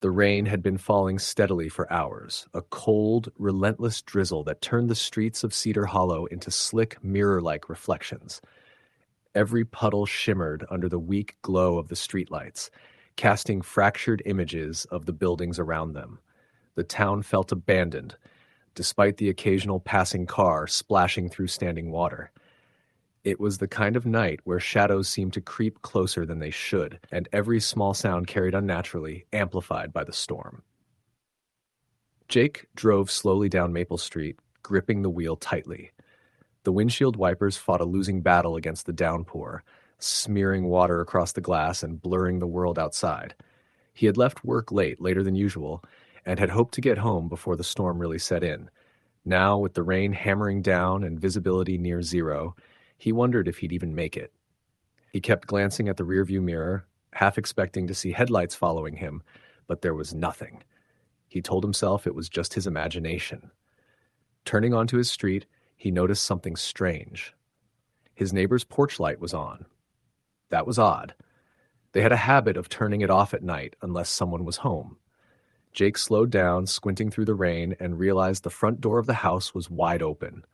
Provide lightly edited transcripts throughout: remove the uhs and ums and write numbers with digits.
The rain had been falling steadily for hours, a cold, relentless drizzle that turned the streets of Cedar Hollow into slick, mirror-like reflections. Every puddle shimmered under the weak glow of the streetlights, casting fractured images of the buildings around them. The town felt abandoned, despite the occasional passing car splashing through standing water. It was the kind of night where shadows seemed to creep closer than they should, and every small sound carried unnaturally, amplified by the storm. Jake drove slowly down Maple Street, gripping the wheel tightly. The windshield wipers fought a losing battle against the downpour, smearing water across the glass and blurring the world outside. He had left work late, later than usual, and had hoped to get home before the storm really set in. Now, with the rain hammering down and visibility near zero, he wondered if he'd even make it. He kept glancing at the rearview mirror, half expecting to see headlights following him, but there was nothing. He told himself it was just his imagination. Turning onto his street, he noticed something strange. His neighbor's porch light was on. That was odd. They had a habit of turning it off at night unless someone was home. Jake slowed down, squinting through the rain, and realized the front door of the house was wide open.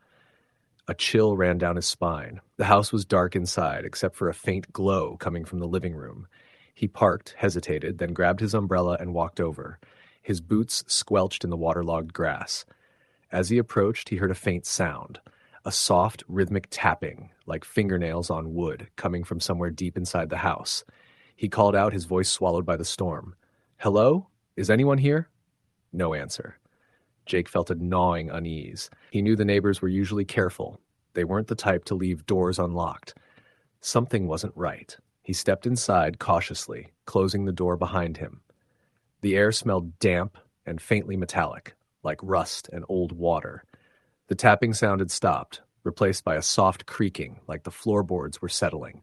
A chill ran down his spine. The house was dark inside, except for a faint glow coming from the living room. He parked, hesitated, then grabbed his umbrella and walked over. His boots squelched in the waterlogged grass. As he approached, he heard a faint sound, a soft, rhythmic tapping, like fingernails on wood, coming from somewhere deep inside the house. He called out, his voice swallowed by the storm. "Hello? Is anyone here?" No answer. Jake felt a gnawing unease. He knew the neighbors were usually careful. They weren't the type to leave doors unlocked. Something wasn't right. He stepped inside cautiously, closing the door behind him. The air smelled damp and faintly metallic, like rust and old water. The tapping sound had stopped, replaced by a soft creaking, like the floorboards were settling.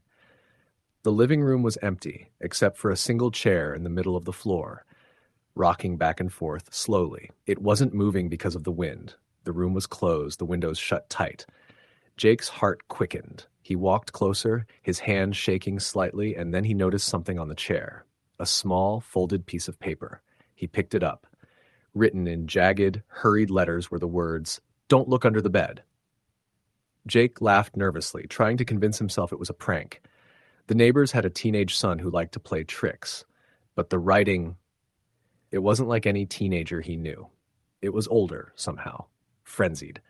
The living room was empty, except for a single chair in the middle of the floor, rocking back and forth slowly. It wasn't moving because of the wind. The room was closed, the windows shut tight. Jake's heart quickened. He walked closer, his hand shaking slightly, and then he noticed something on the chair. A small, folded piece of paper. He picked it up. Written in jagged, hurried letters were the words, "Don't look under the bed." Jake laughed nervously, trying to convince himself it was a prank. The neighbors had a teenage son who liked to play tricks, but the writing, it wasn't like any teenager he knew. It was older, somehow, frenzied.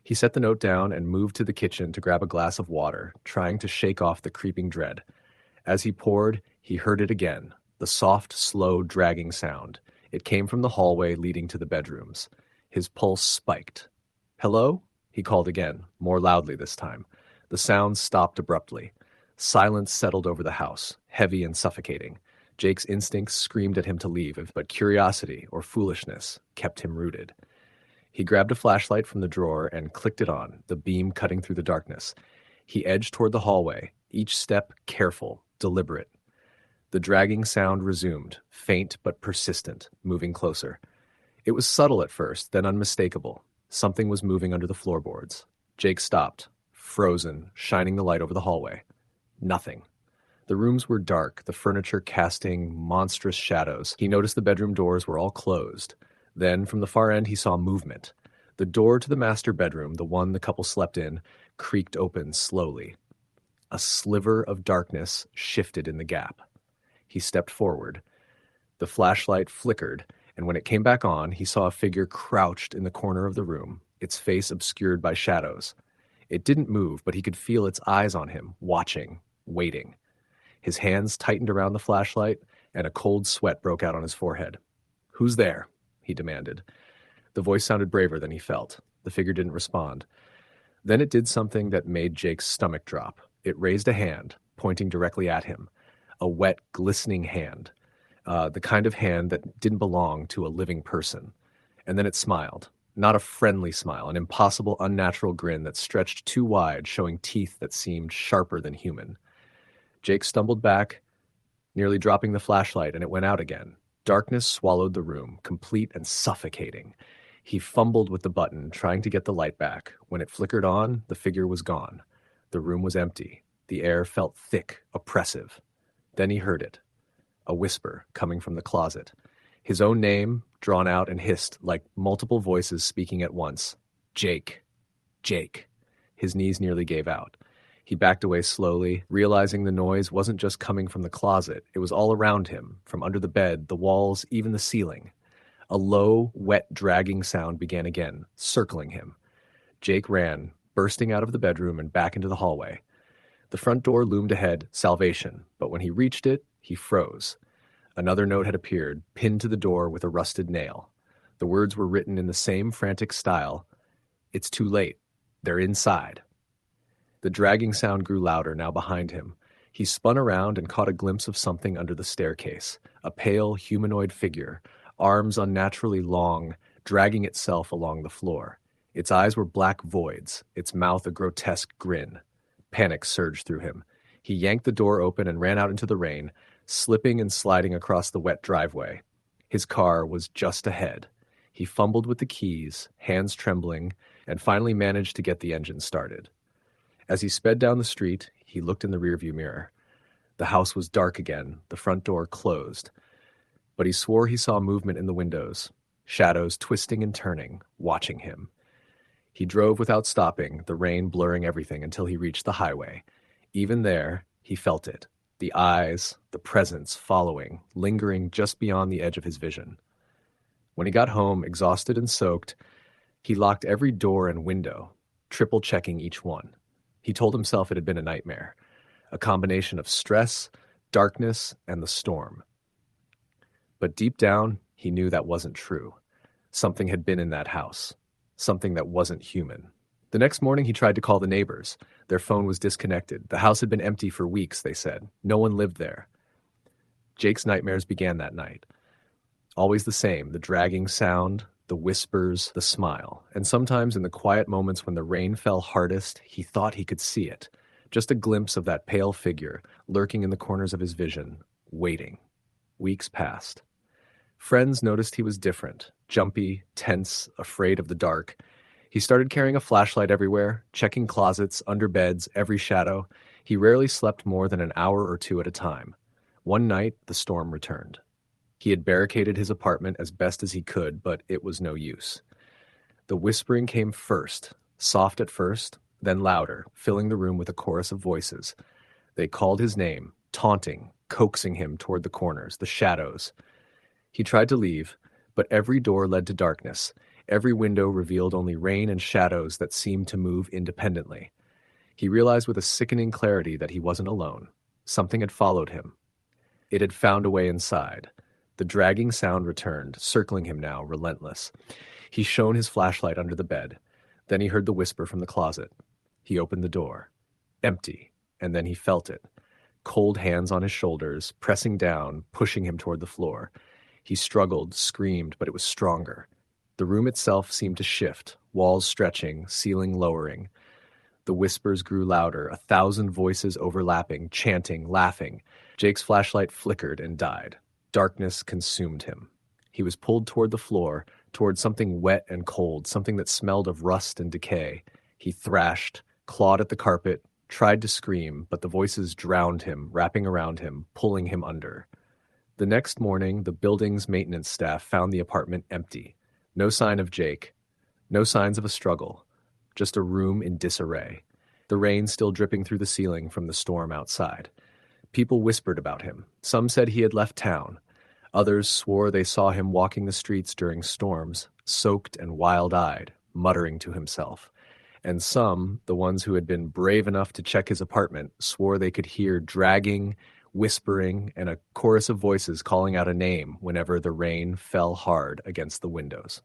He set the note down and moved to the kitchen to grab a glass of water, trying to shake off the creeping dread. As he poured, he heard it again, the soft, slow, dragging sound. It came from the hallway leading to the bedrooms. His pulse spiked. "Hello?" he called again, more loudly this time. The sound stopped abruptly. Silence settled over the house, heavy and suffocating. Jake's instincts screamed at him to leave, but curiosity, or foolishness, kept him rooted. He grabbed a flashlight from the drawer and clicked it on, the beam cutting through the darkness. He edged toward the hallway, each step careful, deliberate. The dragging sound resumed, faint but persistent, moving closer. It was subtle at first, then unmistakable. Something was moving under the floorboards. Jake stopped, frozen, shining the light over the hallway. Nothing. The rooms were dark, the furniture casting monstrous shadows. He noticed the bedroom doors were all closed. Then, from the far end, he saw movement. The door to the master bedroom, the one the couple slept in, creaked open slowly. A sliver of darkness shifted in the gap. He stepped forward. The flashlight flickered, and when it came back on, he saw a figure crouched in the corner of the room, its face obscured by shadows. It didn't move, but he could feel its eyes on him, watching, waiting. His hands tightened around the flashlight, and a cold sweat broke out on his forehead. "Who's there?" he demanded. The voice sounded braver than he felt. The figure didn't respond. Then it did something that made Jake's stomach drop. It raised a hand, pointing directly at him. A wet, glistening hand. The kind of hand that didn't belong to a living person. And then it smiled. Not a friendly smile, an impossible, unnatural grin that stretched too wide, showing teeth that seemed sharper than human. Jake stumbled back, nearly dropping the flashlight, and it went out again. Darkness swallowed the room, complete and suffocating. He fumbled with the button, trying to get the light back. When it flickered on, the figure was gone. The room was empty. The air felt thick, oppressive. Then he heard it. A whisper coming from the closet. His own name, drawn out and hissed like multiple voices speaking at once. Jake. Jake. His knees nearly gave out. He backed away slowly, realizing the noise wasn't just coming from the closet. It was all around him, from under the bed, the walls, even the ceiling. A low, wet, dragging sound began again, circling him. Jake ran, bursting out of the bedroom and back into the hallway. The front door loomed ahead, salvation, but when he reached it, he froze. Another note had appeared, pinned to the door with a rusted nail. The words were written in the same frantic style. It's too late. They're inside. The dragging sound grew louder now behind him. He spun around and caught a glimpse of something under the staircase, a pale humanoid figure, arms unnaturally long, dragging itself along the floor. Its eyes were black voids, its mouth a grotesque grin. Panic surged through him. He yanked the door open and ran out into the rain, slipping and sliding across the wet driveway. His car was just ahead. He fumbled with the keys, hands trembling, and finally managed to get the engine started. As he sped down the street, he looked in the rearview mirror. The house was dark again, the front door closed. But he swore he saw movement in the windows, shadows twisting and turning, watching him. He drove without stopping, the rain blurring everything until he reached the highway. Even there, he felt it. The eyes, the presence following, lingering just beyond the edge of his vision. When he got home, exhausted and soaked, he locked every door and window, triple-checking each one. He told himself it had been a nightmare, a combination of stress, darkness, and the storm. But deep down, he knew that wasn't true. Something had been in that house, something that wasn't human. The next morning, he tried to call the neighbors. Their phone was disconnected. The house had been empty for weeks, they said. No one lived there. Jake's nightmares began that night. Always the same, the dragging sound, the whispers, the smile. And sometimes in the quiet moments when the rain fell hardest, he thought he could see it. Just a glimpse of that pale figure, lurking in the corners of his vision, waiting. Weeks passed. Friends noticed he was different, jumpy, tense, afraid of the dark. He started carrying a flashlight everywhere, checking closets, under beds, every shadow. He rarely slept more than an hour or two at a time. One night, the storm returned. He had barricaded his apartment as best as he could, but it was no use. The whispering came first, soft at first, then louder, filling the room with a chorus of voices. They called his name, taunting, coaxing him toward the corners, the shadows. He tried to leave, but every door led to darkness. Every window revealed only rain and shadows that seemed to move independently. He realized with a sickening clarity that he wasn't alone. Something had followed him. It had found a way inside. The dragging sound returned, circling him now, relentless. He shone his flashlight under the bed. Then he heard the whisper from the closet. He opened the door. Empty. And then he felt it. Cold hands on his shoulders, pressing down, pushing him toward the floor. He struggled, screamed, but it was stronger. The room itself seemed to shift, walls stretching, ceiling lowering. The whispers grew louder, 1,000 voices overlapping, chanting, laughing. Jake's flashlight flickered and died. Darkness consumed him. He was pulled toward the floor, toward something wet and cold, something that smelled of rust and decay. He thrashed, clawed at the carpet, tried to scream, but the voices drowned him, wrapping around him, pulling him under. The next morning, the building's maintenance staff found the apartment empty. No sign of Jake. No signs of a struggle. Just a room in disarray. The rain still dripping through the ceiling from the storm outside. People whispered about him. Some said he had left town. Others swore they saw him walking the streets during storms, soaked and wild-eyed, muttering to himself. And some, the ones who had been brave enough to check his apartment, swore they could hear dragging, whispering, and a chorus of voices calling out a name whenever the rain fell hard against the windows.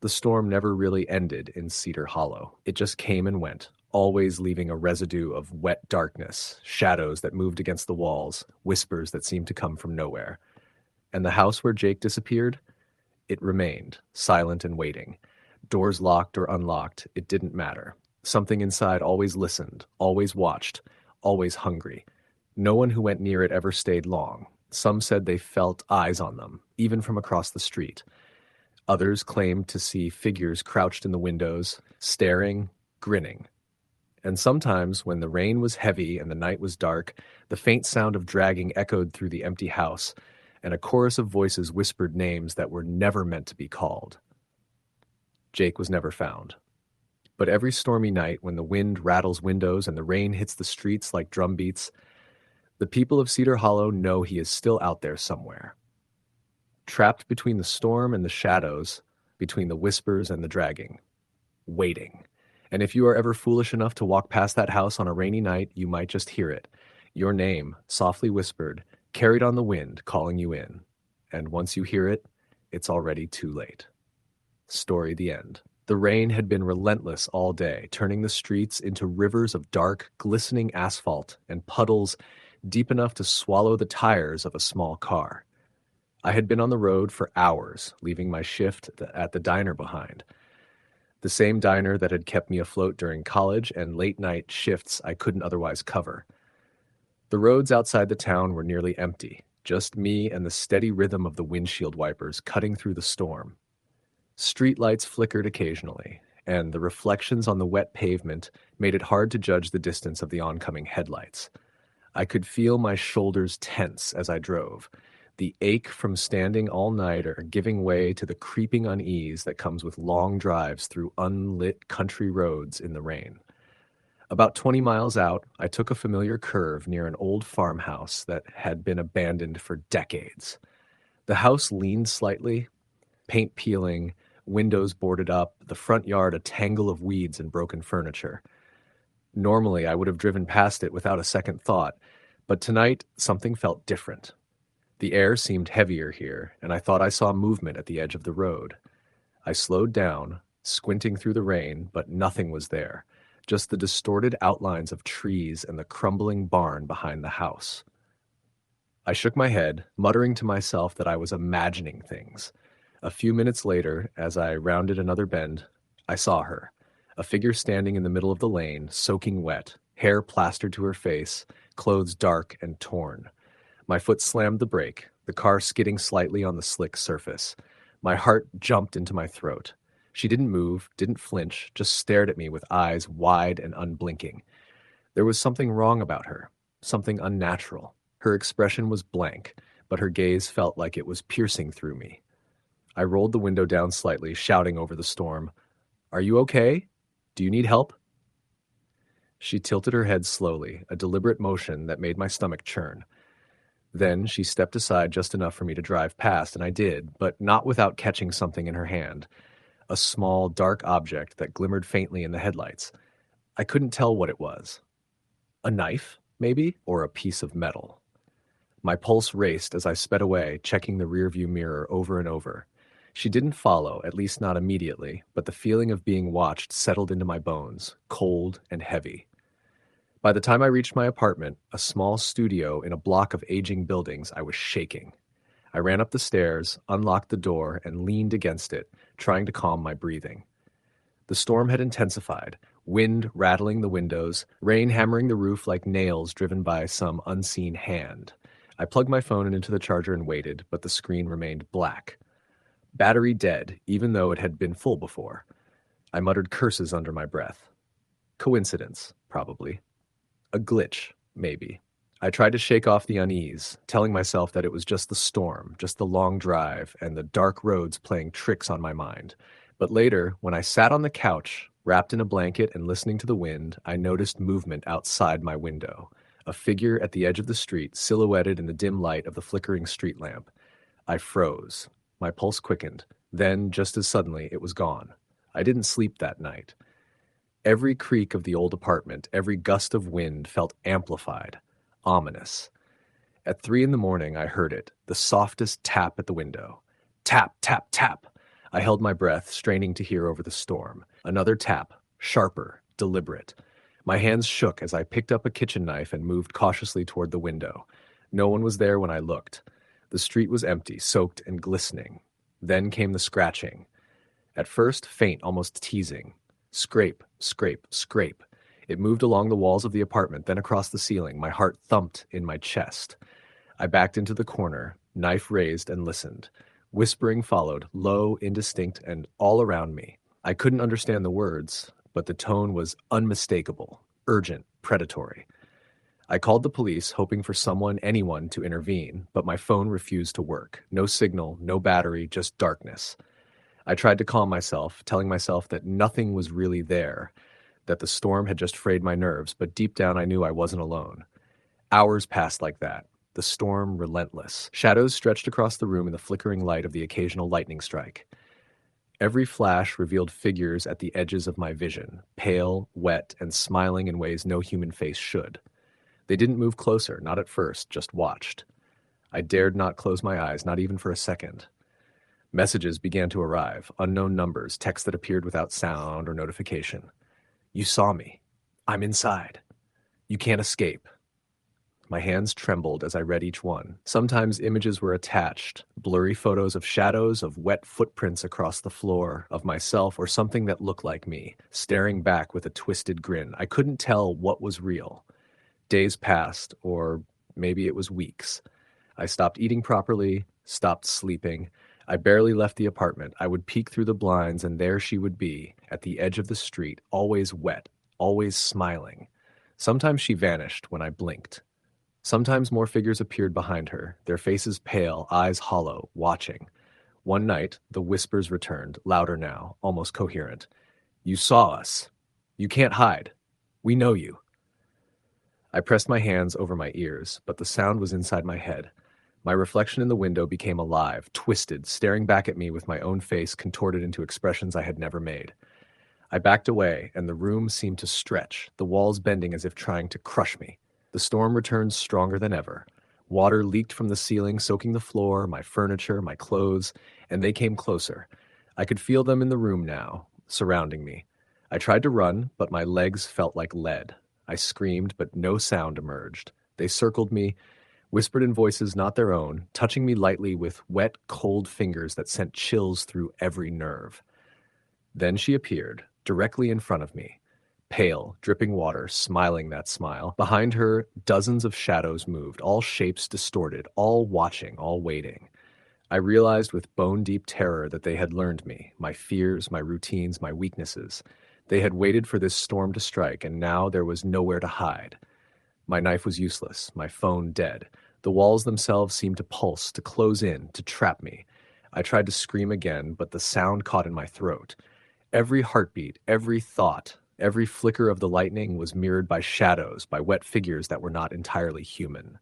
The storm never really ended in Cedar Hollow. It just came and went, always leaving a residue of wet darkness, shadows that moved against the walls, whispers that seemed to come from nowhere. And the house where Jake disappeared? It remained, silent and waiting. Doors locked or unlocked, it didn't matter. Something inside always listened, always watched, always hungry. No one who went near it ever stayed long. Some said they felt eyes on them, even from across the street. Others claimed to see figures crouched in the windows, staring, grinning. And sometimes, when the rain was heavy and the night was dark, the faint sound of dragging echoed through the empty house, and a chorus of voices whispered names that were never meant to be called. Jake was never found. But every stormy night, when the wind rattles windows and the rain hits the streets like drum beats, the people of Cedar Hollow know he is still out there somewhere. Trapped between the storm and the shadows, between the whispers and the dragging. Waiting. And if you are ever foolish enough to walk past that house on a rainy night, you might just hear it. Your name, softly whispered, carried on the wind, calling you in. And once you hear it, it's already too late. Story the end. The rain had been relentless all day, turning the streets into rivers of dark, glistening asphalt and puddles deep enough to swallow the tires of a small car. I had been on the road for hours, leaving my shift at the diner behind. The same diner that had kept me afloat during college and late-night shifts I couldn't otherwise cover. The roads outside the town were nearly empty, just me and the steady rhythm of the windshield wipers cutting through the storm. Streetlights flickered occasionally, and the reflections on the wet pavement made it hard to judge the distance of the oncoming headlights. I could feel my shoulders tense as I drove, the ache from standing all night or giving way to the creeping unease that comes with long drives through unlit country roads in the rain. About 20 miles out, I took a familiar curve near an old farmhouse that had been abandoned for decades. The house leaned slightly, paint peeling, windows boarded up, the front yard a tangle of weeds and broken furniture. Normally, I would have driven past it without a second thought, but tonight something felt different. The air seemed heavier here, and I thought I saw movement at the edge of the road. I slowed down, squinting through the rain, but nothing was there, just the distorted outlines of trees and the crumbling barn behind the house. I shook my head, muttering to myself that I was imagining things. A few minutes later, as I rounded another bend, I saw her, a figure standing in the middle of the lane, soaking wet, hair plastered to her face, clothes dark and torn. My foot slammed the brake, the car skidding slightly on the slick surface. My heart jumped into my throat. She didn't move, didn't flinch, just stared at me with eyes wide and unblinking. There was something wrong about her, something unnatural. Her expression was blank, but her gaze felt like it was piercing through me. I rolled the window down slightly, shouting over the storm, "Are you okay? Do you need help?" She tilted her head slowly, a deliberate motion that made my stomach churn. Then she stepped aside just enough for me to drive past, and I did, but not without catching something in her hand. A small, dark object that glimmered faintly in the headlights. I couldn't tell what it was. A knife, maybe, or a piece of metal. My pulse raced as I sped away, checking the rearview mirror over and over. She didn't follow, at least not immediately, but the feeling of being watched settled into my bones, cold and heavy. By the time I reached my apartment, a small studio in a block of aging buildings, I was shaking. I ran up the stairs, unlocked the door, and leaned against it, trying to calm my breathing. The storm had intensified, wind rattling the windows, rain hammering the roof like nails driven by some unseen hand. I plugged my phone into the charger and waited, but the screen remained black. Battery dead, even though it had been full before. I muttered curses under my breath. Coincidence, probably. A glitch, maybe. I tried to shake off the unease, telling myself that it was just the storm, just the long drive, and the dark roads playing tricks on my mind. But later, when I sat on the couch, wrapped in a blanket and listening to the wind, I noticed movement outside my window. A figure at the edge of the street, silhouetted in the dim light of the flickering street lamp. I froze. My pulse quickened. Then, just as suddenly, it was gone. I didn't sleep that night. Every creak of the old apartment, every gust of wind felt amplified, ominous. At 3 a.m, I heard it, the softest tap at the window. Tap, tap, tap. I held my breath, straining to hear over the storm. Another tap, sharper, deliberate. My hands shook as I picked up a kitchen knife and moved cautiously toward the window. No one was there when I looked. The street was empty, soaked and glistening. Then came the scratching. At first, faint, almost teasing. Scrape, scrape, scrape. It moved along the walls of the apartment, then across the ceiling. My heart thumped in my chest. I backed into the corner, knife raised, and listened. Whispering followed, low, indistinct, and all around me. I couldn't understand the words, but the tone was unmistakable, urgent, predatory. I called the police, hoping for anyone to intervene, but my phone refused to work. No signal, no battery, just darkness. I tried to calm myself, telling myself that nothing was really there, that the storm had just frayed my nerves, but deep down I knew I wasn't alone. Hours passed like that, the storm relentless. Shadows stretched across the room in the flickering light of the occasional lightning strike. Every flash revealed figures at the edges of my vision, pale, wet, and smiling in ways no human face should. They didn't move closer, not at first, just watched. I dared not close my eyes, not even for a second. Messages began to arrive, unknown numbers, texts that appeared without sound or notification. You saw me. I'm inside. You can't escape. My hands trembled as I read each one. Sometimes images were attached, blurry photos of shadows, of wet footprints across the floor, of myself or something that looked like me, staring back with a twisted grin. I couldn't tell what was real. Days passed, or maybe it was weeks. I stopped eating properly, stopped sleeping. I barely left the apartment. I would peek through the blinds, and there she would be, at the edge of the street, always wet, always smiling. Sometimes she vanished when I blinked. Sometimes more figures appeared behind her, their faces pale, eyes hollow, watching. One night, the whispers returned, louder now, almost coherent. You saw us. You can't hide. We know you. I pressed my hands over my ears, but the sound was inside my head. My reflection in the window became alive, twisted, staring back at me with my own face contorted into expressions I had never made. I backed away, and the room seemed to stretch, the walls bending as if trying to crush me. The storm returned stronger than ever. Water leaked from the ceiling, soaking the floor, my furniture, my clothes, and they came closer. I could feel them in the room now, surrounding me. I tried to run, but my legs felt like lead. I screamed, but no sound emerged. They circled me, whispered in voices not their own, touching me lightly with wet, cold fingers that sent chills through every nerve. Then she appeared, directly in front of me. Pale, dripping water, smiling that smile. Behind her, dozens of shadows moved, all shapes distorted, all watching, all waiting. I realized with bone-deep terror that they had learned me, my fears, my routines, my weaknesses. They had waited for this storm to strike, and now there was nowhere to hide. My knife was useless, my phone dead. The walls themselves seemed to pulse, to close in, to trap me. I tried to scream again, but the sound caught in my throat. Every heartbeat, every thought, every flicker of the lightning was mirrored by shadows, by wet figures that were not entirely human.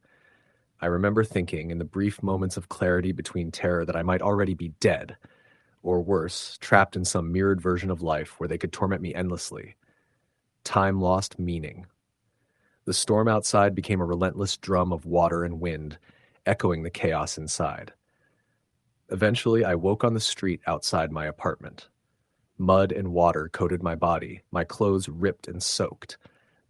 I remember thinking, in the brief moments of clarity between terror, that I might already be dead, or worse, trapped in some mirrored version of life where they could torment me endlessly. Time lost meaning. The storm outside became a relentless drum of water and wind, echoing the chaos inside. Eventually, I woke on the street outside my apartment. Mud and water coated my body, my clothes ripped and soaked.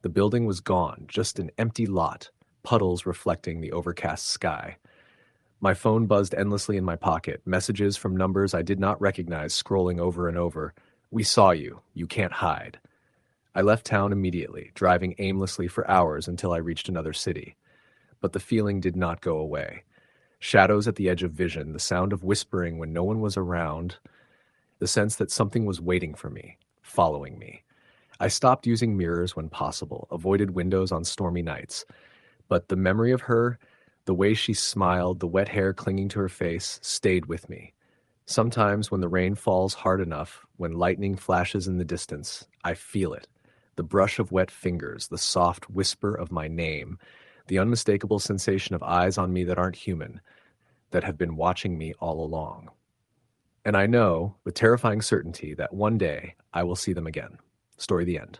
The building was gone, just an empty lot, puddles reflecting the overcast sky. My phone buzzed endlessly in my pocket, messages from numbers I did not recognize scrolling over and over. We saw you. You can't hide. I left town immediately, driving aimlessly for hours until I reached another city. But the feeling did not go away. Shadows at the edge of vision, the sound of whispering when no one was around, the sense that something was waiting for me, following me. I stopped using mirrors when possible, avoided windows on stormy nights. But the memory of her, the way she smiled, the wet hair clinging to her face, stayed with me. Sometimes when the rain falls hard enough, when lightning flashes in the distance, I feel it. The brush of wet fingers, the soft whisper of my name, the unmistakable sensation of eyes on me that aren't human, that have been watching me all along. And I know, with terrifying certainty, that one day I will see them again. Story the end.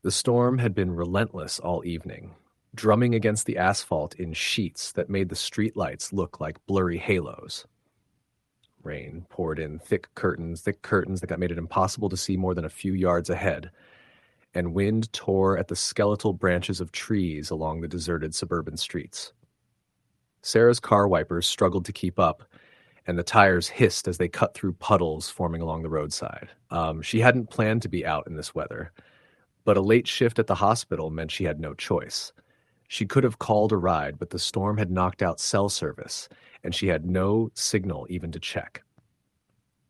The storm had been relentless all evening, drumming against the asphalt in sheets that made the streetlights look like blurry halos. Rain poured in thick curtains that made it impossible to see more than a few yards ahead, and wind tore at the skeletal branches of trees along the deserted suburban streets. Sarah's car wipers struggled to keep up, and the tires hissed as they cut through puddles forming along the roadside. She hadn't planned to be out in this weather, but a late shift at the hospital meant she had no choice. She could have called a ride, but the storm had knocked out cell service, and she had no signal even to check.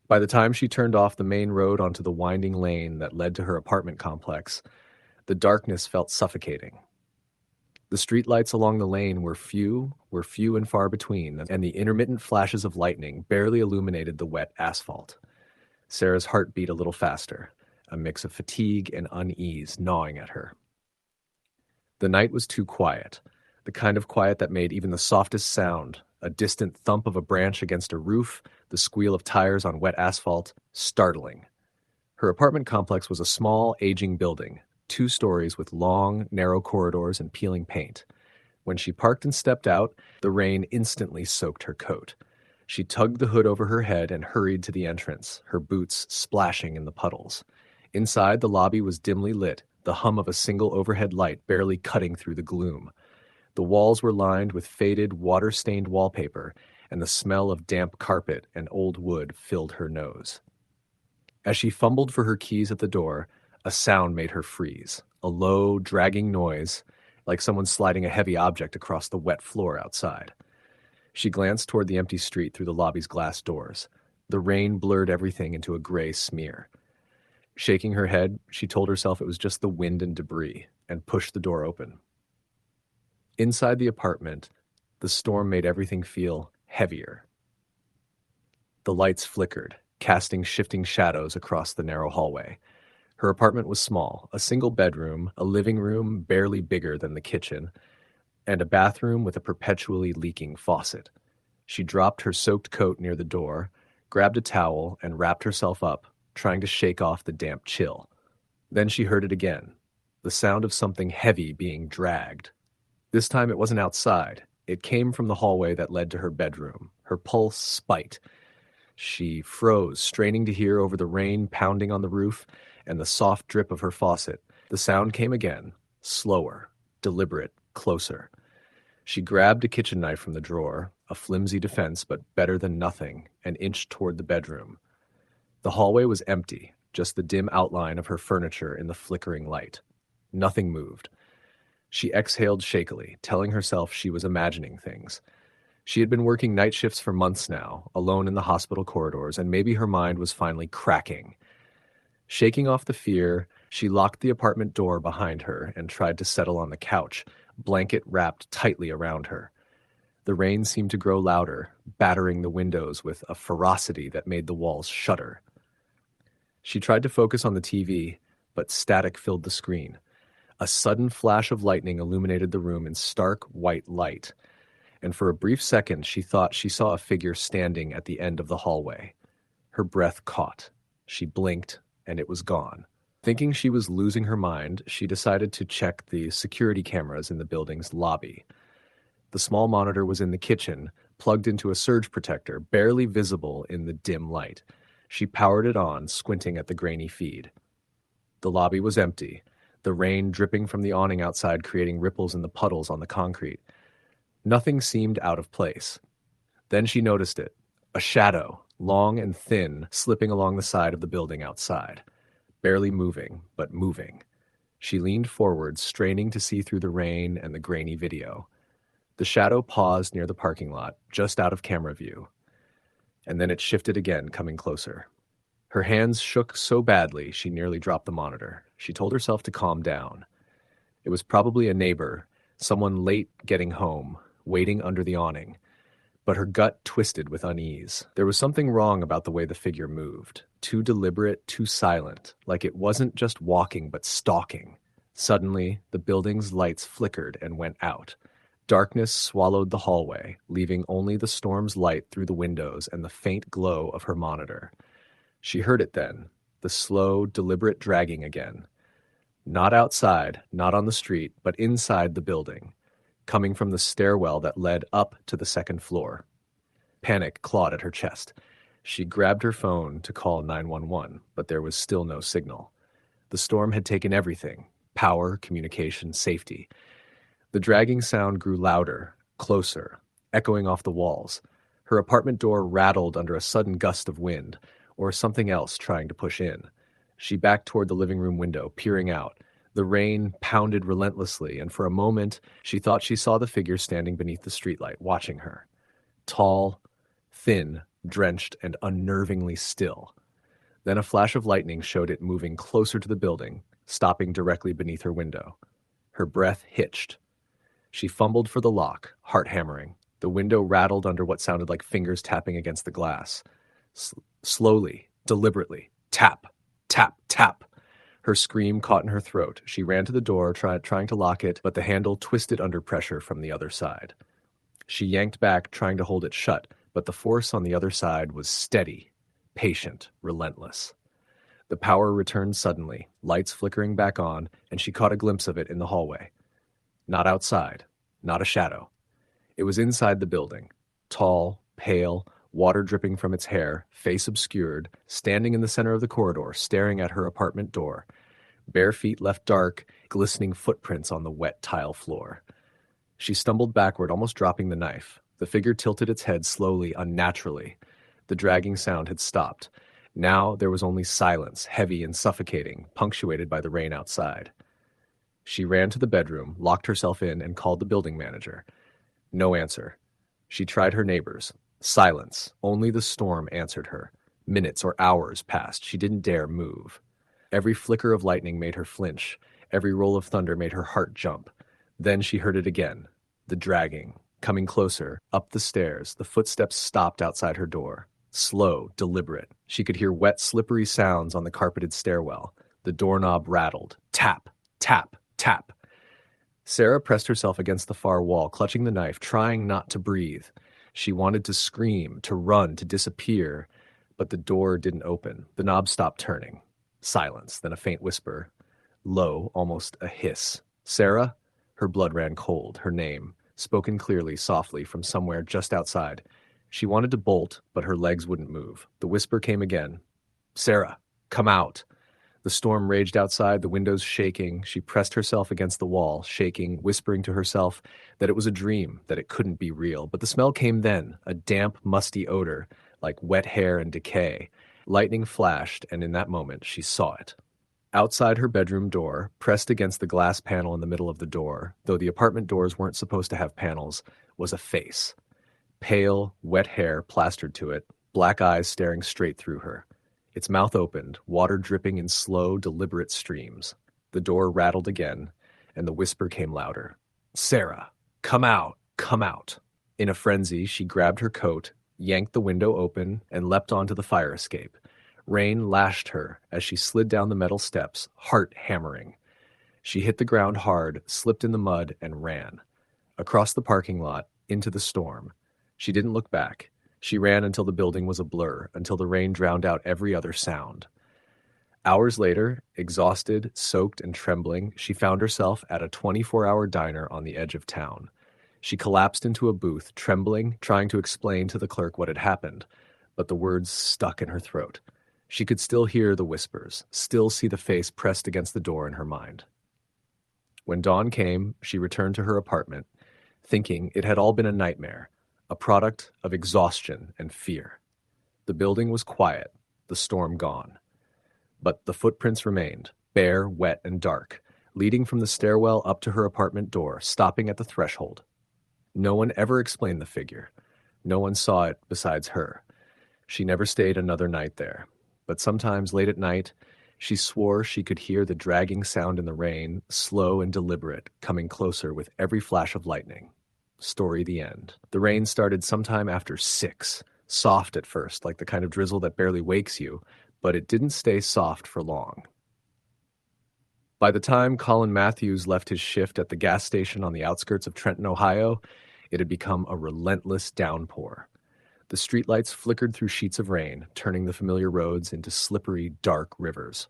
By the time she turned off the main road onto the winding lane that led to her apartment complex, the darkness felt suffocating. The streetlights along the lane were few and far between, and the intermittent flashes of lightning barely illuminated the wet asphalt. Sarah's heart beat a little faster, a mix of fatigue and unease gnawing at her. The night was too quiet, the kind of quiet that made even the softest sound, a distant thump of a branch against a roof, the squeal of tires on wet asphalt, startling. Her apartment complex was a small, aging building, 2 stories with long, narrow corridors and peeling paint. When she parked and stepped out, the rain instantly soaked her coat. She tugged the hood over her head and hurried to the entrance, her boots splashing in the puddles. Inside, the lobby was dimly lit, the hum of a single overhead light barely cutting through the gloom. The walls were lined with faded, water-stained wallpaper, and the smell of damp carpet and old wood filled her nose. As she fumbled for her keys at the door, a sound made her freeze, a low, dragging noise, like someone sliding a heavy object across the wet floor outside. She glanced toward the empty street through the lobby's glass doors. The rain blurred everything into a gray smear. Shaking her head, she told herself it was just the wind and debris, and pushed the door open. Inside the apartment, the storm made everything feel heavier. The lights flickered, casting shifting shadows across the narrow hallway. Her apartment was small, a single bedroom, a living room barely bigger than the kitchen, and a bathroom with a perpetually leaking faucet. She dropped her soaked coat near the door, grabbed a towel, and wrapped herself up, trying to shake off the damp chill. Then she heard it again, the sound of something heavy being dragged. This time it wasn't outside. It came from the hallway that led to her bedroom. Her pulse spiked. She froze, straining to hear over the rain pounding on the roof and the soft drip of her faucet. The sound came again, slower, deliberate, closer. She grabbed a kitchen knife from the drawer, a flimsy defense but better than nothing, and inched toward the bedroom. The hallway was empty, just the dim outline of her furniture in the flickering light. Nothing moved. She exhaled shakily, telling herself she was imagining things. She had been working night shifts for months now, alone in the hospital corridors, and maybe her mind was finally cracking. Shaking off the fear, she locked the apartment door behind her and tried to settle on the couch, blanket wrapped tightly around her. The rain seemed to grow louder, battering the windows with a ferocity that made the walls shudder. She tried to focus on the TV, but static filled the screen. A sudden flash of lightning illuminated the room in stark white light, and for a brief second she thought she saw a figure standing at the end of the hallway. Her breath caught. She blinked, and it was gone. Thinking she was losing her mind, she decided to check the security cameras in the building's lobby. The small monitor was in the kitchen, plugged into a surge protector, barely visible in the dim light. She powered it on, squinting at the grainy feed. The lobby was empty, the rain dripping from the awning outside creating ripples in the puddles on the concrete. Nothing seemed out of place. Then she noticed it, a shadow, long and thin, slipping along the side of the building outside. Barely moving, but moving. She leaned forward, straining to see through the rain and the grainy video. The shadow paused near the parking lot, just out of camera view. And then it shifted again, coming closer. Her hands shook so badly she nearly dropped the monitor. She told herself to calm down. It was probably a neighbor, someone late getting home, waiting under the awning. But her gut twisted with unease. There was something wrong about the way the figure moved. Too deliberate, too silent, like it wasn't just walking but stalking. Suddenly, the building's lights flickered and went out. Darkness swallowed the hallway, leaving only the storm's light through the windows and the faint glow of her monitor. She heard it then, the slow, deliberate dragging again. Not outside, not on the street, but inside the building, coming from the stairwell that led up to the second floor. Panic clawed at her chest. She grabbed her phone to call 911, but there was still no signal. The storm had taken everything: power, communication, safety. The dragging sound grew louder, closer, echoing off the walls. Her apartment door rattled under a sudden gust of wind, or something else trying to push in. She backed toward the living room window, peering out. The rain pounded relentlessly, and for a moment she thought she saw the figure standing beneath the streetlight, watching her. Tall, thin, drenched, and unnervingly still. Then a flash of lightning showed it moving closer to the building, stopping directly beneath her window. Her breath hitched. She fumbled for the lock, heart hammering. The window rattled under what sounded like fingers tapping against the glass. Slowly, deliberately, tap, tap, tap. Her scream caught in her throat. She ran to the door, trying to lock it, but the handle twisted under pressure from the other side. She yanked back, trying to hold it shut, but the force on the other side was steady, patient, relentless. The power returned suddenly, lights flickering back on, and she caught a glimpse of it in the hallway. Not outside, not a shadow. It was inside the building, tall, pale, water dripping from its hair, face obscured, standing in the center of the corridor, staring at her apartment door. Bare feet left dark, glistening footprints on the wet tile floor. She stumbled backward, almost dropping the knife. The figure tilted its head slowly, unnaturally. The dragging sound had stopped. Now there was only silence, heavy and suffocating, punctuated by the rain outside. She ran to the bedroom, locked herself in, and called the building manager. No answer. She tried her neighbors. Silence. Only the storm answered her. Minutes or hours passed. She didn't dare move. Every flicker of lightning made her flinch. Every roll of thunder made her heart jump. Then she heard it again. The dragging. Coming closer. Up the stairs. The footsteps stopped outside her door. Slow, deliberate. She could hear wet, slippery sounds on the carpeted stairwell. The doorknob rattled. Tap, tap, tap. Sarah pressed herself against the far wall, clutching the knife, trying not to breathe. She wanted to scream, to run, to disappear, but the door didn't open. The knob stopped turning. Silence, then a faint whisper. Low, almost a hiss. Sarah? Her blood ran cold. Her name, spoken clearly, softly, from somewhere just outside. She wanted to bolt, but her legs wouldn't move. The whisper came again. Sarah, come out. The storm raged outside, the windows shaking. She pressed herself against the wall, shaking, whispering to herself that it was a dream, that it couldn't be real. But the smell came then, a damp, musty odor, like wet hair and decay. Lightning flashed, and in that moment she saw it. Outside her bedroom door, pressed against the glass panel in the middle of the door, though the apartment doors weren't supposed to have panels, was a face. Pale, wet hair plastered to it, black eyes staring straight through her. Its mouth opened, water dripping in slow, deliberate streams. The door rattled again, and the whisper came louder. Sarah, come out, come out. In a frenzy, she grabbed her coat, yanked the window open, and leapt onto the fire escape. Rain lashed her as she slid down the metal steps, heart hammering. She hit the ground hard, slipped in the mud, and ran. Across the parking lot, into the storm. She didn't look back. She ran until the building was a blur, until the rain drowned out every other sound. Hours later, exhausted, soaked, and trembling, she found herself at a 24-hour diner on the edge of town. She collapsed into a booth, trembling, trying to explain to the clerk what had happened, but the words stuck in her throat. She could still hear the whispers, still see the face pressed against the door in her mind. When dawn came, she returned to her apartment, thinking it had all been a nightmare, a product of exhaustion and fear. The building was quiet, the storm gone. But the footprints remained, bare, wet, and dark, leading from the stairwell up to her apartment door, stopping at the threshold. No one ever explained the figure. No one saw it besides her. She never stayed another night there. But sometimes late at night, she swore she could hear the dragging sound in the rain, slow and deliberate, coming closer with every flash of lightning. Story the end. The rain started sometime after 6, soft at first, like the kind of drizzle that barely wakes you, but it didn't stay soft for long. By the time Colin Matthews left his shift at the gas station on the outskirts of Trenton, Ohio, it had become a relentless downpour. The streetlights flickered through sheets of rain, turning the familiar roads into slippery, dark rivers.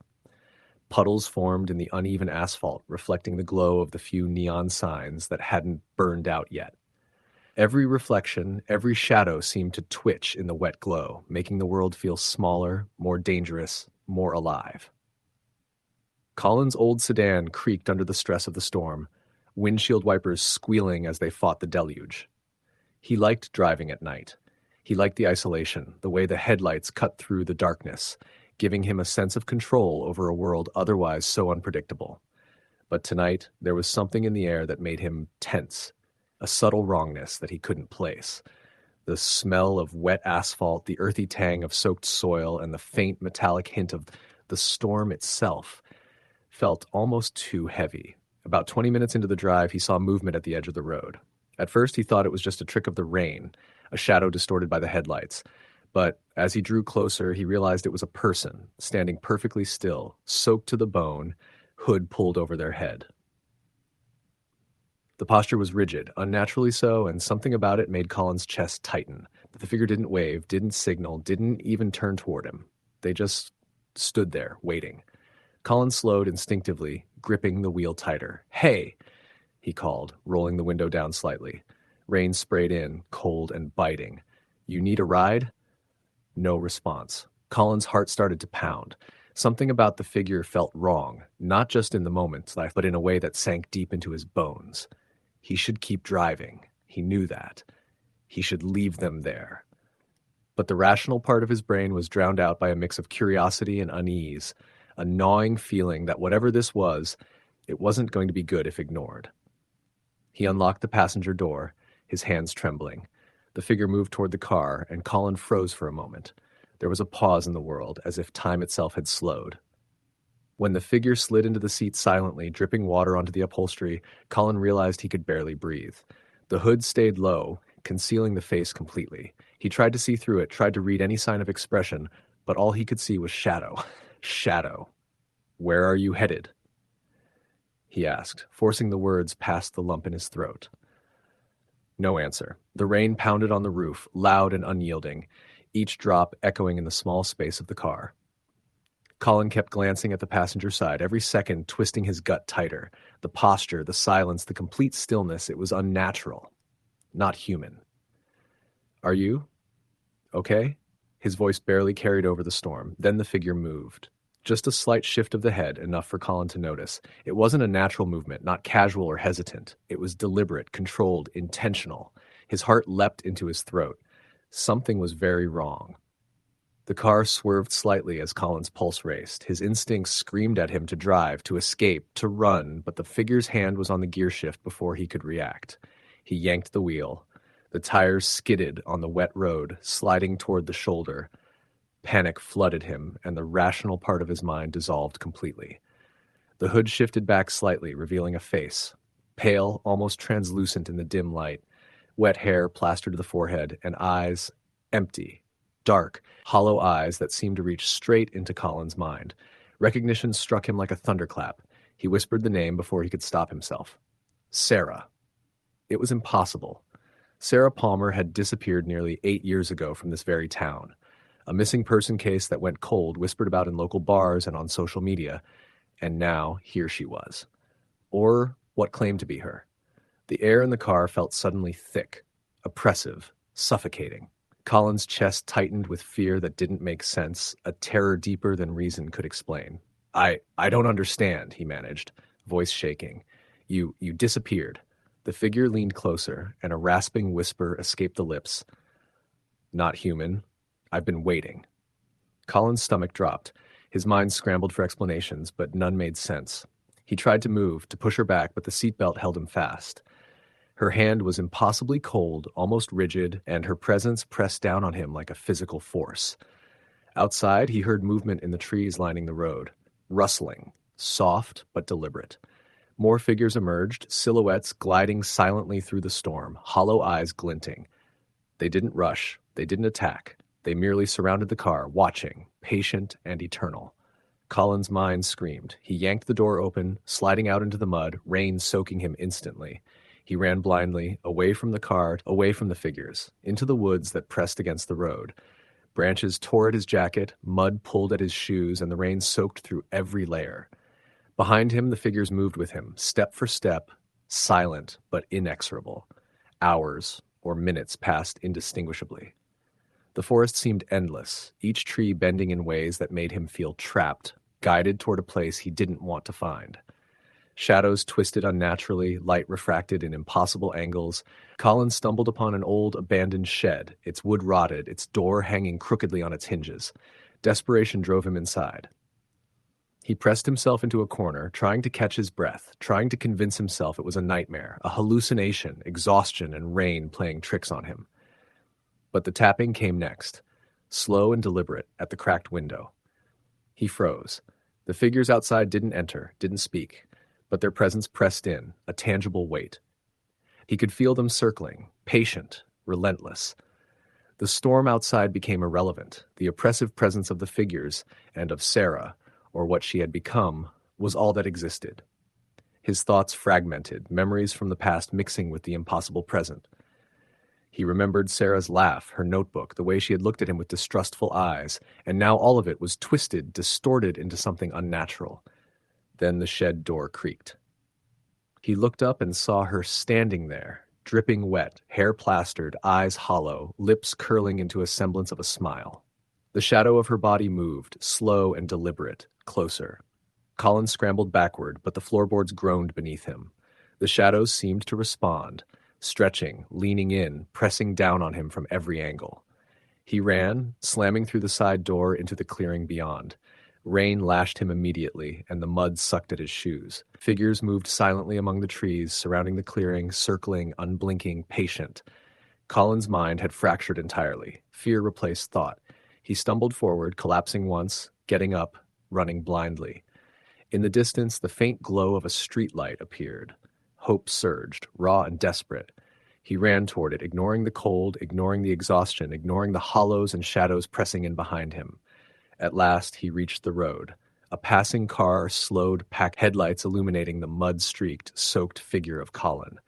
Puddles formed in the uneven asphalt, reflecting the glow of the few neon signs that hadn't burned out yet. Every reflection, every shadow seemed to twitch in the wet glow, making the world feel smaller, more dangerous, more alive. Colin's old sedan creaked under the stress of the storm, windshield wipers squealing as they fought the deluge. He liked driving at night. He liked the isolation, the way the headlights cut through the darkness, giving him a sense of control over a world otherwise so unpredictable. But tonight, there was something in the air that made him tense, a subtle wrongness that he couldn't place. The smell of wet asphalt, the earthy tang of soaked soil, and the faint metallic hint of the storm itself felt almost too heavy, About 20 minutes into the drive, he saw movement at the edge of the road. At first, he thought it was just a trick of the rain, a shadow distorted by the headlights. But as he drew closer, he realized it was a person, standing perfectly still, soaked to the bone, hood pulled over their head. The posture was rigid, unnaturally so, and something about it made Colin's chest tighten. But the figure didn't wave, didn't signal, didn't even turn toward him. They just stood there, waiting. Colin slowed instinctively, gripping the wheel tighter. "Hey!" he called, rolling the window down slightly. Rain sprayed in, cold and biting. "You need a ride?" No response. Colin's heart started to pound. Something about the figure felt wrong, not just in the moment, but in a way that sank deep into his bones. He should keep driving. He knew that. He should leave them there. But the rational part of his brain was drowned out by a mix of curiosity and unease, a gnawing feeling that whatever this was, it wasn't going to be good if ignored. He unlocked the passenger door, his hands trembling. The figure moved toward the car, and Colin froze for a moment. There was a pause in the world, as if time itself had slowed. When the figure slid into the seat silently, dripping water onto the upholstery, Colin realized he could barely breathe. The hood stayed low, concealing the face completely. He tried to see through it, tried to read any sign of expression, but all he could see was shadow. Shadow. "Where are you headed?" he asked, forcing the words past the lump in his throat. No answer. The rain pounded on the roof, loud and unyielding, each drop echoing in the small space of the car. Colin kept glancing at the passenger side, every second twisting his gut tighter. The posture, the silence, the complete stillness, it was unnatural. Not human. "Are you okay?" His voice barely carried over the storm. Then the figure moved. Just a slight shift of the head, enough for Colin to notice. It wasn't a natural movement, not casual or hesitant. It was deliberate, controlled, intentional. His heart leapt into his throat. Something was very wrong. The car swerved slightly as Colin's pulse raced. His instincts screamed at him to drive, to escape, to run, but the figure's hand was on the gear shift before he could react. He yanked the wheel. The tires skidded on the wet road, sliding toward the shoulder. Panic flooded him, and the rational part of his mind dissolved completely. The hood shifted back slightly, revealing a face. Pale, almost translucent in the dim light. Wet hair plastered to the forehead, and eyes empty. Dark, hollow eyes that seemed to reach straight into Colin's mind. Recognition struck him like a thunderclap. He whispered the name before he could stop himself. Sarah. It was impossible. Sarah Palmer had disappeared nearly 8 years ago from this very town. A missing person case that went cold, whispered about in local bars and on social media. And now, here she was. Or what claimed to be her. The air in the car felt suddenly thick, oppressive, suffocating. Colin's chest tightened with fear that didn't make sense, a terror deeper than reason could explain. I don't understand, he managed, voice shaking. You disappeared. The figure leaned closer, and a rasping whisper escaped the lips. Not human. I've been waiting. Colin's stomach dropped. His mind scrambled for explanations, but none made sense. He tried to move, to push her back, but the seatbelt held him fast. Her hand was impossibly cold, almost rigid, and her presence pressed down on him like a physical force. Outside, he heard movement in the trees lining the road. Rustling, soft but deliberate. More figures emerged, silhouettes gliding silently through the storm, hollow eyes glinting. They didn't rush, they didn't attack. They merely surrounded the car, watching, patient and eternal. Colin's mind screamed. He yanked the door open, sliding out into the mud, rain soaking him instantly. He ran blindly, away from the car, away from the figures, into the woods that pressed against the road. Branches tore at his jacket, mud pulled at his shoes, and the rain soaked through every layer. Behind him, the figures moved with him, step for step, silent but inexorable. Hours or minutes passed indistinguishably. The forest seemed endless, each tree bending in ways that made him feel trapped, guided toward a place he didn't want to find. Shadows twisted unnaturally, light refracted in impossible angles. Colin stumbled upon an old, abandoned shed, its wood rotted, its door hanging crookedly on its hinges. Desperation drove him inside. He pressed himself into a corner, trying to catch his breath, trying to convince himself it was a nightmare, a hallucination, exhaustion, and rain playing tricks on him. But the tapping came next, slow and deliberate, at the cracked window. He froze. The figures outside didn't enter, didn't speak. but their presence pressed in, a tangible weight. He could feel them circling, patient, relentless. The storm outside became irrelevant. The oppressive presence of the figures and of Sarah, or what she had become, was all that existed. His thoughts fragmented, memories from the past mixing with the impossible present. He remembered Sarah's laugh, her notebook, the way she had looked at him with distrustful eyes, and now all of it was twisted, distorted into something unnatural. Then the shed door creaked. He looked up and saw her standing there, dripping wet, hair plastered, eyes hollow, lips curling into a semblance of a smile. The shadow of her body moved, slow and deliberate, closer. Colin scrambled backward, but the floorboards groaned beneath him. The shadows seemed to respond, stretching, leaning in, pressing down on him from every angle. He ran, slamming through the side door into the clearing beyond. Rain lashed him immediately, and the mud sucked at his shoes. Figures moved silently among the trees, surrounding the clearing, circling, unblinking, patient. Colin's mind had fractured entirely. Fear replaced thought. He stumbled forward, collapsing once, getting up, running blindly. In the distance, the faint glow of a streetlight appeared. Hope surged, raw and desperate. He ran toward it, ignoring the cold, ignoring the exhaustion, ignoring the hollows and shadows pressing in behind him. At last, he reached the road. A passing car slowed, packed headlights illuminating the mud-streaked, soaked figure of Colin.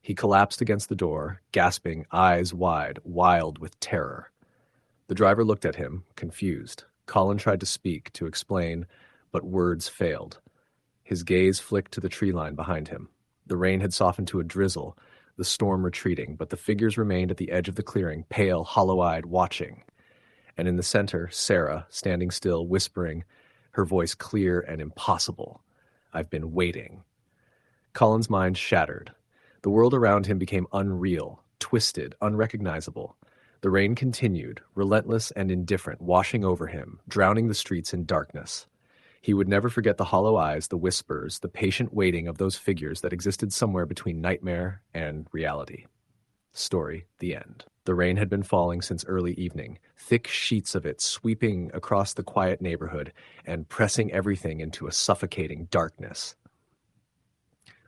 He collapsed against the door, gasping, eyes wide, wild with terror. The driver looked at him, confused. Colin tried to speak, to explain, but words failed. His gaze flicked to the tree line behind him. The rain had softened to a drizzle, the storm retreating, but the figures remained at the edge of the clearing, pale, hollow-eyed, watching. And in the center, Sarah, standing still, whispering, her voice clear and impossible. "I've been waiting." Colin's mind shattered. The world around him became unreal, twisted, unrecognizable. The rain continued, relentless and indifferent, washing over him, drowning the streets in darkness. He would never forget the hollow eyes, the whispers, the patient waiting of those figures that existed somewhere between nightmare and reality. Story, the end. The rain had been falling since early evening, thick sheets of it sweeping across the quiet neighborhood and pressing everything into a suffocating darkness.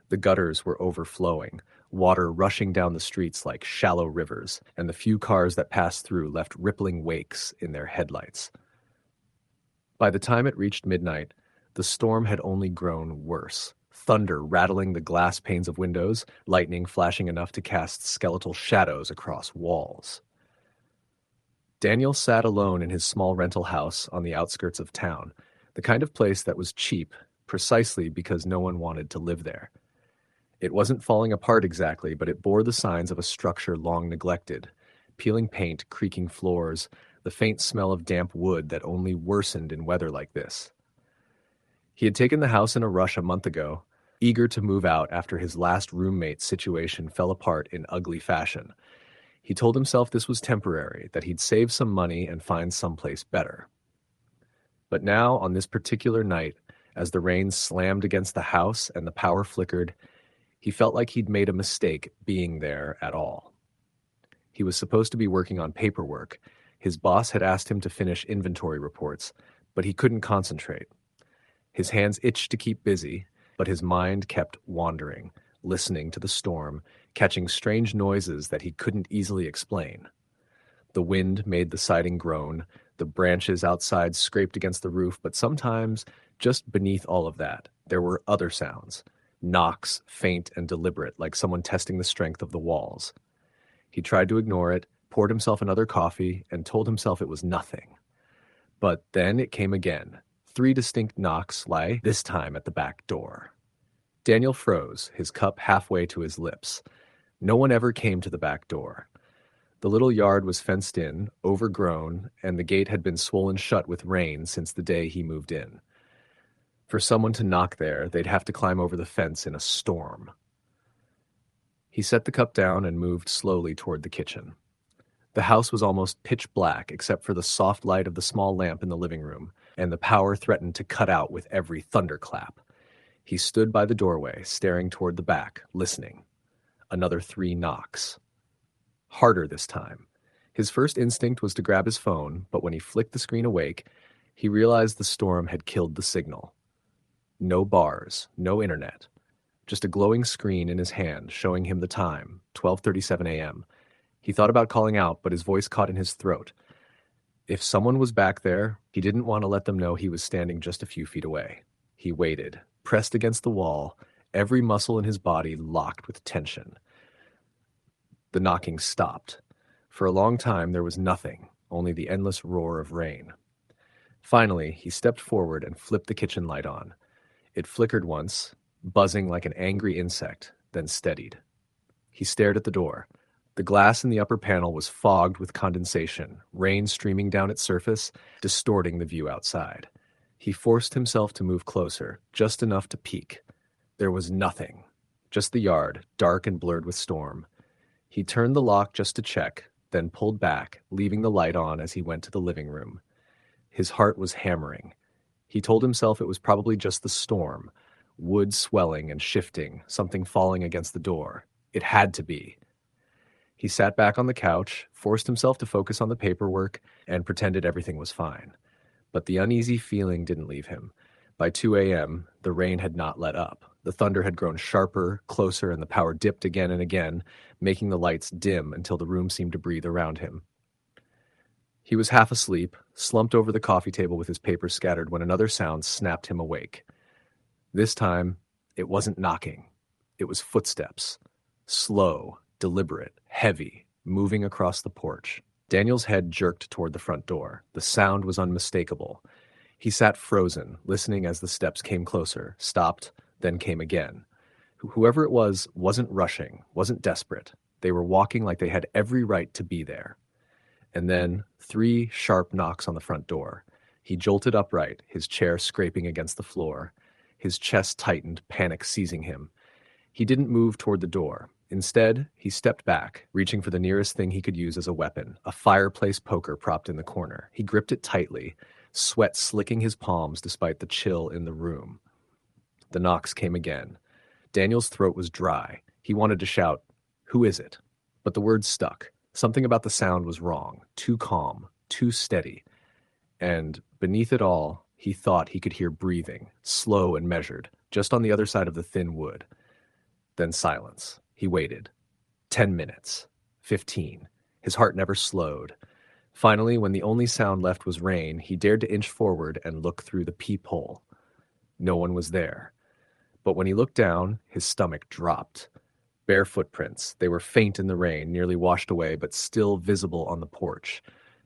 The gutters were overflowing, water rushing down the streets like shallow rivers, and the few cars that passed through left rippling wakes in their headlights. By the time it reached midnight, the storm had only grown worse. Thunder rattling the glass panes of windows, lightning flashing enough to cast skeletal shadows across walls. Daniel sat alone in his small rental house on the outskirts of town, the kind of place that was cheap precisely because no one wanted to live there. It wasn't falling apart exactly, but it bore the signs of a structure long neglected. Peeling paint, creaking floors, the faint smell of damp wood that only worsened in weather like this. He had taken the house in a rush a month ago, eager to move out after his last roommate's situation fell apart in ugly fashion. He told himself this was temporary, that he'd save some money and find someplace better. But now, on this particular night, as the rain slammed against the house and the power flickered, he felt like he'd made a mistake being there at all. He was supposed to be working on paperwork. His boss had asked him to finish inventory reports, but he couldn't concentrate. His hands itched to keep busy, but his mind kept wandering, listening to the storm, catching strange noises that he couldn't easily explain. The wind made the siding groan, the branches outside scraped against the roof, but sometimes, just beneath all of that, there were other sounds, knocks, faint and deliberate, like someone testing the strength of the walls. He tried to ignore it, poured himself another coffee, and told himself it was nothing. But then it came again. 3 distinct knocks, this time at the back door. Daniel froze, his cup halfway to his lips. No one ever came to the back door. The little yard was fenced in, overgrown, and the gate had been swollen shut with rain since the day he moved in. For someone to knock there, they'd have to climb over the fence in a storm. He set the cup down and moved slowly toward the kitchen. The house was almost pitch black except for the soft light of the small lamp in the living room, and the power threatened to cut out with every thunderclap. He stood by the doorway, staring toward the back, listening. Another 3 knocks. Harder this time. His first instinct was to grab his phone, but when he flicked the screen awake, he realized the storm had killed the signal. No bars, no internet. Just a glowing screen in his hand showing him the time, 12:37 a.m. He thought about calling out, but his voice caught in his throat. If someone was back there, he didn't want to let them know he was standing just a few feet away. He waited, pressed against the wall, every muscle in his body locked with tension. The knocking stopped. For a long time there was nothing, only the endless roar of rain. Finally, he stepped forward and flipped the kitchen light on. It flickered once, buzzing like an angry insect, then steadied. He stared at the door. The glass in the upper panel was fogged with condensation, rain streaming down its surface, distorting the view outside. He forced himself to move closer, just enough to peek. There was nothing, just the yard, dark and blurred with storm. He turned the lock just to check, then pulled back, leaving the light on as he went to the living room. His heart was hammering. He told himself it was probably just the storm, wood swelling and shifting, something falling against the door. It had to be. He sat back on the couch, forced himself to focus on the paperwork, and pretended everything was fine. But the uneasy feeling didn't leave him. By 2 a.m., the rain had not let up. The thunder had grown sharper, closer, and the power dipped again and again, making the lights dim until the room seemed to breathe around him. He was half asleep, slumped over the coffee table with his papers scattered when another sound snapped him awake. This time, it wasn't knocking. It was footsteps. Slow, deliberate, heavy, moving across the porch. Daniel's head jerked toward the front door. The sound was unmistakable. He sat frozen, listening as the steps came closer, stopped, then came again. Whoever it was wasn't rushing, wasn't desperate. They were walking like they had every right to be there. And then 3 sharp knocks on the front door. He jolted upright, his chair scraping against the floor. His chest tightened, panic seizing him. He didn't move toward the door. Instead, he stepped back, reaching for the nearest thing he could use as a weapon, a fireplace poker propped in the corner. He gripped it tightly, sweat slicking his palms despite the chill in the room. The knocks came again. Daniel's throat was dry. He wanted to shout, "Who is it?" But the words stuck. Something about the sound was wrong, too calm, too steady. And beneath it all, he thought he could hear breathing, slow and measured, just on the other side of the thin wood. Then silence. He waited. 10 minutes. 15. His heart never slowed. Finally, when the only sound left was rain, he dared to inch forward and look through the peephole. No one was there. But when he looked down, his stomach dropped. Bare footprints. They were faint in the rain, nearly washed away, but still visible on the porch.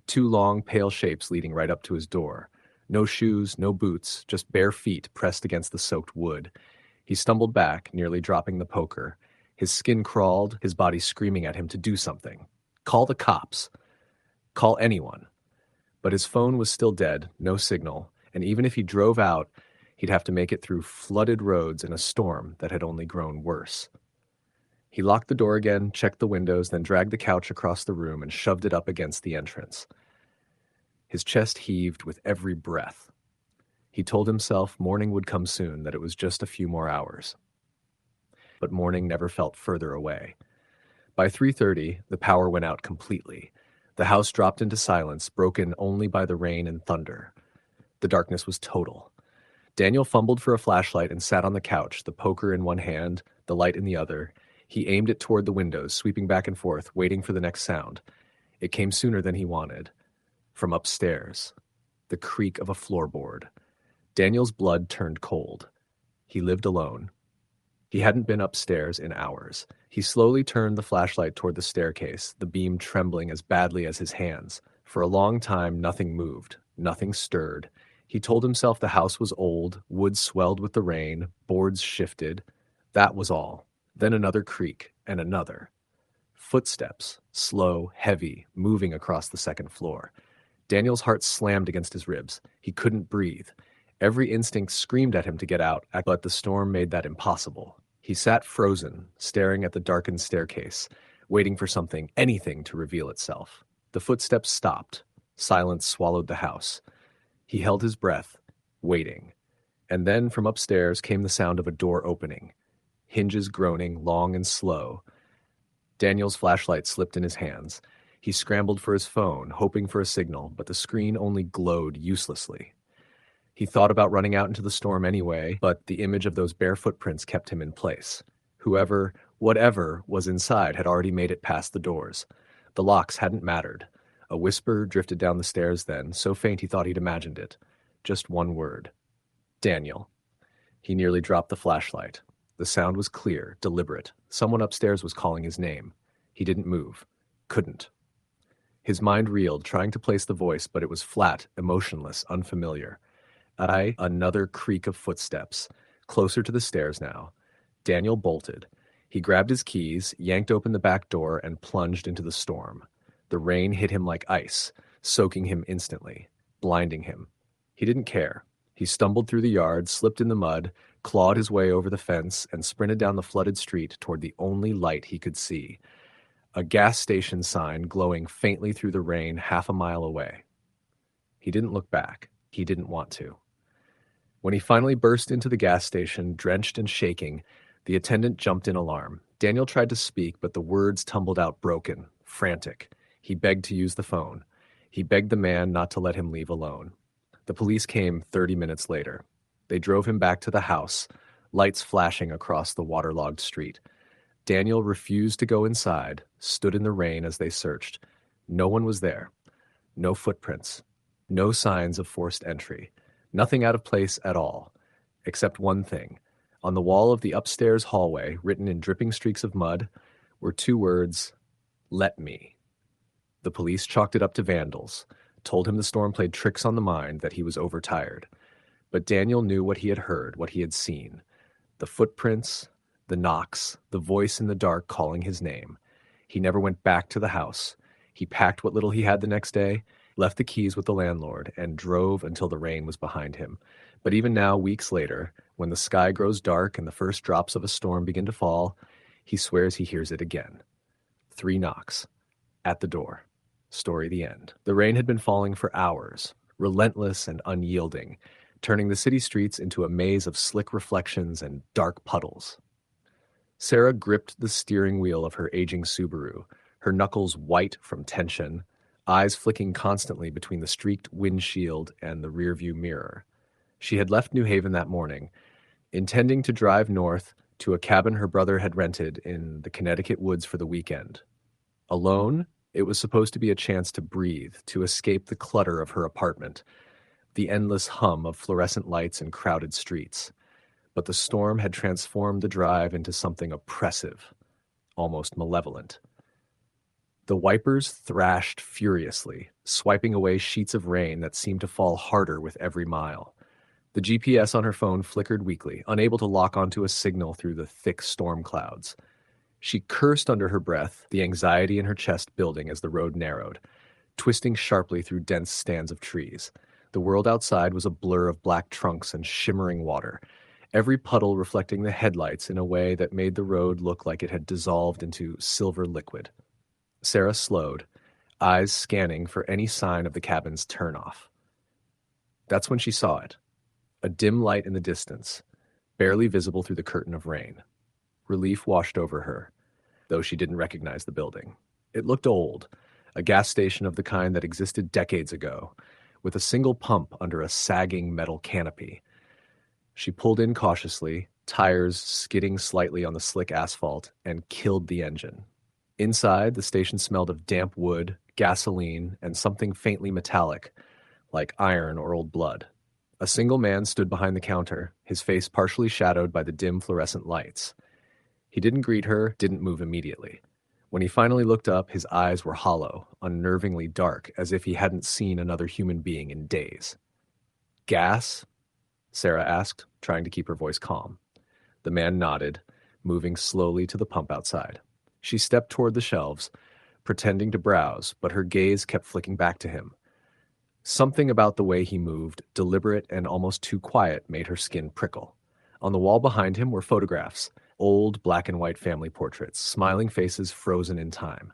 2 long, pale shapes leading right up to his door. No shoes, no boots, just bare feet pressed against the soaked wood. He stumbled back, nearly dropping the poker. His skin crawled, his body screaming at him to do something. Call the cops. Call anyone. But his phone was still dead, no signal, and even if he drove out, he'd have to make it through flooded roads in a storm that had only grown worse. He locked the door again, checked the windows, then dragged the couch across the room and shoved it up against the entrance. His chest heaved with every breath. He told himself morning would come soon, that it was just a few more hours. But morning never felt further away. By 3:30, the power went out completely. The house dropped into silence, broken only by the rain and thunder. The darkness was total. Daniel fumbled for a flashlight and sat on the couch, the poker in one hand, the light in the other. He aimed it toward the windows, sweeping back and forth, waiting for the next sound. It came sooner than he wanted. From upstairs. The creak of a floorboard. Daniel's blood turned cold. He lived alone. He hadn't been upstairs in hours. He slowly turned the flashlight toward the staircase, the beam trembling as badly as his hands. For a long time, nothing moved. Nothing stirred. He told himself the house was old, wood swelled with the rain, boards shifted. That was all. Then another creak, and another. Footsteps, slow, heavy, moving across the second floor. Daniel's heart slammed against his ribs. He couldn't breathe. Every instinct screamed at him to get out, but the storm made that impossible. He sat frozen, staring at the darkened staircase, waiting for something, anything, to reveal itself. The footsteps stopped. Silence swallowed the house. He held his breath, waiting. And then from upstairs came the sound of a door opening. Hinges groaning, long and slow. Daniel's flashlight slipped in his hands. He scrambled for his phone, hoping for a signal, but the screen only glowed uselessly. He thought about running out into the storm anyway, but the image of those bare footprints kept him in place. Whoever, whatever was inside had already made it past the doors. The locks hadn't mattered. A whisper drifted down the stairs then, so faint he thought he'd imagined it. Just one word. Daniel. He nearly dropped the flashlight. The sound was clear, deliberate. Someone upstairs was calling his name. He didn't move. Couldn't. His mind reeled, trying to place the voice, but it was flat, emotionless, unfamiliar. Another creak of footsteps. Closer to the stairs now. Daniel bolted. He grabbed his keys, yanked open the back door, and plunged into the storm. The rain hit him like ice, soaking him instantly, blinding him. He didn't care. He stumbled through the yard, slipped in the mud, clawed his way over the fence, and sprinted down the flooded street toward the only light he could see. A gas station sign glowing faintly through the rain half a mile away. He didn't look back. He didn't want to. When he finally burst into the gas station, drenched and shaking, the attendant jumped in alarm. Daniel tried to speak, but the words tumbled out broken, frantic. He begged to use the phone. He begged the man not to let him leave alone. The police came 30 minutes later. They drove him back to the house, lights flashing across the waterlogged street. Daniel refused to go inside, stood in the rain as they searched. No one was there. No footprints. No signs of forced entry. Nothing out of place at all. Except one thing. On the wall of the upstairs hallway, written in dripping streaks of mud, were two words, "Let me." The police chalked it up to vandals, told him the storm played tricks on the mind, that he was overtired. But Daniel knew what he had heard, what he had seen. The footprints, the knocks, the voice in the dark calling his name. He never went back to the house. He packed what little he had the next day, left the keys with the landlord, and drove until the rain was behind him. But even now, weeks later, when the sky grows dark and the first drops of a storm begin to fall, he swears he hears it again. 3 knocks. At the door. Story the end. The rain had been falling for hours, relentless and unyielding, turning the city streets into a maze of slick reflections and dark puddles. Sarah gripped the steering wheel of her aging Subaru, her knuckles white from tension, eyes flicking constantly between the streaked windshield and the rearview mirror. She had left New Haven that morning, intending to drive north to a cabin her brother had rented in the Connecticut woods for the weekend. Alone, it was supposed to be a chance to breathe, to escape the clutter of her apartment, the endless hum of fluorescent lights and crowded streets. But the storm had transformed the drive into something oppressive, almost malevolent. The wipers thrashed furiously, swiping away sheets of rain that seemed to fall harder with every mile. The GPS on her phone flickered weakly, unable to lock onto a signal through the thick storm clouds. She cursed under her breath, the anxiety in her chest building as the road narrowed, twisting sharply through dense stands of trees. The world outside was a blur of black trunks and shimmering water, every puddle reflecting the headlights in a way that made the road look like it had dissolved into silver liquid. Sarah slowed, eyes scanning for any sign of the cabin's turn-off. That's when she saw it. A dim light in the distance, barely visible through the curtain of rain. Relief washed over her, though she didn't recognize the building. It looked old, a gas station of the kind that existed decades ago, with a single pump under a sagging metal canopy. She pulled in cautiously, tires skidding slightly on the slick asphalt, and killed the engine. Inside, the station smelled of damp wood, gasoline, and something faintly metallic, like iron or old blood. A single man stood behind the counter, his face partially shadowed by the dim fluorescent lights. He didn't greet her, didn't move immediately. When he finally looked up, his eyes were hollow, unnervingly dark, as if he hadn't seen another human being in days. "Gas?" Sarah asked, trying to keep her voice calm. The man nodded, moving slowly to the pump outside. She stepped toward the shelves, pretending to browse, but her gaze kept flicking back to him. Something about the way he moved, deliberate and almost too quiet, made her skin prickle. On the wall behind him were photographs, old black and white family portraits, smiling faces frozen in time.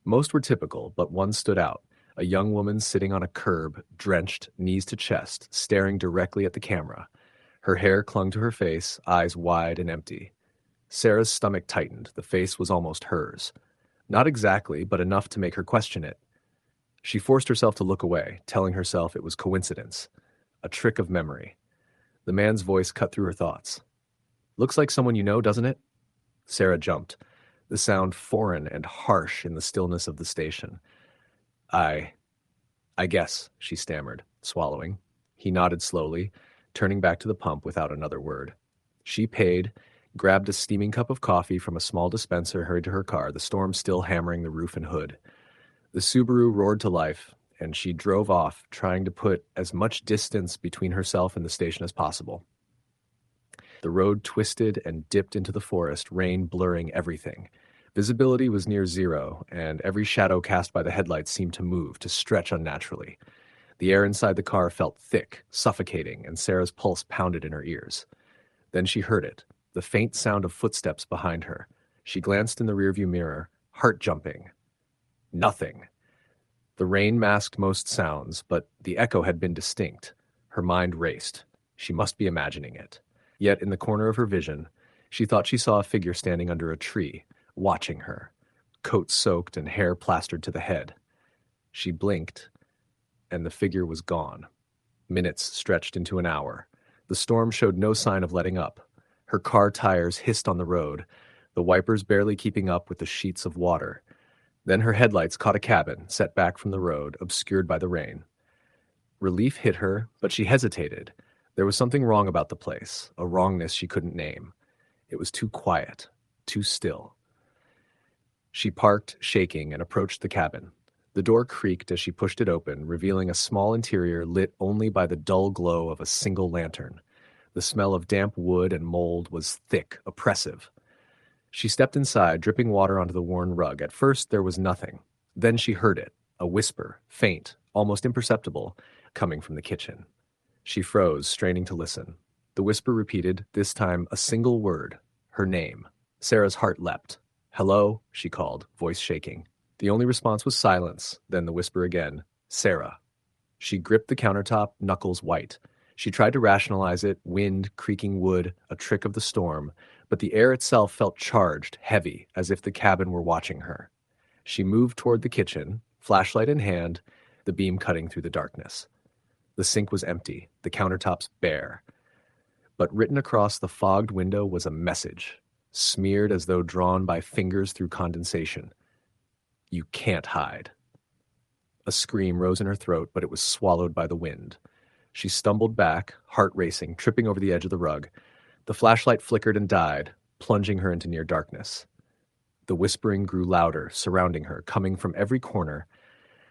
Most were typical, but one stood out, a young woman sitting on a curb, drenched, knees to chest, staring directly at the camera. Her hair clung to her face, eyes wide and empty. Sarah's stomach tightened. The face was almost hers. Not exactly, but enough to make her question it. She forced herself to look away, telling herself it was coincidence. a trick of memory. The man's voice cut through her thoughts. Looks like someone you know, doesn't it? Sarah jumped, the sound foreign and harsh in the stillness of the station. I guess, she stammered, swallowing. He nodded slowly, turning back to the pump without another word. She paid, grabbed a steaming cup of coffee from a small dispenser, hurried to her car, the storm still hammering the roof and hood. The Subaru roared to life, and she drove off, trying to put as much distance between herself and the station as possible. The road twisted and dipped into the forest, rain blurring everything. Visibility was near zero, and every shadow cast by the headlights seemed to move, to stretch unnaturally. The air inside the car felt thick, suffocating, and Sarah's pulse pounded in her ears. Then she heard it, the faint sound of footsteps behind her. She glanced in the rearview mirror, heart jumping. Nothing. The rain masked most sounds, but the echo had been distinct. Her mind raced. She must be imagining it. Yet in the corner of her vision, she thought she saw a figure standing under a tree, watching her, coat soaked and hair plastered to the head. She blinked, and the figure was gone. Minutes stretched into an hour. The storm showed no sign of letting up. Her car tires hissed on the road, the wipers barely keeping up with the sheets of water. Then her headlights caught a cabin, set back from the road, obscured by the rain. Relief hit her, but she hesitated. There was something wrong about the place, a wrongness she couldn't name. It was too quiet, too still. She parked, shaking, and approached the cabin. The door creaked as she pushed it open, revealing a small interior lit only by the dull glow of a single lantern. The smell of damp wood and mold was thick, oppressive. She stepped inside, dripping water onto the worn rug. At first, there was nothing. Then she heard it, a whisper, faint, almost imperceptible, coming from the kitchen. She froze, straining to listen. The whisper repeated, this time a single word, her name. Sarah's heart leapt. Hello, she called, voice shaking. The only response was silence, then the whisper again, Sarah. She gripped the countertop, knuckles white. She tried to rationalize it, wind, creaking wood, a trick of the storm, but the air itself felt charged, heavy, as if the cabin were watching her. She moved toward the kitchen, flashlight in hand, the beam cutting through the darkness. The sink was empty, the countertops bare. But written across the fogged window was a message, smeared as though drawn by fingers through condensation. You can't hide. A scream rose in her throat, but it was swallowed by the wind. She stumbled back, heart racing, tripping over the edge of the rug. The flashlight flickered and died, plunging her into near darkness. The whispering grew louder, surrounding her, coming from every corner,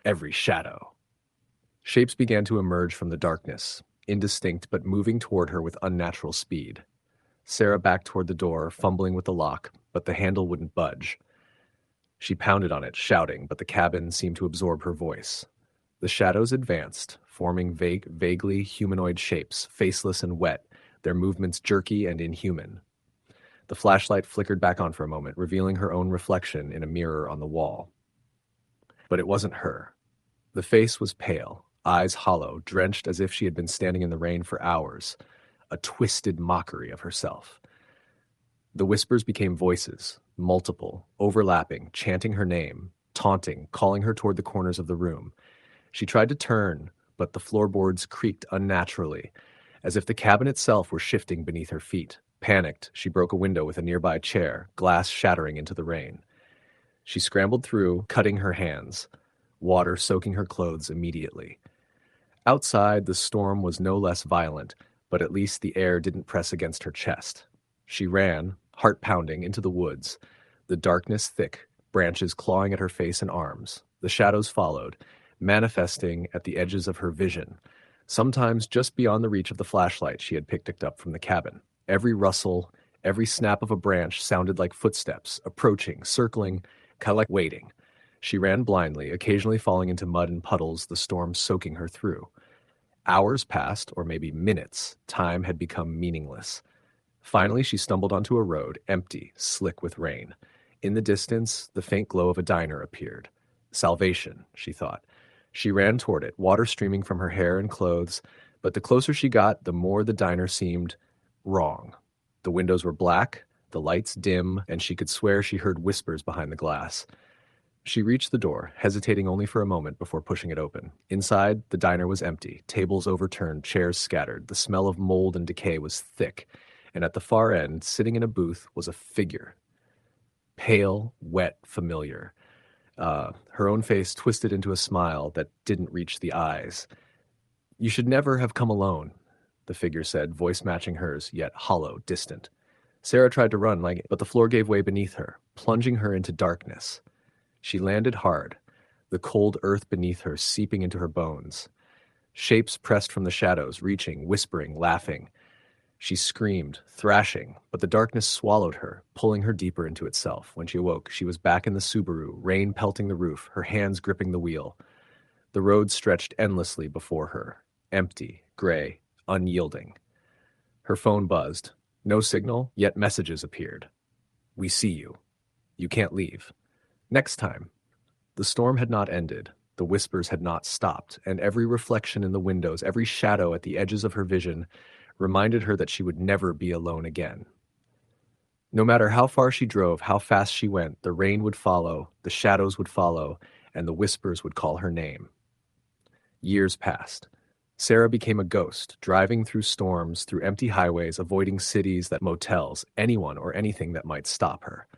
every shadow. Shapes began to emerge from the darkness, indistinct but moving toward her with unnatural speed. Sarah backed toward the door, fumbling with the lock, but the handle wouldn't budge. She pounded on it, shouting, but the cabin seemed to absorb her voice. The shadows advanced, forming vaguely humanoid shapes, faceless and wet, their movements jerky and inhuman. The flashlight flickered back on for a moment, revealing her own reflection in a mirror on the wall. But it wasn't her. The face was pale, eyes hollow, drenched as if she had been standing in the rain for hours, a twisted mockery of herself. The whispers became voices, multiple, overlapping, chanting her name, taunting, calling her toward the corners of the room. She tried to turn, but the floorboards creaked unnaturally, as if the cabin itself were shifting beneath her feet. Panicked, she broke a window with a nearby chair, glass shattering into the rain. She scrambled through, cutting her hands, water soaking her clothes immediately. Outside, the storm was no less violent, but at least the air didn't press against her chest. She ran, heart pounding, into the woods, the darkness thick, branches clawing at her face and arms. The shadows followed, manifesting at the edges of her vision, sometimes just beyond the reach of the flashlight she had picked up from the cabin. Every rustle, every snap of a branch sounded like footsteps, approaching, circling, kind of like waiting. She ran blindly, occasionally falling into mud and puddles, the storm soaking her through. Hours passed, or maybe minutes. Time had become meaningless. Finally, she stumbled onto a road, empty, slick with rain. In the distance, the faint glow of a diner appeared. Salvation, she thought. She ran toward it, water streaming from her hair and clothes, but the closer she got, the more the diner seemed wrong. The windows were black, the lights dim, and she could swear she heard whispers behind the glass. She reached the door, hesitating only for a moment before pushing it open. Inside, the diner was empty, tables overturned, chairs scattered. The smell of mold and decay was thick, and at the far end, sitting in a booth, was a figure. Pale, wet, familiar. Her own face twisted into a smile that didn't reach the eyes. "You should never have come alone," the figure said, voice matching hers, yet hollow, distant. Sarah tried to run, but the floor gave way beneath her, plunging her into darkness. She landed hard, the cold earth beneath her seeping into her bones. Shapes pressed from the shadows, reaching, whispering, laughing. She screamed, thrashing, but the darkness swallowed her, pulling her deeper into itself. When she awoke, she was back in the Subaru, rain pelting the roof, her hands gripping the wheel. The road stretched endlessly before her, empty, gray, unyielding. Her phone buzzed. No signal, yet messages appeared. "We see you. You can't leave. Next time." The storm had not ended. The whispers had not stopped, and every reflection in the windows, every shadow at the edges of her vision, reminded her that she would never be alone again. No matter how far she drove, how fast she went, the rain would follow, the shadows would follow, and the whispers would call her name. Years passed. Sarah became a ghost, driving through storms, through empty highways, avoiding cities, that motels, anyone or anything that might stop her.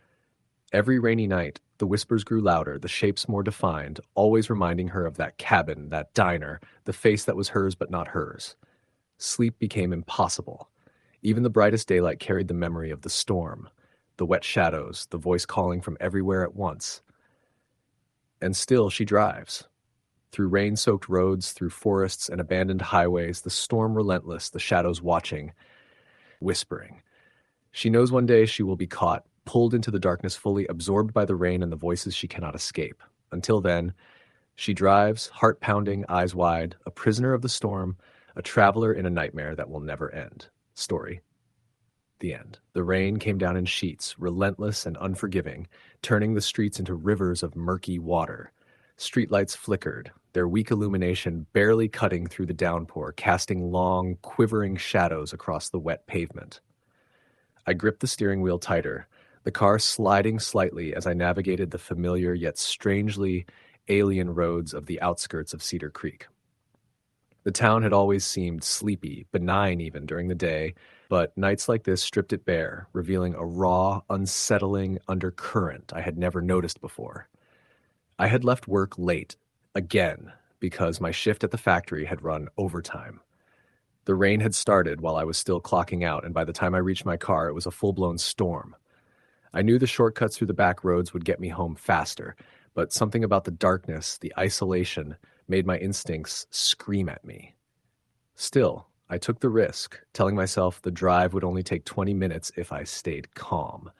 Every rainy night, the whispers grew louder, the shapes more defined, always reminding her of that cabin, that diner, the face that was hers but not hers. Sleep became impossible. Even the brightest daylight carried the memory of the storm, the wet shadows, the voice calling from everywhere at once. And still she drives. Through rain-soaked roads, through forests and abandoned highways, the storm relentless, the shadows watching, whispering. She knows one day she will be caught, pulled into the darkness fully, absorbed by the rain and the voices she cannot escape. Until then, she drives, heart pounding, eyes wide, a prisoner of the storm, a traveler in a nightmare that will never end. Story. The end. The rain came down in sheets, relentless and unforgiving, turning the streets into rivers of murky water. Streetlights flickered, their weak illumination barely cutting through the downpour, casting long, quivering shadows across the wet pavement. I gripped the steering wheel tighter, the car sliding slightly as I navigated the familiar yet strangely alien roads of the outskirts of Cedar Creek. The town had always seemed sleepy, benign even during the day, but nights like this stripped it bare, revealing a raw, unsettling undercurrent I had never noticed before. I had left work late, again, because my shift at the factory had run overtime. The rain had started while I was still clocking out, and by the time I reached my car, it was a full-blown storm. I knew the shortcuts through the back roads would get me home faster, but something about the darkness, the isolation, made my instincts scream at me. Still, I took the risk, telling myself the drive would only take 20 minutes if I stayed calm.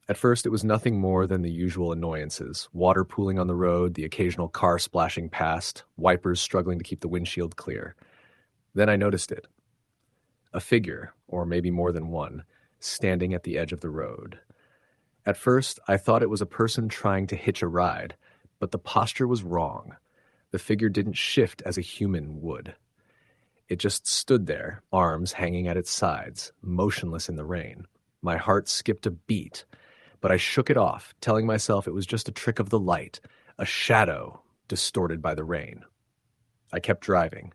At first, it was nothing more than the usual annoyances, water pooling on the road, the occasional car splashing past, wipers struggling to keep the windshield clear. Then I noticed it. A figure, or maybe more than one, standing at the edge of the road. At first, I thought it was a person trying to hitch a ride, but the posture was wrong. The figure didn't shift as a human would. It just stood there, arms hanging at its sides, motionless in the rain. My heart skipped a beat, but I shook it off, telling myself it was just a trick of the light, a shadow distorted by the rain. I kept driving.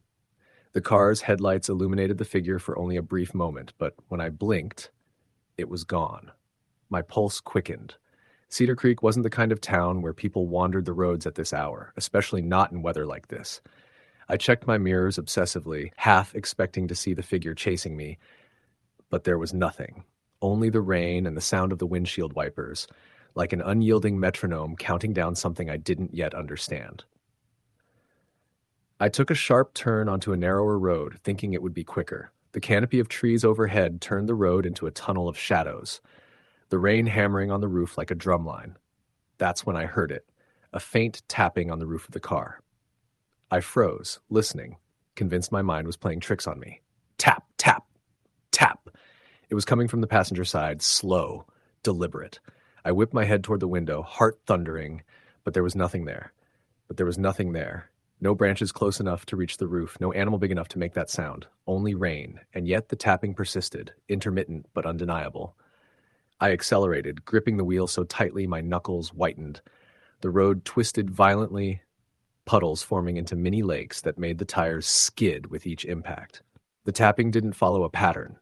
The car's headlights illuminated the figure for only a brief moment, but when I blinked, it was gone. My pulse quickened. Cedar Creek wasn't the kind of town where people wandered the roads at this hour, especially not in weather like this. I checked my mirrors obsessively, half expecting to see the figure chasing me, but there was nothing. Only the rain and the sound of the windshield wipers, like an unyielding metronome counting down something I didn't yet understand. I took a sharp turn onto a narrower road, thinking it would be quicker. The canopy of trees overhead turned the road into a tunnel of shadows, the rain hammering on the roof like a drumline. That's when I heard it, a faint tapping on the roof of the car. I froze, listening, convinced my mind was playing tricks on me. Tap, tap, tap. It was coming from the passenger side, slow, deliberate. I whipped my head toward the window, heart thundering, but there was nothing there. No branches close enough to reach the roof, no animal big enough to make that sound. Only rain, and yet the tapping persisted, intermittent but undeniable. I accelerated, gripping the wheel so tightly my knuckles whitened. The road twisted violently, puddles forming into mini lakes that made the tires skid with each impact. The tapping didn't follow a pattern.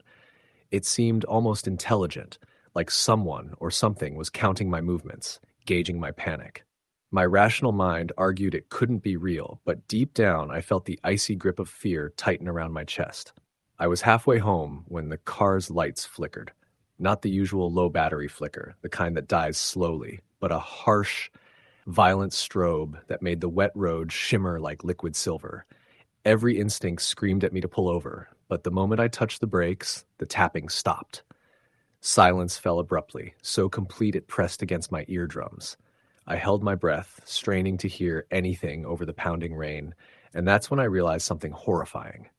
It seemed almost intelligent, like someone or something was counting my movements, gauging my panic. My rational mind argued it couldn't be real, but deep down I felt the icy grip of fear tighten around my chest. I was halfway home when the car's lights flickered. Not the usual low battery flicker, the kind that dies slowly, but a harsh, violent strobe that made the wet road shimmer like liquid silver. Every instinct screamed at me to pull over, but the moment I touched the brakes, the tapping stopped. Silence fell abruptly, so complete it pressed against my eardrums. I held my breath, straining to hear anything over the pounding rain, and that's when I realized something horrifying.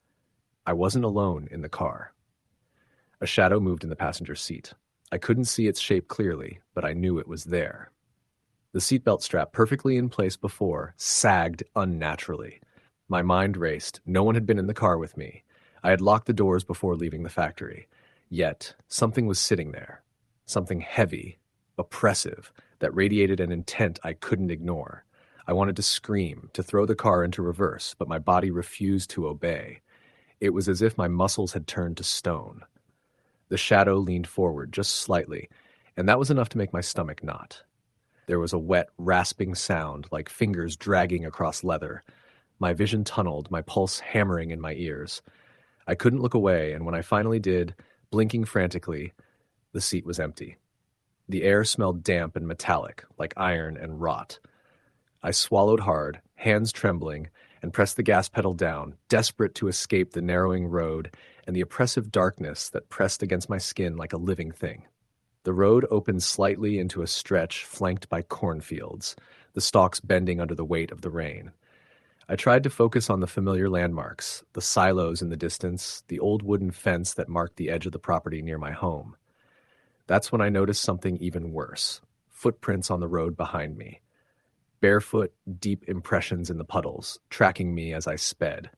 I wasn't alone in the car. A shadow moved in the passenger seat. I couldn't see its shape clearly, but I knew it was there. The seatbelt strap, perfectly in place before, sagged unnaturally. My mind raced. No one had been in the car with me. I had locked the doors before leaving the factory. Yet, something was sitting there. Something heavy, oppressive, that radiated an intent I couldn't ignore. I wanted to scream, to throw the car into reverse, but my body refused to obey. It was as if my muscles had turned to stone. The shadow leaned forward just slightly, and that was enough to make my stomach knot. There was a wet, rasping sound, like fingers dragging across leather. My vision tunneled, my pulse hammering in my ears. I couldn't look away, and when I finally did, blinking frantically, the seat was empty. The air smelled damp and metallic, like iron and rot. I swallowed hard, hands trembling, and pressed the gas pedal down, desperate to escape the narrowing road and the oppressive darkness that pressed against my skin like a living thing. The road opened slightly into a stretch flanked by cornfields, the stalks bending under the weight of the rain. I tried to focus on the familiar landmarks, the silos in the distance, the old wooden fence that marked the edge of the property near my home. That's when I noticed something even worse. Footprints on the road behind me. Barefoot, deep impressions in the puddles, tracking me as I sped.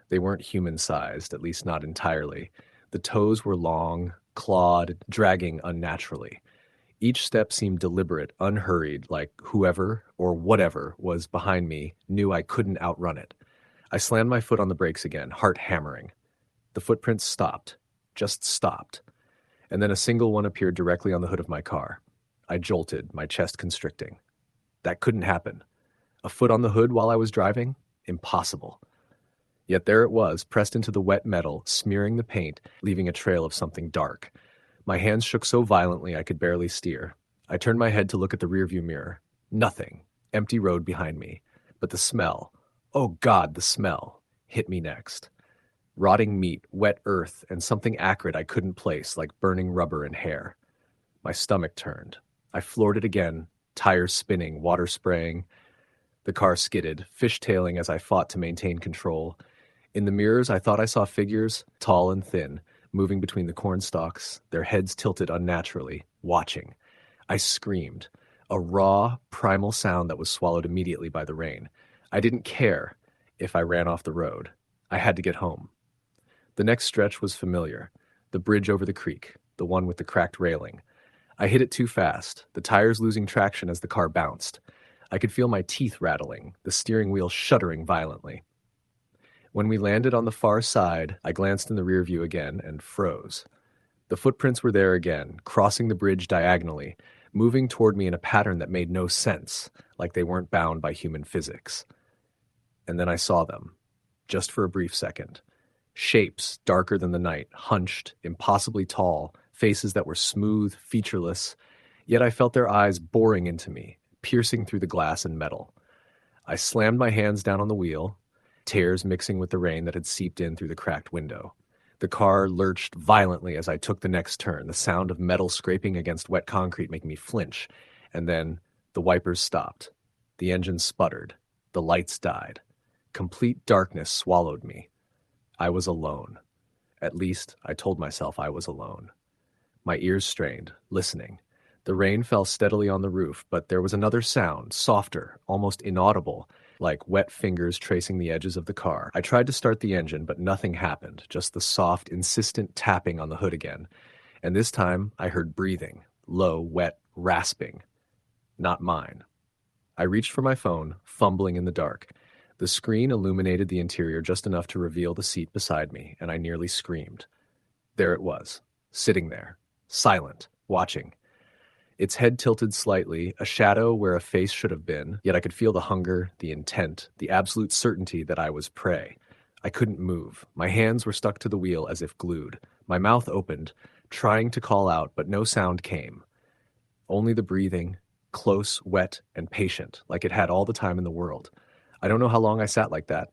They weren't human-sized, at least not entirely. The toes were long, clawed, dragging unnaturally. Each step seemed deliberate, unhurried, like whoever or whatever was behind me knew I couldn't outrun it. I slammed my foot on the brakes again, heart hammering. The footprints stopped, just stopped. And then a single one appeared directly on the hood of my car. I jolted, my chest constricting. That couldn't happen. A foot on the hood while I was driving? Impossible. Yet there it was, pressed into the wet metal, smearing the paint, leaving a trail of something dark. My hands shook so violently I could barely steer. I turned my head to look at the rearview mirror. Nothing. Empty road behind me. But the smell, oh God, the smell, hit me next. Rotting meat, wet earth, and something acrid I couldn't place, like burning rubber and hair. My stomach turned. I floored it again, tires spinning, water spraying. The car skidded, fishtailing as I fought to maintain control. In the mirrors, I thought I saw figures, tall and thin, moving between the corn stalks, their heads tilted unnaturally, watching. I screamed, a raw, primal sound that was swallowed immediately by the rain. I didn't care if I ran off the road. I had to get home. The next stretch was familiar, the bridge over the creek, the one with the cracked railing. I hit it too fast, the tires losing traction as the car bounced. I could feel my teeth rattling, the steering wheel shuddering violently. When we landed on the far side, I glanced in the rear view again and froze. The footprints were there again, crossing the bridge diagonally, moving toward me in a pattern that made no sense, like they weren't bound by human physics. And then I saw them, just for a brief second. Shapes darker than the night, hunched, impossibly tall, faces that were smooth, featureless, yet I felt their eyes boring into me, piercing through the glass and metal. I slammed my hands down on the wheel, tears mixing with the rain that had seeped in through the cracked window. The car lurched violently as I took the next turn, the sound of metal scraping against wet concrete making me flinch. And then the wipers stopped. The engine sputtered. The lights died. Complete darkness swallowed me. I was alone. At least, I told myself I was alone. My ears strained, listening. The rain fell steadily on the roof, but there was another sound, softer, almost inaudible, like wet fingers tracing the edges of the car. I tried to start the engine, but nothing happened, just the soft, insistent tapping on the hood again. And this time, I heard breathing, low, wet, rasping. Not mine. I reached for my phone, fumbling in the dark. The screen illuminated the interior just enough to reveal the seat beside me, and I nearly screamed. There it was, sitting there, silent, watching. Its head tilted slightly, a shadow where a face should have been, yet I could feel the hunger, the intent, the absolute certainty that I was prey. I couldn't move. My hands were stuck to the wheel as if glued. My mouth opened, trying to call out, but no sound came. Only the breathing, close, wet, and patient, like it had all the time in the world. I don't know how long I sat like that.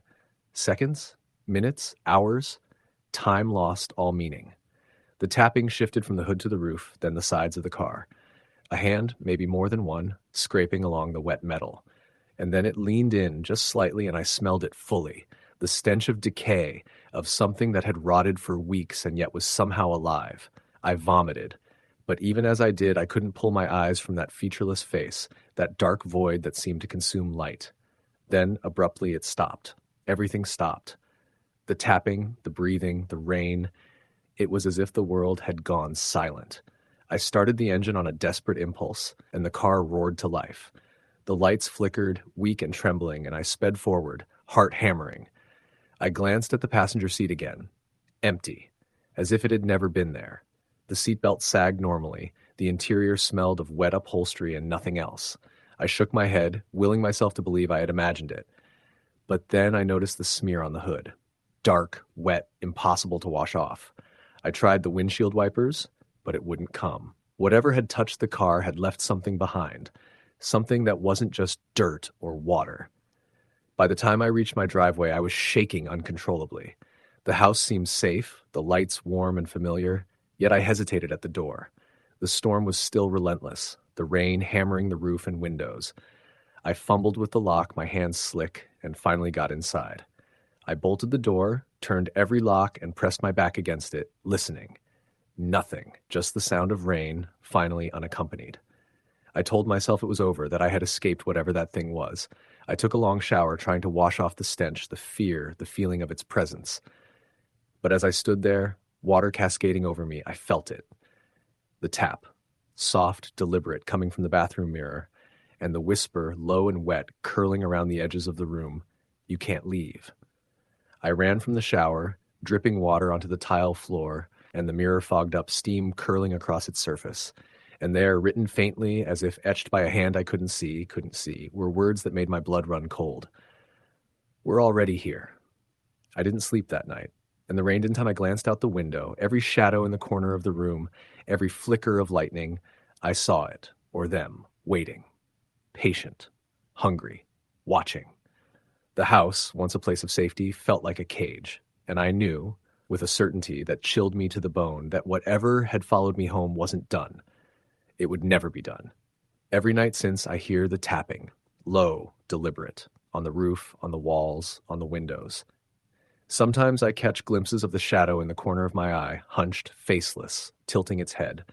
Seconds? Minutes? Hours? Time lost all meaning. The tapping shifted from the hood to the roof, then the sides of the car. A hand, maybe more than one, scraping along the wet metal. And then it leaned in just slightly and I smelled it fully. The stench of decay, of something that had rotted for weeks and yet was somehow alive. I vomited. But even as I did, I couldn't pull my eyes from that featureless face, that dark void that seemed to consume light. Then, abruptly, it stopped. Everything stopped. The tapping, the breathing, the rain. It was as if the world had gone silent. I started the engine on a desperate impulse, and the car roared to life. The lights flickered, weak and trembling, and I sped forward, heart hammering. I glanced at the passenger seat again. Empty, as if it had never been there. The seatbelt sagged normally. The interior smelled of wet upholstery and nothing else. I shook my head, willing myself to believe I had imagined it. But then I noticed the smear on the hood. Dark, wet, impossible to wash off. I tried the windshield wipers, but it wouldn't come. Whatever had touched the car had left something behind, something that wasn't just dirt or water. By the time I reached my driveway, I was shaking uncontrollably. The house seemed safe, the lights warm and familiar, yet I hesitated at the door. The storm was still relentless, the rain hammering the roof and windows. I fumbled with the lock, my hands slick, and finally got inside. I bolted the door, turned every lock, and pressed my back against it, listening. Nothing, just the sound of rain, finally unaccompanied. I told myself it was over, that I had escaped whatever that thing was. I took a long shower, trying to wash off the stench, the fear, the feeling of its presence. But as I stood there, water cascading over me, I felt it. The tap, soft, deliberate, coming from the bathroom mirror, and the whisper, low and wet, curling around the edges of the room, "You can't leave." I ran from the shower, dripping water onto the tile floor, and the mirror fogged up, steam curling across its surface. And there, written faintly, as if etched by a hand I couldn't see, were words that made my blood run cold. "We're already here." I didn't sleep that night, and the rain didn't time I glanced out the window. Every shadow in the corner of the room, every flicker of lightning, I saw it, or them, waiting, patient, hungry, watching. The house, once a place of safety, felt like a cage, and I knew, with a certainty that chilled me to the bone, that whatever had followed me home wasn't done. It would never be done. Every night since, I hear the tapping, low, deliberate, on the roof, on the walls, on the windows. Sometimes I catch glimpses of the shadow in the corner of my eye, hunched, faceless, tilting its head.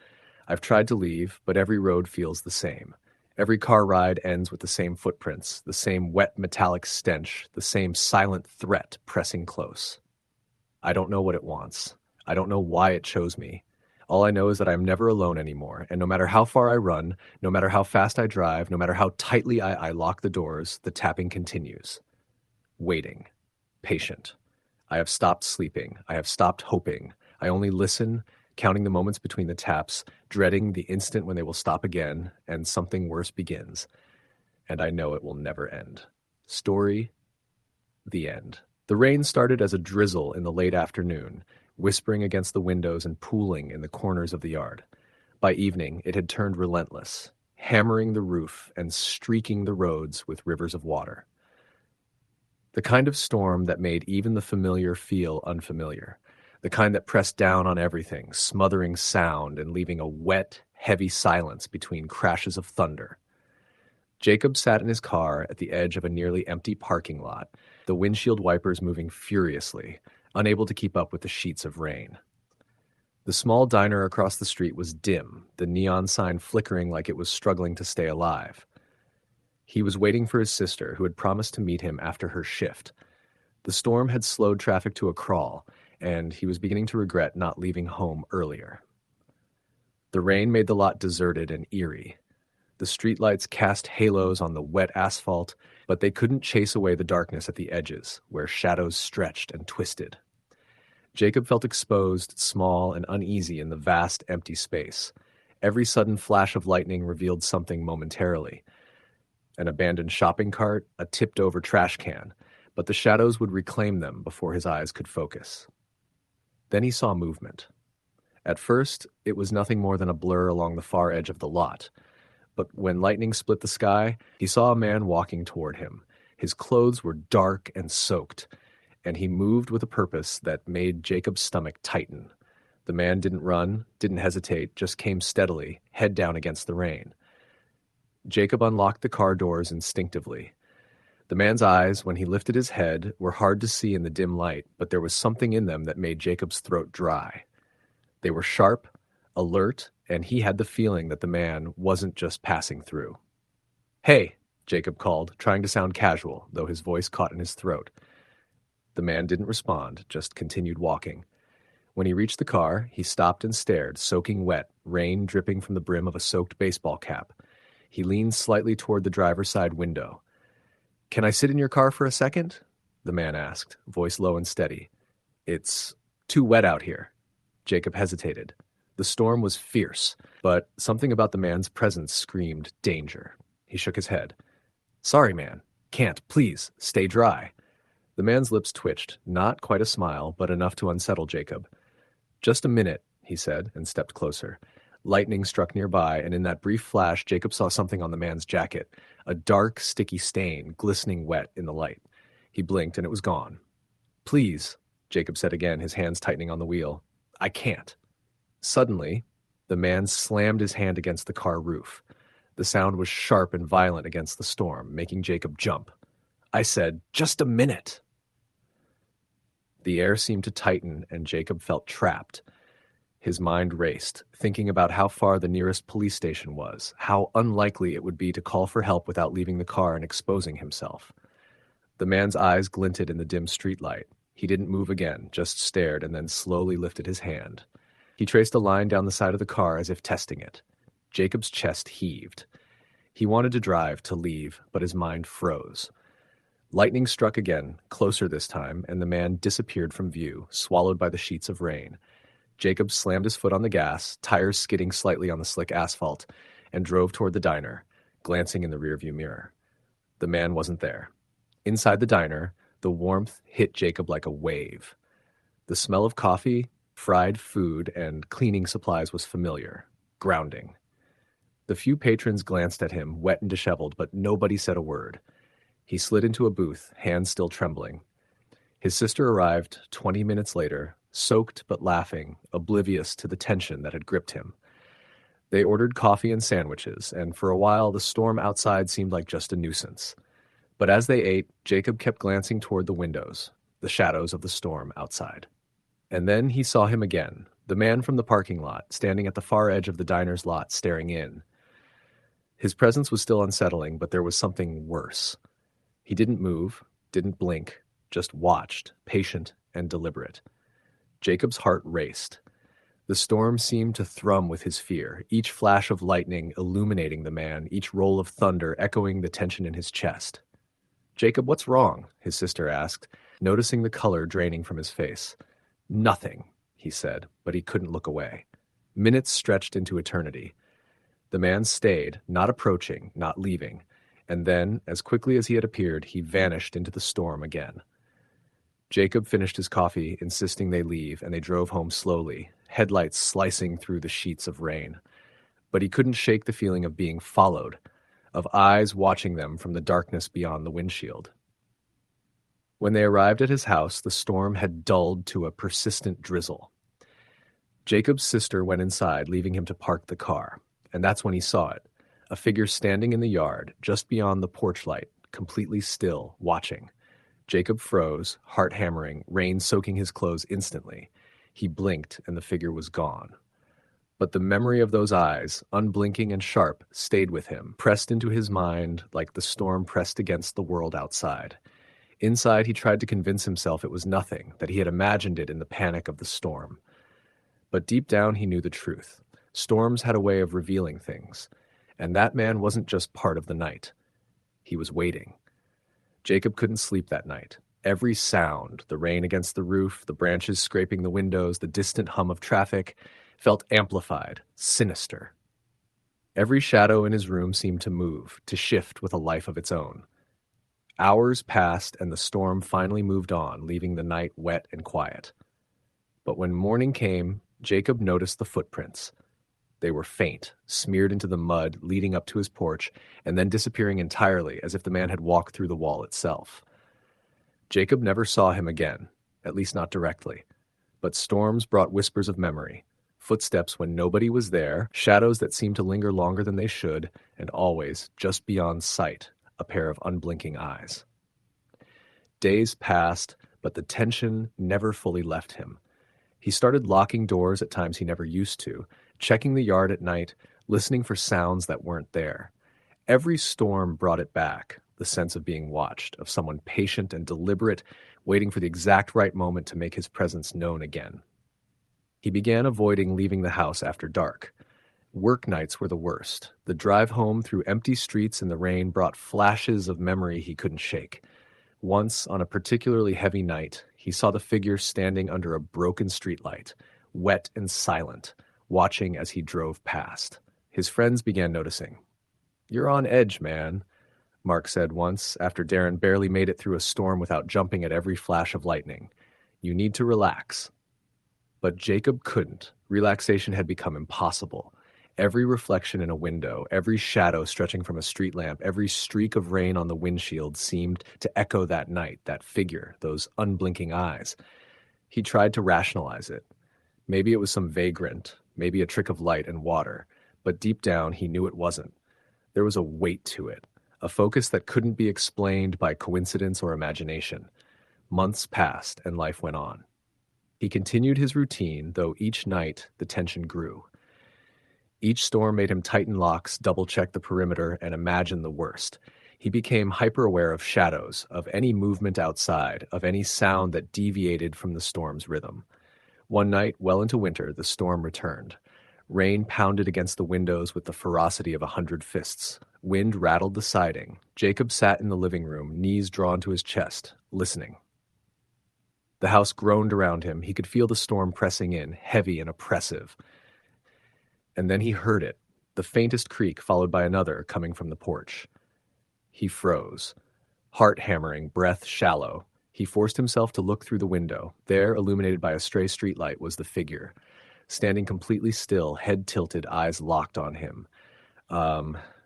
I've tried to leave, but every road feels the same. Every car ride ends with the same footprints, the same wet metallic stench, the same silent threat pressing close. I don't know what it wants. I don't know why it chose me. All I know is that I'm never alone anymore, and no matter how far I run, no matter how fast I drive, no matter how tightly I lock the doors, the tapping continues. Waiting. Patient. I have stopped sleeping. I have stopped hoping. I only listen, counting the moments between the taps, dreading the instant when they will stop again, and something worse begins. And I know it will never end. Story, the end. The rain started as a drizzle in the late afternoon, whispering against the windows and pooling in the corners of the yard. By evening, it had turned relentless, hammering the roof and streaking the roads with rivers of water. The kind of storm that made even the familiar feel unfamiliar. The kind that pressed down on everything, smothering sound and leaving a wet, heavy silence between crashes of thunder. Jacob sat in his car at the edge of a nearly empty parking lot, the windshield wipers moving furiously, unable to keep up with the sheets of rain. The small diner across the street was dim, the neon sign flickering like it was struggling to stay alive. He was waiting for his sister, who had promised to meet him after her shift. The storm had slowed traffic to a crawl, and he was beginning to regret not leaving home earlier. The rain made the lot deserted and eerie. The streetlights cast halos on the wet asphalt, but they couldn't chase away the darkness at the edges, where shadows stretched and twisted. Jacob felt exposed, small, and uneasy in the vast, empty space. Every sudden flash of lightning revealed something momentarily. An abandoned shopping cart, a tipped-over trash can, but the shadows would reclaim them before his eyes could focus. Then he saw movement. At first, it was nothing more than a blur along the far edge of the lot. But when lightning split the sky, he saw a man walking toward him. His clothes were dark and soaked, and he moved with a purpose that made Jacob's stomach tighten. The man didn't run, didn't hesitate, just came steadily, head down against the rain. Jacob unlocked the car doors instinctively. The man's eyes, when he lifted his head, were hard to see in the dim light, but there was something in them that made Jacob's throat dry. They were sharp, alert, and he had the feeling that the man wasn't just passing through. "Hey," Jacob called, trying to sound casual, though his voice caught in his throat. The man didn't respond, just continued walking. When he reached the car, he stopped and stared, soaking wet, rain dripping from the brim of a soaked baseball cap. He leaned slightly toward the driver's side window. "Can I sit in your car for a second?" the man asked, voice low and steady. "It's too wet out here." Jacob hesitated. The storm was fierce, but something about the man's presence screamed danger. He shook his head. "Sorry, man. Can't. Please, stay dry." The man's lips twitched, not quite a smile, but enough to unsettle Jacob. "Just a minute," he said, and stepped closer. Lightning struck nearby, and in that brief flash, Jacob saw something on the man's jacket, a dark, sticky stain, glistening wet in the light. He blinked, and it was gone. "Please," Jacob said again, his hands tightening on the wheel. "I can't." Suddenly, the man slammed his hand against the car roof. The sound was sharp and violent against the storm, making Jacob jump. "I said, just a minute." The air seemed to tighten, and Jacob felt trapped. His mind raced, thinking about how far the nearest police station was, how unlikely it would be to call for help without leaving the car and exposing himself. The man's eyes glinted in the dim streetlight. He didn't move again, just stared and then slowly lifted his hand. He traced a line down the side of the car as if testing it. Jacob's chest heaved. He wanted to drive, to leave, but his mind froze. Lightning struck again, closer this time, and the man disappeared from view, swallowed by the sheets of rain. Jacob slammed his foot on the gas, tires skidding slightly on the slick asphalt, and drove toward the diner, glancing in the rearview mirror. The man wasn't there. Inside the diner, the warmth hit Jacob like a wave. The smell of coffee, fried food, and cleaning supplies was familiar, grounding. The few patrons glanced at him, wet and disheveled, but nobody said a word. He slid into a booth, hands still trembling. His sister arrived 20 minutes later, soaked but laughing, oblivious to the tension that had gripped him. They ordered coffee and sandwiches, and for a while the storm outside seemed like just a nuisance. But as they ate, Jacob kept glancing toward the windows, the shadows of the storm outside. And then he saw him again, the man from the parking lot, standing at the far edge of the diner's lot, staring in. His presence was still unsettling, but there was something worse. He didn't move, didn't blink, just watched, patient and deliberate. Jacob's heart raced. The storm seemed to thrum with his fear, each flash of lightning illuminating the man, each roll of thunder echoing the tension in his chest. "Jacob, what's wrong?" his sister asked, noticing the color draining from his face. "Nothing," he said, but he couldn't look away. Minutes stretched into eternity. The man stayed, not approaching, not leaving, and then, as quickly as he had appeared, he vanished into the storm again. Jacob finished his coffee, insisting they leave, and they drove home slowly, headlights slicing through the sheets of rain. But he couldn't shake the feeling of being followed, of eyes watching them from the darkness beyond the windshield. When they arrived at his house, the storm had dulled to a persistent drizzle. Jacob's sister went inside, leaving him to park the car, and that's when he saw it, a figure standing in the yard, just beyond the porch light, completely still, watching. Jacob froze, heart hammering, rain soaking his clothes instantly. He blinked, and the figure was gone. But the memory of those eyes, unblinking and sharp, stayed with him, pressed into his mind like the storm pressed against the world outside. Inside, he tried to convince himself it was nothing, that he had imagined it in the panic of the storm. But deep down, he knew the truth. Storms had a way of revealing things. And that man wasn't just part of the night. He was waiting. Jacob couldn't sleep that night. Every sound, the rain against the roof, the branches scraping the windows, the distant hum of traffic, felt amplified, sinister. Every shadow in his room seemed to move, to shift with a life of its own. Hours passed, and the storm finally moved on, leaving the night wet and quiet. But when morning came, Jacob noticed the footprints. They were faint, smeared into the mud leading up to his porch, and then disappearing entirely as if the man had walked through the wall itself. Jacob never saw him again, at least not directly. But storms brought whispers of memory, footsteps when nobody was there, shadows that seemed to linger longer than they should, and always, just beyond sight, a pair of unblinking eyes. Days passed, but the tension never fully left him. He started locking doors at times he never used to, checking the yard at night, listening for sounds that weren't there. Every storm brought it back, the sense of being watched, of someone patient and deliberate, waiting for the exact right moment to make his presence known again. He began avoiding leaving the house after dark. Work nights were the worst. The drive home through empty streets in the rain brought flashes of memory he couldn't shake. Once, on a particularly heavy night, he saw the figure standing under a broken streetlight, wet and silent, watching as he drove past. His friends began noticing. "You're on edge, man," Mark said once, after Darren barely made it through a storm without jumping at every flash of lightning. "You need to relax." But Jacob couldn't. Relaxation had become impossible. Every reflection in a window, every shadow stretching from a street lamp, every streak of rain on the windshield seemed to echo that night, that figure, those unblinking eyes. He tried to rationalize it. Maybe it was some vagrant, maybe a trick of light and water, but deep down he knew it wasn't. There was a weight to it, a focus that couldn't be explained by coincidence or imagination. Months passed and life went on. He continued his routine, though each night the tension grew. Each storm made him tighten locks, double-check the perimeter, and imagine the worst. He became hyper-aware of shadows, of any movement outside, of any sound that deviated from the storm's rhythm. One night, well into winter, the storm returned. Rain pounded against the windows with the ferocity of 100 fists. Wind rattled the siding. Jacob sat in the living room, knees drawn to his chest, listening. The house groaned around him. He could feel the storm pressing in, heavy and oppressive. And then he heard it, the faintest creak followed by another coming from the porch. He froze. Heart hammering, breath shallow. He forced himself to look through the window. There, illuminated by a stray streetlight, was the figure. Standing completely still, head tilted, eyes locked on him.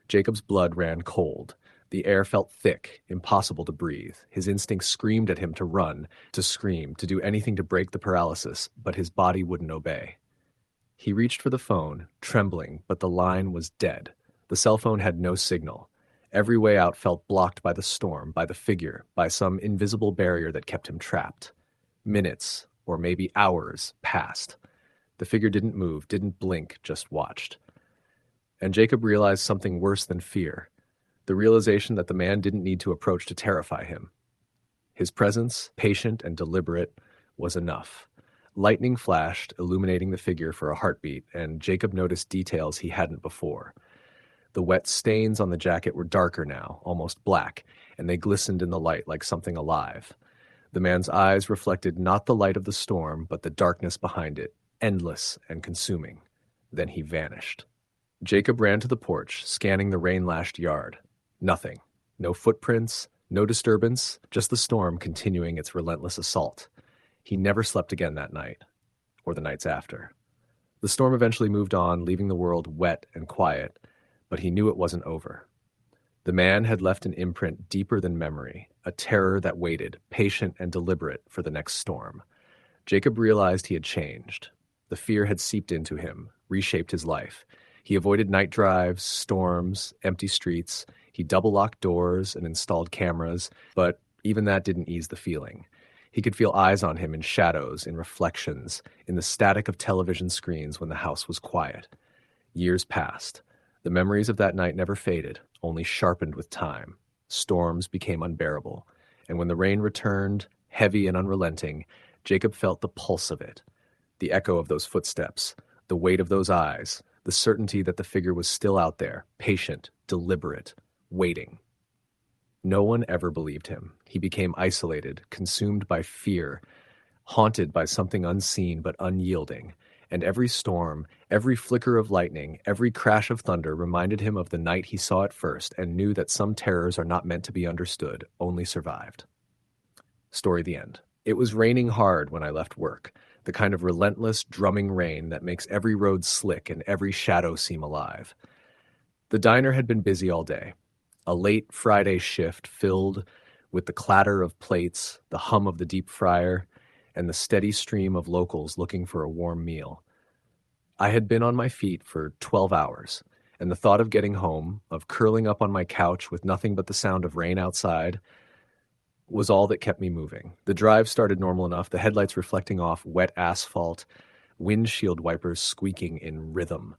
Jacob's blood ran cold. The air felt thick, impossible to breathe. His instincts screamed at him to run, to scream, to do anything to break the paralysis, but his body wouldn't obey. He reached for the phone, trembling, but the line was dead. The cell phone had no signal. Every way out felt blocked by the storm, by the figure, by some invisible barrier that kept him trapped. Minutes, or maybe hours, passed. The figure didn't move, didn't blink, just watched. And Jacob realized something worse than fear, the realization that the man didn't need to approach to terrify him. His presence, patient and deliberate, was enough. Lightning flashed, illuminating the figure for a heartbeat, and Jacob noticed details he hadn't before. The wet stains on the jacket were darker now, almost black, and they glistened in the light like something alive. The man's eyes reflected not the light of the storm, but the darkness behind it, endless and consuming. Then he vanished. Jacob ran to the porch, scanning the rain-lashed yard. Nothing. No footprints, no disturbance, just the storm continuing its relentless assault. He never slept again that night, or the nights after. The storm eventually moved on, leaving the world wet and quiet, but he knew it wasn't over. The man had left an imprint deeper than memory, a terror that waited, patient and deliberate, for the next storm. Jacob realized he had changed. The fear had seeped into him, reshaped his life. He avoided night drives, storms, empty streets. He double-locked doors and installed cameras, but even that didn't ease the feeling. He could feel eyes on him in shadows, in reflections, in the static of television screens when the house was quiet. Years passed. The memories of that night never faded, only sharpened with time. Storms became unbearable, and when the rain returned, heavy and unrelenting, Jacob felt the pulse of it, the echo of those footsteps, the weight of those eyes, the certainty that the figure was still out there, patient, deliberate, waiting. No one ever believed him. He became isolated, consumed by fear, haunted by something unseen but unyielding, and every storm, every flicker of lightning, every crash of thunder reminded him of the night he saw it first and knew that some terrors are not meant to be understood, only survived. Story the end. It was raining hard when I left work, the kind of relentless, drumming rain that makes every road slick and every shadow seem alive. The diner had been busy all day. A late Friday shift filled with the clatter of plates, the hum of the deep fryer, and the steady stream of locals looking for a warm meal. I had been on my feet for 12 hours, and the thought of getting home, of curling up on my couch with nothing but the sound of rain outside, was all that kept me moving. The drive started normal enough, the headlights reflecting off wet asphalt, windshield wipers squeaking in rhythm.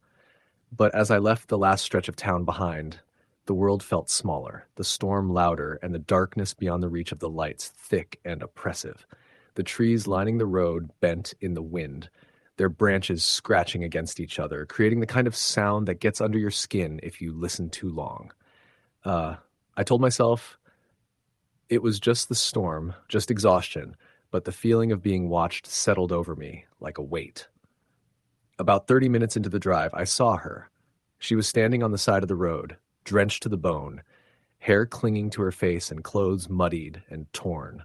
But as I left the last stretch of town behind, the world felt smaller, the storm louder, and the darkness beyond the reach of the lights thick and oppressive. The trees lining the road bent in the wind, their branches scratching against each other, creating the kind of sound that gets under your skin if you listen too long. I told myself it was just the storm, just exhaustion, but the feeling of being watched settled over me like a weight. About 30 minutes into the drive, I saw her. She was standing on the side of the road, drenched to the bone, hair clinging to her face and clothes muddied and torn.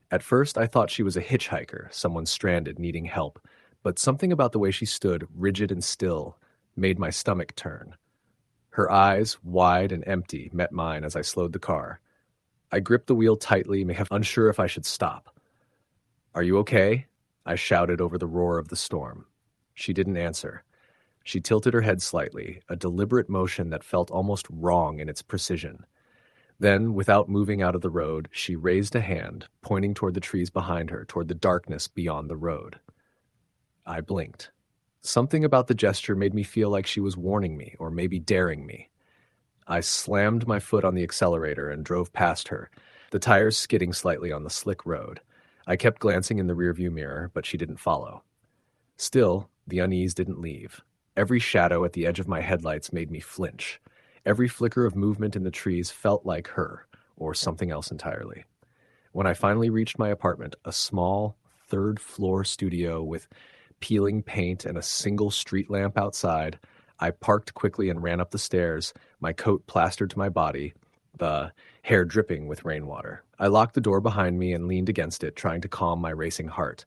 At first, I thought she was a hitchhiker, someone stranded, needing help, but something about the way she stood, rigid and still, made my stomach turn. Her eyes, wide and empty, met mine as I slowed the car. I gripped the wheel tightly, unsure if I should stop. "Are you okay?" I shouted over the roar of the storm. She didn't answer. She tilted her head slightly, a deliberate motion that felt almost wrong in its precision. Then, without moving out of the road, she raised a hand, pointing toward the trees behind her, toward the darkness beyond the road. I blinked. Something about the gesture made me feel like she was warning me, or maybe daring me. I slammed my foot on the accelerator and drove past her, the tires skidding slightly on the slick road. I kept glancing in the rearview mirror, but she didn't follow. Still, the unease didn't leave. Every shadow at the edge of my headlights made me flinch. Every flicker of movement in the trees felt like her, or something else entirely. When I finally reached my apartment, a small, third-floor studio with peeling paint and a single street lamp outside, I parked quickly and ran up the stairs, my coat plastered to my body, the hair dripping with rainwater. I locked the door behind me and leaned against it, trying to calm my racing heart.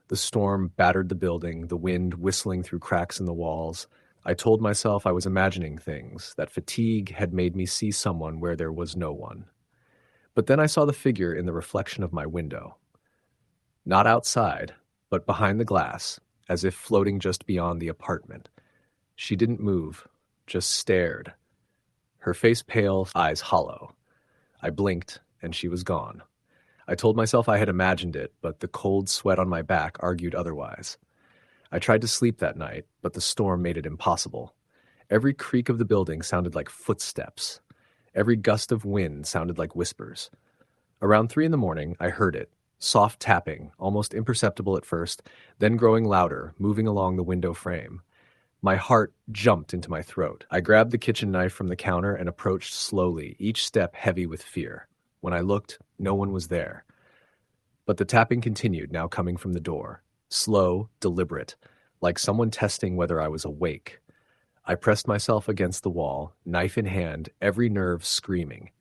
The storm battered the building, the wind whistling through cracks in the walls. I told myself I was imagining things, that fatigue had made me see someone where there was no one. But then I saw the figure in the reflection of my window. Not outside, but behind the glass, as if floating just beyond the apartment. She didn't move, just stared. Her face pale, eyes hollow. I blinked, and she was gone. I told myself I had imagined it, but the cold sweat on my back argued otherwise. I tried to sleep that night, but the storm made it impossible. Every creak of the building sounded like footsteps. Every gust of wind sounded like whispers. Around 3 a.m, I heard it, soft tapping, almost imperceptible at first, then growing louder, moving along the window frame. My heart jumped into my throat. I grabbed the kitchen knife from the counter and approached slowly, each step heavy with fear. When I looked, no one was there. But the tapping continued, now coming from the door. Slow, deliberate, like someone testing whether I was awake. I pressed myself against the wall, knife in hand, every nerve screaming.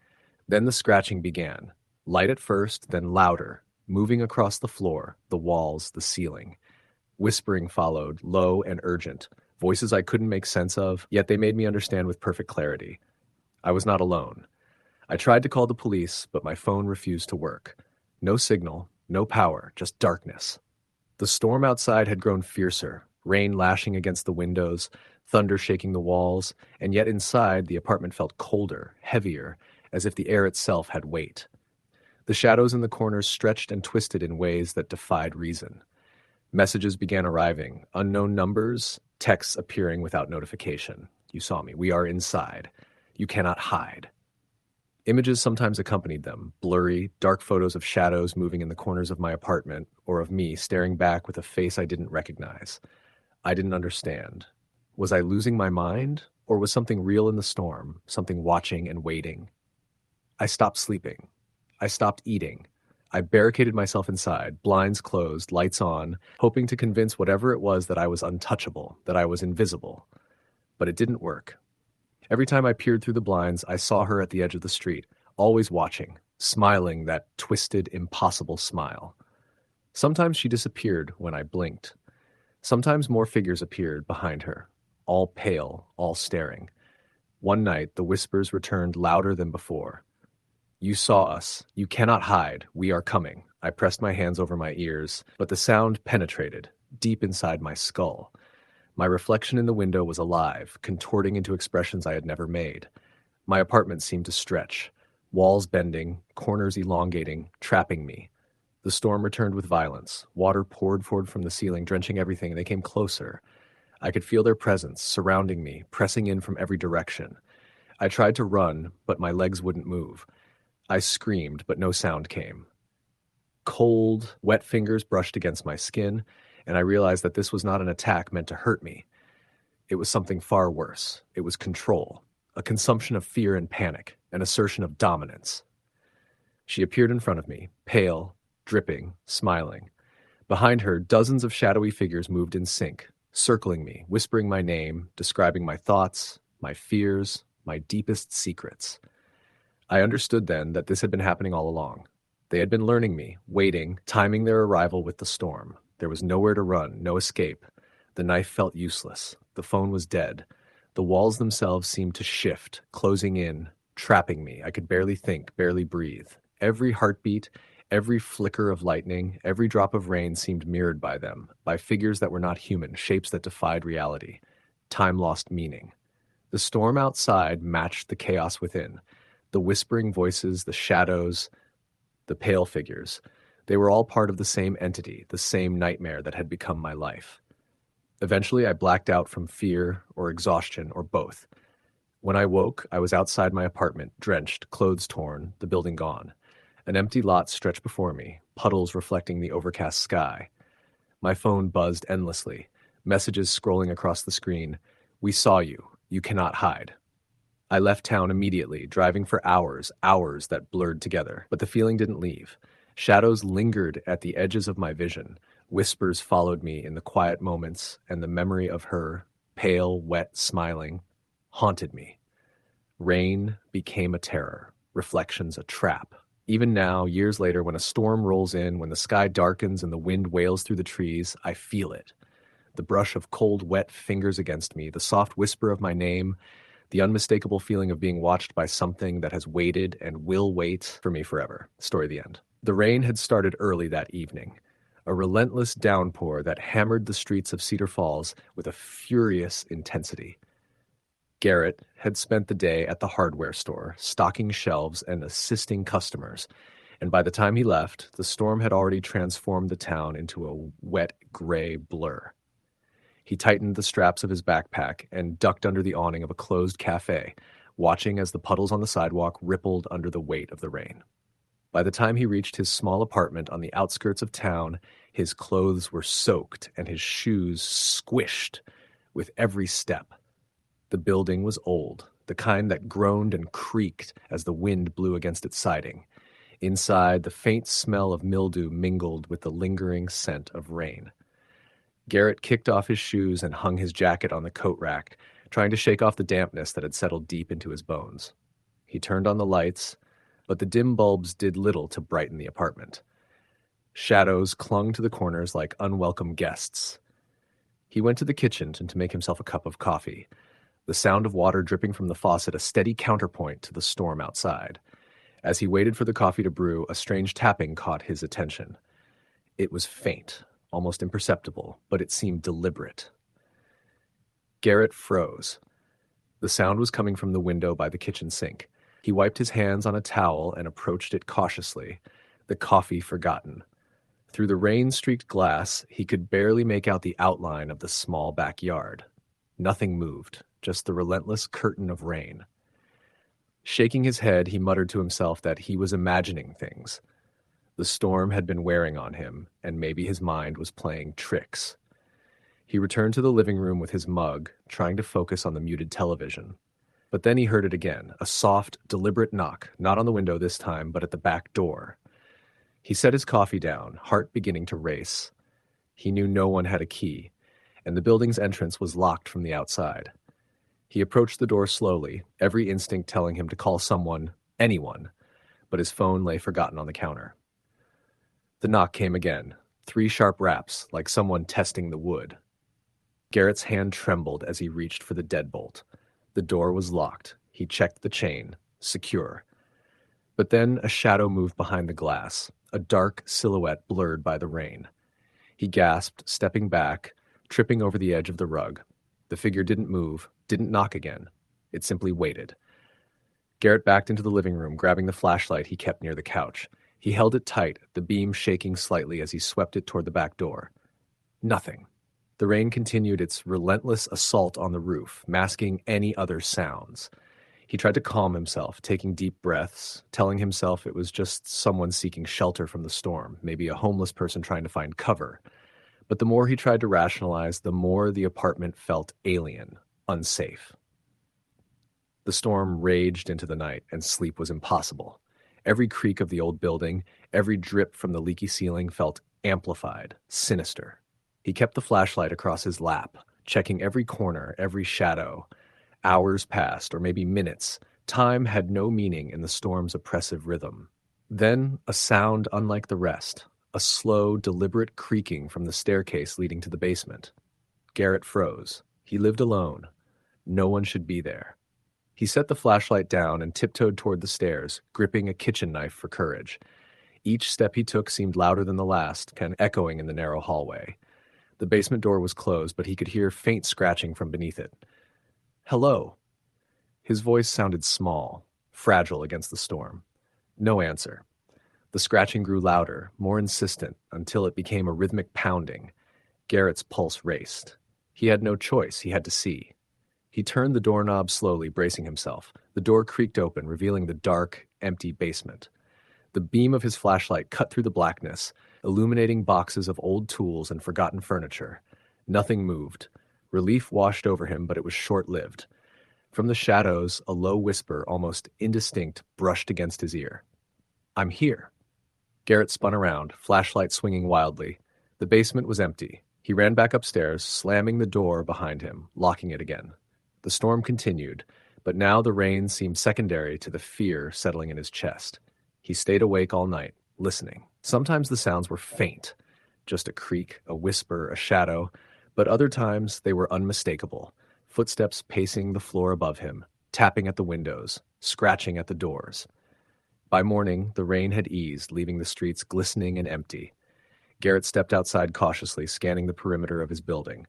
Then the scratching began. Light at first, then louder, moving across the floor, the walls, the ceiling. Whispering followed, low and urgent. Voices I couldn't make sense of, yet they made me understand with perfect clarity. I was not alone. I tried to call the police, but my phone refused to work. No signal, no power, just darkness. The storm outside had grown fiercer, rain lashing against the windows, thunder shaking the walls, and yet inside the apartment felt colder, heavier, as if the air itself had weight. The shadows in the corners stretched and twisted in ways that defied reason. Messages began arriving, unknown numbers, texts appearing without notification. You saw me. We are inside. You cannot hide. Images sometimes accompanied them, blurry, dark photos of shadows moving in the corners of my apartment, or of me staring back with a face I didn't recognize. I didn't understand. Was I losing my mind, or was something real in the storm, something watching and waiting? I stopped sleeping. I stopped eating. I barricaded myself inside, blinds closed, lights on, hoping to convince whatever it was that I was untouchable, that I was invisible. But it didn't work. Every time I peered through the blinds, I saw her at the edge of the street, always watching, smiling that twisted, impossible smile. Sometimes she disappeared when I blinked. Sometimes more figures appeared behind her, all pale, all staring. One night, the whispers returned louder than before. You saw us. You cannot hide. We are coming. I pressed my hands over my ears, but the sound penetrated, deep inside my skull. My reflection in the window was alive, contorting into expressions I had never made. My apartment seemed to stretch, walls bending, corners elongating, trapping me. The storm returned with violence. Water poured forward from the ceiling, drenching everything, and they came closer. I could feel their presence, surrounding me, pressing in from every direction. I tried to run, but my legs wouldn't move. I screamed, but no sound came. Cold, wet fingers brushed against my skin, and I realized that this was not an attack meant to hurt me. It was something far worse. It was control, a consumption of fear and panic, an assertion of dominance. She appeared in front of me, pale, dripping, smiling. Behind her, dozens of shadowy figures moved in sync, circling me, whispering my name, describing my thoughts, my fears, my deepest secrets. I understood then that this had been happening all along. They had been learning me, waiting, timing their arrival with the storm. There was nowhere to run, no escape. The knife felt useless. The phone was dead. The walls themselves seemed to shift, closing in, trapping me. I could barely think, barely breathe. Every heartbeat, every flicker of lightning, every drop of rain seemed mirrored by them, by figures that were not human, shapes that defied reality. Time lost meaning. The storm outside matched the chaos within. The whispering voices, the shadows, the pale figures. They were all part of the same entity, the same nightmare that had become my life. Eventually, I blacked out from fear or exhaustion or both. When I woke, I was outside my apartment, drenched, clothes torn, the building gone. An empty lot stretched before me, puddles reflecting the overcast sky. My phone buzzed endlessly, messages scrolling across the screen. We saw you. You cannot hide. I left town immediately, driving for hours, hours that blurred together. But the feeling didn't leave. Shadows lingered at the edges of my vision. Whispers followed me in the quiet moments, and the memory of her, pale, wet, smiling, haunted me. Rain became a terror, reflections a trap. Even now, years later, when a storm rolls in, when the sky darkens and the wind wails through the trees, I feel it. The brush of cold, wet fingers against me, the soft whisper of my name, the unmistakable feeling of being watched by something that has waited and will wait for me forever. Story the end. The rain had started early that evening, a relentless downpour that hammered the streets of Cedar Falls with a furious intensity. Garrett had spent the day at the hardware store, stocking shelves and assisting customers, and by the time he left, the storm had already transformed the town into a wet, gray blur. He tightened the straps of his backpack and ducked under the awning of a closed cafe, watching as the puddles on the sidewalk rippled under the weight of the rain. By the time he reached his small apartment on the outskirts of town, his clothes were soaked and his shoes squished with every step. The building was old, the kind that groaned and creaked as the wind blew against its siding. Inside, the faint smell of mildew mingled with the lingering scent of rain. Garrett kicked off his shoes and hung his jacket on the coat rack, trying to shake off the dampness that had settled deep into his bones. He turned on the lights, but the dim bulbs did little to brighten the apartment. Shadows clung to the corners like unwelcome guests. He went to the kitchen to make himself a cup of coffee, the sound of water dripping from the faucet a steady counterpoint to the storm outside. As he waited for the coffee to brew, a strange tapping caught his attention. It was faint, almost imperceptible, but it seemed deliberate. Garrett froze. The sound was coming from the window by the kitchen sink. He wiped his hands on a towel and approached it cautiously, the coffee forgotten. Through the rain-streaked glass, he could barely make out the outline of the small backyard. Nothing moved, just the relentless curtain of rain. Shaking his head, he muttered to himself that he was imagining things. The storm had been wearing on him, and maybe his mind was playing tricks. He returned to the living room with his mug, trying to focus on the muted television. But then he heard it again, a soft, deliberate knock, not on the window this time, but at the back door. He set his coffee down, heart beginning to race. He knew no one had a key, and the building's entrance was locked from the outside. He approached the door slowly, every instinct telling him to call someone, anyone, but his phone lay forgotten on the counter. The knock came again, 3 sharp raps, like someone testing the wood. Garrett's hand trembled as he reached for the deadbolt. The door was locked. He checked the chain, secure. But then a shadow moved behind the glass, a dark silhouette blurred by the rain. He gasped, stepping back, tripping over the edge of the rug. The figure didn't move, didn't knock again. It simply waited. Garrett backed into the living room, grabbing the flashlight he kept near the couch. He held it tight, the beam shaking slightly as he swept it toward the back door. Nothing. The rain continued its relentless assault on the roof, masking any other sounds. He tried to calm himself, taking deep breaths, telling himself it was just someone seeking shelter from the storm, maybe a homeless person trying to find cover. But the more he tried to rationalize, the more the apartment felt alien, unsafe. The storm raged into the night, and sleep was impossible. Every creak of the old building, every drip from the leaky ceiling felt amplified, sinister. He kept the flashlight across his lap, checking every corner, every shadow. Hours passed, or maybe minutes. Time had no meaning in the storm's oppressive rhythm. Then, a sound unlike the rest, a slow, deliberate creaking from the staircase leading to the basement. Garrett froze. He lived alone. No one should be there. He set the flashlight down and tiptoed toward the stairs, gripping a kitchen knife for courage. Each step he took seemed louder than the last, kind of echoing in the narrow hallway. The basement door was closed, but he could hear faint scratching from beneath it. "Hello." His voice sounded small, fragile against the storm. No answer. The scratching grew louder, more insistent, until it became a rhythmic pounding. Garrett's pulse raced. He had no choice. He had to see. He turned the doorknob slowly, bracing himself. The door creaked open, revealing the dark, empty basement. The beam of his flashlight cut through the blackness, illuminating boxes of old tools and forgotten furniture. Nothing moved. Relief washed over him, but it was short-lived. From the shadows, a low whisper, almost indistinct, brushed against his ear. "I'm here." Garrett spun around, flashlight swinging wildly. The basement was empty. He ran back upstairs, slamming the door behind him, locking it again. The storm continued, but now the rain seemed secondary to the fear settling in his chest. He stayed awake all night, listening. Sometimes the sounds were faint, just a creak, a whisper, a shadow, but other times they were unmistakable. Footsteps pacing the floor above him, tapping at the windows, scratching at the doors. By morning, the rain had eased, leaving the streets glistening and empty. Garrett stepped outside cautiously, scanning the perimeter of his building.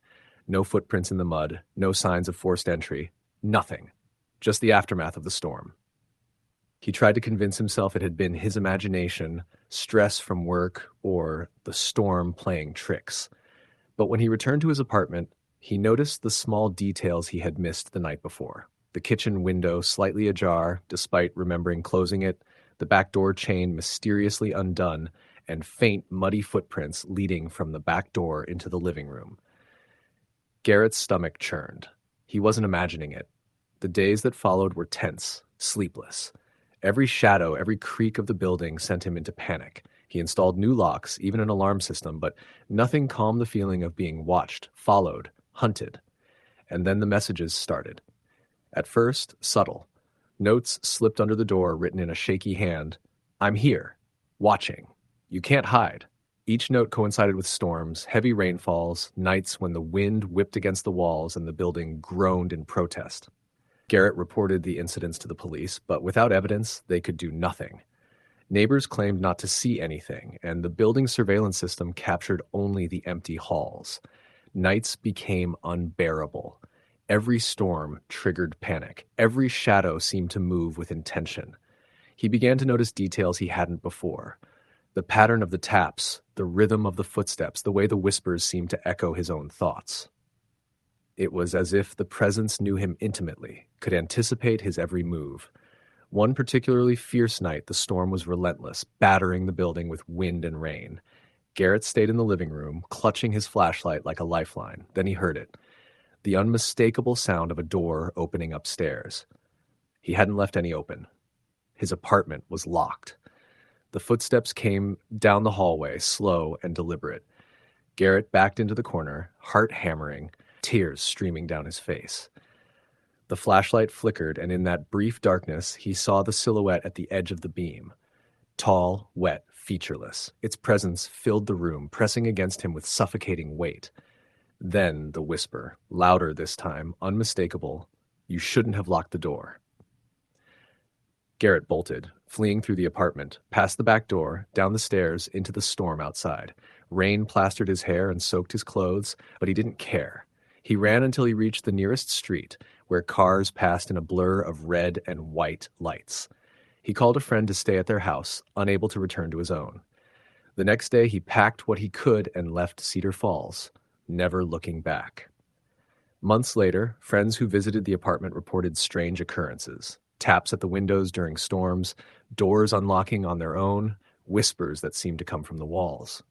No footprints in the mud, no signs of forced entry, nothing. Just the aftermath of the storm. He tried to convince himself it had been his imagination, stress from work, or the storm playing tricks. But when he returned to his apartment, he noticed the small details he had missed the night before. The kitchen window slightly ajar, despite remembering closing it, the back door chain mysteriously undone, and faint, muddy footprints leading from the back door into the living room. Garrett's stomach churned. He wasn't imagining it. The days that followed were tense, sleepless. Every shadow, every creak of the building sent him into panic. He installed new locks, even an alarm system, but nothing calmed the feeling of being watched, followed, hunted. And then the messages started. At first, subtle. Notes slipped under the door, written in a shaky hand. "I'm here. Watching. You can't hide." Each note coincided with storms, heavy rainfalls, nights when the wind whipped against the walls and the building groaned in protest. Garrett reported the incidents to the police, but without evidence, they could do nothing. Neighbors claimed not to see anything, and the building surveillance system captured only the empty halls. Nights became unbearable. Every storm triggered panic. Every shadow seemed to move with intention. He began to notice details he hadn't before. The pattern of the taps, the rhythm of the footsteps, the way the whispers seemed to echo his own thoughts. It was as if the presence knew him intimately, could anticipate his every move. One particularly fierce night, the storm was relentless, battering the building with wind and rain. Garrett stayed in the living room, clutching his flashlight like a lifeline. Then he heard it, the unmistakable sound of a door opening upstairs. He hadn't left any open. His apartment was locked. The footsteps came down the hallway, slow and deliberate. Garrett backed into the corner, heart hammering, tears streaming down his face. The flashlight flickered, and in that brief darkness, he saw the silhouette at the edge of the beam. Tall, wet, featureless. Its presence filled the room, pressing against him with suffocating weight. Then the whisper, louder this time, unmistakable, "You shouldn't have locked the door." Garrett bolted, fleeing through the apartment, past the back door, down the stairs, into the storm outside. Rain plastered his hair and soaked his clothes, but he didn't care. He ran until he reached the nearest street, where cars passed in a blur of red and white lights. He called a friend to stay at their house, unable to return to his own. The next day, he packed what he could and left Cedar Falls, never looking back. Months later, friends who visited the apartment reported strange occurrences. Taps at the windows during storms, doors unlocking on their own, whispers that seemed to come from the walls.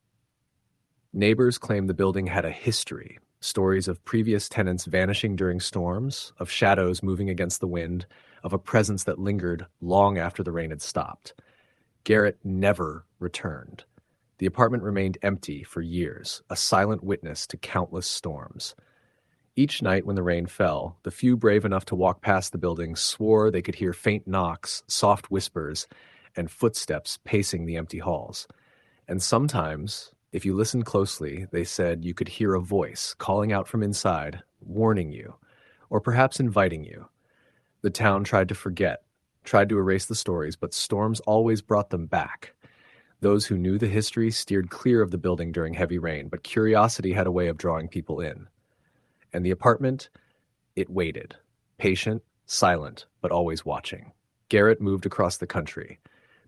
Neighbors claimed the building had a history, stories of previous tenants vanishing during storms, of shadows moving against the wind, of a presence that lingered long after the rain had stopped. Garrett never returned. The apartment remained empty for years, a silent witness to countless storms. Each night when the rain fell, the few brave enough to walk past the building swore they could hear faint knocks, soft whispers, and footsteps pacing the empty halls. And sometimes, if you listened closely, they said you could hear a voice calling out from inside, warning you, or perhaps inviting you. The town tried to forget, tried to erase the stories, but storms always brought them back. Those who knew the history steered clear of the building during heavy rain, but curiosity had a way of drawing people in. And the apartment, it waited, patient, silent, but always watching. Garrett moved across the country,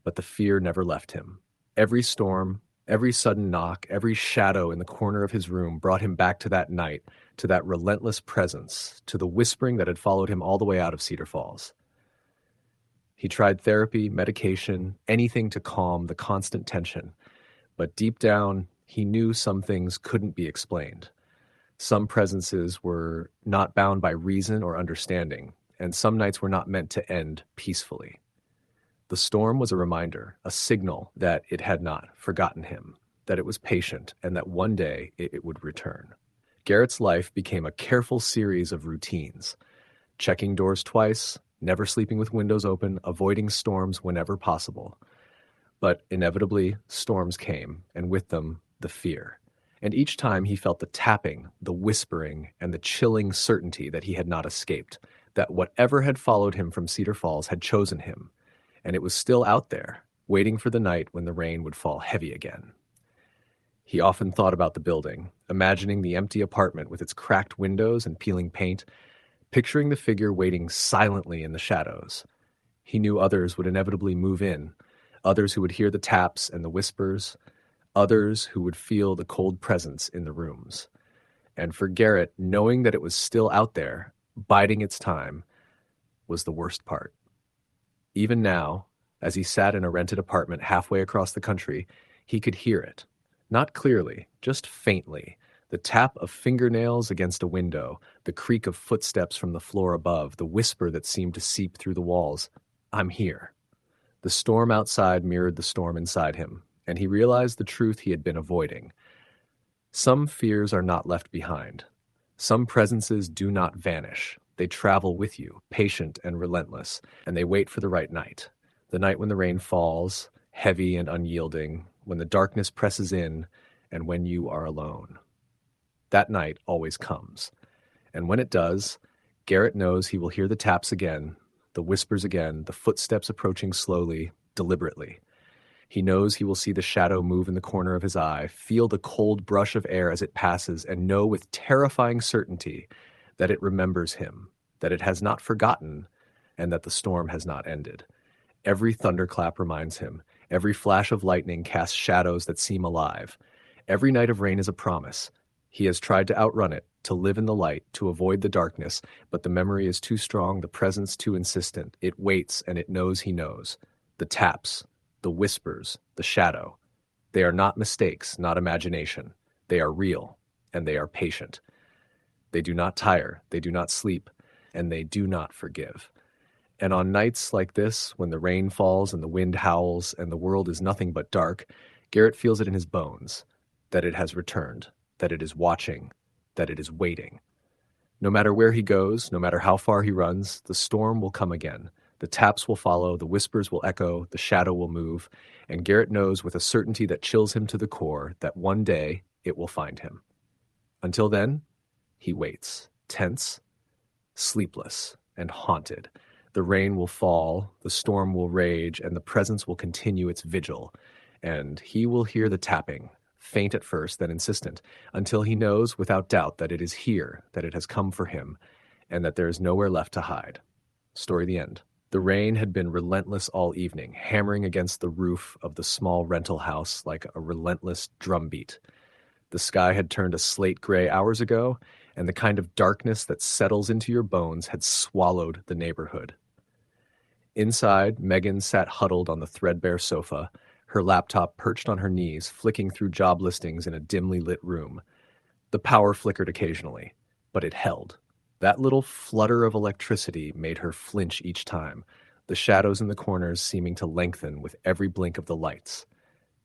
but the fear never left him. Every storm, every sudden knock, every shadow in the corner of his room brought him back to that night, to that relentless presence, to the whispering that had followed him all the way out of Cedar Falls. He tried therapy, medication, anything to calm the constant tension, but deep down, he knew some things couldn't be explained. Some presences were not bound by reason or understanding, and some nights were not meant to end peacefully. The storm was a reminder, a signal that it had not forgotten him, that it was patient, and that one day it would return. Garrett's life became a careful series of routines, checking doors twice, never sleeping with windows open, avoiding storms whenever possible. But inevitably, storms came, and with them, the fear. And each time he felt the tapping, the whispering, and the chilling certainty that he had not escaped, that whatever had followed him from Cedar Falls had chosen him, and it was still out there, waiting for the night when the rain would fall heavy again. He often thought about the building, imagining the empty apartment with its cracked windows and peeling paint, picturing the figure waiting silently in the shadows. He knew others would inevitably move in, others who would hear the taps and the whispers, others who would feel the cold presence in the rooms. And for Garrett, knowing that it was still out there, biding its time, was the worst part. Even now, as he sat in a rented apartment halfway across the country, he could hear it. Not clearly, just faintly. The tap of fingernails against a window, the creak of footsteps from the floor above, the whisper that seemed to seep through the walls. I'm here. The storm outside mirrored the storm inside him, and he realized the truth he had been avoiding. Some fears are not left behind. Some presences do not vanish. They travel with you, patient and relentless, and they wait for the right night. The night when the rain falls, heavy and unyielding, when the darkness presses in, and when you are alone. That night always comes. And when it does, Garrett knows he will hear the taps again, the whispers again, the footsteps approaching slowly, deliberately. He knows he will see the shadow move in the corner of his eye, feel the cold brush of air as it passes, and know with terrifying certainty that it remembers him, that it has not forgotten, and that the storm has not ended. Every thunderclap reminds him. Every flash of lightning casts shadows that seem alive. Every night of rain is a promise. He has tried to outrun it, to live in the light, to avoid the darkness, but the memory is too strong, the presence too insistent. It waits, and it knows he knows. The taps, the whispers, the shadow. They are not mistakes, not imagination. They are real, and they are patient. They do not tire, they do not sleep, and they do not forgive. And on nights like this, when the rain falls and the wind howls and the world is nothing but dark, Garrett feels it in his bones, that it has returned, that it is watching, that it is waiting. No matter where he goes, no matter how far he runs, the storm will come again. The taps will follow, the whispers will echo, the shadow will move, and Garrett knows with a certainty that chills him to the core that one day it will find him. Until then, he waits, tense, sleepless, and haunted. The rain will fall, the storm will rage, and the presence will continue its vigil. And he will hear the tapping, faint at first, then insistent, until he knows without doubt that it is here, that it has come for him, and that there is nowhere left to hide. Story the end. The rain had been relentless all evening, hammering against the roof of the small rental house like a relentless drumbeat. The sky had turned a slate gray hours ago, and the kind of darkness that settles into your bones had swallowed the neighborhood. Inside, Megan sat huddled on the threadbare sofa, her laptop perched on her knees, flicking through job listings in a dimly lit room. The power flickered occasionally, but it held. That little flutter of electricity made her flinch each time, the shadows in the corners seeming to lengthen with every blink of the lights.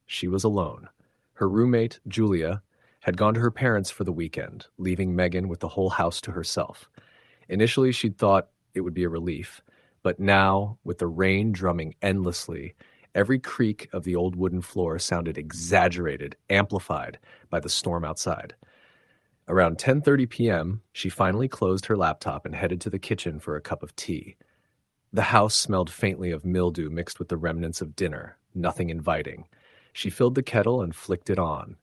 She was alone. Her roommate, Julia, had gone to her parents for the weekend, leaving Megan with the whole house to herself. Initially, she'd thought it would be a relief, but now, with the rain drumming endlessly, every creak of the old wooden floor sounded exaggerated, amplified by the storm outside. Around 10:30 p.m., she finally closed her laptop and headed to the kitchen for a cup of tea. The house smelled faintly of mildew mixed with the remnants of dinner, nothing inviting. She filled the kettle and flicked it on.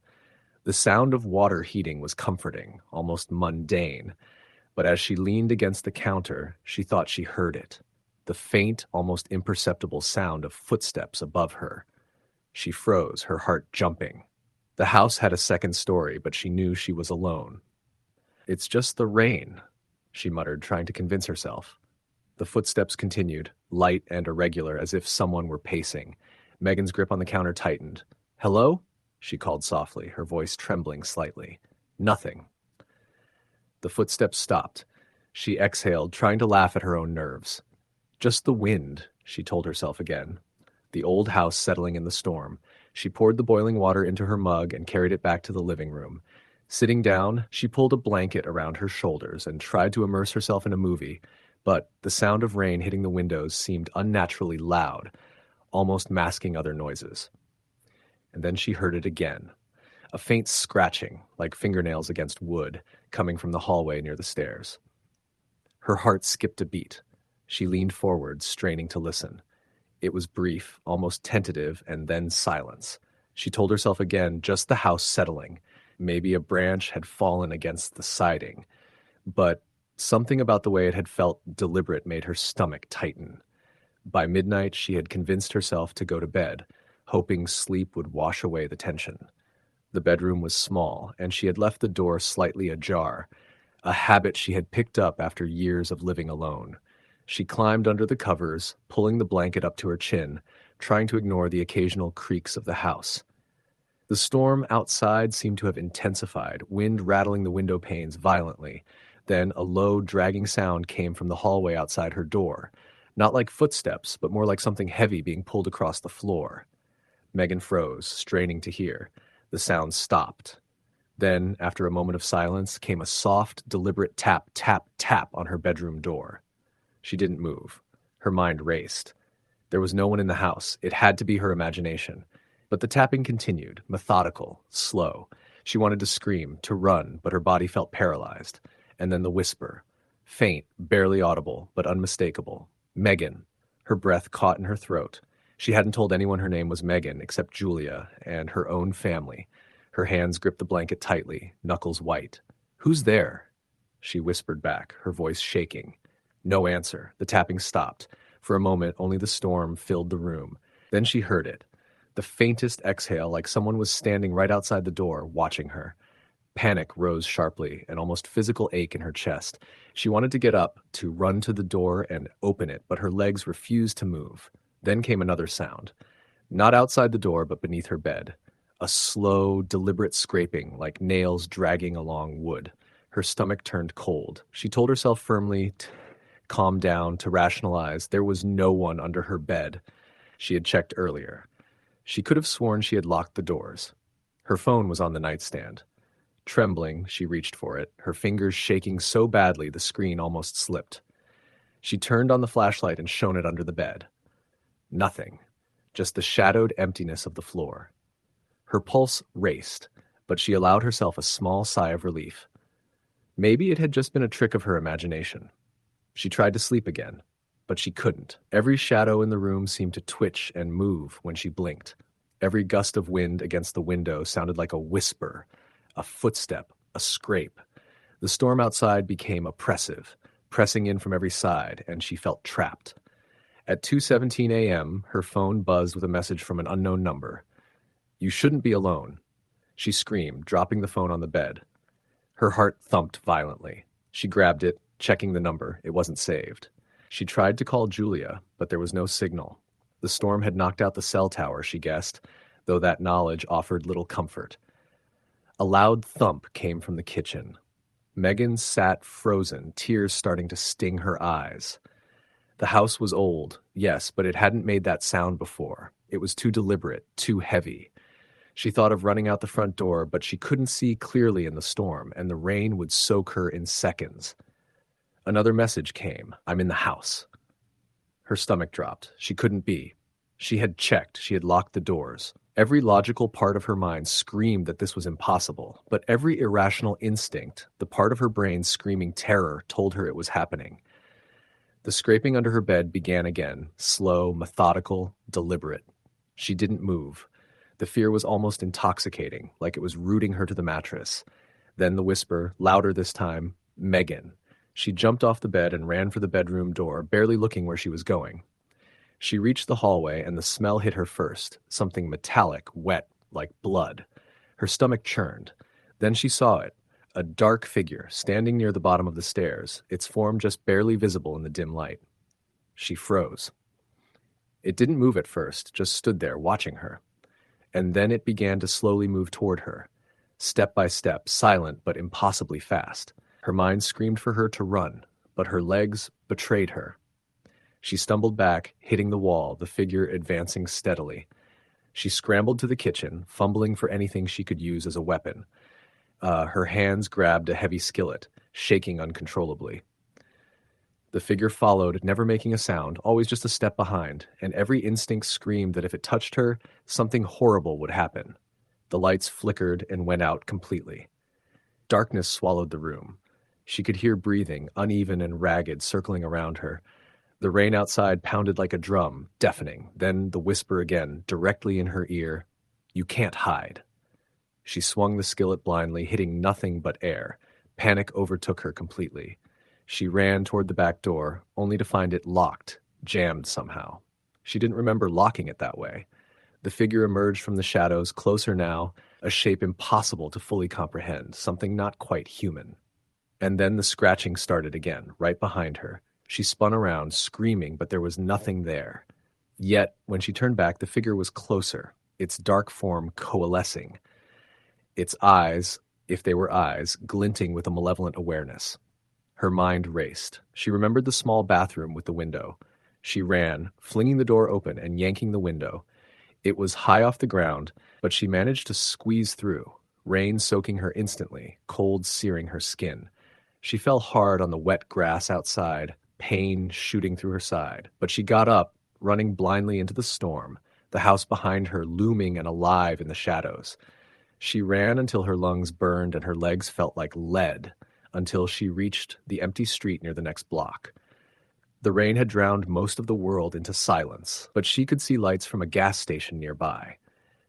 The sound of water heating was comforting, almost mundane, but as she leaned against the counter, she thought she heard it. The faint, almost imperceptible sound of footsteps above her. She froze, her heart jumping. The house had a second story, but she knew she was alone. "It's just the rain," she muttered, trying to convince herself. The footsteps continued, light and irregular, as if someone were pacing. Megan's grip on the counter tightened. "Hello?" she called softly, her voice trembling slightly. "Nothing." The footsteps stopped. She exhaled, trying to laugh at her own nerves. Just the wind, she told herself again. The old house settling in the storm. She poured the boiling water into her mug and carried it back to the living room. Sitting down, she pulled a blanket around her shoulders and tried to immerse herself in a movie, but the sound of rain hitting the windows seemed unnaturally loud, almost masking other noises. And then she heard it again, a faint scratching, like fingernails against wood, coming from the hallway near the stairs. Her heart skipped a beat. She leaned forward, straining to listen. It was brief, almost tentative, and then silence. She told herself again, just the house settling. Maybe a branch had fallen against the siding. But something about the way it had felt deliberate made her stomach tighten. By midnight, she had convinced herself to go to bed, hoping sleep would wash away the tension. The bedroom was small, and she had left the door slightly ajar, a habit she had picked up after years of living alone. She climbed under the covers, pulling the blanket up to her chin, trying to ignore the occasional creaks of the house. The storm outside seemed to have intensified, wind rattling the window panes violently. Then a low, dragging sound came from the hallway outside her door, not like footsteps, but more like something heavy being pulled across the floor. Megan froze, straining to hear. The sound stopped. Then, after a moment of silence, came a soft, deliberate tap, tap, tap on her bedroom door. She didn't move. Her mind raced. There was no one in the house. It had to be her imagination. But the tapping continued, methodical, slow. She wanted to scream, to run, but her body felt paralyzed. And then the whisper. Faint, barely audible, but unmistakable. Megan. Her breath caught in her throat. She hadn't told anyone her name was Megan except Julia and her own family. Her hands gripped the blanket tightly, knuckles white. "Who's there?" She whispered back, her voice shaking. No answer. The tapping stopped. For a moment, only the storm filled the room. Then she heard it. The faintest exhale, like someone was standing right outside the door, watching her. Panic rose sharply, an almost physical ache in her chest. She wanted to get up, to run to the door and open it, but her legs refused to move. Then came another sound. Not outside the door, but beneath her bed. A slow, deliberate scraping, like nails dragging along wood. Her stomach turned cold. She told herself firmly to calm down, to rationalize. There was no one under her bed. She had checked earlier. She could have sworn she had locked the doors. Her phone was on the nightstand. Trembling, she reached for it, her fingers shaking so badly the screen almost slipped. She turned on the flashlight and shone it under the bed. Nothing. Just the shadowed emptiness of the floor. Her pulse raced, but she allowed herself a small sigh of relief. Maybe it had just been a trick of her imagination. She tried to sleep again, but she couldn't. Every shadow in the room seemed to twitch and move when she blinked. Every gust of wind against the window sounded like a whisper, a footstep, a scrape. The storm outside became oppressive, pressing in from every side, and she felt trapped. At 2:17 a.m., her phone buzzed with a message from an unknown number. "You shouldn't be alone," she screamed, dropping the phone on the bed. Her heart thumped violently. She grabbed it, checking the number. It wasn't saved. She tried to call Julia, but there was no signal. The storm had knocked out the cell tower, she guessed, though that knowledge offered little comfort. A loud thump came from the kitchen. Megan sat frozen, tears starting to sting her eyes. The house was old, yes, but it hadn't made that sound before. It was too deliberate, too heavy. She thought of running out the front door, but she couldn't see clearly in the storm, and the rain would soak her in seconds. Another message came. "I'm in the house." Her stomach dropped. She couldn't be. She had checked. She had locked the doors. Every logical part of her mind screamed that this was impossible, but every irrational instinct, the part of her brain screaming terror, told her it was happening. The scraping under her bed began again, slow, methodical, deliberate. She didn't move. The fear was almost intoxicating, like it was rooting her to the mattress. Then the whisper, louder this time, "Megan." She jumped off the bed and ran for the bedroom door, barely looking where she was going. She reached the hallway, and the smell hit her first, something metallic, wet, like blood. Her stomach churned. Then she saw it, a dark figure standing near the bottom of the stairs, its form just barely visible in the dim light. She froze. It didn't move at first, just stood there, watching her. And then it began to slowly move toward her, step by step, silent but impossibly fast. Her mind screamed for her to run, but her legs betrayed her. She stumbled back, hitting the wall, the figure advancing steadily. She scrambled to the kitchen, fumbling for anything she could use as a weapon. Her hands grabbed a heavy skillet, shaking uncontrollably. The figure followed, never making a sound, always just a step behind, and every instinct screamed that if it touched her, something horrible would happen. The lights flickered and went out completely. Darkness swallowed the room. She could hear breathing, uneven and ragged, circling around her. The rain outside pounded like a drum, deafening. Then the whisper again, directly in her ear, "You can't hide." She swung the skillet blindly, hitting nothing but air. Panic overtook her completely. She ran toward the back door, only to find it locked, jammed somehow. She didn't remember locking it that way. The figure emerged from the shadows, closer now, a shape impossible to fully comprehend, something not quite human. And then the scratching started again, right behind her. She spun around, screaming, but there was nothing there. Yet, when she turned back, the figure was closer, its dark form coalescing. Its eyes, if they were eyes, glinting with a malevolent awareness. Her mind raced. She remembered the small bathroom with the window. She ran, flinging the door open and yanking the window. It was high off the ground, but she managed to squeeze through, rain soaking her instantly, cold searing her skin. She fell hard on the wet grass outside, pain shooting through her side. But she got up, running blindly into the storm, the house behind her looming and alive in the shadows. She ran until her lungs burned and her legs felt like lead, until she reached the empty street near the next block. The rain had drowned most of the world into silence, but she could see lights from a gas station nearby.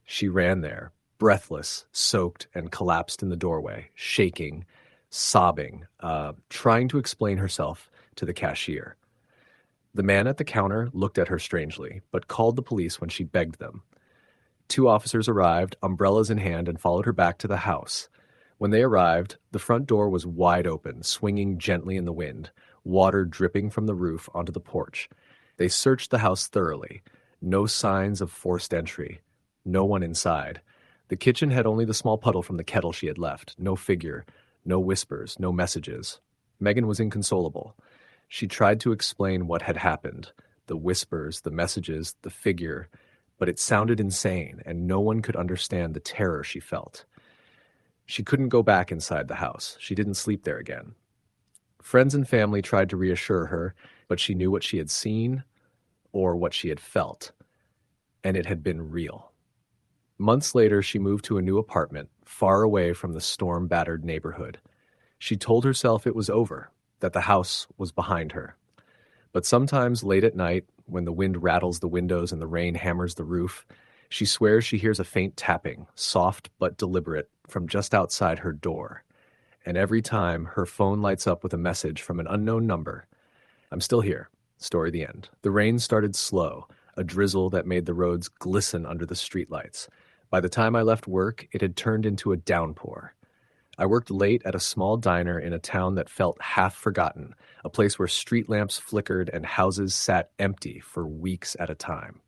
She ran there, breathless, soaked, and collapsed in the doorway, shaking, sobbing, trying to explain herself to the cashier. The man at the counter looked at her strangely, but called the police when she begged them. 2 officers arrived, umbrellas in hand, and followed her back to the house. When they arrived, the front door was wide open, swinging gently in the wind, water dripping from the roof onto the porch. They searched the house thoroughly. No signs of forced entry. No one inside. The kitchen had only the small puddle from the kettle she had left. No figure, no whispers, no messages. Megan was inconsolable. She tried to explain what had happened, the whispers, the messages, the figure, but it sounded insane, and no one could understand the terror she felt. She couldn't go back inside the house. She didn't sleep there again. Friends and family tried to reassure her, but she knew what she had seen or what she had felt, and it had been real. Months later, she moved to a new apartment, far away from the storm-battered neighborhood. She told herself it was over, that the house was behind her. But sometimes late at night, when the wind rattles the windows and the rain hammers the roof, she swears she hears a faint tapping, soft but deliberate, from just outside her door. And every time, her phone lights up with a message from an unknown number. I'm still here. Story the end. The rain started slow, a drizzle that made the roads glisten under the streetlights. By the time I left work, it had turned into a downpour. I worked late at a small diner in a town that felt half forgotten, a place where street lamps flickered and houses sat empty for weeks at a time.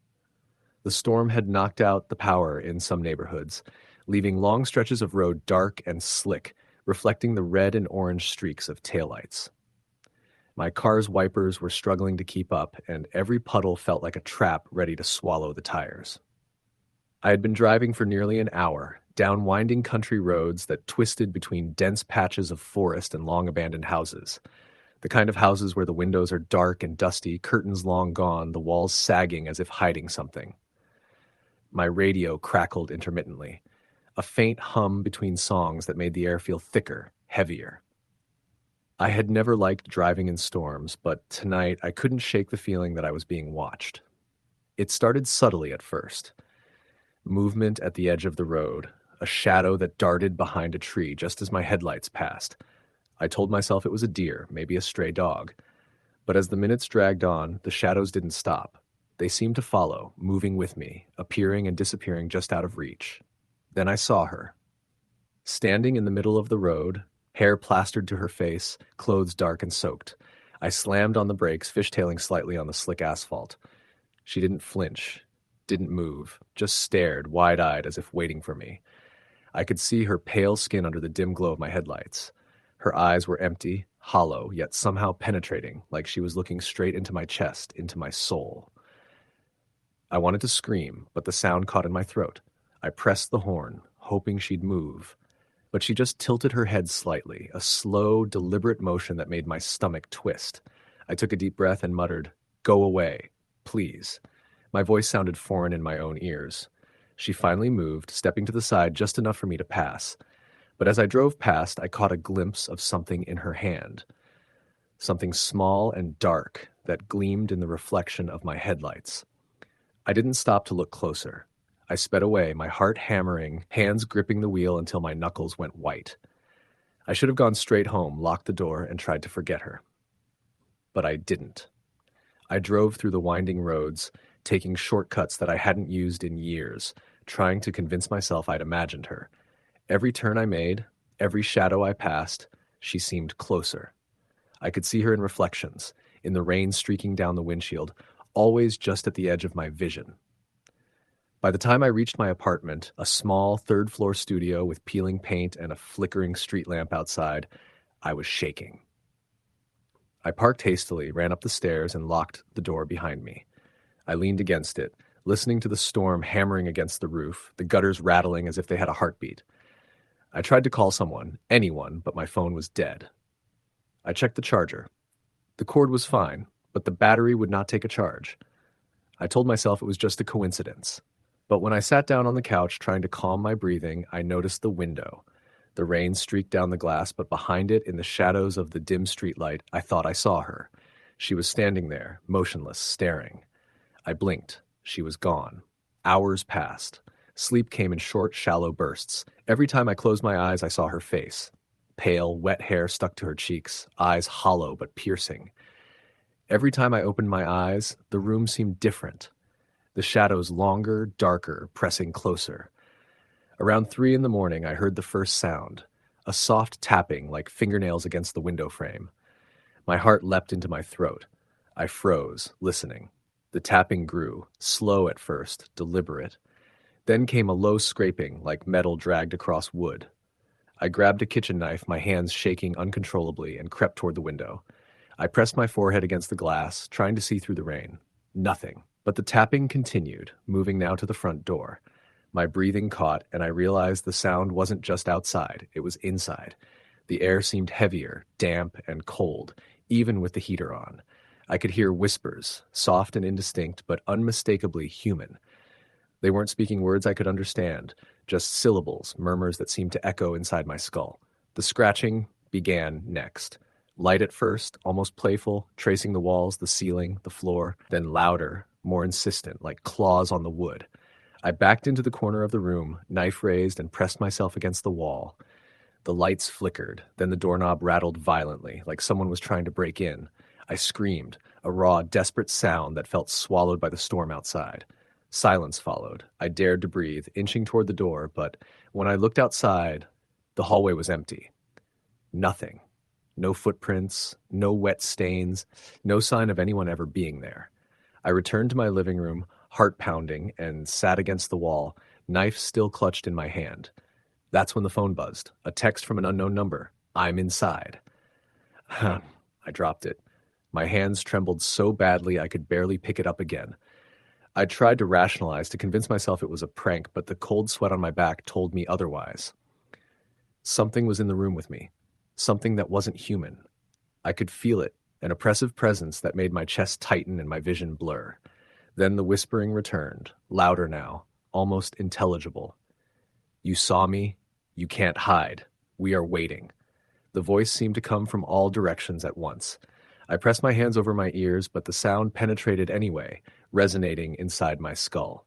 The storm had knocked out the power in some neighborhoods, leaving long stretches of road dark and slick, reflecting the red and orange streaks of taillights. My car's wipers were struggling to keep up, and every puddle felt like a trap ready to swallow the tires. I had been driving for nearly an hour, down winding country roads that twisted between dense patches of forest and long abandoned houses. The kind of houses where the windows are dark and dusty, curtains long gone, the walls sagging as if hiding something. My radio crackled intermittently, a faint hum between songs that made the air feel thicker, heavier. I had never liked driving in storms, but tonight I couldn't shake the feeling that I was being watched. It started subtly at first. Movement at the edge of the road, a shadow that darted behind a tree just as my headlights passed. I told myself it was a deer, maybe a stray dog. But as the minutes dragged on, the shadows didn't stop. They seemed to follow, moving with me, appearing and disappearing just out of reach. Then I saw her. Standing in the middle of the road, hair plastered to her face, clothes dark and soaked. I slammed on the brakes, fishtailing slightly on the slick asphalt. She didn't flinch, didn't move, just stared, wide-eyed, as if waiting for me. I could see her pale skin under the dim glow of my headlights. Her eyes were empty, hollow, yet somehow penetrating, like she was looking straight into my chest, into my soul. I wanted to scream, but the sound caught in my throat. I pressed the horn, hoping she'd move. But she just tilted her head slightly, a slow, deliberate motion that made my stomach twist. I took a deep breath and muttered, "Go away, please." My voice sounded foreign in my own ears. She finally moved, stepping to the side just enough for me to pass. But as I drove past, I caught a glimpse of something in her hand. Something small and dark that gleamed in the reflection of my headlights. I didn't stop to look closer. I sped away, my heart hammering, hands gripping the wheel until my knuckles went white. I should have gone straight home, locked the door, and tried to forget her. But I didn't. I drove through the winding roads, taking shortcuts that I hadn't used in years, trying to convince myself I'd imagined her. Every turn I made, every shadow I passed, she seemed closer. I could see her in reflections, in the rain streaking down the windshield, always just at the edge of my vision. By the time I reached my apartment, a small third-floor studio with peeling paint and a flickering street lamp outside, I was shaking. I parked hastily, ran up the stairs, and locked the door behind me. I leaned against it, listening to the storm hammering against the roof, the gutters rattling as if they had a heartbeat. I tried to call someone, anyone, but my phone was dead. I checked the charger. The cord was fine, but the battery would not take a charge. I told myself it was just a coincidence. But when I sat down on the couch trying to calm my breathing, I noticed the window. The rain streaked down the glass, but behind it, in the shadows of the dim streetlight, I thought I saw her. She was standing there, motionless, staring. I blinked. She was gone. Hours passed. Sleep came in short, shallow bursts. Every time I closed my eyes, I saw her face. Pale, wet hair stuck to her cheeks, eyes hollow but piercing. Every time I opened my eyes, the room seemed different. The shadows longer, darker, pressing closer. Around 3 a.m, I heard the first sound, a soft tapping like fingernails against the window frame. My heart leapt into my throat. I froze, listening. The tapping grew, slow at first, deliberate. Then came a low scraping, like metal dragged across wood. I grabbed a kitchen knife, my hands shaking uncontrollably, and crept toward the window. I pressed my forehead against the glass, trying to see through the rain. Nothing. But the tapping continued, moving now to the front door. My breathing caught, and I realized the sound wasn't just outside, it was inside. The air seemed heavier, damp, and cold, even with the heater on. I could hear whispers, soft and indistinct, but unmistakably human. They weren't speaking words I could understand, just syllables, murmurs that seemed to echo inside my skull. The scratching began next. Light at first, almost playful, tracing the walls, the ceiling, the floor, then louder, more insistent, like claws on the wood. I backed into the corner of the room, knife raised, and pressed myself against the wall. The lights flickered, then the doorknob rattled violently, like someone was trying to break in. I screamed, a raw, desperate sound that felt swallowed by the storm outside. Silence followed. I dared to breathe, inching toward the door, but when I looked outside, the hallway was empty. Nothing. No footprints, no wet stains, no sign of anyone ever being there. I returned to my living room, heart pounding, and sat against the wall, knife still clutched in my hand. That's when the phone buzzed. A text from an unknown number. I'm inside. I dropped it. My hands trembled so badly I could barely pick it up again. I tried to rationalize, to convince myself it was a prank, but the cold sweat on my back told me otherwise. Something was in the room with me. Something that wasn't human. I could feel it, an oppressive presence that made my chest tighten and my vision blur. Then the whispering returned, louder now, almost intelligible. You saw me. You can't hide. We are waiting. The voice seemed to come from all directions at once. I pressed my hands over my ears, but the sound penetrated anyway, resonating inside my skull.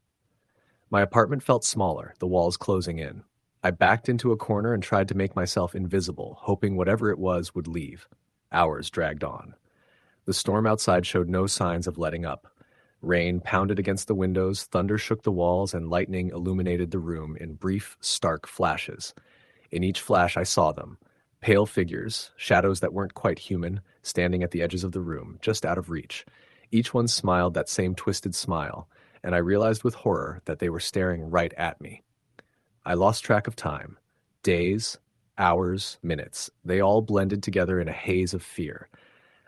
My apartment felt smaller, the walls closing in. I backed into a corner and tried to make myself invisible, hoping whatever it was would leave. Hours dragged on. The storm outside showed no signs of letting up. Rain pounded against the windows, thunder shook the walls, and lightning illuminated the room in brief, stark flashes. In each flash I saw them. Pale figures, shadows that weren't quite human, standing at the edges of the room, just out of reach. Each one smiled that same twisted smile, and I realized with horror that they were staring right at me. I lost track of time. Days, hours, minutes, they all blended together in a haze of fear.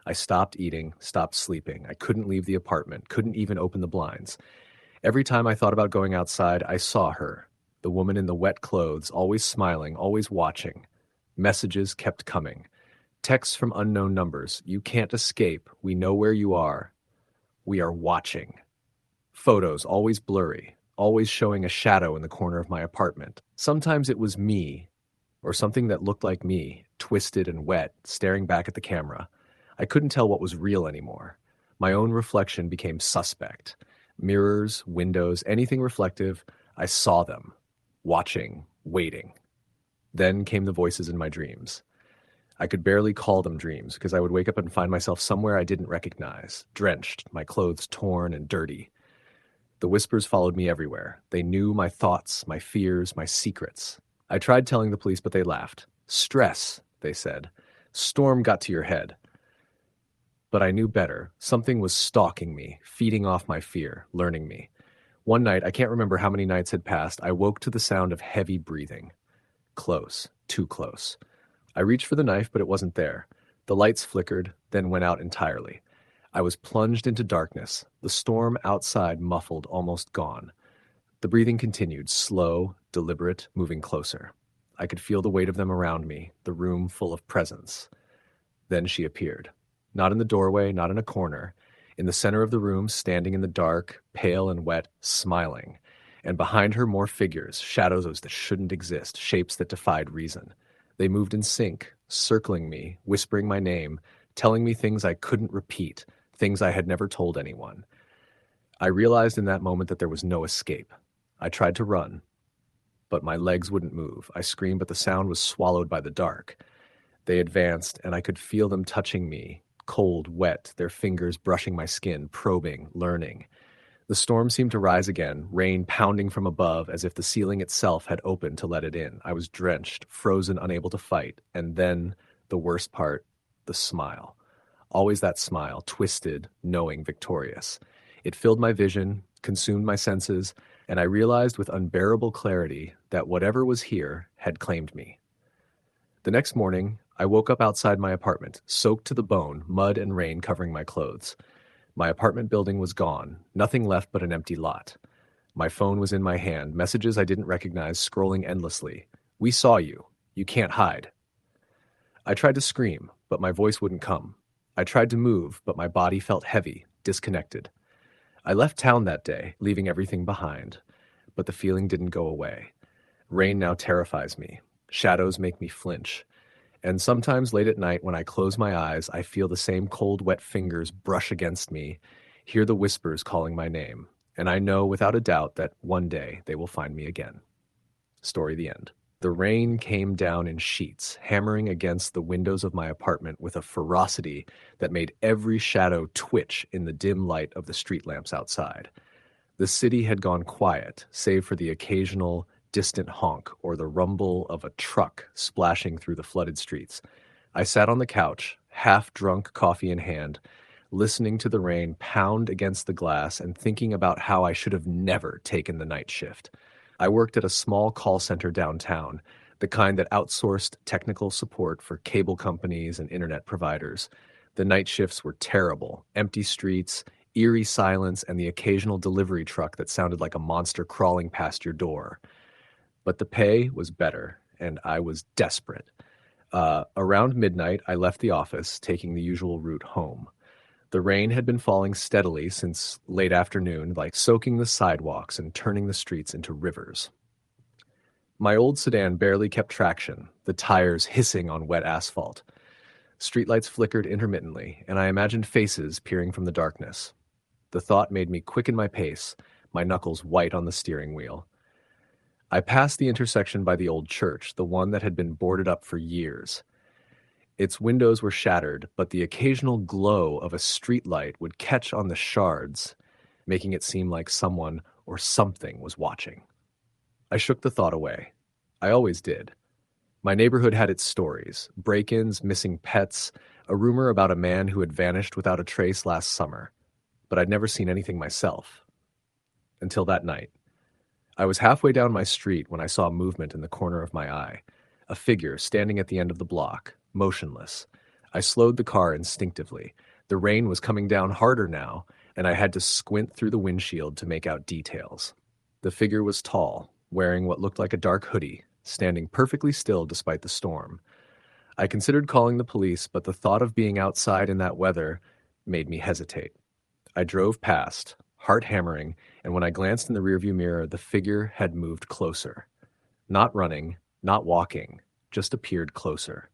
I stopped eating, stopped sleeping. I couldn't leave the apartment, couldn't even open the blinds. Every time I thought about going outside, I saw her, the woman in the wet clothes, always smiling, always watching. Messages kept coming. Texts from unknown numbers. You can't escape. We know where you are. We are watching. Photos, always blurry, always showing a shadow in the corner of my apartment. Sometimes it was me, or something that looked like me, twisted and wet, staring back at the camera. I couldn't tell what was real anymore. My own reflection became suspect. Mirrors, windows, anything reflective, I saw them, watching, waiting. Then came the voices in my dreams. I could barely call them dreams because I would wake up and find myself somewhere I didn't recognize, drenched, my clothes torn and dirty. The whispers followed me everywhere. They knew my thoughts, my fears, my secrets. I tried telling the police, but they laughed. Stress, they said. Storm got to your head. But I knew better. Something was stalking me, feeding off my fear, learning me. One night, I can't remember how many nights had passed, I woke to the sound of heavy breathing. Close, too close. I reached for the knife, but it wasn't there. The lights flickered, then went out entirely. I was plunged into darkness, the storm outside muffled, almost gone. The breathing continued, slow, deliberate, moving closer. I could feel the weight of them around me, the room full of presence. Then she appeared. Not in the doorway, not in a corner. In the center of the room, standing in the dark, pale and wet, smiling. And behind her more figures, shadows that shouldn't exist, shapes that defied reason. They moved in sync, circling me, whispering my name, telling me things I couldn't repeat, things I had never told anyone. I realized in that moment that there was no escape. I tried to run, but my legs wouldn't move. I screamed, but the sound was swallowed by the dark. They advanced, and I could feel them touching me, cold, wet, their fingers brushing my skin, probing, learning. The storm seemed to rise again, rain pounding from above as if the ceiling itself had opened to let it in. I was drenched, frozen, unable to fight. And then, the worst part, the smile. Always that smile, twisted, knowing, victorious. It filled my vision, consumed my senses. and I realized with unbearable clarity that whatever was here had claimed me. The next morning, I woke up outside my apartment, soaked to the bone, mud and rain covering my clothes. My apartment building was gone, nothing left but an empty lot. My phone was in my hand, messages I didn't recognize scrolling endlessly. We saw you. You can't hide. I tried to scream, but my voice wouldn't come. I tried to move, but my body felt heavy, disconnected. I left town that day, leaving everything behind, but the feeling didn't go away. Rain now terrifies me. Shadows make me flinch. And sometimes late at night when I close my eyes, I feel the same cold, wet fingers brush against me, hear the whispers calling my name, and I know without a doubt that one day they will find me again. Story the end. The rain came down in sheets, hammering against the windows of my apartment with a ferocity that made every shadow twitch in the dim light of the street lamps outside. The city had gone quiet, save for the occasional distant honk or the rumble of a truck splashing through the flooded streets. I sat on the couch, half drunk, coffee in hand, listening to the rain pound against the glass and thinking about how I should have never taken the night shift. I worked at a small call center downtown, the kind that outsourced technical support for cable companies and internet providers. The night shifts were terrible, empty streets, eerie silence, and the occasional delivery truck that sounded like a monster crawling past your door. But the pay was better, and I was desperate. Around midnight, I left the office, taking the usual route home. The rain had been falling steadily since late afternoon, like soaking the sidewalks and turning the streets into rivers. My old sedan barely kept traction, the tires hissing on wet asphalt. Streetlights flickered intermittently, and I imagined faces peering from the darkness. The thought made me quicken my pace, my knuckles white on the steering wheel. I passed the intersection by the old church, the one that had been boarded up for years. Its windows were shattered, but the occasional glow of a streetlight would catch on the shards, making it seem like someone or something was watching. I shook the thought away. I always did. My neighborhood had its stories, break-ins, missing pets, a rumor about a man who had vanished without a trace last summer. But I'd never seen anything myself. Until that night. I was halfway down my street when I saw movement in the corner of my eye. A figure standing at the end of the block, motionless. I slowed the car instinctively. The rain was coming down harder now, and I had to squint through the windshield to make out details. The figure was tall, wearing what looked like a dark hoodie, standing perfectly still despite the storm. I considered calling the police, but the thought of being outside in that weather made me hesitate. I drove past, heart hammering, and when I glanced in the rearview mirror, the figure had moved closer. Not running, not walking, just appeared closer.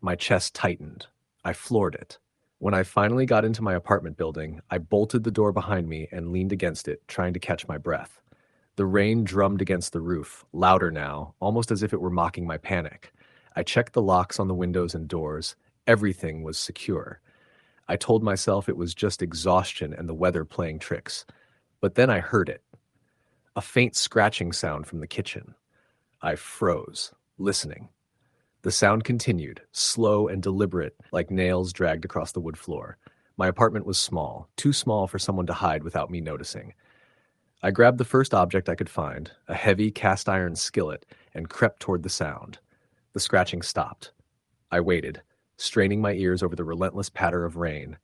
My chest tightened. I floored it. When I finally got into my apartment building, I bolted the door behind me and leaned against it, trying to catch my breath. The rain drummed against the roof, louder now, almost as if it were mocking my panic. I checked the locks on the windows and doors. Everything was secure. I told myself it was just exhaustion and the weather playing tricks. But then I heard it. A faint scratching sound from the kitchen. I froze, listening. The sound continued, slow and deliberate, like nails dragged across the wood floor. My apartment was small, too small for someone to hide without me noticing. I grabbed the first object I could find, a heavy cast-iron skillet, and crept toward the sound. The scratching stopped. I waited, straining my ears over the relentless patter of rain.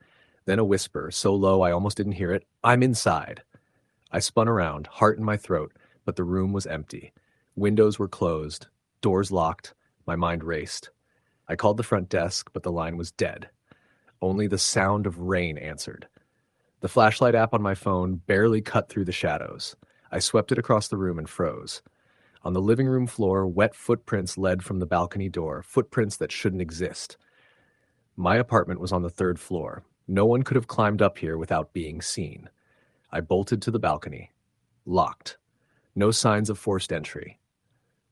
Then a whisper, so low I almost didn't hear it, "I'm inside." I spun around, heart in my throat, but the room was empty. Windows were closed, doors locked. My mind raced. I called the front desk, but the line was dead. Only the sound of rain answered. The flashlight app on my phone barely cut through the shadows. I swept it across the room and froze. On the living room floor, wet footprints led from the balcony door, footprints that shouldn't exist. My apartment was on the third floor. No one could have climbed up here without being seen. I bolted to the balcony. Locked. No signs of forced entry.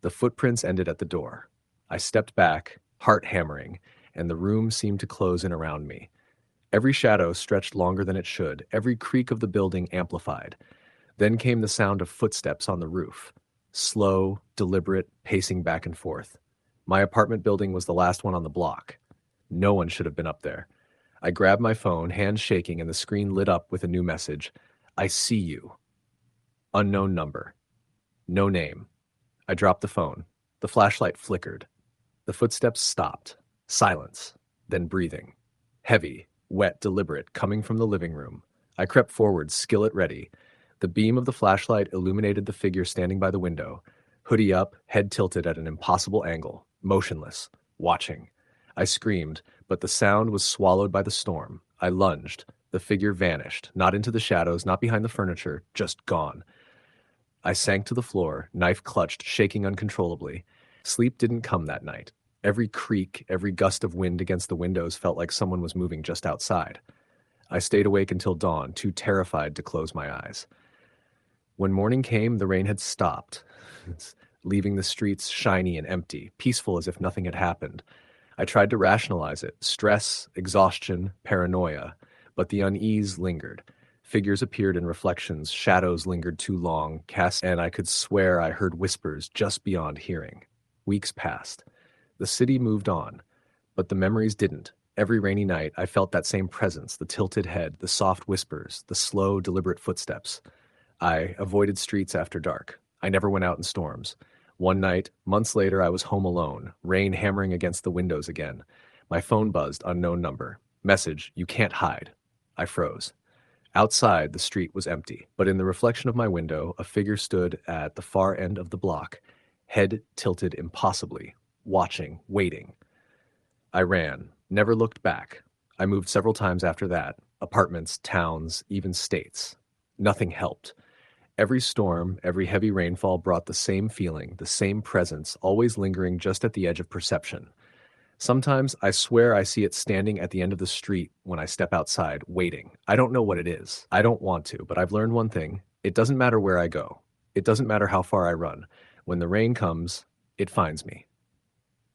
The footprints ended at the door. I stepped back, heart hammering, and the room seemed to close in around me. Every shadow stretched longer than it should, every creak of the building amplified. Then came the sound of footsteps on the roof. Slow, deliberate, pacing back and forth. My apartment building was the last one on the block. No one should have been up there. I grabbed my phone, hands shaking, and the screen lit up with a new message. "I see you." Unknown number. No name. I dropped the phone. The flashlight flickered. The footsteps stopped. Silence. Then breathing. Heavy, wet, deliberate, coming from the living room. I crept forward, skillet ready. The beam of the flashlight illuminated the figure standing by the window, hoodie up, head tilted at an impossible angle, motionless, watching. I screamed, but the sound was swallowed by the storm. I lunged. The figure vanished, not into the shadows, not behind the furniture, just gone. I sank to the floor, knife clutched, shaking uncontrollably. Sleep didn't come that night. Every creak, every gust of wind against the windows felt like someone was moving just outside. I stayed awake until dawn, too terrified to close my eyes. When morning came, the rain had stopped, leaving the streets shiny and empty, peaceful as if nothing had happened. I tried to rationalize it, stress, exhaustion, paranoia, but the unease lingered. Figures appeared in reflections, shadows lingered too long, and I could swear I heard whispers just beyond hearing. Weeks passed. The city moved on, but the memories didn't. Every rainy night, I felt that same presence, the tilted head, the soft whispers, the slow, deliberate footsteps. I avoided streets after dark. I never went out in storms. One night, months later, I was home alone, rain hammering against the windows again. My phone buzzed, unknown number. Message, you can't hide. I froze. Outside, the street was empty, but in the reflection of my window, a figure stood at the far end of the block, head tilted impossibly, watching, waiting. I ran, never looked back. I moved several times after that, apartments, towns, even states. Nothing helped. Every storm, every heavy rainfall brought the same feeling, the same presence, always lingering just at the edge of perception. Sometimes I swear I see it standing at the end of the street when I step outside, waiting. I don't know what it is. I don't want to, but I've learned one thing. It doesn't matter where I go. It doesn't matter how far I run. When the rain comes, it finds me.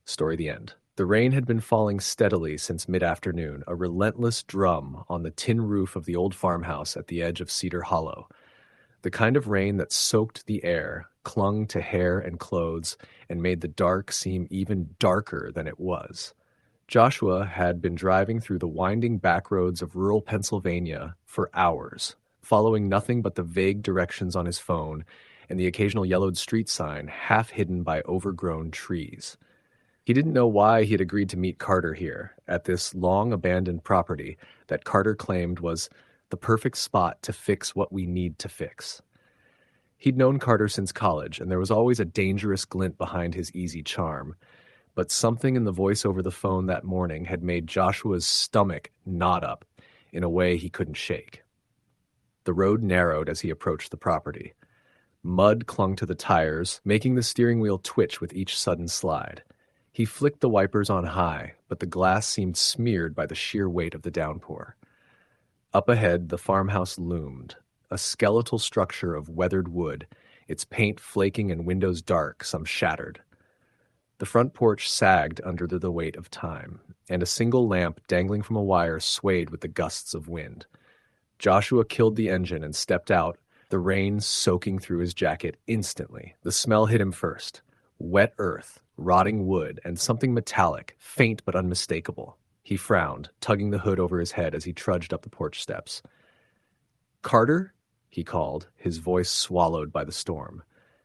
Story the end. The rain had been falling steadily since mid-afternoon, a relentless drum on the tin roof of the old farmhouse at the edge of Cedar Hollow. The kind of rain that soaked the air, clung to hair and clothes, and made the dark seem even darker than it was. Joshua had been driving through the winding back roads of rural Pennsylvania for hours, following nothing but the vague directions on his phone and the occasional yellowed street sign half hidden by overgrown trees. He didn't know why he had agreed to meet Carter here, at this long-abandoned property that Carter claimed was the perfect spot to fix what we need to fix. He'd known Carter since college, and there was always a dangerous glint behind his easy charm. But something in the voice over the phone that morning had made Joshua's stomach knot up in a way he couldn't shake. The road narrowed as he approached the property. Mud clung to the tires, making the steering wheel twitch with each sudden slide. He flicked the wipers on high, but the glass seemed smeared by the sheer weight of the downpour. Up ahead, the farmhouse loomed, a skeletal structure of weathered wood, its paint flaking and windows dark, some shattered. The front porch sagged under the weight of time, and a single lamp dangling from a wire swayed with the gusts of wind. Joshua killed the engine and stepped out, the rain soaking through his jacket instantly. The smell hit him first. Wet earth, rotting wood, and something metallic, faint but unmistakable. He frowned, tugging the hood over his head as he trudged up the porch steps. "Carter?" he called, his voice swallowed by the storm.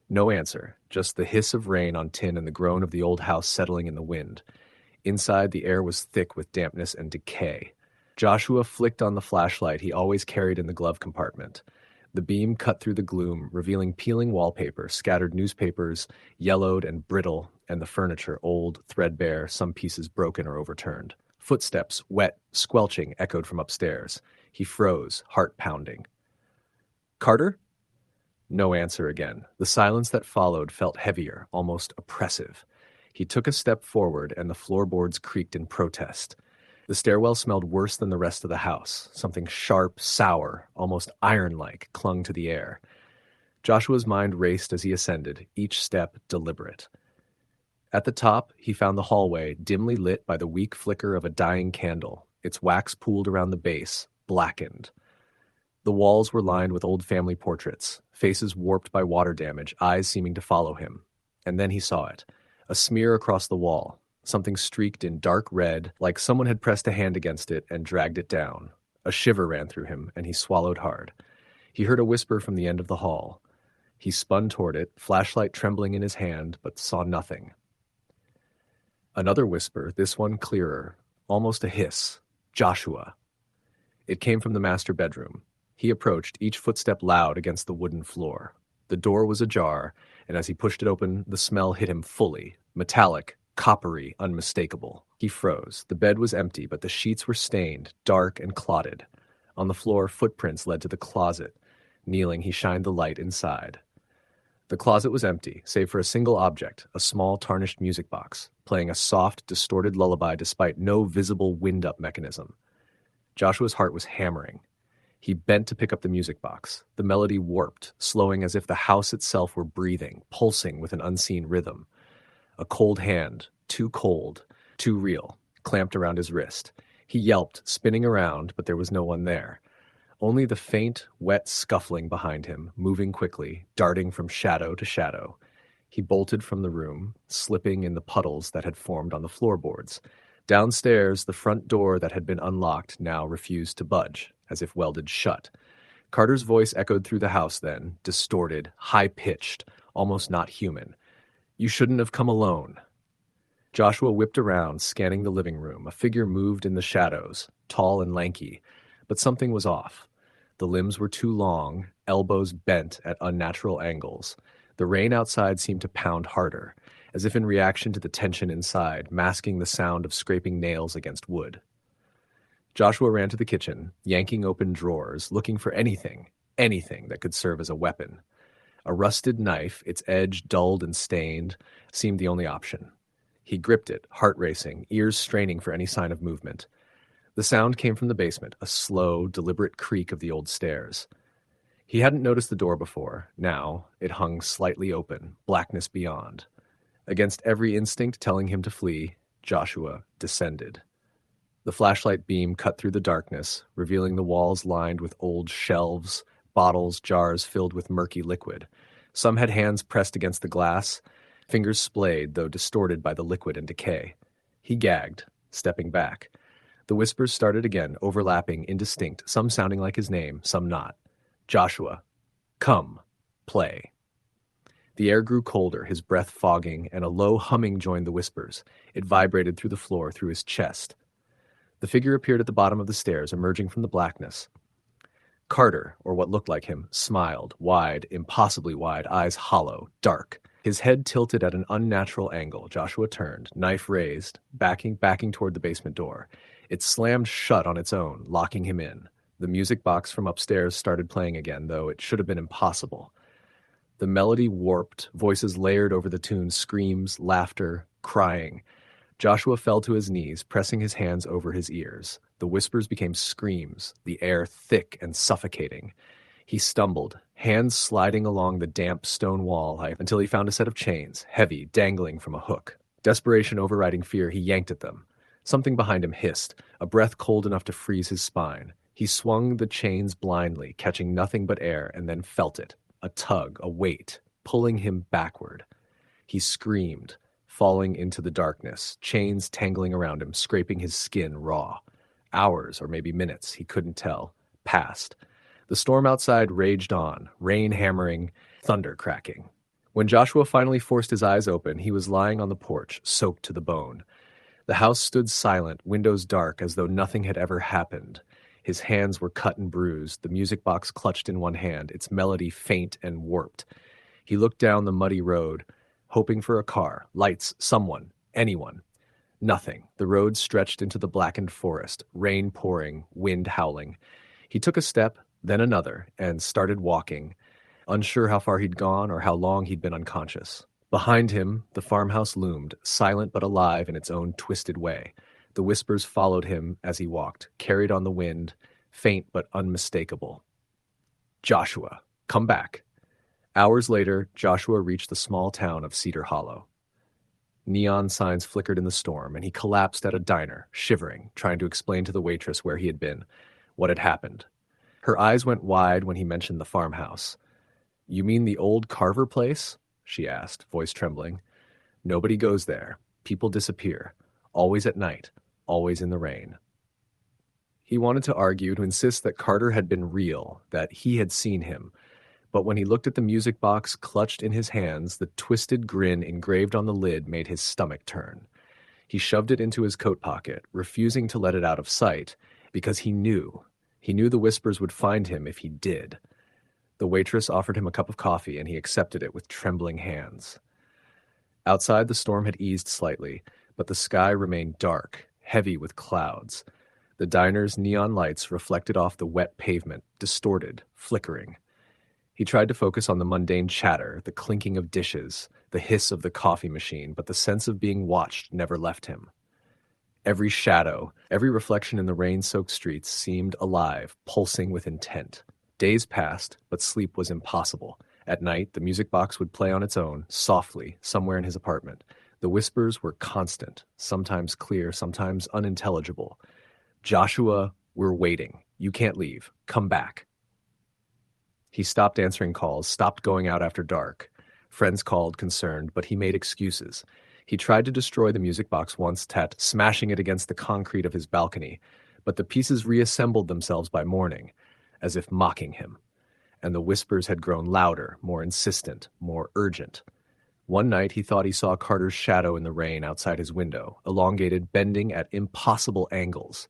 No answer, just the hiss of rain on tin and the groan of the old house settling in the wind. Inside, the air was thick with dampness and decay. Joshua flicked on the flashlight he always carried in the glove compartment. The beam cut through the gloom, revealing peeling wallpaper, scattered newspapers, yellowed and brittle, and the furniture, old, threadbare, some pieces broken or overturned. Footsteps, wet, squelching, echoed from upstairs. He froze, heart pounding. "Carter?" No answer again. The silence that followed felt heavier, almost oppressive. He took a step forward, and the floorboards creaked in protest. The stairwell smelled worse than the rest of the house. Something sharp, sour, almost iron-like, clung to the air. Joshua's mind raced as he ascended, each step deliberate. At the top, he found the hallway, dimly lit by the weak flicker of a dying candle, its wax pooled around the base, blackened. The walls were lined with old family portraits, faces warped by water damage, eyes seeming to follow him. And then he saw it. A smear across the wall, something streaked in dark red, like someone had pressed a hand against it and dragged it down. A shiver ran through him, and he swallowed hard. He heard a whisper from the end of the hall. He spun toward it, flashlight trembling in his hand, but saw nothing. Another whisper, this one clearer, almost a hiss. Joshua. It came from the master bedroom. He approached, each footstep loud against the wooden floor. The door was ajar, and as he pushed it open, the smell hit him fully. Metallic, coppery, unmistakable. He froze. The bed was empty, but the sheets were stained, dark and clotted. On the floor, footprints led to the closet. Kneeling, he shined the light inside. The closet was empty, save for a single object, a small tarnished music box, playing a soft, distorted lullaby despite no visible wind-up mechanism. Joshua's heart was hammering. He bent to pick up the music box. The melody warped, slowing as if the house itself were breathing, pulsing with an unseen rhythm. A cold hand, too cold, too real, clamped around his wrist. He yelped, spinning around, but there was no one there. Only the faint, wet scuffling behind him, moving quickly, darting from shadow to shadow. He bolted from the room, slipping in the puddles that had formed on the floorboards. Downstairs, the front door that had been unlocked now refused to budge, as if welded shut. Carter's voice echoed through the house then, distorted, high-pitched, almost not human. "You shouldn't have come alone." Joshua whipped around, scanning the living room. A figure moved in the shadows, tall and lanky, but something was off. The limbs were too long, elbows bent at unnatural angles. The rain outside seemed to pound harder, as if in reaction to the tension inside, masking the sound of scraping nails against wood. Joshua ran to the kitchen, yanking open drawers, looking for anything that could serve as a weapon. A rusted knife, its edge dulled and stained, seemed the only option. He gripped it, heart racing, ears straining for any sign of movement. The sound came from the basement, a slow, deliberate creak of the old stairs. He hadn't noticed the door before. Now, it hung slightly open, blackness beyond. Against every instinct telling him to flee, Joshua descended. The flashlight beam cut through the darkness, revealing the walls lined with old shelves, bottles, jars filled with murky liquid. Some had hands pressed against the glass, fingers splayed, though distorted by the liquid and decay. He gagged, stepping back. The whispers started again, overlapping, indistinct, some sounding like his name, some not. Joshua. Come. Play. The air grew colder, his breath fogging, and a low humming joined the whispers. It vibrated through the floor, through his chest. The figure appeared at the bottom of the stairs, emerging from the blackness. Carter, or what looked like him, smiled, wide, impossibly wide, eyes hollow, dark. His head tilted at an unnatural angle. Joshua turned, knife raised, backing toward the basement door. It slammed shut on its own, locking him in. The music box from upstairs started playing again, though it should have been impossible. The melody warped, voices layered over the tune, screams, laughter, crying. Joshua fell to his knees, pressing his hands over his ears. The whispers became screams, the air thick and suffocating. He stumbled, hands sliding along the damp stone wall until he found a set of chains, heavy, dangling from a hook. Desperation overriding fear, he yanked at them. Something behind him hissed, a breath cold enough to freeze his spine. He swung the chains blindly, catching nothing but air, and then felt it. A tug, a weight, pulling him backward. He screamed, falling into the darkness, chains tangling around him, scraping his skin raw. Hours, or maybe minutes, he couldn't tell, passed. The storm outside raged on, rain hammering, thunder cracking. When Joshua finally forced his eyes open, he was lying on the porch, soaked to the bone. The house stood silent, windows dark, as though nothing had ever happened. His hands were cut and bruised, the music box clutched in one hand, its melody faint and warped. He looked down the muddy road, hoping for a car, lights, someone, anyone. Nothing. The road stretched into the blackened forest, rain pouring, wind howling. He took a step, then another, and started walking, unsure how far he'd gone or how long he'd been unconscious. Behind him, the farmhouse loomed, silent but alive in its own twisted way. The whispers followed him as he walked, carried on the wind, faint but unmistakable. Joshua, come back. Hours later, Joshua reached the small town of Cedar Hollow. Neon signs flickered in the storm, and he collapsed at a diner, shivering, trying to explain to the waitress where he had been, what had happened. Her eyes went wide when he mentioned the farmhouse. "You mean the old Carver place?" she asked, voice trembling. "Nobody goes there. People disappear. Always at night. Always in the rain." He wanted to argue, to insist that Carter had been real, that he had seen him, But when he looked at the music box clutched in his hands, the twisted grin engraved on the lid made his stomach turn. He shoved it into his coat pocket, refusing to let it out of sight, because he knew. He knew the whispers would find him if he did. The waitress offered him a cup of coffee, and he accepted it with trembling hands. Outside, the storm had eased slightly, but the sky remained dark, heavy with clouds. The diner's neon lights reflected off the wet pavement, distorted, flickering. He tried to focus on the mundane chatter, the clinking of dishes, the hiss of the coffee machine, but the sense of being watched never left him. Every shadow, every reflection in the rain-soaked streets seemed alive, pulsing with intent. Days passed, but sleep was impossible. At night, the music box would play on its own, softly, somewhere in his apartment. The whispers were constant, sometimes clear, sometimes unintelligible. "Joshua, we're waiting. You can't leave. Come back." He stopped answering calls, stopped going out after dark. Friends called, concerned, but he made excuses. He tried to destroy the music box once, smashing it against the concrete of his balcony, but the pieces reassembled themselves by morning, as if mocking him. And the whispers had grown louder, more insistent, more urgent. One night he thought he saw Carter's shadow in the rain outside his window, elongated, bending at impossible angles.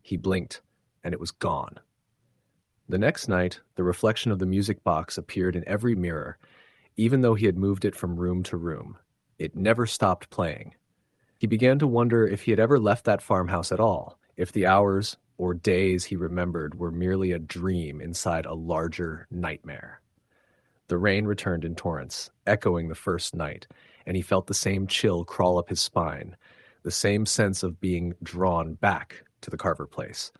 He blinked, and it was gone. The next night, the reflection of the music box appeared in every mirror, even though he had moved it from room to room. It never stopped playing. He began to wonder if he had ever left that farmhouse at all, if the hours or days he remembered were merely a dream inside a larger nightmare. The rain returned in torrents, echoing the first night, and he felt the same chill crawl up his spine, the same sense of being drawn back to the Carver place.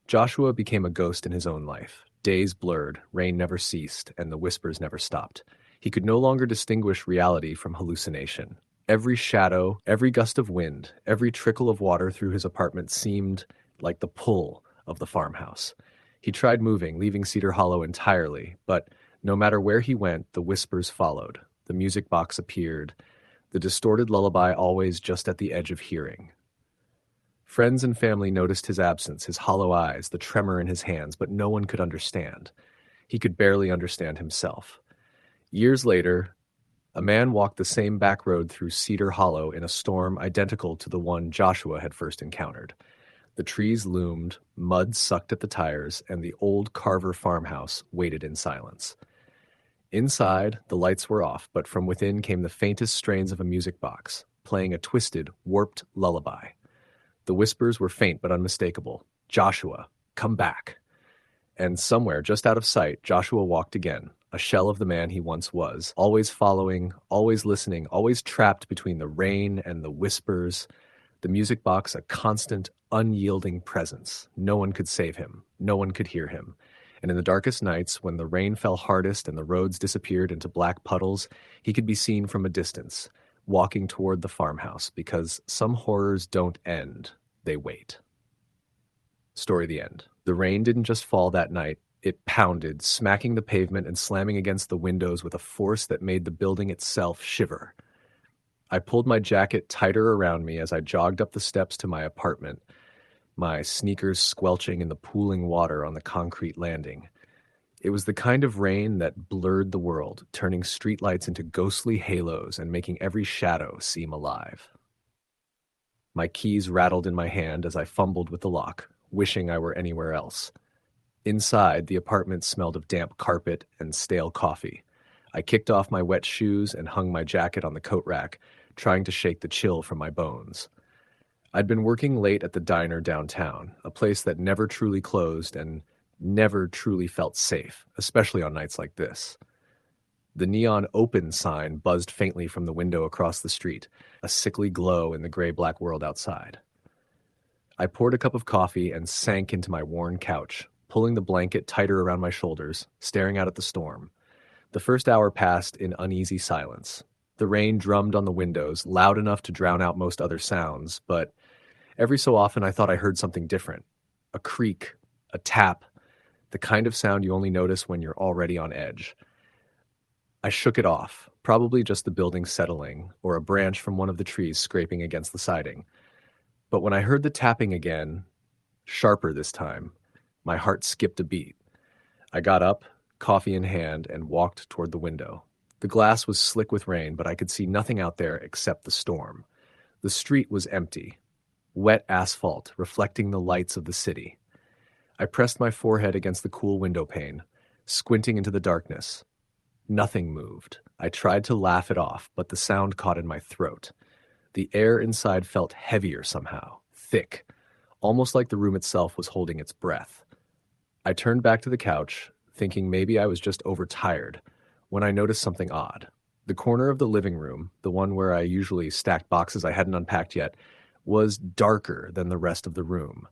Joshua became a ghost in his own life. Days blurred, rain never ceased, and the whispers never stopped. He could no longer distinguish reality from hallucination. Every shadow, every gust of wind, every trickle of water through his apartment seemed like the pull of the farmhouse. He tried moving, leaving Cedar Hollow entirely, but no matter where he went, the whispers followed. The music box appeared, the distorted lullaby always just at the edge of hearing. Friends and family noticed his absence, his hollow eyes, the tremor in his hands, but no one could understand. He could barely understand himself. Years later, a man walked the same back road through Cedar Hollow in a storm identical to the one Joshua had first encountered. The trees loomed, mud sucked at the tires, and the old Carver farmhouse waited in silence. Inside, the lights were off, but from within came the faintest strains of a music box, playing a twisted, warped lullaby. The whispers were faint but unmistakable. "Joshua, come back." And somewhere, just out of sight, Joshua walked again, a shell of the man he once was, always following, always listening, always trapped between the rain and the whispers. The music box a constant, unyielding presence. No one could save him. No one could hear him. And in the darkest nights, when the rain fell hardest and the roads disappeared into black puddles, he could be seen from a distance, walking toward the farmhouse, because some horrors don't end. They wait. Story the end. The rain didn't just fall that night. It pounded, smacking the pavement and slamming against the windows with a force that made the building itself shiver. I pulled my jacket tighter around me as I jogged up the steps to my apartment, my sneakers squelching in the pooling water on the concrete landing. It was the kind of rain that blurred the world, turning streetlights into ghostly halos and making every shadow seem alive. My keys rattled in my hand as I fumbled with the lock, wishing I were anywhere else. Inside, the apartment smelled of damp carpet and stale coffee. I kicked off my wet shoes and hung my jacket on the coat rack, trying to shake the chill from my bones. I'd been working late at the diner downtown, a place that never truly closed and never truly felt safe, especially on nights like this. The neon open sign buzzed faintly from the window across the street, a sickly glow in the gray-black world outside. I poured a cup of coffee and sank into my worn couch, pulling the blanket tighter around my shoulders, staring out at the storm. The first hour passed in uneasy silence. The rain drummed on the windows, loud enough to drown out most other sounds, but every so often I thought I heard something different. A creak, a tap, the kind of sound you only notice when you're already on edge. I shook it off, probably just the building settling, or a branch from one of the trees scraping against the siding. But when I heard the tapping again, sharper this time, my heart skipped a beat. I got up, coffee in hand, and walked toward the window. The glass was slick with rain, but I could see nothing out there except the storm. The street was empty, wet asphalt reflecting the lights of the city. I pressed my forehead against the cool window pane, squinting into the darkness. Nothing moved. I tried to laugh it off, but the sound caught in my throat. The air inside felt heavier somehow, thick, almost like the room itself was holding its breath. I turned back to the couch, thinking maybe I was just overtired, when I noticed something odd. The corner of the living room, the one where I usually stacked boxes I hadn't unpacked yet, was darker than the rest of the room.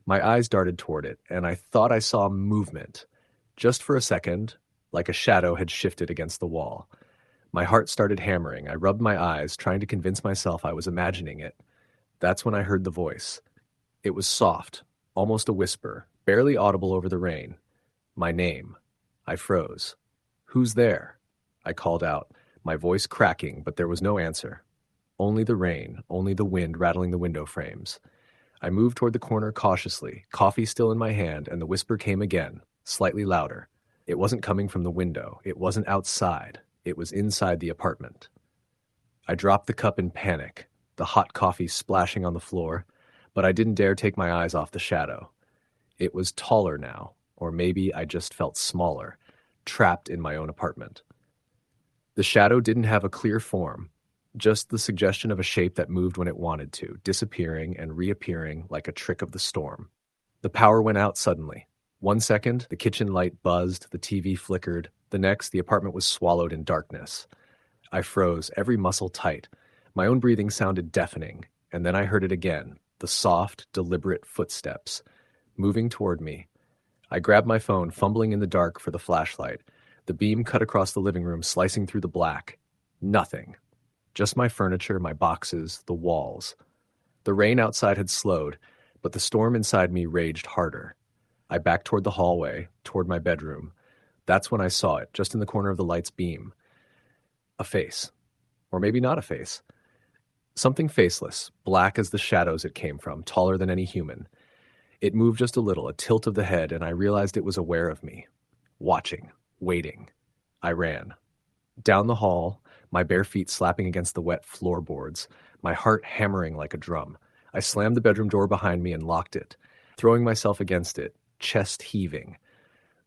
My eyes darted toward it, and I thought I saw movement. Just for a second, like a shadow had shifted against the wall. My heart started hammering. I rubbed my eyes, trying to convince myself I was imagining it. That's when I heard the voice. It was soft, almost a whisper, barely audible over the rain. My name. I froze. "Who's there?" I called out, my voice cracking, but there was no answer. Only the rain, only the wind rattling the window frames. I moved toward the corner cautiously, coffee still in my hand, and the whisper came again, slightly louder. It wasn't coming from the window. It wasn't outside. It was inside the apartment. I dropped the cup in panic, the hot coffee splashing on the floor, but I didn't dare take my eyes off the shadow. It was taller now, or maybe I just felt smaller, trapped in my own apartment. The shadow didn't have a clear form, just the suggestion of a shape that moved when it wanted to, disappearing and reappearing like a trick of the storm. The power went out suddenly. 1 second, the kitchen light buzzed, the TV flickered. The next, the apartment was swallowed in darkness. I froze, every muscle tight. My own breathing sounded deafening, and then I heard it again, the soft, deliberate footsteps, moving toward me. I grabbed my phone, fumbling in the dark for the flashlight. The beam cut across the living room, slicing through the black. Nothing. Just my furniture, my boxes, the walls. The rain outside had slowed, but the storm inside me raged harder. I backed toward the hallway, toward my bedroom. That's when I saw it, just in the corner of the light's beam. A face. Or maybe not a face. Something faceless, black as the shadows it came from, taller than any human. It moved just a little, a tilt of the head, and I realized it was aware of me. Watching. Waiting. I ran. Down the hall, my bare feet slapping against the wet floorboards, my heart hammering like a drum. I slammed the bedroom door behind me and locked it, throwing myself against it, chest heaving.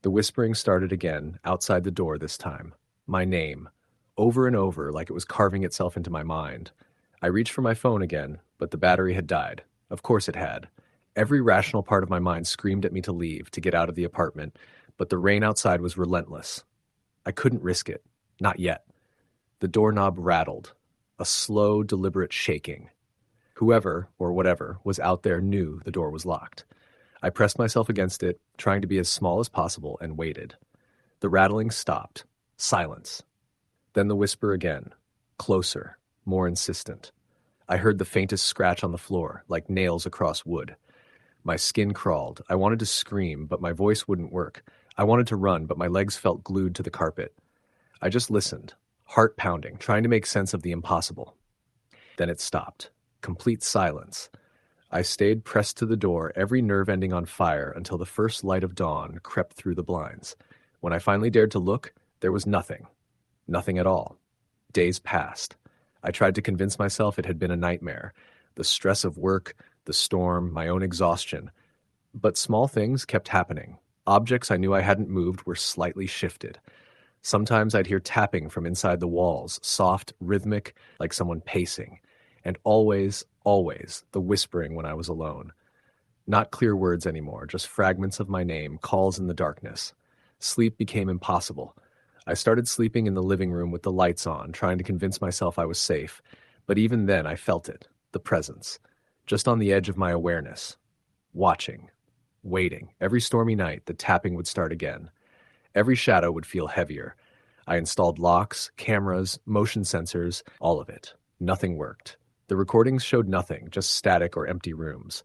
The whispering started again, outside the door this time. My name. Over and over, like it was carving itself into my mind. I reached for my phone again, but the battery had died. Of course it had. Every rational part of my mind screamed at me to leave, to get out of the apartment, but the rain outside was relentless. I couldn't risk it. Not yet. The doorknob rattled. A slow, deliberate shaking. Whoever, or whatever, was out there knew the door was locked. I pressed myself against it, trying to be as small as possible, and waited. The rattling stopped. Silence. Then the whisper again. Closer. More insistent. I heard the faintest scratch on the floor, like nails across wood. My skin crawled. I wanted to scream, but my voice wouldn't work. I wanted to run, but my legs felt glued to the carpet. I just listened, heart pounding, trying to make sense of the impossible. Then it stopped. Complete silence. I stayed pressed to the door, every nerve ending on fire, until the first light of dawn crept through the blinds. When I finally dared to look, there was nothing. Nothing at all. Days passed. I tried to convince myself it had been a nightmare. The stress of work, the storm, my own exhaustion. But small things kept happening. Objects I knew I hadn't moved were slightly shifted. Sometimes I'd hear tapping from inside the walls, soft, rhythmic, like someone pacing. And always, always, the whispering when I was alone. Not clear words anymore, just fragments of my name, calls in the darkness. Sleep became impossible. I started sleeping in the living room with the lights on, trying to convince myself I was safe. But even then I felt it, the presence, just on the edge of my awareness. Watching. Waiting. Every stormy night, the tapping would start again. Every shadow would feel heavier. I installed locks, cameras, motion sensors, all of it. Nothing worked. The recordings showed nothing, just static or empty rooms.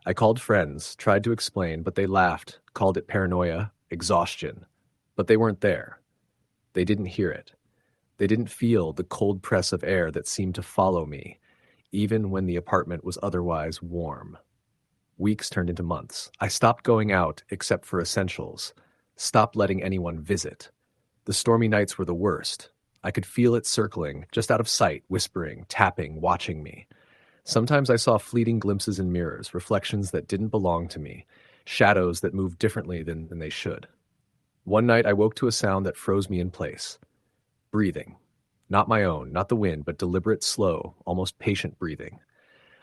I called friends, tried to explain, but they laughed, called it paranoia, exhaustion. But they weren't there. They didn't hear it. They didn't feel the cold press of air that seemed to follow me, even when the apartment was otherwise warm. Weeks turned into months. I stopped going out except for essentials. Stop letting anyone visit. The stormy nights were the worst. I could feel it circling, just out of sight, whispering, tapping, watching me. Sometimes I saw fleeting glimpses in mirrors, reflections that didn't belong to me, shadows that moved differently than they should. One night I woke to a sound that froze me in place. Breathing. Not my own, not the wind, but deliberate, slow, almost patient breathing.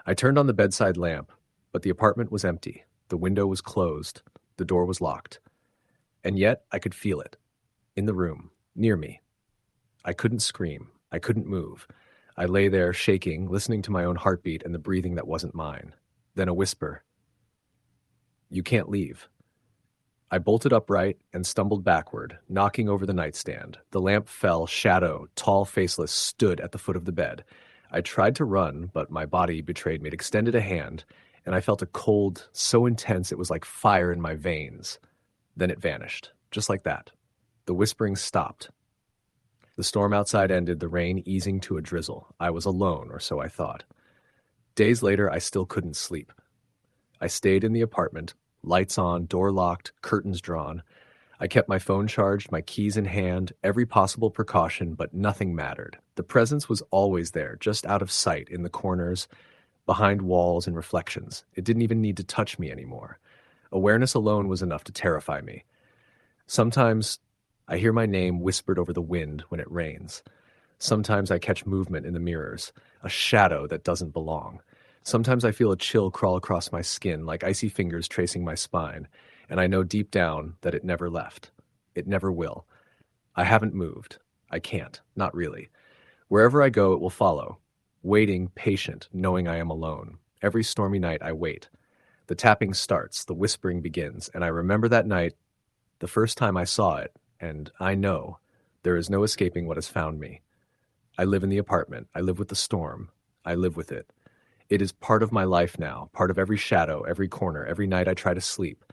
I turned on the bedside lamp, but the apartment was empty. The window was closed. The door was locked. And yet I could feel it. In the room, near me. I couldn't scream. I couldn't move. I lay there, shaking, listening to my own heartbeat and the breathing that wasn't mine. Then a whisper. You can't leave. I bolted upright and stumbled backward, knocking over the nightstand. The lamp fell, shadow, tall, faceless, stood at the foot of the bed. I tried to run, but my body betrayed me. It extended a hand, and I felt a cold so intense it was like fire in my veins. Then it vanished, just like that. The whispering stopped. The storm outside ended, the rain easing to a drizzle. I was alone, or so I thought. Days later, I still couldn't sleep. I stayed in the apartment, lights on, door locked, curtains drawn. I kept my phone charged, my keys in hand, every possible precaution, but nothing mattered. The presence was always there, just out of sight, in the corners, behind walls and reflections. It didn't even need to touch me anymore. Awareness alone was enough to terrify me. Sometimes I hear my name whispered over the wind when it rains. Sometimes I catch movement in the mirrors, a shadow that doesn't belong. Sometimes I feel a chill crawl across my skin, like icy fingers tracing my spine, and I know deep down that it never left. It never will. I haven't moved. I can't. Not really. Wherever I go, it will follow. Waiting, patient, knowing I am alone. Every stormy night, I wait. The tapping starts, the whispering begins, and I remember that night, the first time I saw it, and I know there is no escaping what has found me. I live in the apartment. I live with the storm. I live with it. It is part of my life now, part of every shadow, every corner, every night I try to sleep.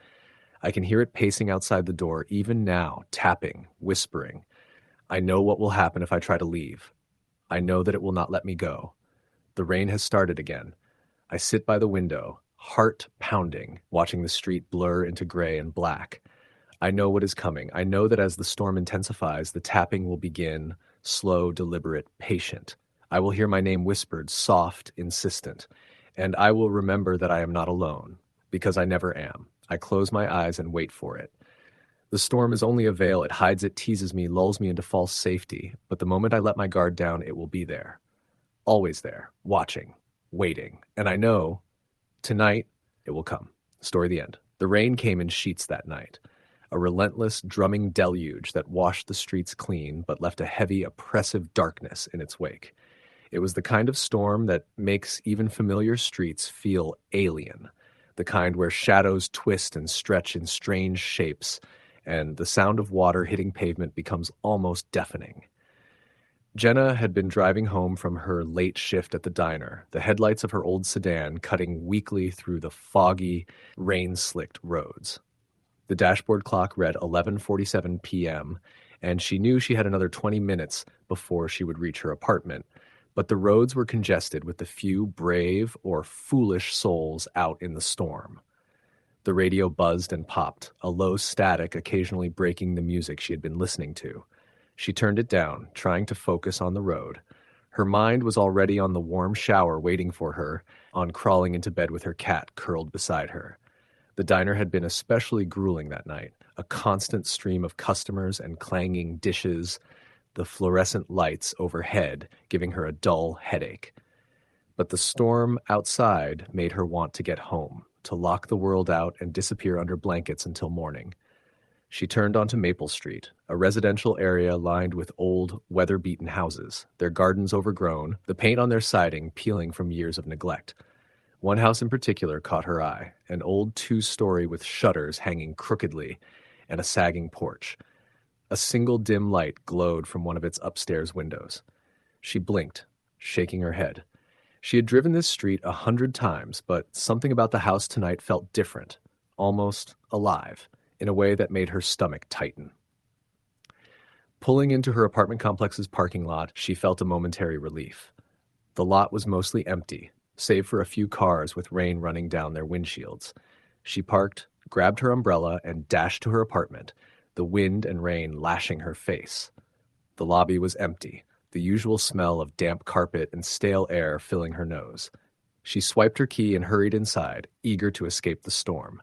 I can hear it pacing outside the door, even now, tapping, whispering. I know what will happen if I try to leave. I know that it will not let me go. The rain has started again. I sit by the window, heart pounding, watching the street blur into gray and black. I know what is coming. I know that as the storm intensifies, the tapping will begin, slow, deliberate, patient. I will hear my name whispered, soft, insistent, and I will remember that I am not alone, because I never am. I close my eyes and wait for it. The storm is only a veil. It hides it, teases me, lulls me into false safety, but the moment I let my guard down, it will be there. Always there, watching, waiting, and I know, tonight, it will come. Story the end. The rain came in sheets that night. A relentless, drumming deluge that washed the streets clean, but left a heavy, oppressive darkness in its wake. It was the kind of storm that makes even familiar streets feel alien, the kind where shadows twist and stretch in strange shapes, and the sound of water hitting pavement becomes almost deafening. Jenna had been driving home from her late shift at the diner, the headlights of her old sedan cutting weakly through the foggy, rain-slicked roads. The dashboard clock read 11:47 p.m., and she knew she had another 20 minutes before she would reach her apartment, but the roads were congested with the few brave or foolish souls out in the storm. The radio buzzed and popped, a low static occasionally breaking the music she had been listening to. She turned it down, trying to focus on the road. Her mind was already on the warm shower waiting for her, on crawling into bed with her cat curled beside her. The diner had been especially grueling that night, a constant stream of customers and clanging dishes, the fluorescent lights overhead giving her a dull headache. But the storm outside made her want to get home, to lock the world out and disappear under blankets until morning. She turned onto Maple Street, a residential area lined with old, weather-beaten houses, their gardens overgrown, the paint on their siding peeling from years of neglect. One house in particular caught her eye, an old two-story with shutters hanging crookedly and a sagging porch. A single dim light glowed from one of its upstairs windows. She blinked, shaking her head. She had driven this street 100 times, but something about the house tonight felt different, almost alive, in a way that made her stomach tighten. Pulling into her apartment complex's parking lot, she felt a momentary relief. The lot was mostly empty, save for a few cars with rain running down their windshields. She parked, grabbed her umbrella, and dashed to her apartment, the wind and rain lashing her face. The lobby was empty, the usual smell of damp carpet and stale air filling her nose. She swiped her key and hurried inside, eager to escape the storm.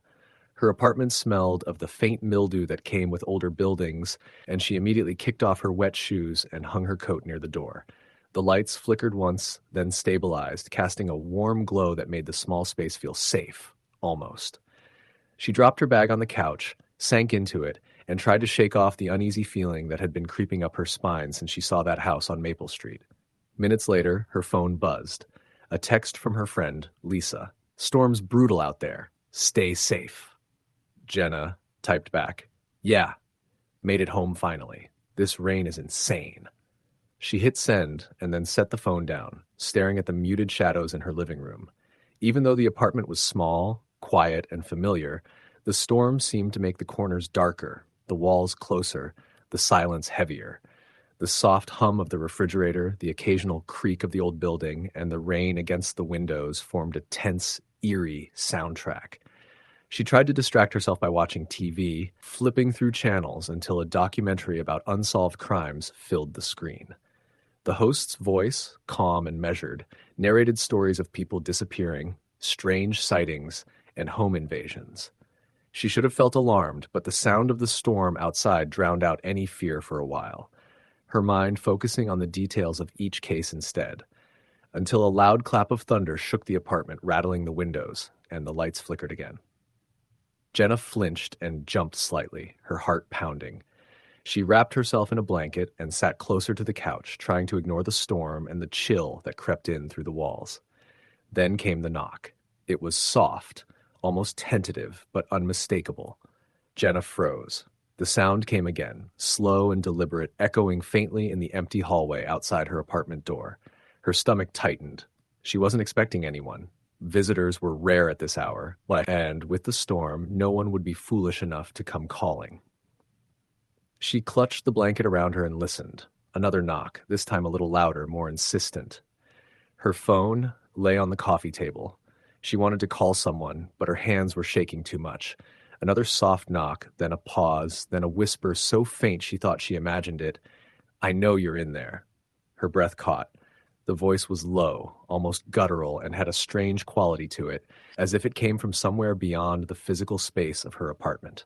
Her apartment smelled of the faint mildew that came with older buildings, and she immediately kicked off her wet shoes and hung her coat near the door. The lights flickered once, then stabilized, casting a warm glow that made the small space feel safe, almost. She dropped her bag on the couch, sank into it, and tried to shake off the uneasy feeling that had been creeping up her spine since she saw that house on Maple Street. Minutes later, her phone buzzed. A text from her friend, Lisa. "Storm's brutal out there. Stay safe." Jenna typed back, "Yeah, made it home finally. This rain is insane." She hit send and then set the phone down, staring at the muted shadows in her living room. Even though the apartment was small, quiet, and familiar, the storm seemed to make the corners darker, the walls closer, the silence heavier. The soft hum of the refrigerator, the occasional creak of the old building, and the rain against the windows formed a tense, eerie soundtrack. She tried to distract herself by watching TV, flipping through channels until a documentary about unsolved crimes filled the screen. The host's voice, calm and measured, narrated stories of people disappearing, strange sightings, and home invasions. She should have felt alarmed, but the sound of the storm outside drowned out any fear for a while, her mind focusing on the details of each case instead, until a loud clap of thunder shook the apartment, rattling the windows, and the lights flickered again. Jenna flinched and jumped slightly, her heart pounding. She wrapped herself in a blanket and sat closer to the couch, trying to ignore the storm and the chill that crept in through the walls. Then came the knock. It was soft, almost tentative, but unmistakable. Jenna froze. The sound came again, slow and deliberate, echoing faintly in the empty hallway outside her apartment door. Her stomach tightened. She wasn't expecting anyone. Visitors were rare at this hour, and with the storm, no one would be foolish enough to come calling. She clutched the blanket around her and listened. Another knock, this time a little louder, more insistent. Her phone lay on the coffee table. She wanted to call someone, but her hands were shaking too much. Another soft knock, then a pause, then a whisper so faint she thought she imagined it. "I know you're in there." Her breath caught. The voice was low, almost guttural, and had a strange quality to it, as if it came from somewhere beyond the physical space of her apartment.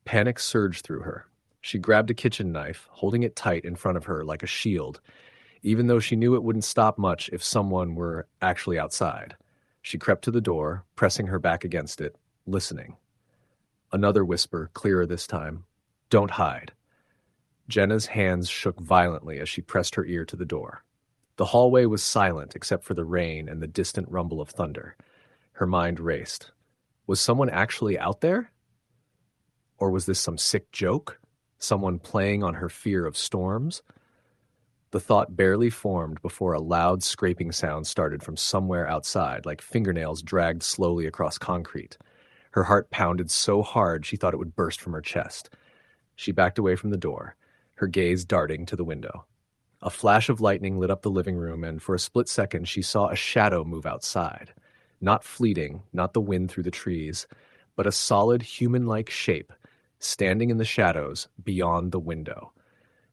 Panic surged through her. She grabbed a kitchen knife, holding it tight in front of her like a shield, even though she knew it wouldn't stop much if someone were actually outside. She crept to the door, pressing her back against it, listening. Another whisper, clearer this time. "Don't hide." Jenna's hands shook violently as she pressed her ear to the door. The hallway was silent except for the rain and the distant rumble of thunder. Her mind raced. Was someone actually out there? Or was this some sick joke? Someone playing on her fear of storms? The thought barely formed before a loud scraping sound started from somewhere outside, like fingernails dragged slowly across concrete. Her heart pounded so hard she thought it would burst from her chest. She backed away from the door, her gaze darting to the window. A flash of lightning lit up the living room, and for a split second she saw a shadow move outside. Not fleeting, not the wind through the trees, but a solid human-like shape, standing in the shadows beyond the window.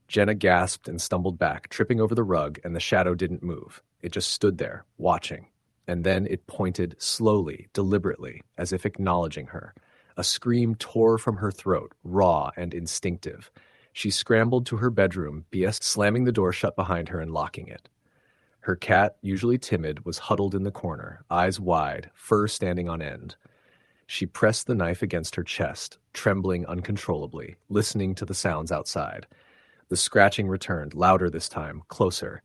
Jenna gasped and stumbled back, tripping over the rug, and the shadow didn't move. It just stood there, watching. And then it pointed slowly, deliberately, as if acknowledging her. A scream tore from her throat, raw and instinctive. She scrambled to her bedroom, slamming the door shut behind her and locking it. Her cat, usually timid, was huddled in the corner, eyes wide, fur standing on end. She pressed the knife against her chest, trembling uncontrollably, listening to the sounds outside. The scratching returned, louder this time, closer,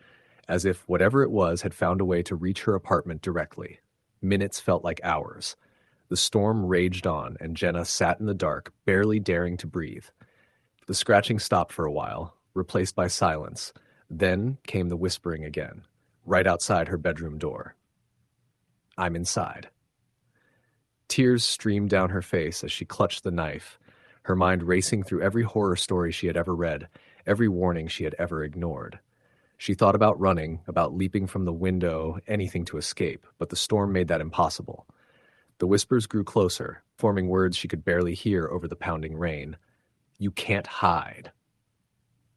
as if whatever it was had found a way to reach her apartment directly. Minutes felt like hours. The storm raged on, and Jenna sat in the dark, barely daring to breathe. The scratching stopped for a while, replaced by silence. Then came the whispering again, right outside her bedroom door. "I'm inside." Tears streamed down her face as she clutched the knife, her mind racing through every horror story she had ever read, every warning she had ever ignored. She thought about running, about leaping from the window, anything to escape, but the storm made that impossible. The whispers grew closer, forming words she could barely hear over the pounding rain. You can't hide.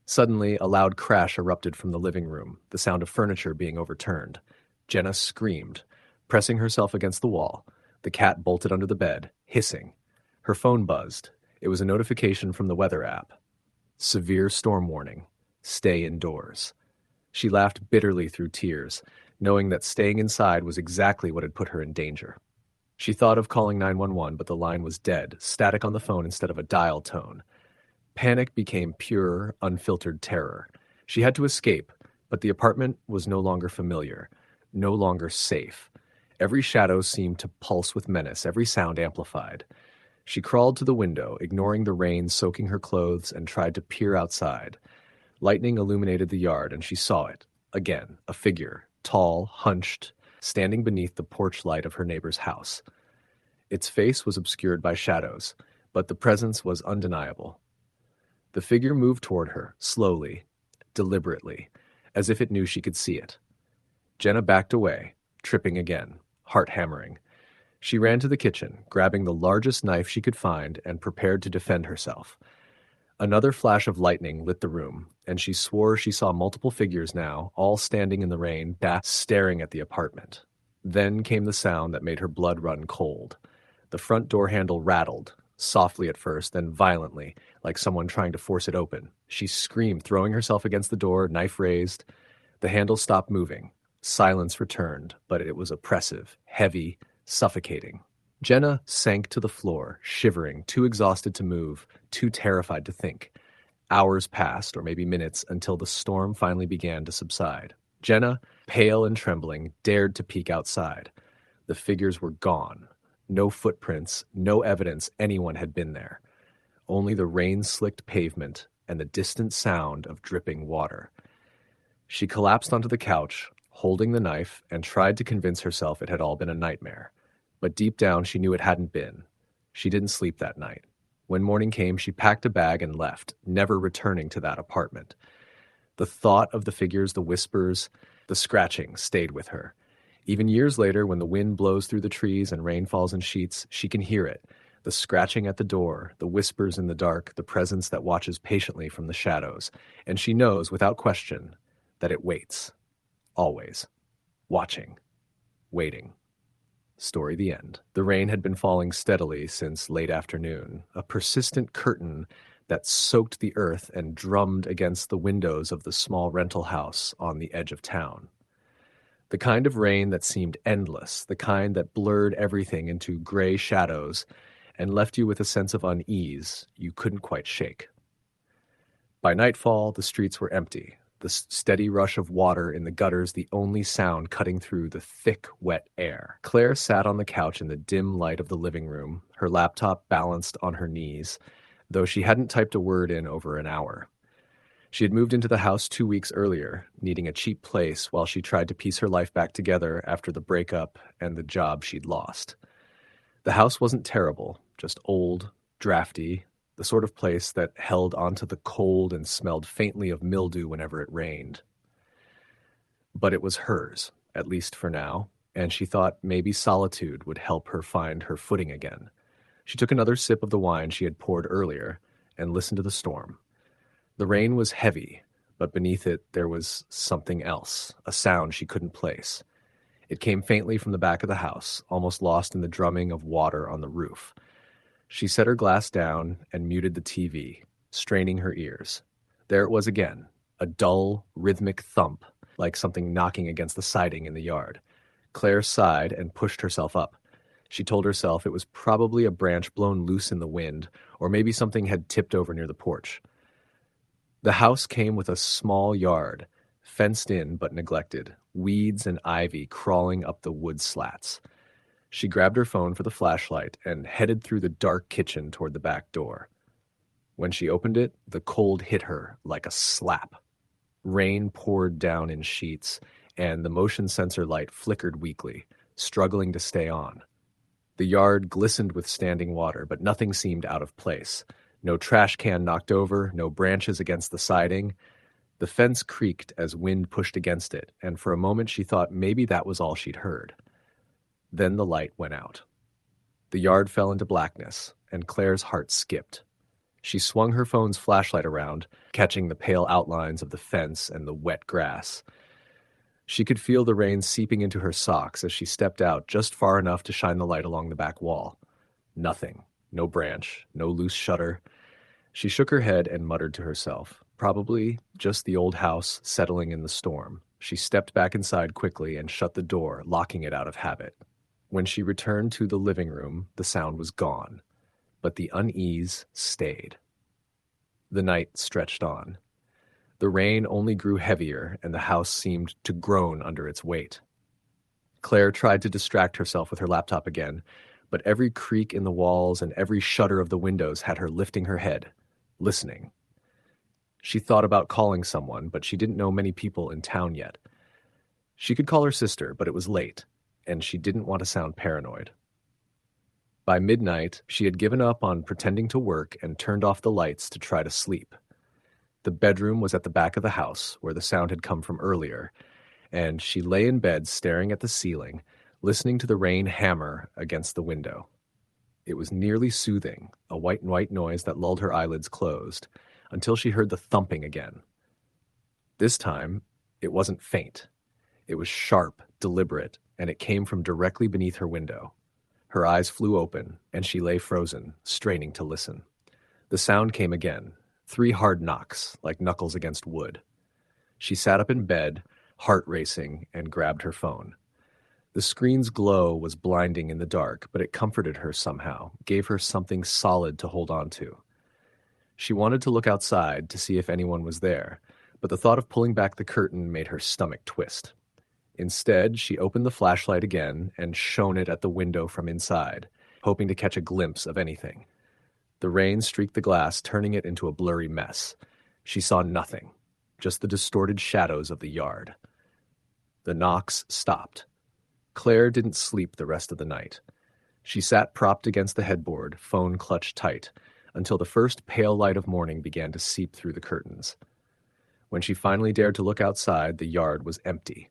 Suddenly, a loud crash erupted from the living room, the sound of furniture being overturned. Jenna screamed, pressing herself against the wall. The cat bolted under the bed, hissing. Her phone buzzed. It was a notification from the weather app. Severe storm warning. Stay indoors. She laughed bitterly through tears, knowing that staying inside was exactly what had put her in danger. She thought of calling 911, but the line was dead, static on the phone instead of a dial tone. Panic became pure, unfiltered terror. She had to escape, but the apartment was no longer familiar, no longer safe. Every shadow seemed to pulse with menace, every sound amplified. She crawled to the window, ignoring the rain soaking her clothes, and tried to peer outside. Lightning illuminated the yard, and she saw it. Again, a figure, tall, hunched, standing beneath the porch light of her neighbor's house. Its face was obscured by shadows, but the presence was undeniable. The figure moved toward her, slowly, deliberately, as if it knew she could see it. Jenna backed away, tripping again, heart hammering. She ran to the kitchen, grabbing the largest knife she could find, and prepared to defend herself. Another flash of lightning lit the room, and she swore she saw multiple figures now, all standing in the rain, staring at the apartment. Then came the sound that made her blood run cold. The front door handle rattled, softly at first, then violently, like someone trying to force it open. She screamed, throwing herself against the door, knife raised. The handle stopped moving. Silence returned, but it was oppressive, heavy, suffocating. Jenna sank to the floor, shivering, too exhausted to move, too terrified to think. Hours passed, or maybe minutes, until the storm finally began to subside. Jenna, pale and trembling, dared to peek outside. The figures were gone. No footprints, no evidence anyone had been there. Only the rain-slicked pavement and the distant sound of dripping water. She collapsed onto the couch, holding the knife, and tried to convince herself it had all been a nightmare. But deep down, she knew it hadn't been. She didn't sleep that night. When morning came, she packed a bag and left, never returning to that apartment. The thought of the figures, the whispers, the scratching stayed with her. Even years later, when the wind blows through the trees and rain falls in sheets, she can hear it. The scratching at the door, the whispers in the dark, the presence that watches patiently from the shadows. And she knows, without question, that it waits. Always. Watching. Waiting. Story the end. The rain had been falling steadily since late afternoon, a persistent curtain that soaked the earth and drummed against the windows of the small rental house on the edge of town. The kind of rain that seemed endless, the kind that blurred everything into gray shadows and left you with a sense of unease you couldn't quite shake. By nightfall, the streets were empty, the steady rush of water in the gutters the only sound cutting through the thick, wet air. Claire sat on the couch in the dim light of the living room, her laptop balanced on her knees, though she hadn't typed a word in over an hour. She had moved into the house 2 weeks earlier, needing a cheap place while she tried to piece her life back together after the breakup and the job she'd lost. The house wasn't terrible, just old, drafty, the sort of place that held onto the cold and smelled faintly of mildew whenever it rained. But it was hers, at least for now, and she thought maybe solitude would help her find her footing again. She took another sip of the wine she had poured earlier and listened to the storm. The rain was heavy, but beneath it there was something else, a sound she couldn't place. It came faintly from the back of the house, almost lost in the drumming of water on the roof. She set her glass down and muted the TV, straining her ears. There it was again, a dull, rhythmic thump, like something knocking against the siding in the yard. Claire sighed and pushed herself up. She told herself it was probably a branch blown loose in the wind, or maybe something had tipped over near the porch. The house came with a small yard, fenced in but neglected, weeds and ivy crawling up the wood slats. She grabbed her phone for the flashlight and headed through the dark kitchen toward the back door. When she opened it, the cold hit her like a slap. Rain poured down in sheets, and the motion sensor light flickered weakly, struggling to stay on. The yard glistened with standing water, but nothing seemed out of place. No trash can knocked over, no branches against the siding. The fence creaked as wind pushed against it, and for a moment she thought maybe that was all she'd heard. Then the light went out. The yard fell into blackness, and Claire's heart skipped. She swung her phone's flashlight around, catching the pale outlines of the fence and the wet grass. She could feel the rain seeping into her socks as she stepped out just far enough to shine the light along the back wall. Nothing. No branch, no loose shutter. She shook her head and muttered to herself, probably just the old house settling in the storm. She stepped back inside quickly and shut the door, locking it out of habit. When she returned to the living room, the sound was gone, but the unease stayed. The night stretched on. The rain only grew heavier, and the house seemed to groan under its weight. Claire tried to distract herself with her laptop again, but every creak in the walls and every shudder of the windows had her lifting her head, listening. She thought about calling someone, but she didn't know many people in town yet. She could call her sister, but it was late, and she didn't want to sound paranoid. By midnight, she had given up on pretending to work and turned off the lights to try to sleep. The bedroom was at the back of the house, where the sound had come from earlier, and she lay in bed staring at the ceiling, listening to the rain hammer against the window. It was nearly soothing, a white noise that lulled her eyelids closed, until she heard the thumping again. This time, it wasn't faint. It was sharp, deliberate, and it came from directly beneath her window. Her eyes flew open, and she lay frozen, straining to listen. The sound came again, 3 hard knocks, like knuckles against wood. She sat up in bed, heart racing, and grabbed her phone. The screen's glow was blinding in the dark, but it comforted her somehow, gave her something solid to hold on to. She wanted to look outside to see if anyone was there, but the thought of pulling back the curtain made her stomach twist. Instead, she opened the flashlight again and shone it at the window from inside, hoping to catch a glimpse of anything. The rain streaked the glass, turning it into a blurry mess. She saw nothing, just the distorted shadows of the yard. The knocks stopped. Claire didn't sleep the rest of the night. She sat propped against the headboard, phone clutched tight, until the first pale light of morning began to seep through the curtains. When she finally dared to look outside, the yard was empty.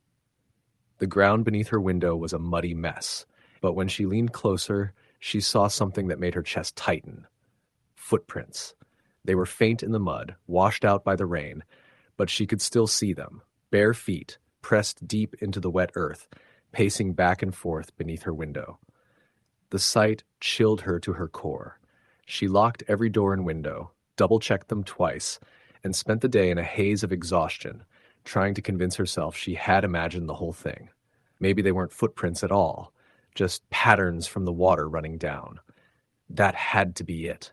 The ground beneath her window was a muddy mess, but when she leaned closer, she saw something that made her chest tighten. Footprints. They were faint in the mud, washed out by the rain, but she could still see them, bare feet, pressed deep into the wet earth, pacing back and forth beneath her window. The sight chilled her to her core. She locked every door and window, double-checked them twice, and spent the day in a haze of exhaustion, trying to convince herself she had imagined the whole thing. Maybe they weren't footprints at all, just patterns from the water running down. That had to be it.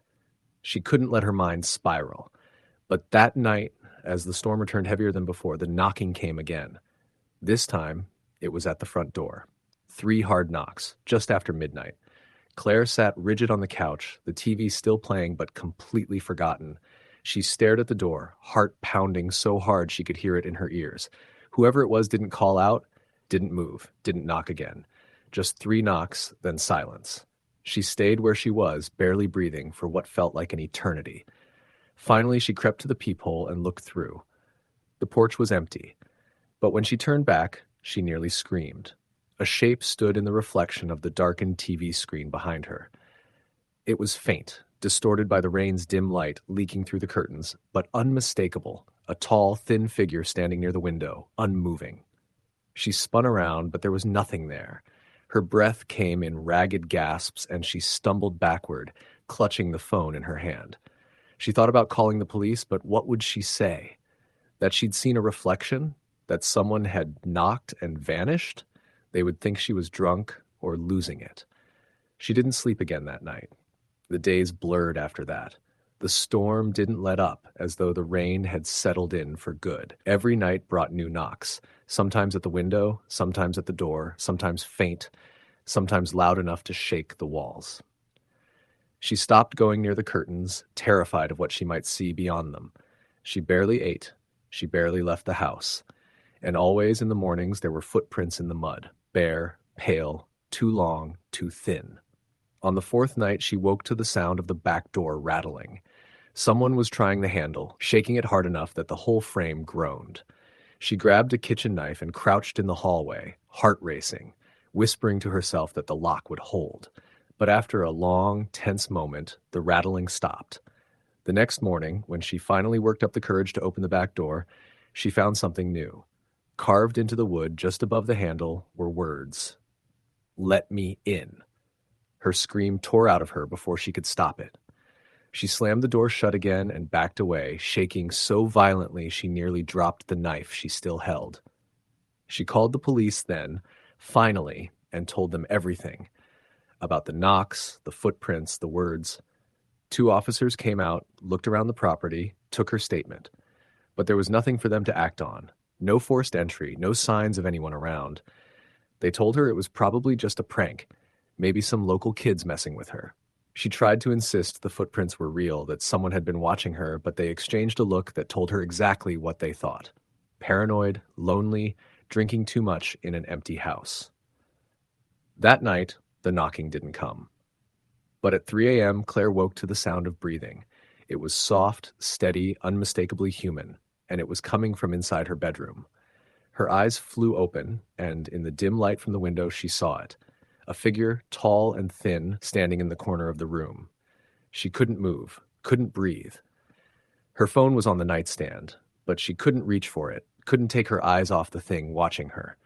She couldn't let her mind spiral. But that night, as the storm returned heavier than before, the knocking came again. This time, it was at the front door. 3 hard knocks, just after midnight. Claire sat rigid on the couch, the TV still playing but completely forgotten. She stared at the door, heart pounding so hard she could hear it in her ears. Whoever it was didn't call out, didn't move, didn't knock again. Just 3 knocks, then silence. She stayed where she was, barely breathing, for what felt like an eternity. Finally, she crept to the peephole and looked through. The porch was empty, but when she turned back, she nearly screamed. A shape stood in the reflection of the darkened TV screen behind her. It was faint, distorted by the rain's dim light leaking through the curtains, but unmistakable, a tall, thin figure standing near the window, unmoving. She spun around, but there was nothing there. Her breath came in ragged gasps, and she stumbled backward, clutching the phone in her hand. She thought about calling the police, but what would she say? That she'd seen a reflection? That someone had knocked and vanished? They would think she was drunk or losing it. She didn't sleep again that night. The days blurred after that. The storm didn't let up, as though the rain had settled in for good. Every night brought new knocks, sometimes at the window, sometimes at the door, sometimes faint, sometimes loud enough to shake the walls. She stopped going near the curtains, terrified of what she might see beyond them. She barely ate. She barely left the house. And always in the mornings there were footprints in the mud, bare, pale, too long, too thin. On the 4th night, she woke to the sound of the back door rattling. Someone was trying the handle, shaking it hard enough that the whole frame groaned. She grabbed a kitchen knife and crouched in the hallway, heart racing, whispering to herself that the lock would hold. But after a long, tense moment, the rattling stopped. The next morning, when she finally worked up the courage to open the back door, she found something new. Carved into the wood just above the handle were words, "Let me in." Her scream tore out of her before she could stop it. She slammed the door shut again and backed away, shaking so violently she nearly dropped the knife she still held. She called the police then, finally, and told them everything about the knocks, the footprints, the words. 2 officers came out, looked around the property, took her statement. But there was nothing for them to act on. No forced entry, no signs of anyone around. They told her it was probably just a prank, maybe some local kids messing with her. She tried to insist the footprints were real, that someone had been watching her, but they exchanged a look that told her exactly what they thought. Paranoid, lonely, drinking too much in an empty house. That night, the knocking didn't come. But at 3 a.m., Claire woke to the sound of breathing. It was soft, steady, unmistakably human, and it was coming from inside her bedroom. Her eyes flew open, and in the dim light from the window, she saw it. A figure, tall and thin, standing in the corner of the room. She couldn't move, couldn't breathe. Her phone was on the nightstand, but she couldn't reach for it, couldn't take her eyes off the thing watching her.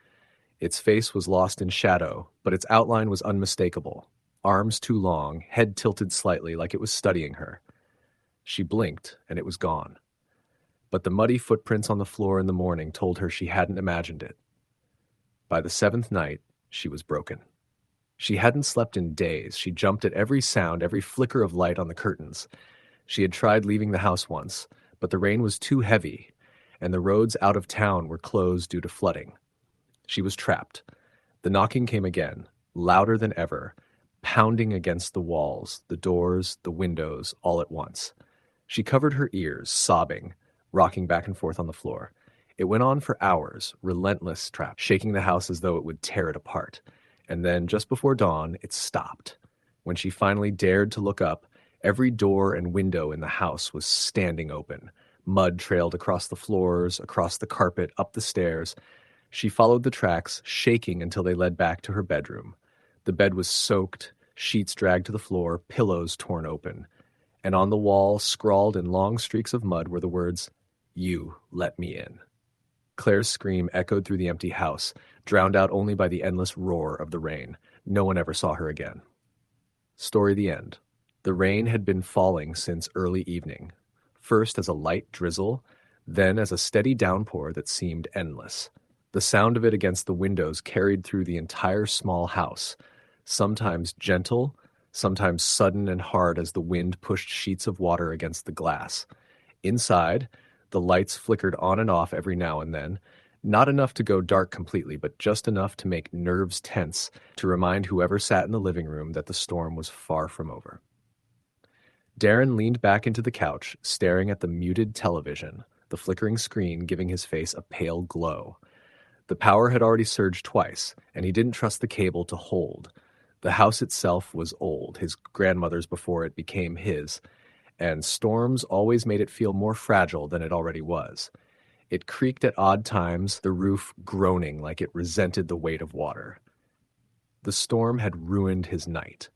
Its face was lost in shadow, but its outline was unmistakable. Arms too long, head tilted slightly like it was studying her. She blinked, and it was gone. But the muddy footprints on the floor in the morning told her she hadn't imagined it. By the 7th night, she was broken. She hadn't slept in days. She jumped at every sound, every flicker of light on the curtains. She had tried leaving the house once, but the rain was too heavy, and the roads out of town were closed due to flooding. She was trapped. The knocking came again, louder than ever, pounding against the walls, the doors, the windows, all at once. She covered her ears, sobbing, rocking back and forth on the floor. It went on for hours, relentless trap, shaking the house as though it would tear it apart. And then, just before dawn, it stopped. When she finally dared to look up, every door and window in the house was standing open. Mud trailed across the floors, across the carpet, up the stairs. She followed the tracks, shaking until they led back to her bedroom. The bed was soaked, sheets dragged to the floor, pillows torn open. And on the wall, scrawled in long streaks of mud, were the words, "You let me in." Claire's scream echoed through the empty house, drowned out only by the endless roar of the rain. No one ever saw her again. Story the end. The rain had been falling since early evening, first as a light drizzle, then as a steady downpour that seemed endless. The sound of it against the windows carried through the entire small house, sometimes gentle, sometimes sudden and hard as the wind pushed sheets of water against the glass. Inside, the lights flickered on and off every now and then, not enough to go dark completely, but just enough to make nerves tense, to remind whoever sat in the living room that the storm was far from over. Darren leaned back into the couch, staring at the muted television, the flickering screen giving his face a pale glow. The power had already surged twice, and he didn't trust the cable to hold. The house itself was old, his grandmother's before it became his, and storms always made it feel more fragile than it already was. It creaked at odd times, the roof groaning like it resented the weight of water. The storm had ruined his night.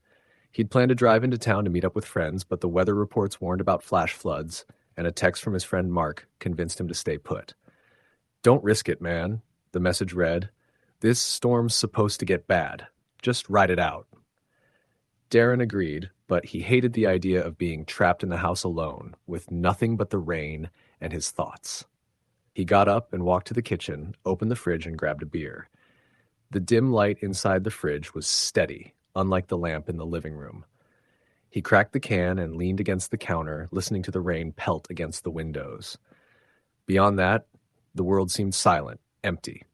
He'd planned to drive into town to meet up with friends, but the weather reports warned about flash floods, and a text from his friend Mark convinced him to stay put. "Don't risk it, man," the message read. "This storm's supposed to get bad. Just ride it out." Darren agreed, but he hated the idea of being trapped in the house alone, with nothing but the rain and his thoughts. He got up and walked to the kitchen, opened the fridge, and grabbed a beer. The dim light inside the fridge was steady, unlike the lamp in the living room. He cracked the can and leaned against the counter, listening to the rain pelt against the windows. Beyond that, the world seemed silent, empty.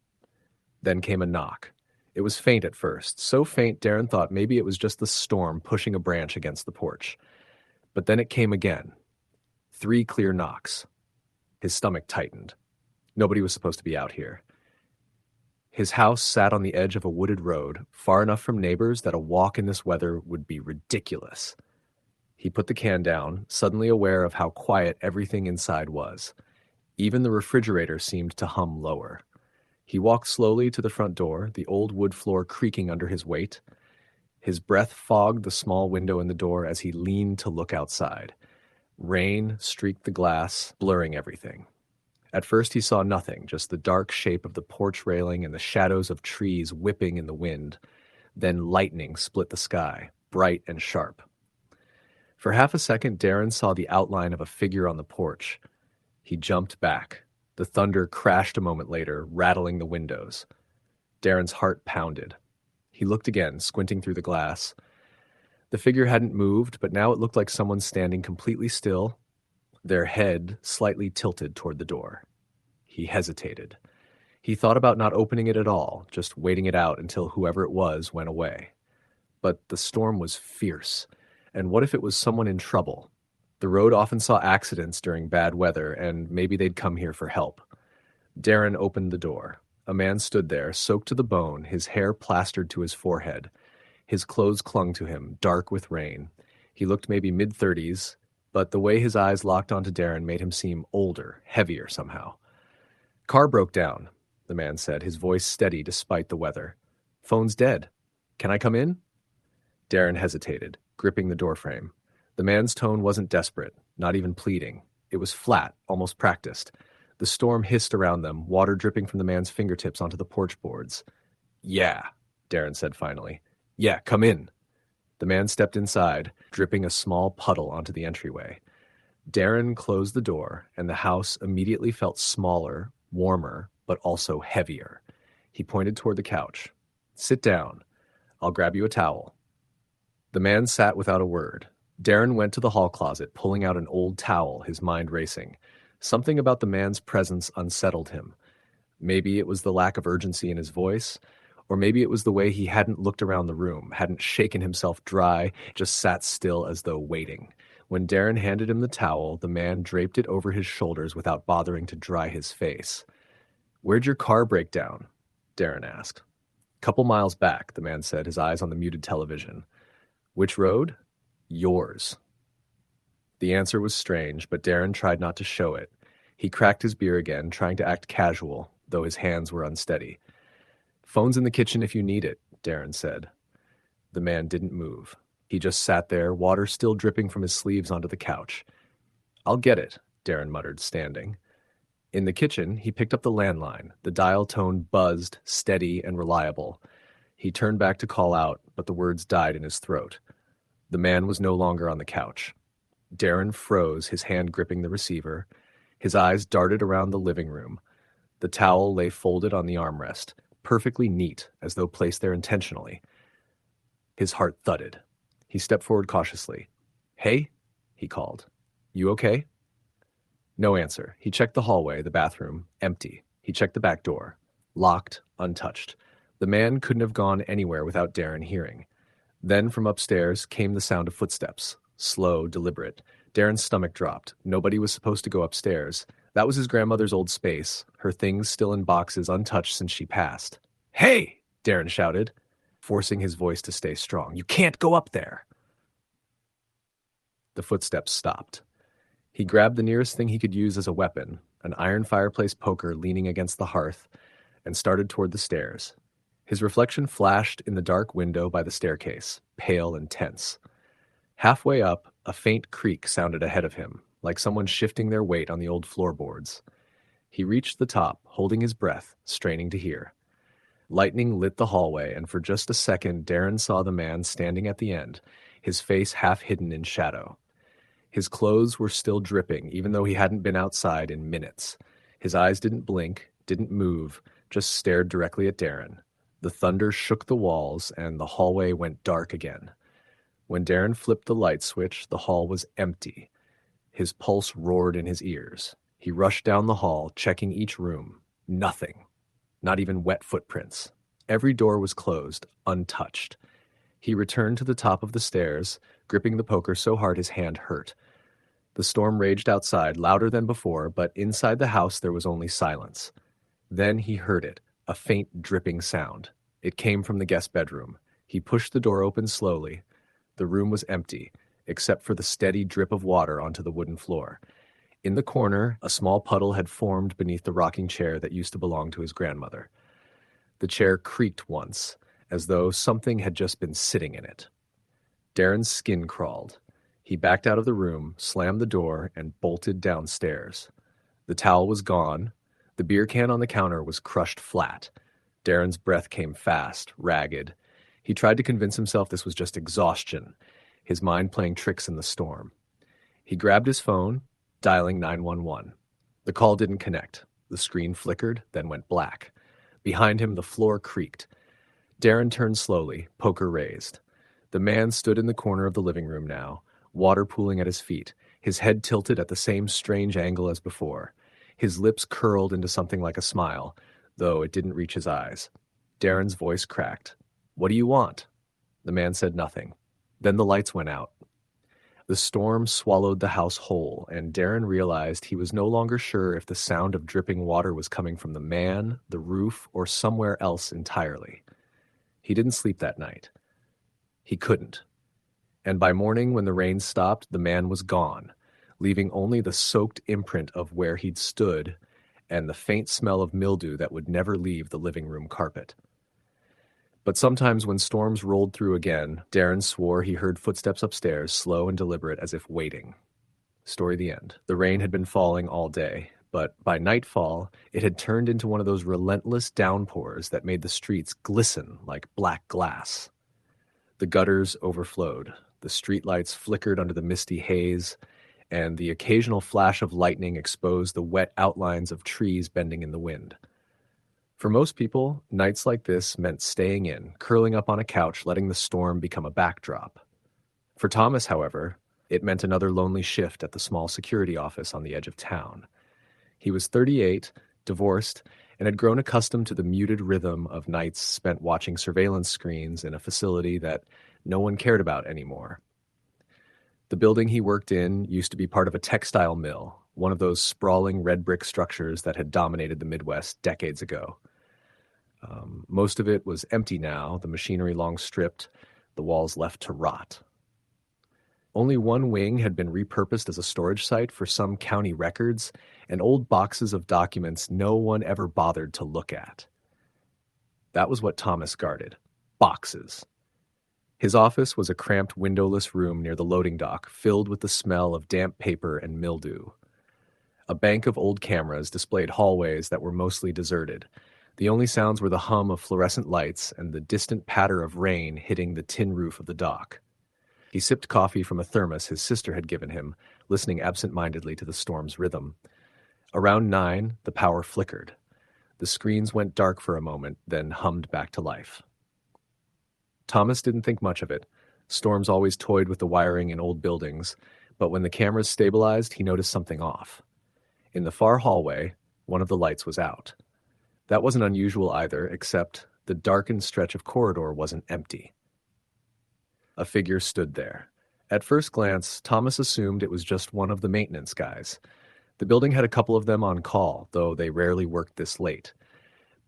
Then came a knock. It was faint at first, so faint Darren thought maybe it was just the storm pushing a branch against the porch. But then it came again. 3 clear knocks. His stomach tightened. Nobody was supposed to be out here. His house sat on the edge of a wooded road, far enough from neighbors that a walk in this weather would be ridiculous. He put the can down, suddenly aware of how quiet everything inside was. Even the refrigerator seemed to hum lower. He walked slowly to the front door, the old wood floor creaking under his weight. His breath fogged the small window in the door as he leaned to look outside. Rain streaked the glass, blurring everything. At first he saw nothing, just the dark shape of the porch railing and the shadows of trees whipping in the wind. Then lightning split the sky, bright and sharp. For half a second, Darren saw the outline of a figure on the porch. He jumped back. The thunder crashed a moment later, rattling the windows. Darren's heart pounded. He looked again, squinting through the glass. The figure hadn't moved, but now it looked like someone standing completely still, their head slightly tilted toward the door. He hesitated. He thought about not opening it at all, just waiting it out until whoever it was went away. But the storm was fierce, and what if it was someone in trouble? The road often saw accidents during bad weather, and maybe they'd come here for help. Darren opened the door. A man stood there, soaked to the bone, his hair plastered to his forehead. His clothes clung to him, dark with rain. He looked maybe mid-30s, but the way his eyes locked onto Darren made him seem older, heavier somehow. "Car broke down," the man said, his voice steady despite the weather. "Phone's dead. Can I come in?" Darren hesitated, gripping the doorframe. The man's tone wasn't desperate, not even pleading. It was flat, almost practiced. The storm hissed around them, water dripping from the man's fingertips onto the porch boards. "Yeah," Darren said finally. "Yeah, come in." The man stepped inside, dripping a small puddle onto the entryway. Darren closed the door, and the house immediately felt smaller, warmer, but also heavier. He pointed toward the couch. "Sit down. I'll grab you a towel." The man sat without a word. Darren went to the hall closet, pulling out an old towel, his mind racing. Something about the man's presence unsettled him. Maybe it was the lack of urgency in his voice, or maybe it was the way he hadn't looked around the room, hadn't shaken himself dry, just sat still as though waiting. When Darren handed him the towel, the man draped it over his shoulders without bothering to dry his face. "Where'd your car break down?" Darren asked. "Couple miles back," the man said, his eyes on the muted television. "Which road?" "Yours." The answer was strange, but Darren tried not to show it. He cracked his beer again, trying to act casual, though his hands were unsteady. "Phone's in the kitchen if you need it," Darren said. The man didn't move. He just sat there, water still dripping from his sleeves onto the couch. "I'll get it," Darren muttered, standing. In the kitchen, he picked up the landline. The dial tone buzzed, steady and reliable. He turned back to call out, but the words died in his throat. The man was no longer on the couch. Darren froze, his hand gripping the receiver. His eyes darted around the living room. The towel lay folded on the armrest, perfectly neat, as though placed there intentionally. His heart thudded. He stepped forward cautiously. "Hey," he called. "You okay?" No answer. He checked the hallway, the bathroom, empty. He checked the back door. Locked, untouched. The man couldn't have gone anywhere without Darren hearing. Then from upstairs came the sound of footsteps. Slow, deliberate. Darren's stomach dropped. Nobody was supposed to go upstairs. That was his grandmother's old space, her things still in boxes untouched since she passed. "Hey!" Darren shouted, forcing his voice to stay strong. "You can't go up there!" The footsteps stopped. He grabbed the nearest thing he could use as a weapon, an iron fireplace poker leaning against the hearth, and started toward the stairs. His reflection flashed in the dark window by the staircase, pale and tense. Halfway up, a faint creak sounded ahead of him, like someone shifting their weight on the old floorboards. He reached the top, holding his breath, straining to hear. Lightning lit the hallway, and for just a second Darren saw the man standing at the end, his face half hidden in shadow. His clothes were still dripping, even though he hadn't been outside in minutes. His eyes didn't blink, didn't move, just stared directly at Darren. The thunder shook the walls, and the hallway went dark again. When Darren flipped the light switch, the hall was empty. His pulse roared in his ears. He rushed down the hall, checking each room. Nothing. Not even wet footprints. Every door was closed, untouched. He returned to the top of the stairs, gripping the poker so hard his hand hurt. The storm raged outside, louder than before, but inside the house there was only silence. Then he heard it, a faint dripping sound. It came from the guest bedroom. He pushed the door open slowly. The room was empty, except for the steady drip of water onto the wooden floor. In the corner, a small puddle had formed beneath the rocking chair that used to belong to his grandmother. The chair creaked once, as though something had just been sitting in it. Darren's skin crawled. He backed out of the room, slammed the door, and bolted downstairs. The towel was gone. The beer can on the counter was crushed flat. Darren's breath came fast, ragged. He tried to convince himself this was just exhaustion, his mind playing tricks in the storm. He grabbed his phone, dialing 911. The call didn't connect. The screen flickered, then went black. Behind him, the floor creaked. Darren turned slowly, poker raised. The man stood in the corner of the living room now, water pooling at his feet, his head tilted at the same strange angle as before. His lips curled into something like a smile, though it didn't reach his eyes. Darren's voice cracked. "What do you want?" The man said nothing. Then the lights went out. The storm swallowed the house whole, and Darren realized he was no longer sure if the sound of dripping water was coming from the man, the roof, or somewhere else entirely. He didn't sleep that night. He couldn't. And by morning, when the rain stopped, the man was gone, leaving only the soaked imprint of where he'd stood and the faint smell of mildew that would never leave the living room carpet. But sometimes when storms rolled through again, Darren swore he heard footsteps upstairs, slow and deliberate, as if waiting. Story the end. The rain had been falling all day, but by nightfall, it had turned into one of those relentless downpours that made the streets glisten like black glass. The gutters overflowed, the streetlights flickered under the misty haze, and the occasional flash of lightning exposed the wet outlines of trees bending in the wind. For most people, nights like this meant staying in, curling up on a couch, letting the storm become a backdrop. For Thomas, however, it meant another lonely shift at the small security office on the edge of town. He was 38, divorced, and had grown accustomed to the muted rhythm of nights spent watching surveillance screens in a facility that no one cared about anymore. The building he worked in used to be part of a textile mill, one of those sprawling red brick structures that had dominated the Midwest decades ago. Most of it was empty now, the machinery long stripped, the walls left to rot. Only one wing had been repurposed as a storage site for some county records and old boxes of documents no one ever bothered to look at. That was what Thomas guarded. Boxes. His office was a cramped windowless room near the loading dock, filled with the smell of damp paper and mildew. A bank of old cameras displayed hallways that were mostly deserted. The only sounds were the hum of fluorescent lights and the distant patter of rain hitting the tin roof of the dock. He sipped coffee from a thermos his sister had given him, listening absent-mindedly to the storm's rhythm. Around 9, the power flickered. The screens went dark for a moment, then hummed back to life. Thomas didn't think much of it. Storms always toyed with the wiring in old buildings, but when the cameras stabilized, he noticed something off. In the far hallway, one of the lights was out. That wasn't unusual either, except the darkened stretch of corridor wasn't empty. A figure stood there. At first glance, Thomas assumed it was just one of the maintenance guys. The building had a couple of them on call, though they rarely worked this late.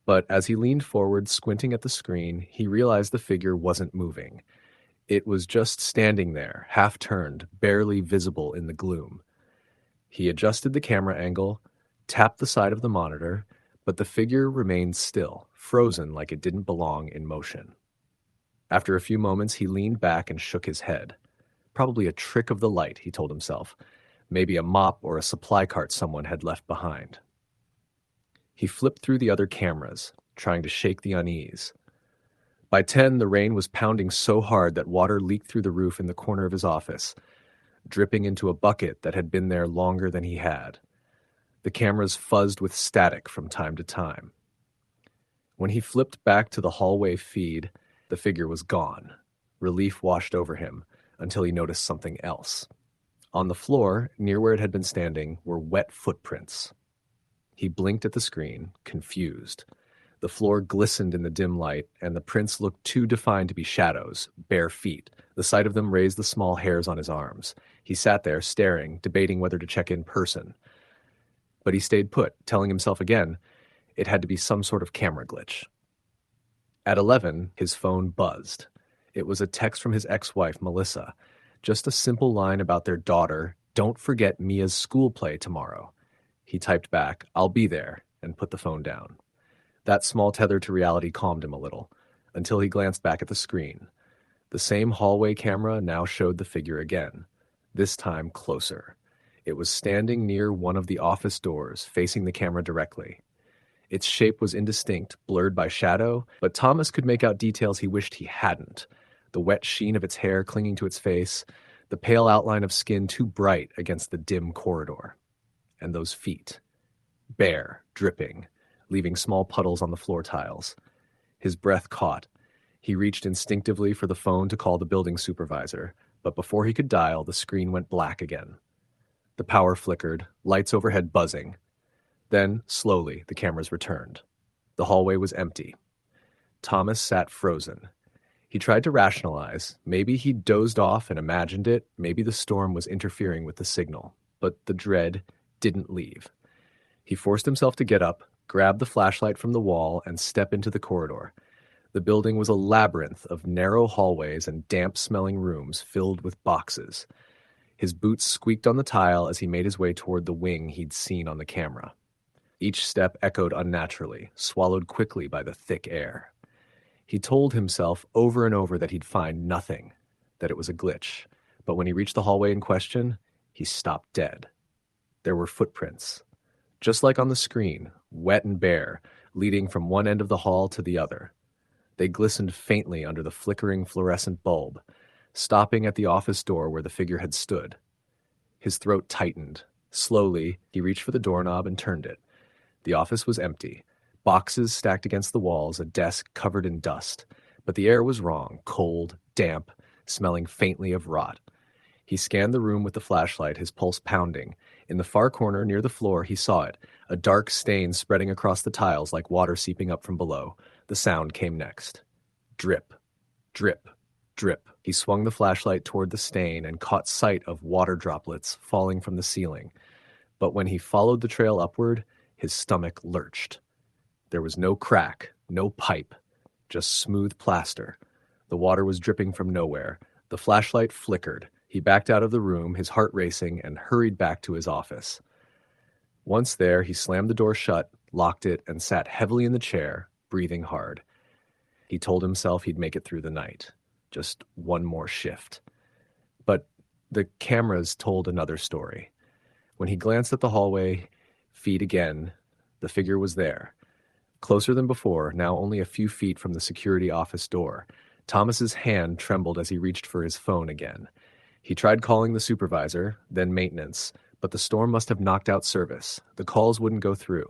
But as he leaned forward, squinting at the screen, he realized the figure wasn't moving. It was just standing there, half-turned, barely visible in the gloom. He adjusted the camera angle, tapped the side of the monitor, but the figure remained still, frozen like it didn't belong in motion. After a few moments, he leaned back and shook his head. Probably a trick of the light, he told himself. Maybe a mop or a supply cart someone had left behind. He flipped through the other cameras, trying to shake the unease. By 10, the rain was pounding so hard that water leaked through the roof in the corner of his office, dripping into a bucket that had been there longer than he had. The cameras fuzzed with static from time to time. When he flipped back to the hallway feed, the figure was gone. Relief washed over him until he noticed something else. On the floor, near where it had been standing, were wet footprints. He blinked at the screen, confused. The floor glistened in the dim light, and the prints looked too defined to be shadows, bare feet. The sight of them raised the small hairs on his arms. He sat there, staring, debating whether to check in person. But he stayed put, telling himself again it had to be some sort of camera glitch. At 11, his phone buzzed. It was a text from his ex-wife, Melissa. Just a simple line about their daughter, "Don't forget Mia's school play tomorrow." He typed back, "I'll be there," and put the phone down. That small tether to reality calmed him a little. until he glanced back at the screen. The same hallway camera now showed the figure again, this time closer. It was standing near one of the office doors, facing the camera directly. Its shape was indistinct, blurred by shadow, but Thomas could make out details he wished he hadn't. The wet sheen of its hair clinging to its face, the pale outline of skin too bright against the dim corridor. And those feet. Bare, dripping, leaving small puddles on the floor tiles. His breath caught. He reached instinctively for the phone to call the building supervisor, but before he could dial, the screen went black again. The power flickered, lights overhead buzzing. Then, slowly, the cameras returned. The hallway was empty. Thomas sat frozen. He tried to rationalize. Maybe he'd dozed off and imagined it. Maybe the storm was interfering with the signal. But the dread didn't leave. He forced himself to get up, grab the flashlight from the wall, and step into the corridor. The building was a labyrinth of narrow hallways and damp-smelling rooms filled with boxes. His boots squeaked on the tile as he made his way toward the wing he'd seen on the camera. Each step echoed unnaturally, swallowed quickly by the thick air. He told himself over and over that he'd find nothing, that it was a glitch. But when he reached the hallway in question, he stopped dead. There were footprints. Just like on the screen, wet and bare, leading from one end of the hall to the other. They glistened faintly under the flickering fluorescent bulb, stopping at the office door where the figure had stood. His throat tightened. Slowly, he reached for the doorknob and turned it. The office was empty. Boxes stacked against the walls, a desk covered in dust. But the air was wrong, cold, damp, smelling faintly of rot. He scanned the room with the flashlight, his pulse pounding. In the far corner, near the floor, he saw it, a dark stain spreading across the tiles like water seeping up from below. The sound came next. Drip, drip, drip. He swung the flashlight toward the stain and caught sight of water droplets falling from the ceiling. But when he followed the trail upward, his stomach lurched. There was no crack, no pipe, just smooth plaster. The water was dripping from nowhere. The flashlight flickered. He backed out of the room, his heart racing, and hurried back to his office. Once there, he slammed the door shut, locked it, and sat heavily in the chair, breathing hard. He told himself he'd make it through the night. Just one more shift. But the cameras told another story. When he glanced at the hallway, feet again, the figure was there. Closer than before, now only a few feet from the security office door. Thomas's hand trembled as he reached for his phone again. He tried calling the supervisor, then maintenance, but the storm must have knocked out service. The calls wouldn't go through.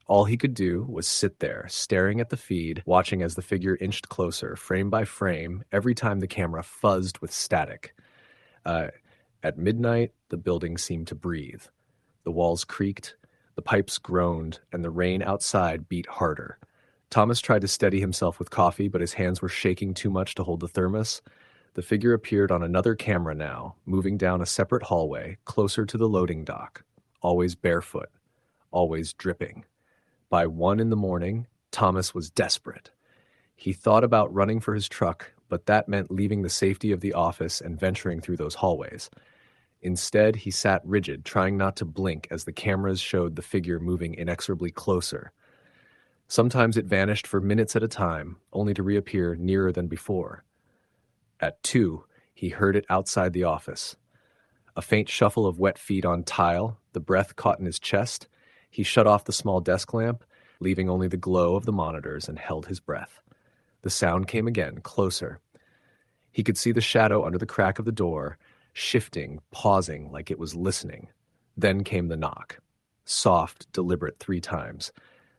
All he could do was sit there, staring at the feed, watching as the figure inched closer, frame by frame, every time the camera fuzzed with static. At midnight, the building seemed to breathe. The walls creaked, the pipes groaned, and the rain outside beat harder. Thomas tried to steady himself with coffee, but his hands were shaking too much to hold the thermos. The figure appeared on another camera now, moving down a separate hallway, closer to the loading dock, always barefoot, always dripping. By 1 a.m, Thomas was desperate. He thought about running for his truck, but that meant leaving the safety of the office and venturing through those hallways. Instead, he sat rigid, trying not to blink as the cameras showed the figure moving inexorably closer. Sometimes it vanished for minutes at a time, only to reappear nearer than before. At 2, he heard it outside the office. A faint shuffle of wet feet on tile, the breath caught in his chest. He shut off the small desk lamp, leaving only the glow of the monitors, and held his breath. The sound came again, closer. He could see the shadow under the crack of the door, shifting, pausing like it was listening. Then came the knock. Soft, deliberate 3 times.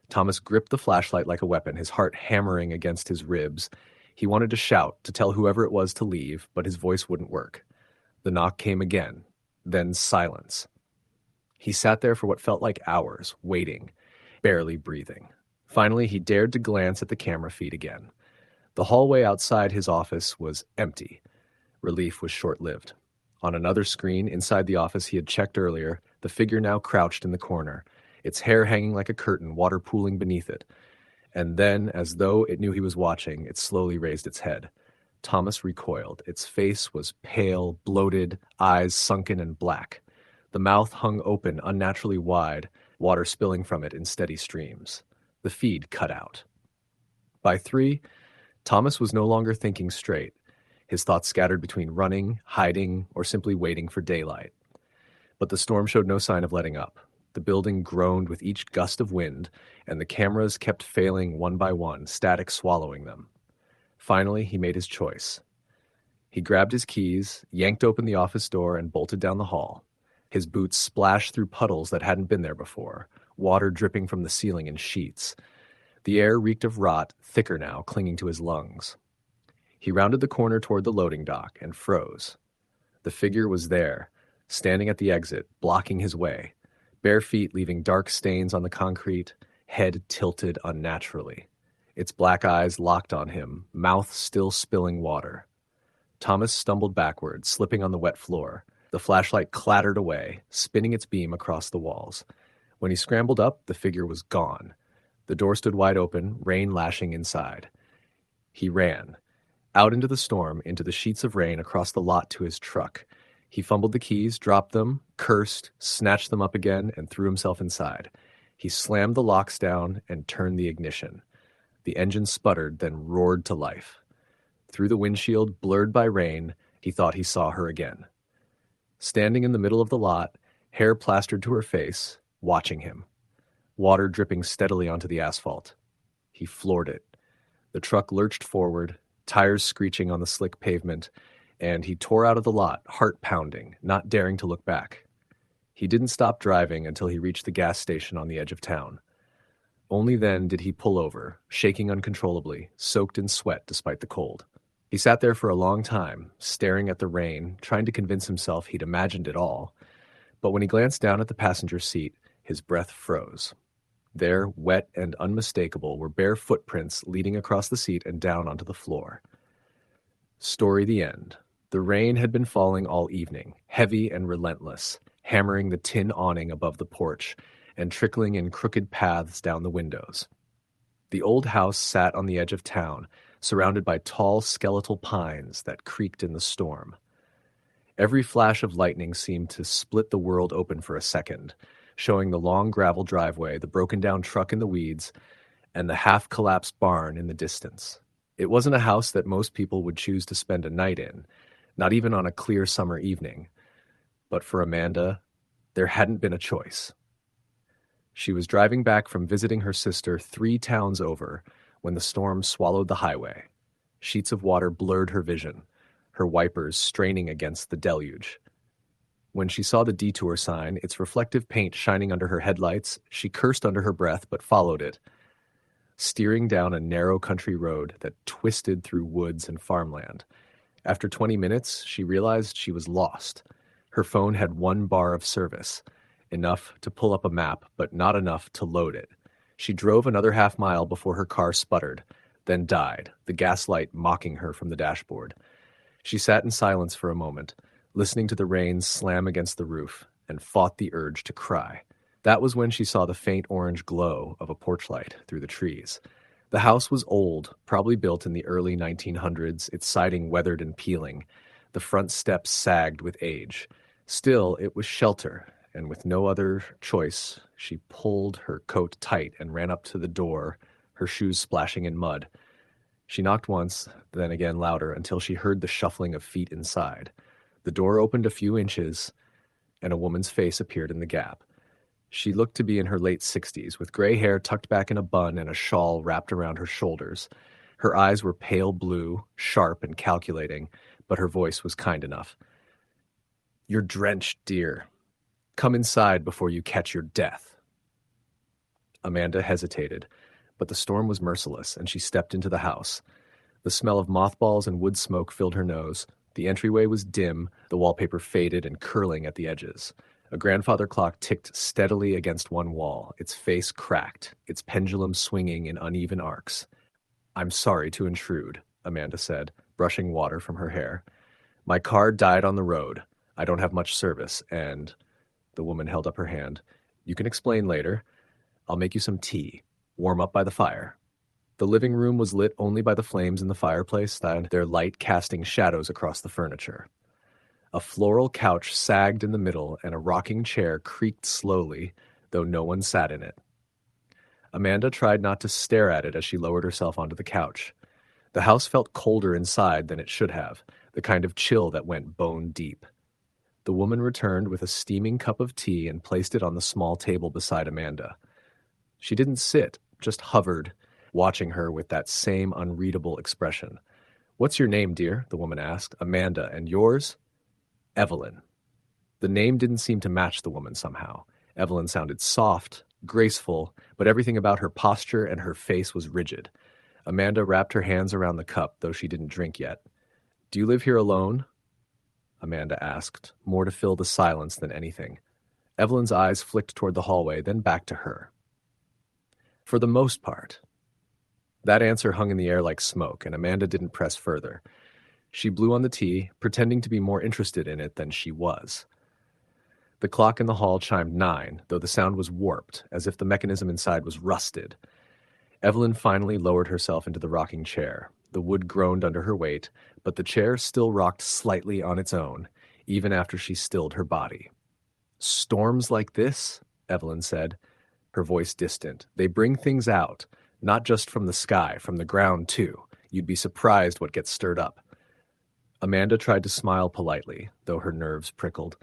Thomas gripped the flashlight like a weapon, his heart hammering against his ribs. He wanted to shout, to tell whoever it was to leave, but his voice wouldn't work. The knock came again, then silence. He sat there for what felt like hours, waiting, barely breathing. Finally, he dared to glance at the camera feed again. The hallway outside his office was empty. Relief was short-lived. On another screen, inside the office he had checked earlier, the figure now crouched in the corner, its hair hanging like a curtain, water pooling beneath it. And then, as though it knew he was watching, it slowly raised its head. Thomas recoiled. Its face was pale, bloated, eyes sunken and black. The mouth hung open, unnaturally wide, water spilling from it in steady streams. The feed cut out. By 3, Thomas was no longer thinking straight, his thoughts scattered between running, hiding, or simply waiting for daylight. But the storm showed no sign of letting up. The building groaned with each gust of wind, and the cameras kept failing one by one, static swallowing them. Finally, he made his choice. He grabbed his keys, yanked open the office door, and bolted down the hall. His boots splashed through puddles that hadn't been there before, water dripping from the ceiling in sheets. The air reeked of rot, thicker now, clinging to his lungs. He rounded the corner toward the loading dock and froze. The figure was there, standing at the exit, blocking his way, bare feet leaving dark stains on the concrete, head tilted unnaturally. Its black eyes locked on him, mouth still spilling water. Thomas stumbled backward, slipping on the wet floor. The flashlight clattered away, spinning its beam across the walls. When he scrambled up, the figure was gone. The door stood wide open, rain lashing inside. He ran, out into the storm, into the sheets of rain across the lot to his truck. He fumbled the keys, dropped them, cursed, snatched them up again, and threw himself inside. He slammed the locks down and turned the ignition. The engine sputtered, then roared to life. Through the windshield, blurred by rain, he thought he saw her again. Standing in the middle of the lot, hair plastered to her face, watching him. Water dripping steadily onto the asphalt. He floored it. The truck lurched forward, tires screeching on the slick pavement, and he tore out of the lot, heart pounding, not daring to look back. He didn't stop driving until he reached the gas station on the edge of town. Only then did he pull over, shaking uncontrollably, soaked in sweat despite the cold. He sat there for a long time, staring at the rain, trying to convince himself he'd imagined it all. But when he glanced down at the passenger seat, his breath froze. There, wet and unmistakable, were bare footprints leading across the seat and down onto the floor. Story the end. The rain had been falling all evening, heavy and relentless, hammering the tin awning above the porch and trickling in crooked paths down the windows. The old house sat on the edge of town, surrounded by tall skeletal pines that creaked in the storm. Every flash of lightning seemed to split the world open for a second, showing the long gravel driveway, the broken-down truck in the weeds, and the half-collapsed barn in the distance. It wasn't a house that most people would choose to spend a night in, not even on a clear summer evening. But for Amanda, there hadn't been a choice. She was driving back from visiting her sister 3 towns over when the storm swallowed the highway. Sheets of water blurred her vision, her wipers straining against the deluge. When she saw the detour sign, its reflective paint shining under her headlights, she cursed under her breath but followed it, steering down a narrow country road that twisted through woods and farmland. After 20 minutes, she realized she was lost. Her phone had 1 bar of service, enough to pull up a map, but not enough to load it. She drove another half-mile before her car sputtered, then died, the gaslight mocking her from the dashboard. She sat in silence for a moment, listening to the rain slam against the roof, and fought the urge to cry. That was when she saw the faint orange glow of a porch light through the trees. The house was old, probably built in the early 1900s, its siding weathered and peeling. The front steps sagged with age. Still, it was shelter, and with no other choice, she pulled her coat tight and ran up to the door, her shoes splashing in mud. She knocked once, then again louder, until she heard the shuffling of feet inside. The door opened a few inches, and a woman's face appeared in the gap. She looked to be in her late 60s, with gray hair tucked back in a bun and a shawl wrapped around her shoulders. Her eyes were pale blue, sharp and calculating, but her voice was kind enough. "You're drenched, dear. Come inside before you catch your death." Amanda hesitated, but the storm was merciless, and she stepped into the house. The smell of mothballs and wood smoke filled her nose. The entryway was dim, the wallpaper faded and curling at the edges. A grandfather clock ticked steadily against one wall, its face cracked, its pendulum swinging in uneven arcs. "I'm sorry to intrude," Amanda said, brushing water from her hair. "My car died on the road. I don't have much service, and..." The woman held up her hand. "You can explain later. I'll make you some tea. Warm up by the fire." The living room was lit only by the flames in the fireplace, and their light casting shadows across the furniture. A floral couch sagged in the middle, and a rocking chair creaked slowly, though no one sat in it. Amanda tried not to stare at it as she lowered herself onto the couch. The house felt colder inside than it should have, the kind of chill that went bone deep. The woman returned with a steaming cup of tea and placed it on the small table beside Amanda. She didn't sit, just hovered, watching her with that same unreadable expression. "What's your name, dear?" the woman asked. "Amanda. And yours?" "Evelyn." The name didn't seem to match the woman somehow. Evelyn sounded soft, graceful, but everything about her posture and her face was rigid. Amanda wrapped her hands around the cup, though she didn't drink yet. "Do you live here alone?" Amanda asked, more to fill the silence than anything. Evelyn's eyes flicked toward the hallway, then back to her. "For the most part." That answer hung in the air like smoke, and Amanda didn't press further. She blew on the tea, pretending to be more interested in it than she was. The clock in the hall chimed 9, though the sound was warped, as if the mechanism inside was rusted. Evelyn finally lowered herself into the rocking chair. The wood groaned under her weight, but the chair still rocked slightly on its own, even after she stilled her body. "Storms like this," Evelyn said, her voice distant, "they bring things out, not just from the sky, from the ground too. You'd be surprised what gets stirred up." Amanda tried to smile politely, though her nerves prickled.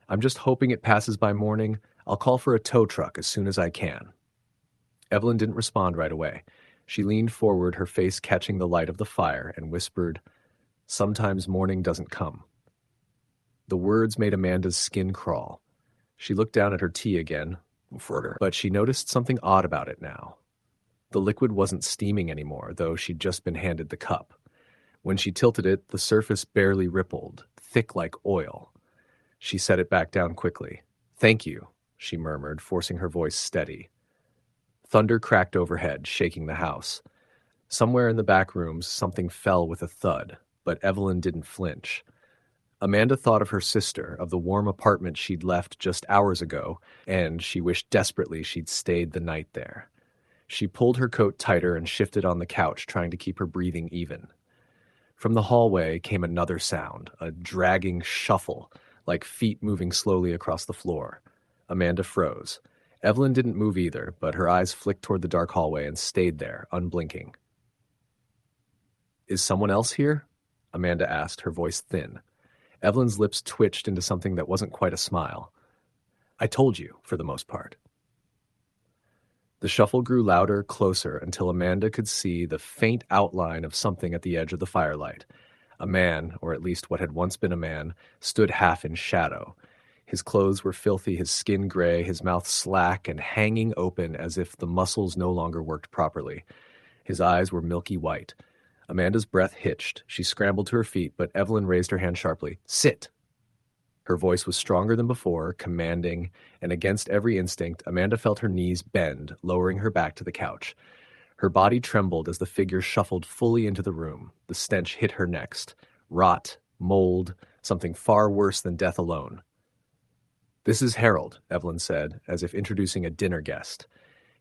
"I'm just hoping it passes by morning. I'll call for a tow truck as soon as I can." Evelyn didn't respond right away. She leaned forward, her face catching the light of the fire, and whispered, "Sometimes morning doesn't come." The words made Amanda's skin crawl. She looked down at her tea again, but she noticed something odd about it now. The liquid wasn't steaming anymore, though she'd just been handed the cup. When she tilted it, the surface barely rippled, thick like oil. She set it back down quickly. "Thank you," she murmured, forcing her voice steady. Thunder cracked overhead, shaking the house. Somewhere in the back rooms, something fell with a thud, but Evelyn didn't flinch. Amanda thought of her sister, of the warm apartment she'd left just hours ago, and she wished desperately she'd stayed the night there. She pulled her coat tighter and shifted on the couch, trying to keep her breathing even. From the hallway came another sound, a dragging shuffle, like feet moving slowly across the floor. Amanda froze. Evelyn didn't move either, but her eyes flicked toward the dark hallway and stayed there, unblinking. "Is someone else here?" Amanda asked, her voice thin. Evelyn's lips twitched into something that wasn't quite a smile. "I told you, for the most part." The shuffle grew louder, closer, until Amanda could see the faint outline of something at the edge of the firelight. A man, or at least what had once been a man, stood half in shadow. His clothes were filthy, his skin gray, his mouth slack and hanging open as if the muscles no longer worked properly. His eyes were milky white. Amanda's breath hitched. She scrambled to her feet, but Evelyn raised her hand sharply. "Sit!" Her voice was stronger than before, commanding, and against every instinct, Amanda felt her knees bend, lowering her back to the couch. Her body trembled as the figure shuffled fully into the room. The stench hit her next. Rot, mold, something far worse than death alone. "This is Harold," Evelyn said, as if introducing a dinner guest.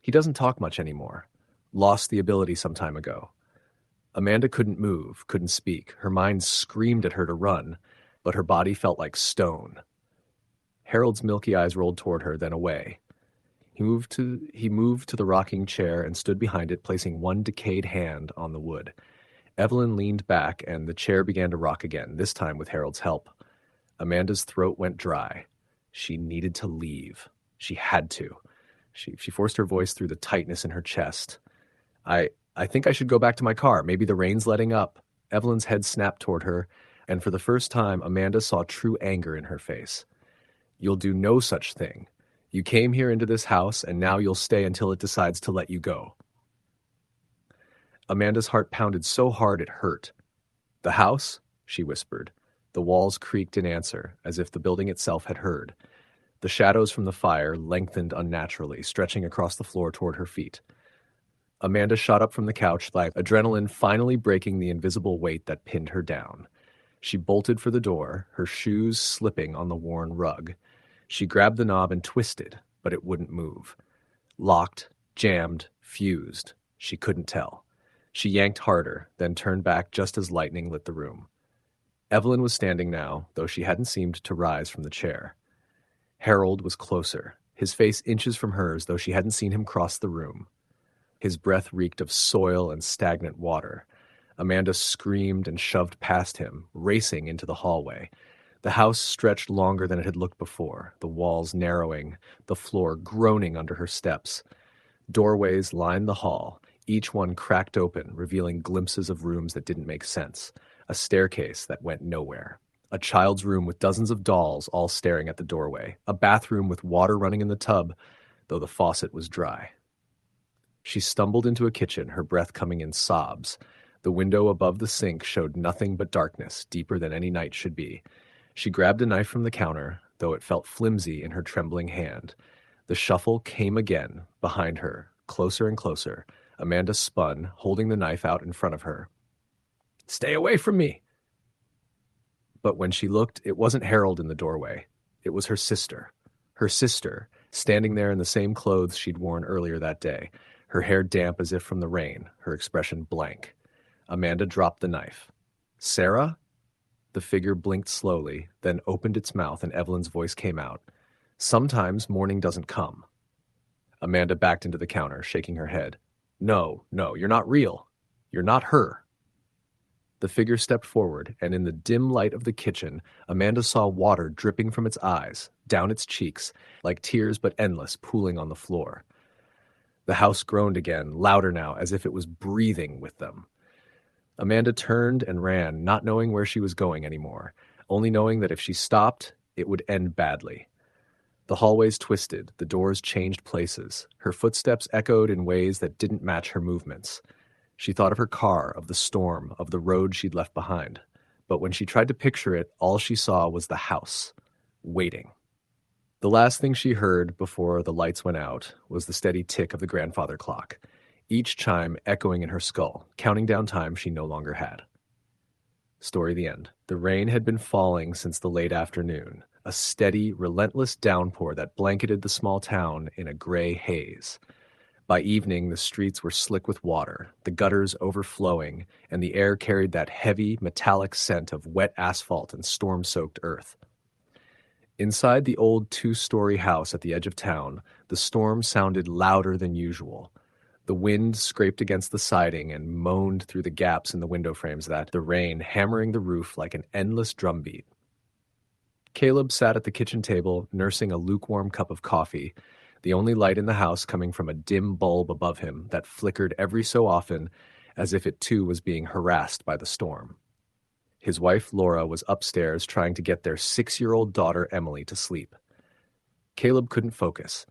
"He doesn't talk much anymore. Lost the ability some time ago." Amanda couldn't move, couldn't speak. Her mind screamed at her to run, but her body felt like stone. Harold's milky eyes rolled toward her, then away. He moved to the rocking chair and stood behind it, placing one decayed hand on the wood. Evelyn leaned back, and the chair began to rock again, this time with Harold's help. Amanda's throat went dry. She needed to leave. She had to. She forced her voice through the tightness in her chest. I think I should go back to my car. Maybe the rain's letting up." Evelyn's head snapped toward her, and for the first time, Amanda saw true anger in her face. "You'll do no such thing. You came here into this house, and now you'll stay until it decides to let you go." Amanda's heart pounded so hard it hurt. "The house?" she whispered. The walls creaked in answer, as if the building itself had heard. The shadows from the fire lengthened unnaturally, stretching across the floor toward her feet. Amanda shot up from the couch, like adrenaline finally breaking the invisible weight that pinned her down. She bolted for the door, her shoes slipping on the worn rug. She grabbed the knob and twisted, but it wouldn't move. Locked, jammed, fused. She couldn't tell. She yanked harder, then turned back just as lightning lit the room. Evelyn was standing now, though she hadn't seemed to rise from the chair. Harold was closer, his face inches from hers, though she hadn't seen him cross the room. His breath reeked of soil and stagnant water. Amanda screamed and shoved past him, racing into the hallway. The house stretched longer than it had looked before, the walls narrowing, the floor groaning under her steps. Doorways lined the hall, each one cracked open, revealing glimpses of rooms that didn't make sense, a staircase that went nowhere, a child's room with dozens of dolls all staring at the doorway, a bathroom with water running in the tub, though the faucet was dry. She stumbled into a kitchen, her breath coming in sobs. The window above the sink showed nothing but darkness, deeper than any night should be. She grabbed a knife from the counter, though it felt flimsy in her trembling hand. The shuffle came again, behind her, closer and closer. Amanda spun, holding the knife out in front of her. "Stay away from me!" But when she looked, it wasn't Harold in the doorway. It was her sister. Her sister, standing there in the same clothes she'd worn earlier that day, her hair damp as if from the rain, her expression blank. Amanda dropped the knife. "Sarah?" The figure blinked slowly, then opened its mouth and Evelyn's voice came out. "Sometimes morning doesn't come." Amanda backed into the counter, shaking her head. No, you're not real. You're not her." The figure stepped forward, and in the dim light of the kitchen, Amanda saw water dripping from its eyes, down its cheeks, like tears but endless, pooling on the floor. The house groaned again, louder now, as if it was breathing with them. Amanda turned and ran, not knowing where she was going anymore, only knowing that if she stopped, it would end badly. The hallways twisted, the doors changed places. Her footsteps echoed in ways that didn't match her movements. She thought of her car, of the storm, of the road she'd left behind. But when she tried to picture it, all she saw was the house, waiting. The last thing she heard before the lights went out was the steady tick of the grandfather clock, each chime echoing in her skull, counting down time she no longer had. Story the end. The rain had been falling since the late afternoon, a steady, relentless downpour that blanketed the small town in a gray haze. By evening, the streets were slick with water, the gutters overflowing, and the air carried that heavy, metallic scent of wet asphalt and storm-soaked earth. Inside the old two-story house at the edge of town, the storm sounded louder than usual. The wind scraped against the siding and moaned through the gaps in the window frames, that the rain hammering the roof like an endless drumbeat. Caleb sat at the kitchen table, nursing a lukewarm cup of coffee, the only light in the house coming from a dim bulb above him that flickered every so often, as if it too was being harassed by the storm. His wife Laura was upstairs trying to get their 6-year-old daughter Emily to sleep. Caleb couldn't focus.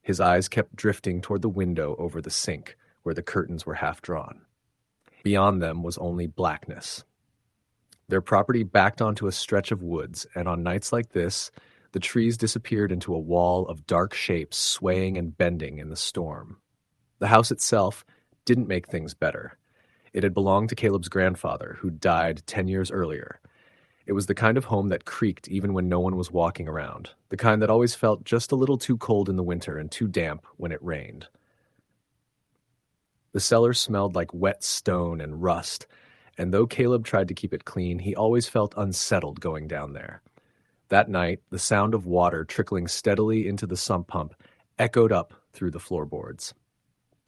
His eyes kept drifting toward the window over the sink, where the curtains were half drawn. Beyond them was only blackness. Their property backed onto a stretch of woods, and on nights like this, the trees disappeared into a wall of dark shapes swaying and bending in the storm. The house itself didn't make things better. It had belonged to Caleb's grandfather, who died 10 years earlier. It was the kind of home that creaked even when no one was walking around, the kind that always felt just a little too cold in the winter and too damp when it rained. The cellar smelled like wet stone and rust, and though Caleb tried to keep it clean, he always felt unsettled going down there. That night, the sound of water trickling steadily into the sump pump echoed up through the floorboards.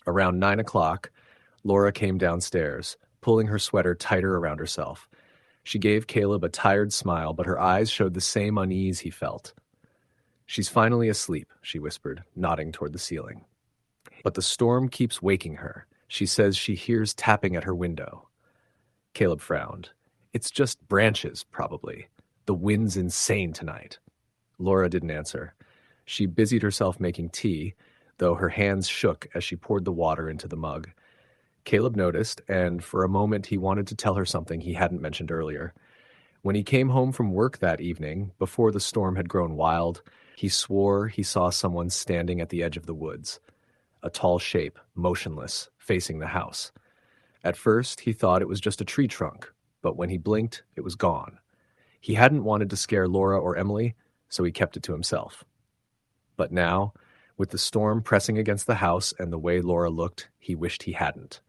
Around 9 o'clock, Laura came downstairs, pulling her sweater tighter around herself. She gave Caleb a tired smile, but her eyes showed the same unease he felt. "She's finally asleep," she whispered, nodding toward the ceiling. "But the storm keeps waking her. She says she hears tapping at her window." Caleb frowned. "It's just branches, probably. The wind's insane tonight." Laura didn't answer. She busied herself making tea, though her hands shook as she poured the water into the mug. Caleb noticed, and for a moment he wanted to tell her something he hadn't mentioned earlier. When he came home from work that evening, before the storm had grown wild, he swore he saw someone standing at the edge of the woods. A tall shape, motionless, facing the house. At first, he thought it was just a tree trunk, but when he blinked, it was gone. He hadn't wanted to scare Laura or Emily, so he kept it to himself. But now, with the storm pressing against the house and the way Laura looked, he wished he hadn't.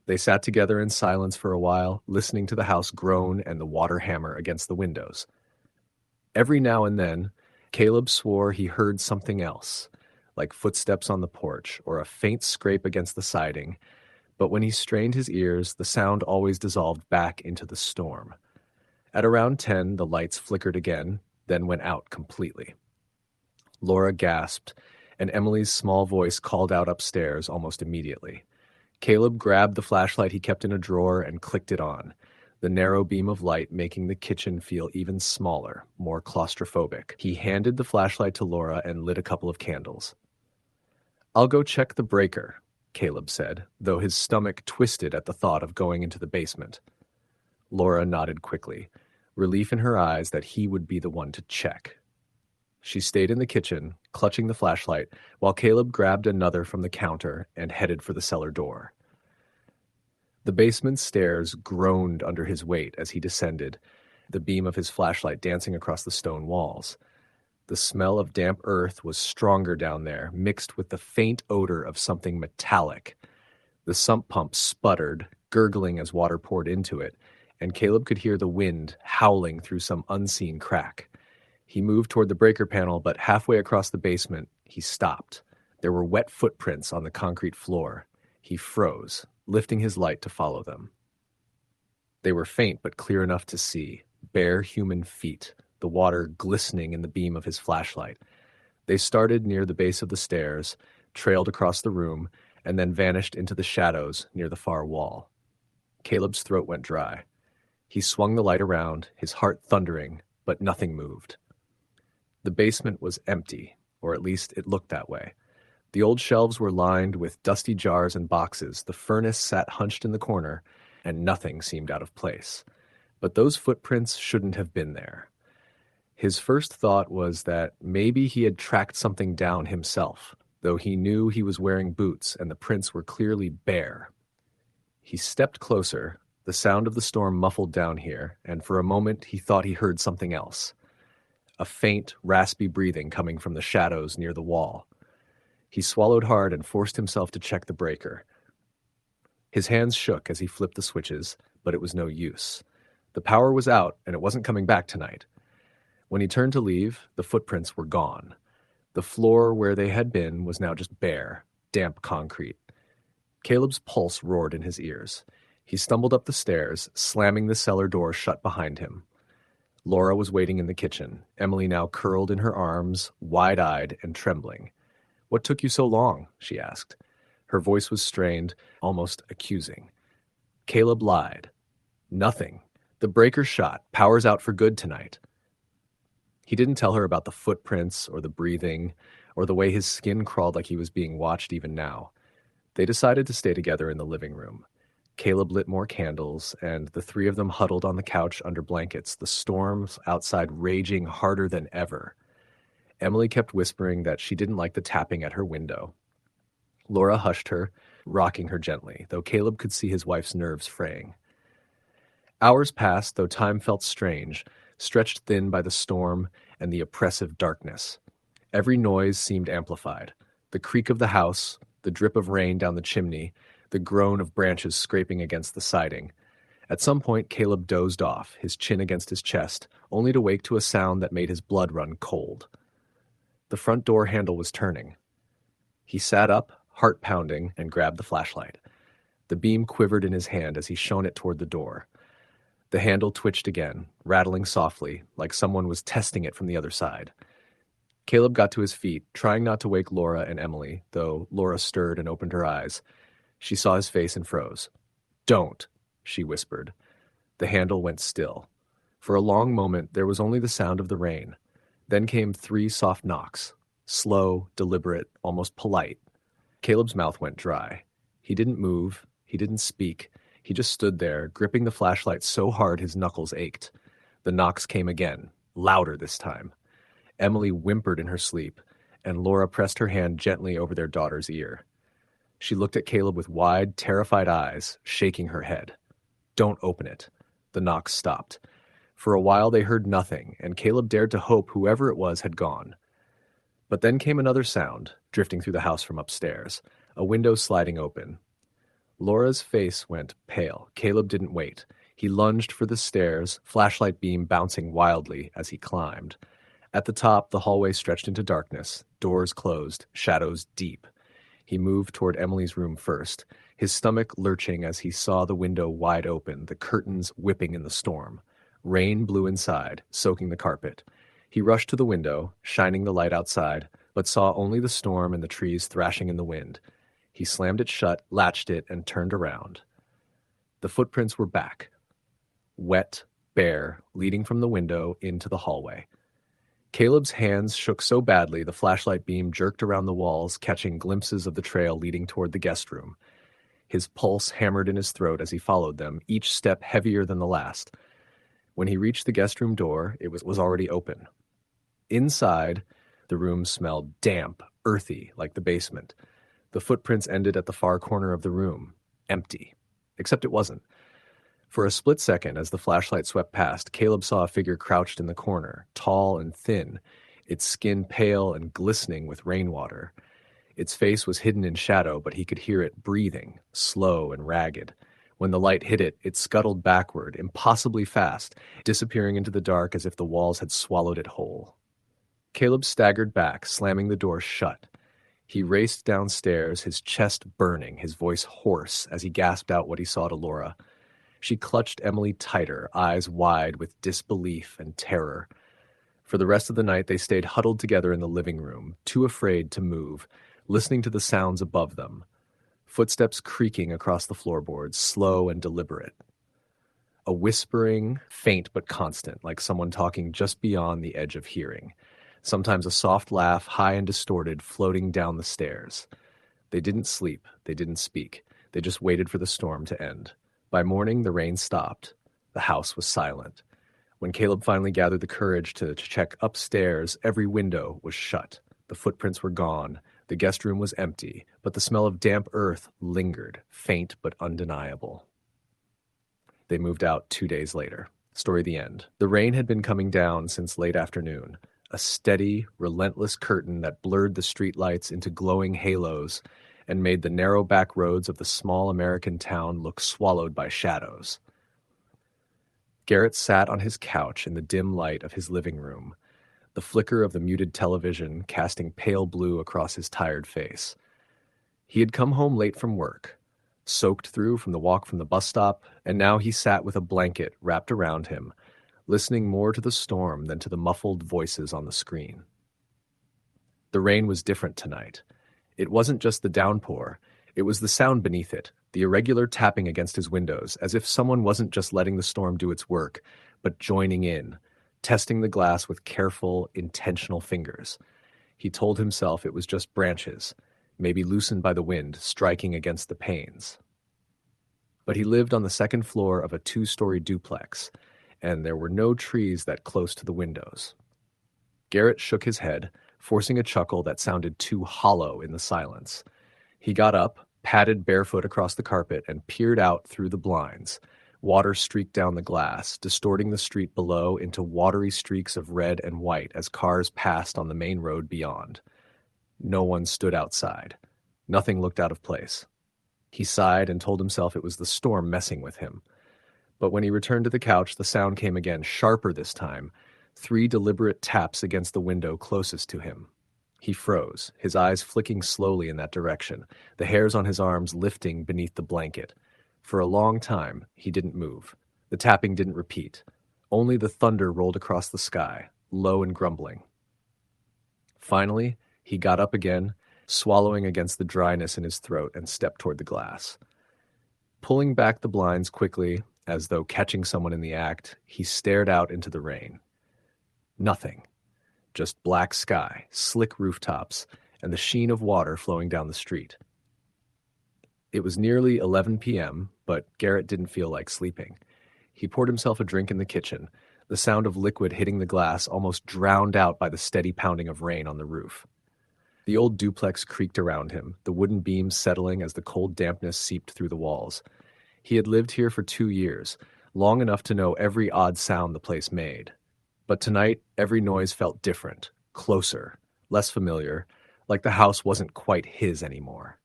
They sat together in silence for a while, listening to the house groan and the water hammer against the windows. Every now and then, Caleb swore he heard something else, like footsteps on the porch or a faint scrape against the siding, But when he strained his ears, the sound always dissolved back into the storm. At around 10, the lights flickered again, then went out completely. Laura gasped, and Emily's small voice called out upstairs almost immediately. Caleb grabbed the flashlight he kept in a drawer and clicked it on, the narrow beam of light making the kitchen feel even smaller, more claustrophobic. He handed the flashlight to Laura and lit a couple of candles. "I'll go check the breaker," Caleb said, though his stomach twisted at the thought of going into the basement. Laura nodded quickly, relief in her eyes that he would be the one to check. She stayed in the kitchen, clutching the flashlight, while Caleb grabbed another from the counter and headed for the cellar door. The basement stairs groaned under his weight as he descended, the beam of his flashlight dancing across the stone walls. The smell of damp earth was stronger down there, mixed with the faint odor of something metallic. The sump pump sputtered, gurgling as water poured into it, and Caleb could hear the wind howling through some unseen crack. He moved toward the breaker panel, but halfway across the basement, he stopped. There were wet footprints on the concrete floor. He froze, lifting his light to follow them. They were faint but clear enough to see, bare human feet, the water glistening in the beam of his flashlight. They started near the base of the stairs, trailed across the room, and then vanished into the shadows near the far wall. Caleb's throat went dry. He swung the light around, his heart thundering, but nothing moved. The basement was empty, or at least it looked that way. The old shelves were lined with dusty jars and boxes, the furnace sat hunched in the corner, and nothing seemed out of place. But those footprints shouldn't have been there. His first thought was that maybe he had tracked something down himself, though he knew he was wearing boots and the prints were clearly bare. He stepped closer, the sound of the storm muffled down here, and for a moment he thought he heard something else. A faint, raspy breathing coming from the shadows near the wall. He swallowed hard and forced himself to check the breaker. His hands shook as he flipped the switches, but it was no use. The power was out, and it wasn't coming back tonight. When he turned to leave, the footprints were gone. The floor where they had been was now just bare, damp concrete. Caleb's pulse roared in his ears. He stumbled up the stairs, slamming the cellar door shut behind him. Laura was waiting in the kitchen, Emily now curled in her arms, wide-eyed and trembling. "What took you so long?" she asked. Her voice was strained, almost accusing. Caleb lied. "Nothing. The breaker shot. Power's out for good tonight." He didn't tell her about the footprints or the breathing or the way his skin crawled like he was being watched even now. They decided to stay together in the living room. Caleb lit more candles, and the three of them huddled on the couch under blankets, the storms outside raging harder than ever. Emily kept whispering that she didn't like the tapping at her window. Laura hushed her, rocking her gently, though Caleb could see his wife's nerves fraying. Hours passed, though time felt strange, stretched thin by the storm and the oppressive darkness. Every noise seemed amplified. The creak of the house, the drip of rain down the chimney, the groan of branches scraping against the siding. At some point, Caleb dozed off, his chin against his chest, only to wake to a sound that made his blood run cold. The front door handle was turning. He sat up, heart pounding, and grabbed the flashlight. The beam quivered in his hand as he shone it toward the door. The handle twitched again, rattling softly, like someone was testing it from the other side. Caleb got to his feet, trying not to wake Laura and Emily, though Laura stirred and opened her eyes. She saw his face and froze. "Don't," she whispered. The handle went still. For a long moment, there was only the sound of the rain. Then came 3 soft knocks, slow, deliberate, almost polite. Caleb's mouth went dry. He didn't move. He didn't speak. He just stood there, gripping the flashlight so hard his knuckles ached. The knocks came again, louder this time. Emily whimpered in her sleep, and Laura pressed her hand gently over their daughter's ear. She looked at Caleb with wide, terrified eyes, shaking her head. "Don't open it." The knocks stopped. For a while they heard nothing, and Caleb dared to hope whoever it was had gone. But then came another sound, drifting through the house from upstairs, a window sliding open. Laura's face went pale. Caleb didn't wait. He lunged for the stairs, flashlight beam bouncing wildly as he climbed. At the top, the hallway stretched into darkness, doors closed, shadows deep. He moved toward Emily's room first, his stomach lurching as he saw the window wide open, the curtains whipping in the storm. Rain blew inside, soaking the carpet. He rushed to the window, shining the light outside, but saw only the storm and the trees thrashing in the wind. He slammed it shut, latched it, and turned around. The footprints were back. Wet, bare, leading from the window into the hallway. Caleb's hands shook so badly the flashlight beam jerked around the walls, catching glimpses of the trail leading toward the guest room. His pulse hammered in his throat as he followed them, each step heavier than the last. When he reached the guest room door, it was already open. Inside, the room smelled damp, earthy, like the basement. The footprints ended at the far corner of the room, empty. Except it wasn't. For a split second, as the flashlight swept past, Caleb saw a figure crouched in the corner, tall and thin, its skin pale and glistening with rainwater. Its face was hidden in shadow, but he could hear it breathing, slow and ragged. When the light hit it, it scuttled backward, impossibly fast, disappearing into the dark as if the walls had swallowed it whole. Caleb staggered back, slamming the door shut. He raced downstairs, his chest burning, his voice hoarse, as he gasped out what he saw to Laura. She clutched Emily tighter, eyes wide with disbelief and terror. For the rest of the night, they stayed huddled together in the living room, too afraid to move, listening to the sounds above them. Footsteps creaking across the floorboards, slow and deliberate. A whispering, faint but constant, like someone talking just beyond the edge of hearing. Sometimes a soft laugh, high and distorted, floating down the stairs. They didn't sleep. They didn't speak. They just waited for the storm to end. By morning, the rain stopped. The house was silent. When Caleb finally gathered the courage to check upstairs, every window was shut. The footprints were gone. The guest room was empty, but the smell of damp earth lingered, faint but undeniable. They moved out 2 days later. Story the end. The rain had been coming down since late afternoon. A steady, relentless curtain that blurred the streetlights into glowing halos and made the narrow back roads of the small American town look swallowed by shadows. Garrett sat on his couch in the dim light of his living room, the flicker of the muted television casting pale blue across his tired face. He had come home late from work, soaked through from the walk from the bus stop, and now he sat with a blanket wrapped around him, listening more to the storm than to the muffled voices on the screen. The rain was different tonight. It wasn't just the downpour, it was the sound beneath it, the irregular tapping against his windows, as if someone wasn't just letting the storm do its work, but joining in, testing the glass with careful, intentional fingers. He told himself it was just branches, maybe loosened by the wind, striking against the panes. But he lived on the second floor of a 2-story duplex, and there were no trees that close to the windows. Garrett shook his head, forcing a chuckle that sounded too hollow in the silence. He got up, padded barefoot across the carpet, and peered out through the blinds. Water streaked down the glass, distorting the street below into watery streaks of red and white as cars passed on the main road beyond. No one stood outside. Nothing looked out of place. He sighed and told himself it was the storm messing with him. But when he returned to the couch, the sound came again, sharper this time, 3 deliberate taps against the window closest to him. He froze, his eyes flicking slowly in that direction, the hairs on his arms lifting beneath the blanket. For a long time, he didn't move. The tapping didn't repeat. Only the thunder rolled across the sky, low and grumbling. Finally, he got up again, swallowing against the dryness in his throat, and stepped toward the glass. Pulling back the blinds quickly, as though catching someone in the act, he stared out into the rain. Nothing. Just black sky, slick rooftops, and the sheen of water flowing down the street. It was nearly 11 p.m., but Garrett didn't feel like sleeping. He poured himself a drink in the kitchen, the sound of liquid hitting the glass almost drowned out by the steady pounding of rain on the roof. The old duplex creaked around him, the wooden beams settling as the cold dampness seeped through the walls. He had lived here for 2 years, long enough to know every odd sound the place made. But tonight, every noise felt different, closer, less familiar, like the house wasn't quite his anymore.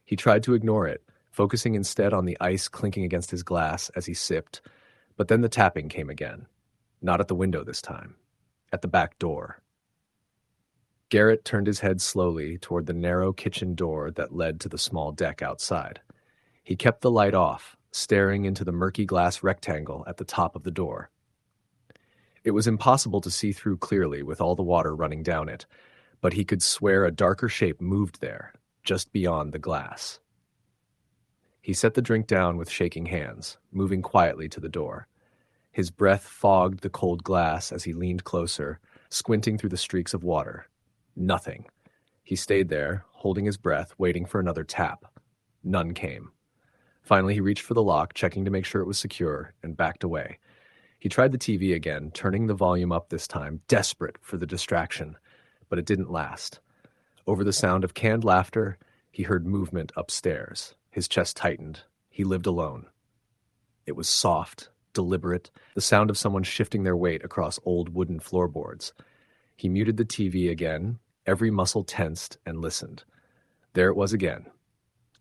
He tried to ignore it, focusing instead on the ice clinking against his glass as he sipped, but then the tapping came again. Not at the window this time. At the back door. Garrett turned his head slowly toward the narrow kitchen door that led to the small deck outside. He kept the light off, staring into the murky glass rectangle at the top of the door. It was impossible to see through clearly with all the water running down it, but he could swear a darker shape moved there, just beyond the glass. He set the drink down with shaking hands, moving quietly to the door. His breath fogged the cold glass as he leaned closer, squinting through the streaks of water. Nothing. He stayed there, holding his breath, waiting for another tap. None came. Finally, he reached for the lock, checking to make sure it was secure, and backed away. He tried the TV again, turning the volume up this time, desperate for the distraction, but it didn't last. Over the sound of canned laughter, he heard movement upstairs. His chest tightened. He lived alone. It was soft, deliberate, the sound of someone shifting their weight across old wooden floorboards. He muted the TV again, every muscle tensed, and listened. There it was again.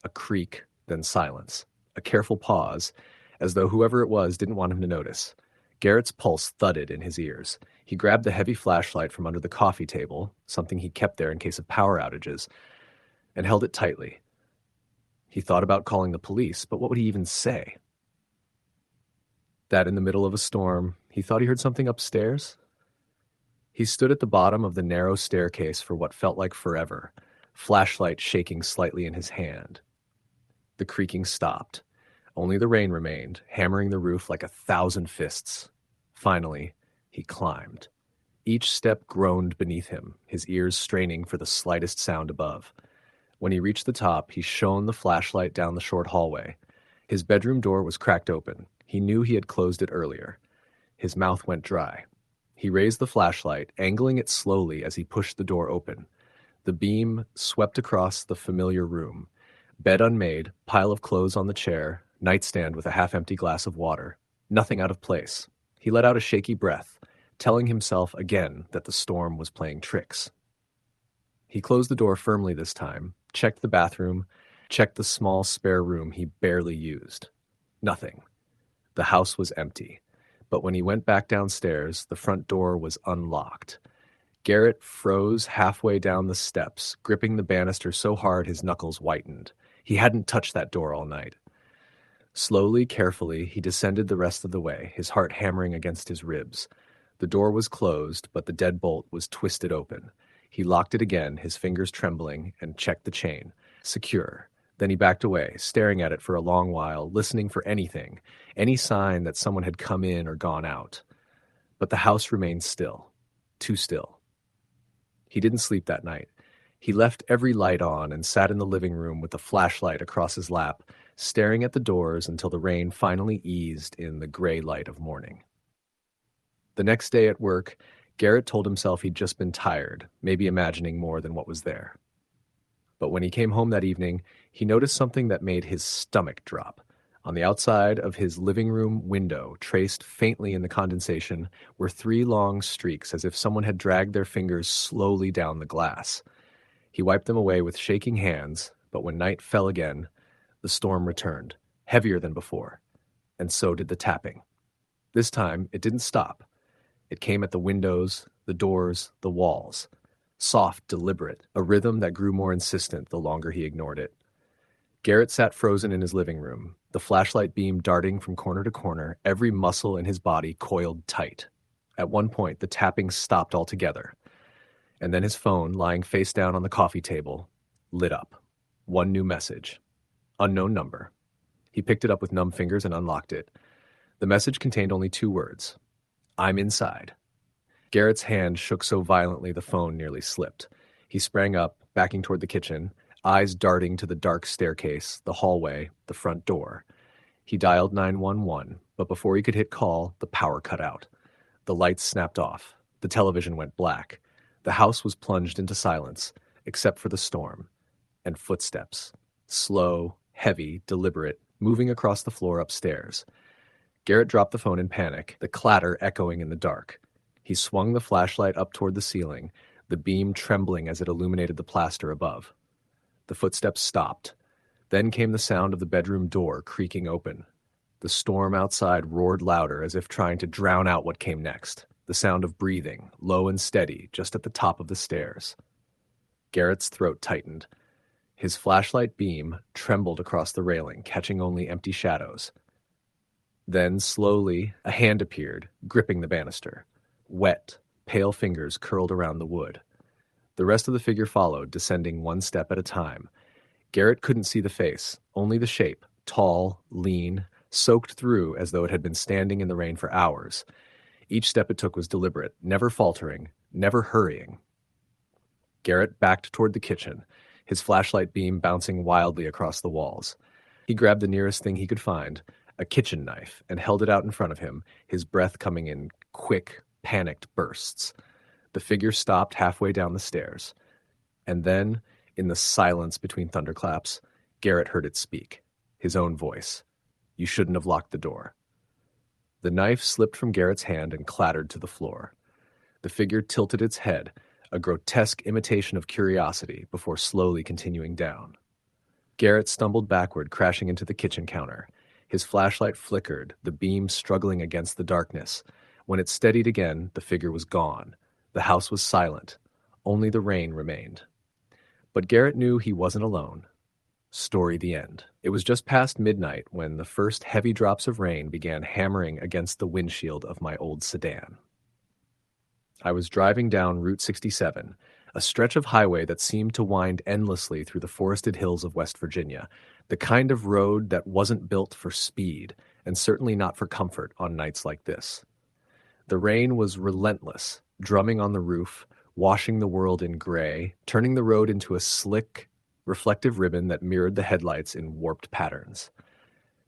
A creak, then silence. A careful pause, as though whoever it was didn't want him to notice. Garrett's pulse thudded in his ears. He grabbed the heavy flashlight from under the coffee table, something he kept there in case of power outages, and held it tightly. He thought about calling the police, but what would he even say? That in the middle of a storm, he thought he heard something upstairs? He stood at the bottom of the narrow staircase for what felt like forever, flashlight shaking slightly in his hand. The creaking stopped. Only the rain remained, hammering the roof like 1,000 fists. Finally, he climbed. Each step groaned beneath him, his ears straining for the slightest sound above. When he reached the top, he shone the flashlight down the short hallway. His bedroom door was cracked open. He knew he had closed it earlier. His mouth went dry. He raised the flashlight, angling it slowly as he pushed the door open. The beam swept across the familiar room. Bed unmade, pile of clothes on the chair, nightstand with a half-empty glass of water. Nothing out of place. He let out a shaky breath, telling himself again that the storm was playing tricks. He closed the door firmly this time, checked the bathroom, checked the small spare room he barely used. Nothing. The house was empty. But when he went back downstairs, the front door was unlocked. Garrett froze halfway down the steps, gripping the banister so hard his knuckles whitened. He hadn't touched that door all night. Slowly, carefully, he descended the rest of the way, his heart hammering against his ribs. The door was closed, but the deadbolt was twisted open. He locked it again, his fingers trembling, and checked the chain. Secure. Then he backed away, staring at it for a long while, listening for anything, any sign that someone had come in or gone out. But the house remained still. Too still. He didn't sleep that night. He left every light on and sat in the living room with the flashlight across his lap, staring at the doors until the rain finally eased in the gray light of morning. The next day at work, Garrett told himself he'd just been tired, maybe imagining more than what was there. But when he came home that evening, he noticed something that made his stomach drop. On the outside of his living room window, traced faintly in the condensation, were 3 long streaks as if someone had dragged their fingers slowly down the glass. He wiped them away with shaking hands, but when night fell again, the storm returned, heavier than before, and so did the tapping. This time, it didn't stop. It came at the windows, the doors, the walls. Soft, deliberate, a rhythm that grew more insistent the longer he ignored it. Garrett sat frozen in his living room, the flashlight beam darting from corner to corner, every muscle in his body coiled tight. At one point, the tapping stopped altogether, and then his phone, lying face down on the coffee table, lit up. One new message. Unknown number. He picked it up with numb fingers and unlocked it. The message contained only 2 words. I'm inside. Garrett's hand shook so violently the phone nearly slipped. He sprang up, backing toward the kitchen, eyes darting to the dark staircase, the hallway, the front door. He dialed 911, but before he could hit call, the power cut out. The lights snapped off. The television went black. The house was plunged into silence, except for the storm. And footsteps. Slow, heavy, deliberate, moving across the floor upstairs. Garrett dropped the phone in panic, the clatter echoing in the dark. He swung the flashlight up toward the ceiling, the beam trembling as it illuminated the plaster above. The footsteps stopped. Then came the sound of the bedroom door creaking open. The storm outside roared louder as if trying to drown out what came next. The sound of breathing, low and steady, just at the top of the stairs. Garrett's throat tightened. His flashlight beam trembled across the railing, catching only empty shadows. Then, slowly, a hand appeared, gripping the banister. Wet, pale fingers curled around the wood. The rest of the figure followed, descending one step at a time. Garrett couldn't see the face, only the shape, tall, lean, soaked through as though it had been standing in the rain for hours. Each step it took was deliberate, never faltering, never hurrying. Garrett backed toward the kitchen, his flashlight beam bouncing wildly across the walls. He grabbed the nearest thing he could find, a kitchen knife, and held it out in front of him, his breath coming in quick, panicked bursts. The figure stopped halfway down the stairs. And then, in the silence between thunderclaps, Garrett heard it speak, his own voice. "You shouldn't have locked the door." The knife slipped from Garrett's hand and clattered to the floor. The figure tilted its head, a grotesque imitation of curiosity, before slowly continuing down. Garrett stumbled backward, crashing into the kitchen counter. His flashlight flickered, the beam struggling against the darkness. When it steadied again, the figure was gone. The house was silent. Only the rain remained. But Garrett knew he wasn't alone. Story the end. It was just past midnight when the first heavy drops of rain began hammering against the windshield of my old sedan. I was driving down Route 67, a stretch of highway that seemed to wind endlessly through the forested hills of West Virginia, the kind of road that wasn't built for speed, and certainly not for comfort on nights like this. The rain was relentless, drumming on the roof, washing the world in gray, turning the road into a slick, reflective ribbon that mirrored the headlights in warped patterns.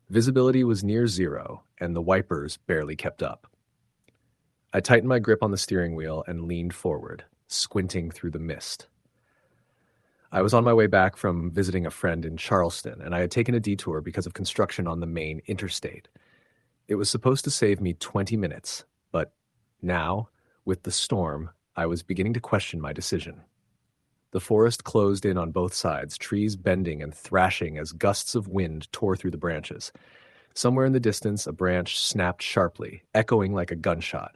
Visibility was near zero, and the wipers barely kept up. I tightened my grip on the steering wheel and leaned forward, squinting through the mist. I was on my way back from visiting a friend in Charleston, and I had taken a detour because of construction on the main interstate. It was supposed to save me 20 minutes, but now, with the storm, I was beginning to question my decision. The forest closed in on both sides, trees bending and thrashing as gusts of wind tore through the branches. Somewhere in the distance, a branch snapped sharply, echoing like a gunshot.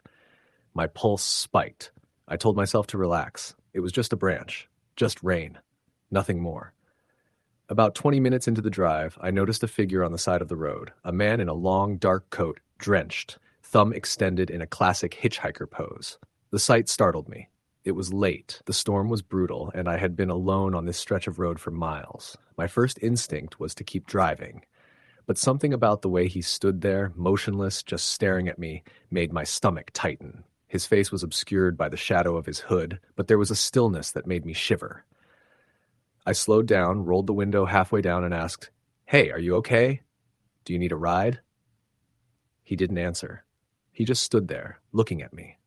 My pulse spiked. I told myself to relax. It was just a branch, just rain, nothing more. About 20 minutes into the drive, I noticed a figure on the side of the road, a man in a long, dark coat, drenched, thumb extended in a classic hitchhiker pose. The sight startled me. It was late, the storm was brutal, and I had been alone on this stretch of road for miles. My first instinct was to keep driving. But something about the way he stood there, motionless, just staring at me, made my stomach tighten. His face was obscured by the shadow of his hood, but there was a stillness that made me shiver. I slowed down, rolled the window halfway down, and asked, "Hey, are you okay? Do you need a ride?" He didn't answer. He just stood there, looking at me.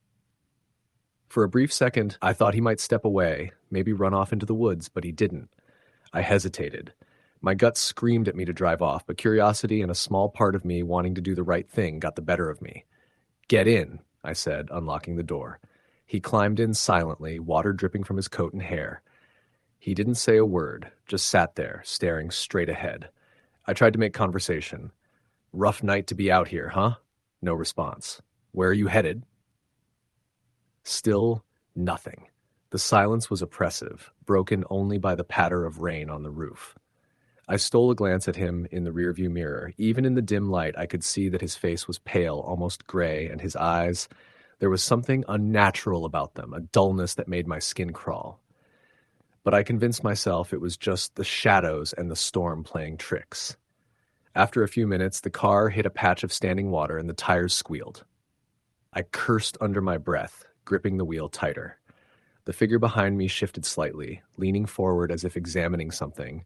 For a brief second, I thought he might step away, maybe run off into the woods, but he didn't. I hesitated. My gut screamed at me to drive off, but curiosity and a small part of me wanting to do the right thing got the better of me. "Get in," I said, unlocking the door. He climbed in silently, water dripping from his coat and hair. He didn't say a word, just sat there, staring straight ahead. I tried to make conversation. "Rough night to be out here, huh?" No response. "Where are you headed?" Still nothing. The silence was oppressive, broken only by the patter of rain on the roof. I stole a glance at him in the rearview mirror. Even in the dim light, I could see that his face was pale, almost gray, and his eyes, there was something unnatural about them, a dullness that made my skin crawl. But I convinced myself it was just the shadows and the storm playing tricks. After a few minutes, the car hit a patch of standing water and the tires squealed. I cursed under my breath, gripping the wheel tighter. The figure behind me shifted slightly, leaning forward as if examining something,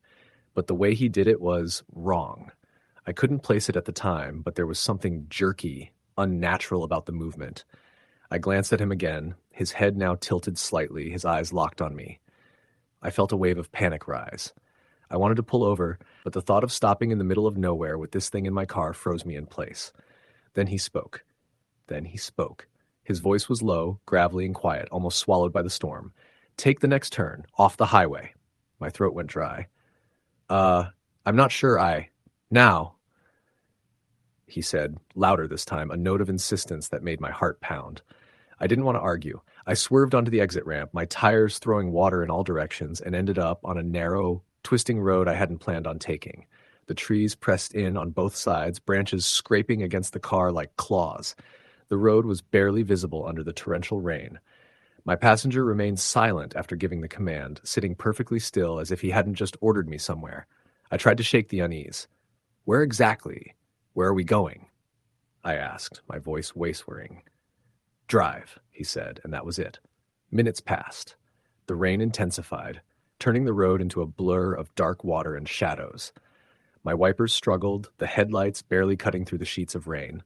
but the way he did it was wrong. I couldn't place it at the time, but there was something jerky, unnatural about the movement. I glanced at him again, his head now tilted slightly, his eyes locked on me. I felt a wave of panic rise. I wanted to pull over, but the thought of stopping in the middle of nowhere with this thing in my car froze me in place. Then he spoke. His voice was low, gravelly, and quiet, almost swallowed by the storm. "Take the next turn, off the highway." My throat went dry. I'm not sure Now," he said, louder this time, a note of insistence that made my heart pound. I didn't want to argue. I swerved onto the exit ramp, my tires throwing water in all directions, and ended up on a narrow, twisting road I hadn't planned on taking. The trees pressed in on both sides, branches scraping against the car like claws. The road was barely visible under the torrential rain. My passenger remained silent after giving the command, sitting perfectly still as if he hadn't just ordered me somewhere. I tried to shake the unease. "Where exactly? Where are we going?" I asked, my voice wavering. "Drive," he said, and that was it. Minutes passed. The rain intensified, turning the road into a blur of dark water and shadows. My wipers struggled, the headlights barely cutting through the sheets of rain.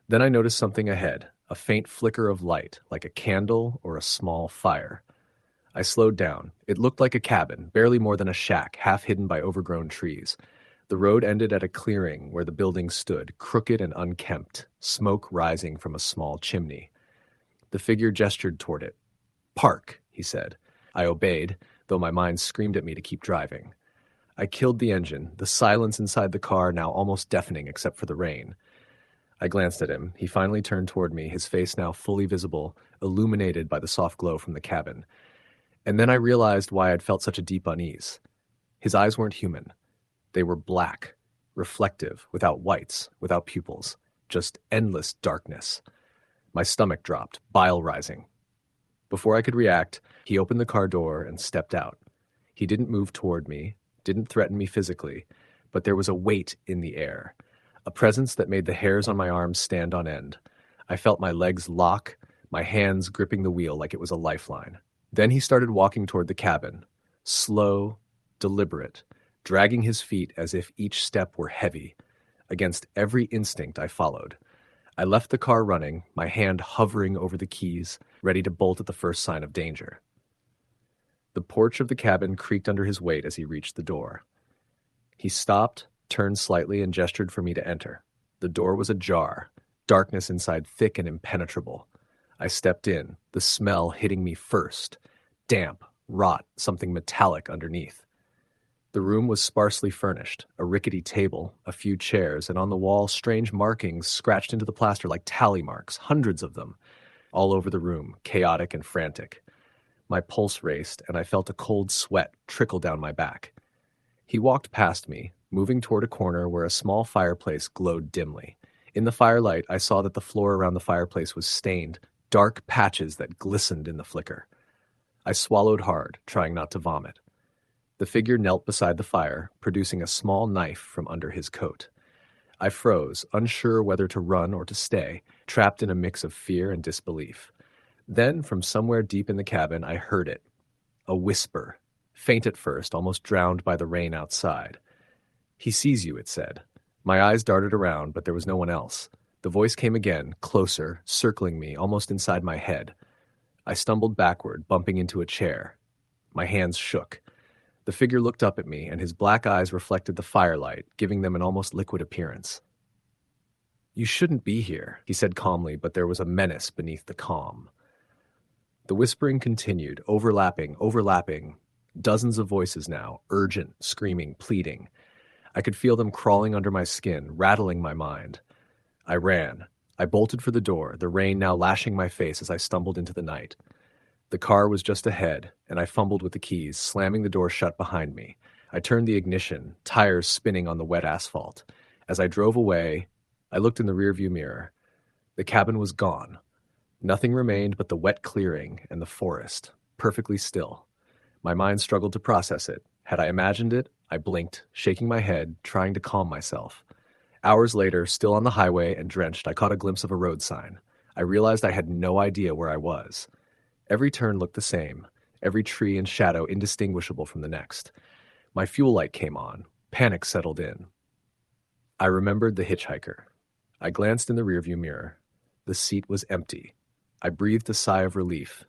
Then I noticed something ahead, a faint flicker of light, like a candle or a small fire. I slowed down. It looked like a cabin, barely more than a shack, half hidden by overgrown trees. The road ended at a clearing where the building stood, crooked and unkempt, smoke rising from a small chimney. The figure gestured toward it. "Park," he said. I obeyed, though my mind screamed at me to keep driving. I killed the engine, the silence inside the car now almost deafening except for the rain. I glanced at him. He finally turned toward me, his face now fully visible, illuminated by the soft glow from the cabin. And then I realized why I'd felt such a deep unease. His eyes weren't human. They were black, reflective, without whites, without pupils, just endless darkness. My stomach dropped, bile rising. Before I could react, he opened the car door and stepped out. He didn't move toward me, didn't threaten me physically, but there was a weight in the air, a presence that made the hairs on my arms stand on end. I felt my legs lock, my hands gripping the wheel like it was a lifeline. Then he started walking toward the cabin, slow, deliberate, dragging his feet as if each step were heavy. Against every instinct, I followed. I left the car running, my hand hovering over the keys, ready to bolt at the first sign of danger. The porch of the cabin creaked under his weight as he reached the door. He stopped, turned slightly, and gestured for me to enter. The door was ajar, darkness inside thick and impenetrable. I stepped in, the smell hitting me first. Damp, rot, something metallic underneath. The room was sparsely furnished, a rickety table, a few chairs, and on the wall strange markings scratched into the plaster like tally marks, hundreds of them, all over the room, chaotic and frantic. My pulse raced, and I felt a cold sweat trickle down my back. He walked past me, moving toward a corner where a small fireplace glowed dimly. In the firelight, I saw that the floor around the fireplace was stained, dark patches that glistened in the flicker. I swallowed hard, trying not to vomit. The figure knelt beside the fire, producing a small knife from under his coat. I froze, unsure whether to run or to stay, trapped in a mix of fear and disbelief. Then, from somewhere deep in the cabin, I heard it. A whisper, faint at first, almost drowned by the rain outside. "He sees you," it said. My eyes darted around, but there was no one else. The voice came again, closer, circling me, almost inside my head. I stumbled backward, bumping into a chair. My hands shook. The figure looked up at me, and his black eyes reflected the firelight, giving them an almost liquid appearance. "You shouldn't be here," he said calmly, but there was a menace beneath the calm. The whispering continued, overlapping, dozens of voices now, urgent, screaming, pleading. I could feel them crawling under my skin, rattling my mind. I ran. I bolted for the door, the rain now lashing my face as I stumbled into the night. The car was just ahead, and I fumbled with the keys, slamming the door shut behind me. I turned the ignition, tires spinning on the wet asphalt. As I drove away, I looked in the rearview mirror. The cabin was gone. Nothing remained but the wet clearing and the forest, perfectly still. My mind struggled to process it. Had I imagined it? I blinked, shaking my head, trying to calm myself. Hours later, still on the highway and drenched, I caught a glimpse of a road sign. I realized I had no idea where I was. Every turn looked the same, every tree and shadow indistinguishable from the next. My fuel light came on. Panic settled in. I remembered the hitchhiker. I glanced in the rearview mirror. The seat was empty. I breathed a sigh of relief.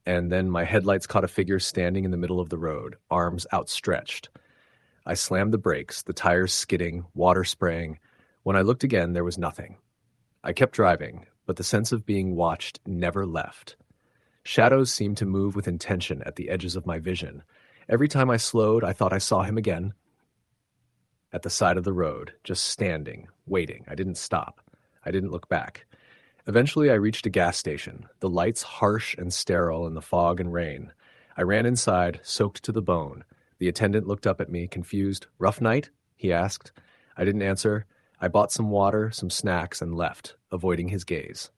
And then my headlights caught a figure standing in the middle of the road, arms outstretched. I slammed the brakes, the tires skidding, water spraying. When I looked again, there was nothing. I kept driving, but the sense of being watched never left. Shadows seemed to move with intention at the edges of my vision. Every time I slowed, I thought I saw him again. At the side of the road, just standing, waiting. I didn't stop. I didn't look back. Eventually, I reached a gas station, the lights harsh and sterile in the fog and rain. I ran inside, soaked to the bone. The attendant looked up at me, confused. "Rough night?" he asked. I didn't answer. I bought some water, some snacks, and left, avoiding his gaze.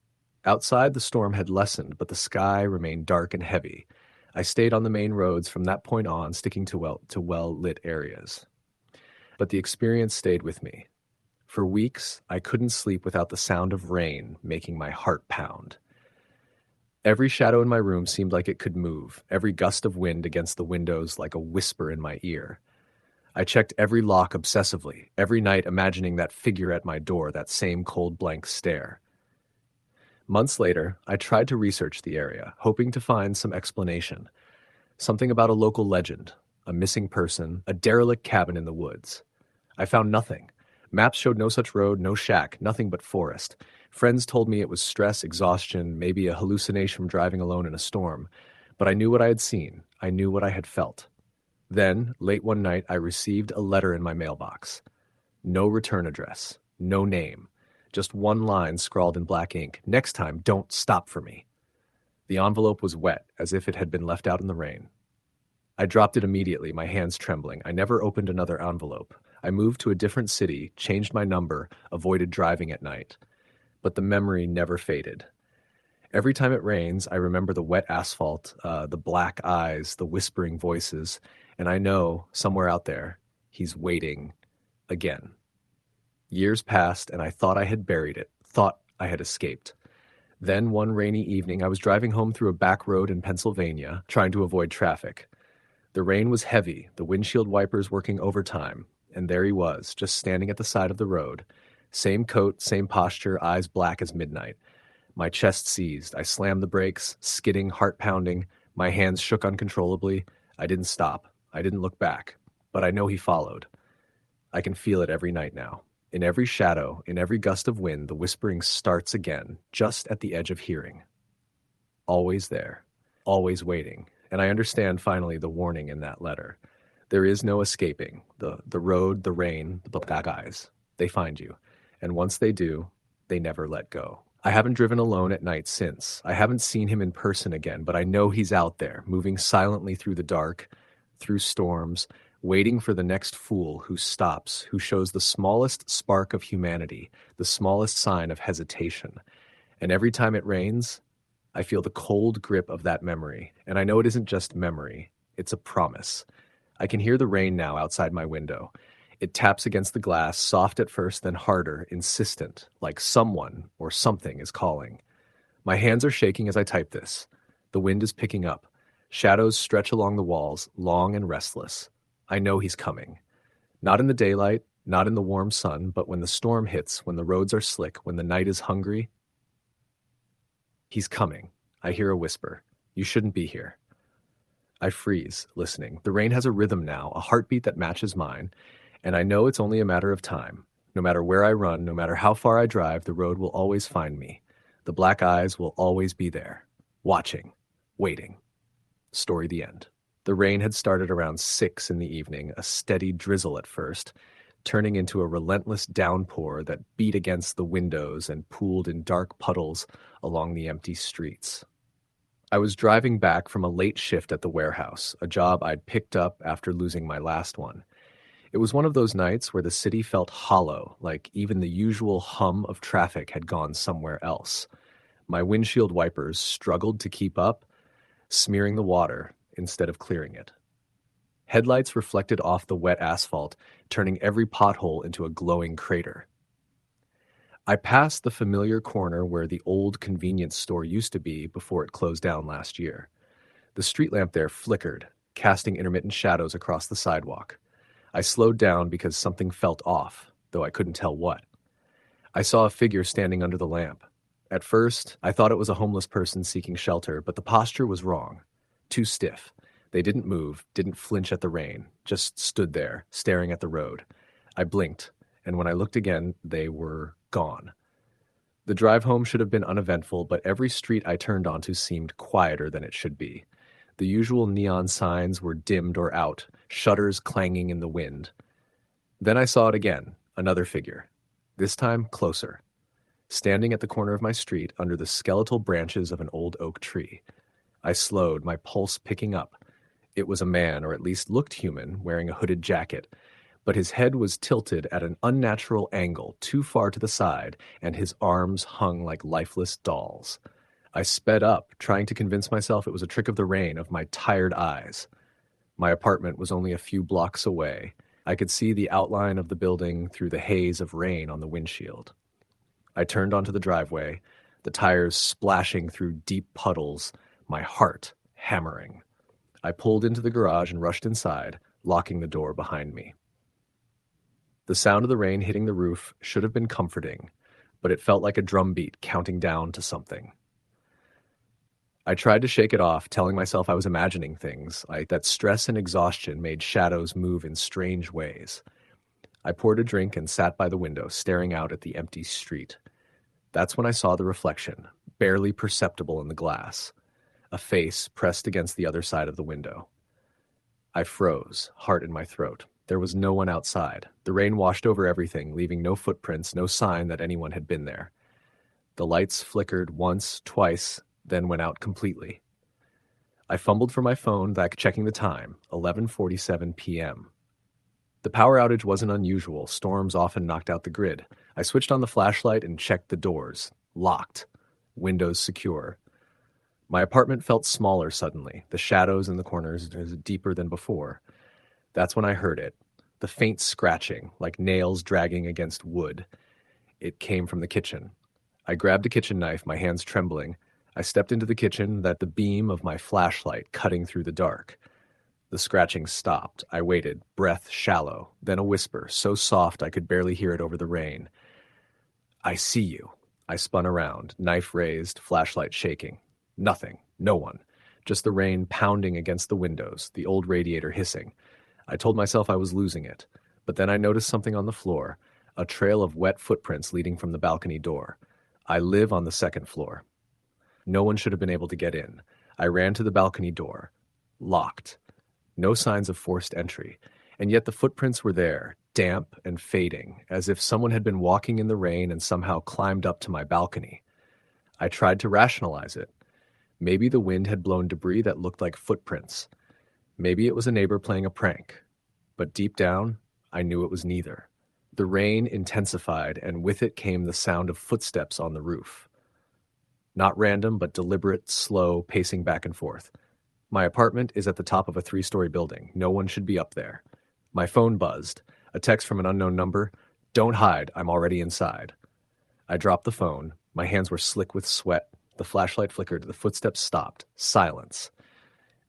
Outside, the storm had lessened, but the sky remained dark and heavy. I stayed on the main roads from that point on, sticking to well-lit areas. But the experience stayed with me. For weeks, I couldn't sleep without the sound of rain making my heart pound. Every shadow in my room seemed like it could move, every gust of wind against the windows like a whisper in my ear. I checked every lock obsessively, every night imagining that figure at my door, that same cold blank stare. Months later, I tried to research the area, hoping to find some explanation. Something about a local legend, a missing person, a derelict cabin in the woods. I found nothing. Maps showed no such road, no shack, nothing but forest. Friends told me it was stress, exhaustion, maybe a hallucination from driving alone in a storm. But I knew what I had seen. I knew what I had felt. Then, late one night, I received a letter in my mailbox. No return address, no name, just one line scrawled in black ink. "Next time, don't stop for me." The envelope was wet, as if it had been left out in the rain. I dropped it immediately, my hands trembling. I never opened another envelope. I moved to a different city, changed my number, avoided driving at night. But the memory never faded. Every time it rains, I remember the wet asphalt, the black eyes, the whispering voices, and I know, somewhere out there, he's waiting again. Years passed, and I thought I had buried it, thought I had escaped. Then, one rainy evening, I was driving home through a back road in Pennsylvania, trying to avoid traffic. The rain was heavy, the windshield wipers working overtime, and there he was, just standing at the side of the road. Same coat, same posture, eyes black as midnight. My chest seized. I slammed the brakes, skidding, heart pounding. My hands shook uncontrollably. I didn't stop. I didn't look back. But I know he followed. I can feel it every night now. In every shadow, in every gust of wind, the whispering starts again, just at the edge of hearing. Always there, always waiting. And I understand finally the warning in that letter. There is no escaping. The road, the rain, the black eyes. They find you. And once they do, they never let go. I haven't driven alone at night since. I haven't seen him in person again, but I know he's out there, moving silently through the dark, through storms, waiting for the next fool who stops, who shows the smallest spark of humanity, the smallest sign of hesitation. And every time it rains, I feel the cold grip of that memory. And I know it isn't just memory, it's a promise. I can hear the rain now outside my window. It taps against the glass, soft at first, then harder, insistent, like someone or something is calling. My hands are shaking as I type this. The wind is picking up. Shadows stretch along the walls, long and restless. I know he's coming. Not in the daylight, not in the warm sun, but when the storm hits, when the roads are slick, when the night is hungry. He's coming. I hear a whisper. You shouldn't be here. I freeze, listening. The rain has a rhythm now, a heartbeat that matches mine, and I know it's only a matter of time. No matter where I run, no matter how far I drive, the road will always find me. The black eyes will always be there, watching, waiting. Story the end. The rain had started around 6 in the evening, a steady drizzle at first, turning into a relentless downpour that beat against the windows and pooled in dark puddles along the empty streets. I was driving back from a late shift at the warehouse, a job I'd picked up after losing my last one. It was one of those nights where the city felt hollow, like even the usual hum of traffic had gone somewhere else. My windshield wipers struggled to keep up, smearing the water instead of clearing it. Headlights reflected off the wet asphalt, turning every pothole into a glowing crater. I passed the familiar corner where the old convenience store used to be before it closed down last year. The street lamp there flickered, casting intermittent shadows across the sidewalk. I slowed down because something felt off, though I couldn't tell what. I saw a figure standing under the lamp. At first, I thought it was a homeless person seeking shelter, but the posture was wrong. Too stiff. They didn't move, didn't flinch at the rain, just stood there, staring at the road. I blinked, and when I looked again, they were gone. The drive home should have been uneventful, but every street I turned onto seemed quieter than it should be. The usual neon signs were dimmed or out, shutters clanging in the wind. Then I saw it again, another figure. This time, closer. standing at the corner of my street under the skeletal branches of an old oak tree. I slowed, my pulse picking up. It was a man, or at least looked human, wearing a hooded jacket, but his head was tilted at an unnatural angle too far to the side, and his arms hung like lifeless dolls. I sped up, trying to convince myself it was a trick of the rain, of my tired eyes. My apartment was only a few blocks away. I could see the outline of the building through the haze of rain on the windshield. I turned onto the driveway, the tires splashing through deep puddles, my heart hammering. I pulled into the garage and rushed inside, locking the door behind me. The sound of the rain hitting the roof should have been comforting, but it felt like a drumbeat counting down to something. I tried to shake it off, telling myself I was imagining things, like that stress and exhaustion made shadows move in strange ways. I poured a drink and sat by the window, staring out at the empty street. That's when I saw the reflection, barely perceptible in the glass, a face pressed against the other side of the window. I froze, heart in my throat. There was no one outside. The rain washed over everything, leaving no footprints, no sign that anyone had been there. The lights flickered once, twice, then went out completely. I fumbled for my phone, checking the time, 11:47 p.m. The power outage wasn't unusual. Storms often knocked out the grid. I switched on the flashlight and checked the doors. Locked. Windows secure. My apartment felt smaller suddenly, the shadows in the corners deeper than before. That's when I heard it, the faint scratching, like nails dragging against wood. It came from the kitchen. I grabbed a kitchen knife, my hands trembling. I stepped into the kitchen, the beam of my flashlight cutting through the dark. The scratching stopped. I waited, breath shallow, then a whisper, so soft I could barely hear it over the rain. "I see you." I spun around, knife raised, flashlight shaking. Nothing, no one, just the rain pounding against the windows, the old radiator hissing. I told myself I was losing it, but then I noticed something on the floor, a trail of wet footprints leading from the balcony door. I live on the second floor. No one should have been able to get in. I ran to the balcony door. Locked. No signs of forced entry, and yet the footprints were there, damp and fading, as if someone had been walking in the rain and somehow climbed up to my balcony. I tried to rationalize it. Maybe the wind had blown debris that looked like footprints. Maybe it was a neighbor playing a prank. But deep down, I knew it was neither. The rain intensified, and with it came the sound of footsteps on the roof. Not random, but deliberate, slow, pacing back and forth. My apartment is at the top of a 3-story building. No one should be up there. My phone buzzed. A text from an unknown number. "Don't hide, I'm already inside." I dropped the phone. My hands were slick with sweat. The flashlight flickered. The footsteps stopped. Silence.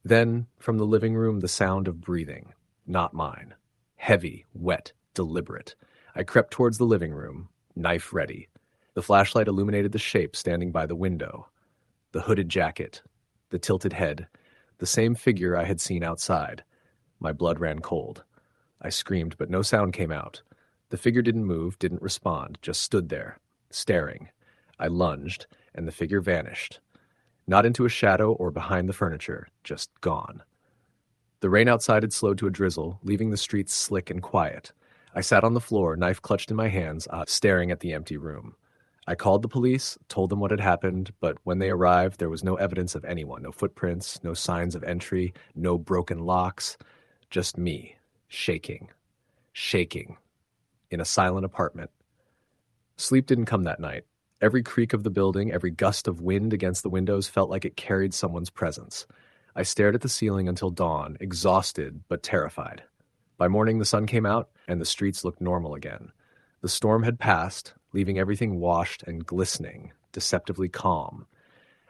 Then, from the living room, the sound of breathing. Not mine. Heavy, wet, deliberate. I crept towards the living room, knife ready. The flashlight illuminated the shape standing by the window. The hooded jacket. The tilted head. The same figure I had seen outside. My blood ran cold. I screamed, but no sound came out. The figure didn't move, didn't respond, just stood there, staring. I lunged, and the figure vanished. Not into a shadow or behind the furniture, just gone. The rain outside had slowed to a drizzle, leaving the streets slick and quiet. I sat on the floor, knife clutched in my hands, staring at the empty room. I called the police, told them what had happened, but when they arrived, there was no evidence of anyone, no footprints, no signs of entry, no broken locks, just me, shaking, in a silent apartment. Sleep didn't come that night. Every creak of the building, every gust of wind against the windows felt like it carried someone's presence. I stared at the ceiling until dawn, exhausted but terrified. By morning, the sun came out, and the streets looked normal again. The storm had passed, leaving everything washed and glistening, deceptively calm.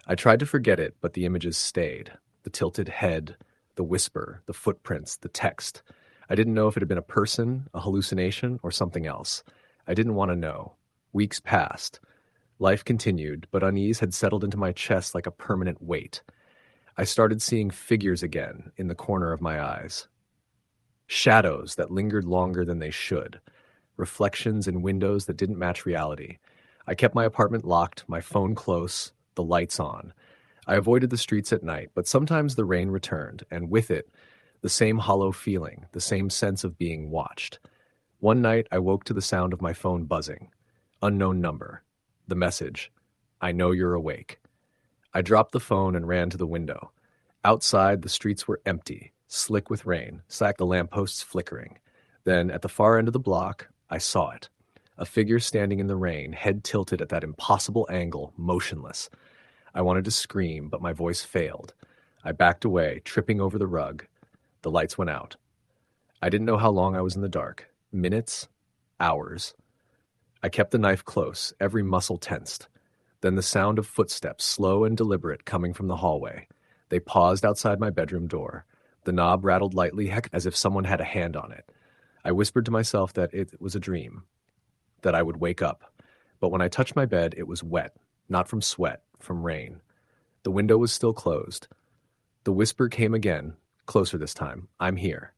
I tried to forget it, but the images stayed. The tilted head, the whisper, the footprints, the text. I didn't know if it had been a person, a hallucination, or something else. I didn't want to know. Weeks passed. Life continued, but unease had settled into my chest like a permanent weight. I started seeing figures again in the corner of my eyes. Shadows that lingered longer than they should. Reflections in windows that didn't match reality. I kept my apartment locked, my phone close, the lights on. I avoided the streets at night, but sometimes the rain returned, and with it, the same hollow feeling, the same sense of being watched. One night, I woke to the sound of my phone buzzing. Unknown number. The message, "I know you're awake." I dropped the phone and ran to the window. Outside, the streets were empty, slick with rain, the lampposts flickering. Then, at the far end of the block, I saw it. A figure standing in the rain, head tilted at that impossible angle, motionless. I wanted to scream, but my voice failed. I backed away, tripping over the rug. The lights went out. I didn't know how long I was in the dark. Minutes? Hours. I kept the knife close, every muscle tensed. Then the sound of footsteps, slow and deliberate, coming from the hallway. They paused outside my bedroom door. The knob rattled lightly, heck, as if someone had a hand on it. I whispered to myself that it was a dream, that I would wake up. But when I touched my bed, it was wet, not from sweat, from rain. The window was still closed. The whisper came again, closer this time. "I'm here."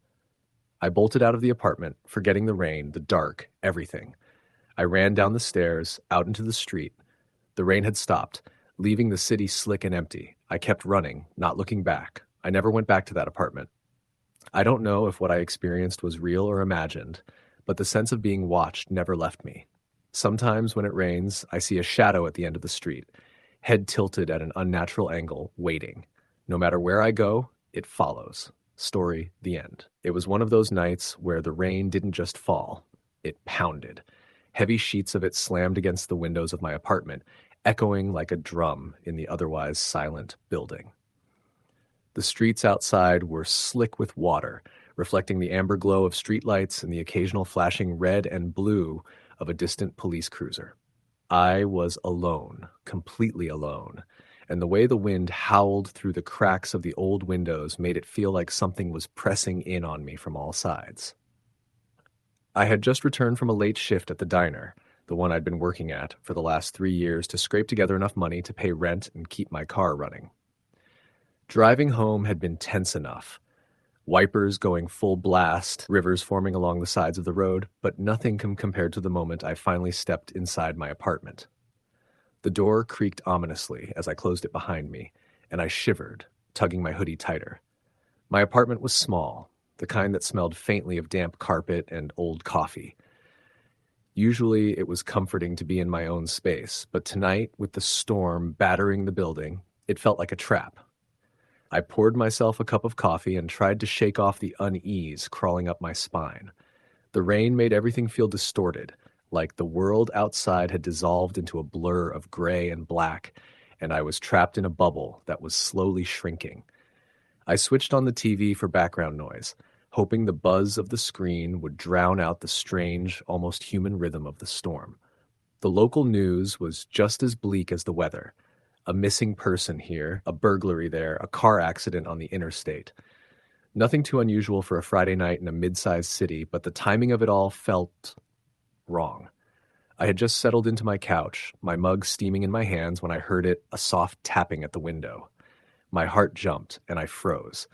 I bolted out of the apartment, forgetting the rain, the dark, everything. I ran down the stairs, out into the street. The rain had stopped, leaving the city slick and empty. I kept running, not looking back. I never went back to that apartment. I don't know if what I experienced was real or imagined, but the sense of being watched never left me. Sometimes when it rains, I see a shadow at the end of the street, head tilted at an unnatural angle, waiting. No matter where I go, it follows. Story, the end. It was one of those nights where the rain didn't just fall, it pounded. Heavy sheets of it slammed against the windows of my apartment, echoing like a drum in the otherwise silent building. The streets outside were slick with water, reflecting the amber glow of streetlights and the occasional flashing red and blue of a distant police cruiser. I was alone, completely alone, and the way the wind howled through the cracks of the old windows made it feel like something was pressing in on me from all sides. I had just returned from a late shift at the diner, the one I'd been working at for the last 3 years, to scrape together enough money to pay rent and keep my car running. Driving home had been tense enough. Wipers going full blast, rivers forming along the sides of the road, but nothing compared to the moment I finally stepped inside my apartment. The door creaked ominously as I closed it behind me, and I shivered, tugging my hoodie tighter. My apartment was small, the kind that smelled faintly of damp carpet and old coffee. Usually it was comforting to be in my own space, but tonight, with the storm battering the building, it felt like a trap. I poured myself a cup of coffee and tried to shake off the unease crawling up my spine. The rain made everything feel distorted, like the world outside had dissolved into a blur of gray and black, and I was trapped in a bubble that was slowly shrinking. I switched on the TV for background noise, hoping the buzz of the screen would drown out the strange, almost human rhythm of the storm. The local news was just as bleak as the weather. A missing person here, a burglary there, a car accident on the interstate. Nothing too unusual for a Friday night in a mid-sized city, but the timing of it all felt wrong. I had just settled into my couch, my mug steaming in my hands, when I heard a soft tapping at the window. My heart jumped, and I froze.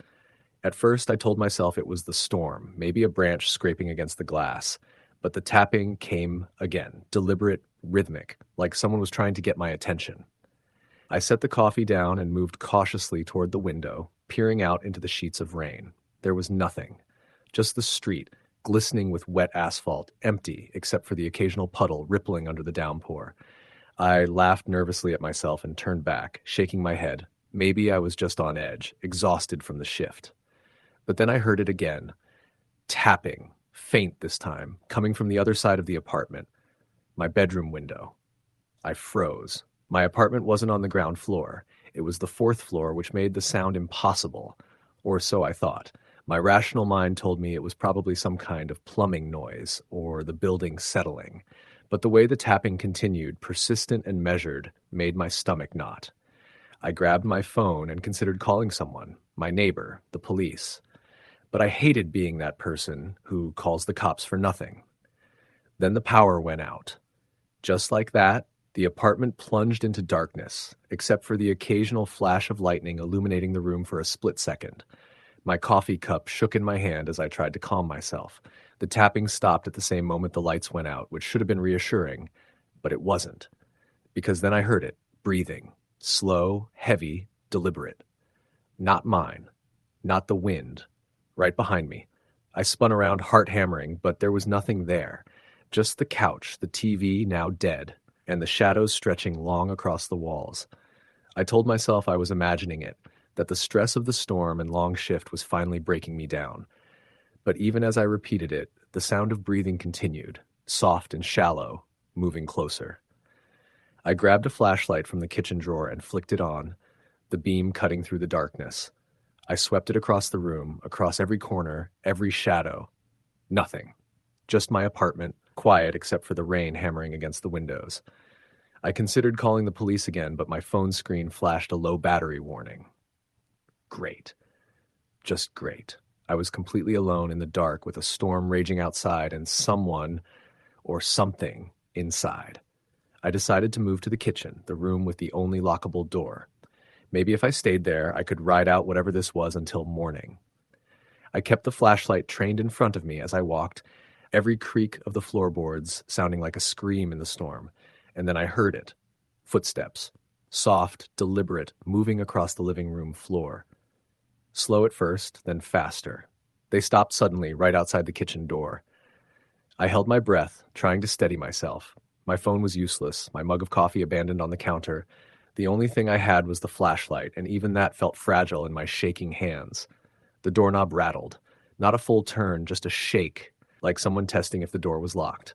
At first, I told myself it was the storm, maybe a branch scraping against the glass. But the tapping came again, deliberate, rhythmic, like someone was trying to get my attention. I set the coffee down and moved cautiously toward the window, peering out into the sheets of rain. There was nothing. Just the street, glistening with wet asphalt, empty except for the occasional puddle rippling under the downpour. I laughed nervously at myself and turned back, shaking my head. Maybe I was just on edge, exhausted from the shift. But then I heard it again. Tapping, faint this time, coming from the other side of the apartment. My bedroom window. I froze. My apartment wasn't on the ground floor. It was the 4th floor, which made the sound impossible. Or so I thought. My rational mind told me it was probably some kind of plumbing noise, or the building settling. But the way the tapping continued, persistent and measured, made my stomach knot. I grabbed my phone and considered calling someone, my neighbor, the police. But I hated being that person who calls the cops for nothing. Then the power went out. Just like that, the apartment plunged into darkness, except for the occasional flash of lightning illuminating the room for a split second. My coffee cup shook in my hand as I tried to calm myself. The tapping stopped at the same moment the lights went out, which should have been reassuring, but it wasn't. Because then I heard it, breathing, slow, heavy, deliberate. Not mine, not the wind. Right behind me. I spun around, heart hammering, but there was nothing there. Just the couch, the TV now dead, and the shadows stretching long across the walls. I told myself I was imagining it, that the stress of the storm and long shift was finally breaking me down. But even as I repeated it, the sound of breathing continued, soft and shallow, moving closer. I grabbed a flashlight from the kitchen drawer and flicked it on, the beam cutting through the darkness. I swept it across the room, across every corner, every shadow. Nothing. Just my apartment, quiet except for the rain hammering against the windows. I considered calling the police again, but my phone screen flashed a low battery warning. Great. Just great. I was completely alone in the dark with a storm raging outside and someone or something inside. I decided to move to the kitchen, the room with the only lockable door. Maybe if I stayed there, I could ride out whatever this was until morning. I kept the flashlight trained in front of me as I walked, every creak of the floorboards sounding like a scream in the storm. And then I heard it. Footsteps. Soft, deliberate, moving across the living room floor. Slow at first, then faster. They stopped suddenly, right outside the kitchen door. I held my breath, trying to steady myself. My phone was useless, my mug of coffee abandoned on the counter. The only thing I had was the flashlight, and even that felt fragile in my shaking hands. The doorknob rattled. Not a full turn, just a shake, like someone testing if the door was locked.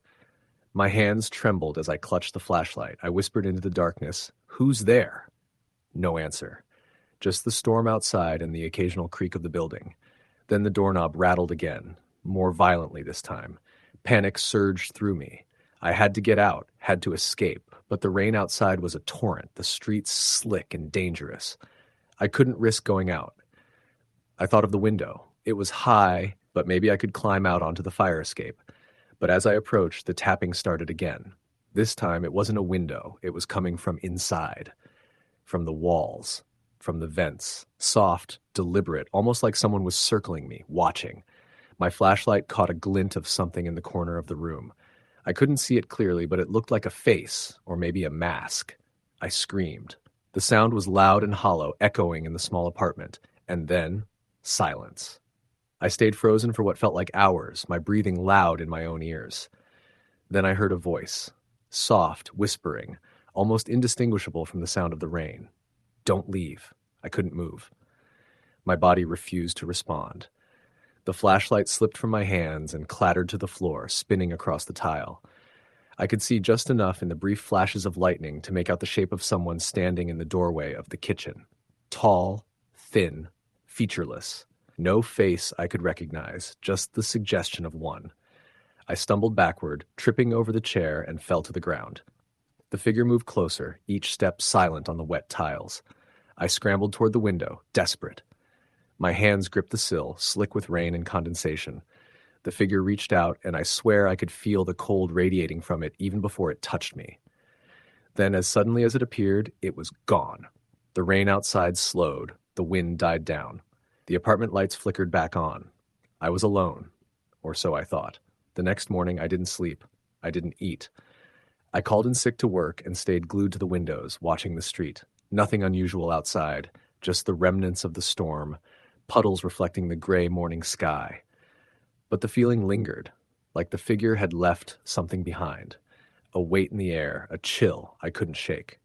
My hands trembled as I clutched the flashlight. I whispered into the darkness, "Who's there?" No answer. Just the storm outside and the occasional creak of the building. Then the doorknob rattled again, more violently this time. Panic surged through me. I had to get out, had to escape, but the rain outside was a torrent, the streets slick and dangerous. I couldn't risk going out. I thought of the window. It was high, but maybe I could climb out onto the fire escape. But as I approached, the tapping started again. This time it wasn't a window, it was coming from inside. From the walls. From the vents. Soft, deliberate, almost like someone was circling me, watching. My flashlight caught a glint of something in the corner of the room. I couldn't see it clearly, but it looked like a face, or maybe a mask. I screamed. The sound was loud and hollow, echoing in the small apartment. And then, silence. I stayed frozen for what felt like hours, my breathing loud in my own ears. Then I heard a voice. Soft, whispering, almost indistinguishable from the sound of the rain. Don't leave. I couldn't move. My body refused to respond. The flashlight slipped from my hands and clattered to the floor, spinning across the tile. I could see just enough in the brief flashes of lightning to make out the shape of someone standing in the doorway of the kitchen. Tall, thin, featureless. No face I could recognize, just the suggestion of one. I stumbled backward, tripping over the chair, and fell to the ground. The figure moved closer, each step silent on the wet tiles. I scrambled toward the window, desperate. My hands gripped the sill, slick with rain and condensation. The figure reached out, and I swear I could feel the cold radiating from it even before it touched me. Then, as suddenly as it appeared, it was gone. The rain outside slowed. The wind died down. The apartment lights flickered back on. I was alone, or so I thought. The next morning, I didn't sleep. I didn't eat. I called in sick to work and stayed glued to the windows, watching the street. Nothing unusual outside, just the remnants of the storm, puddles reflecting the gray morning sky. But the feeling lingered, like the figure had left something behind. A weight in the air, a chill I couldn't shake.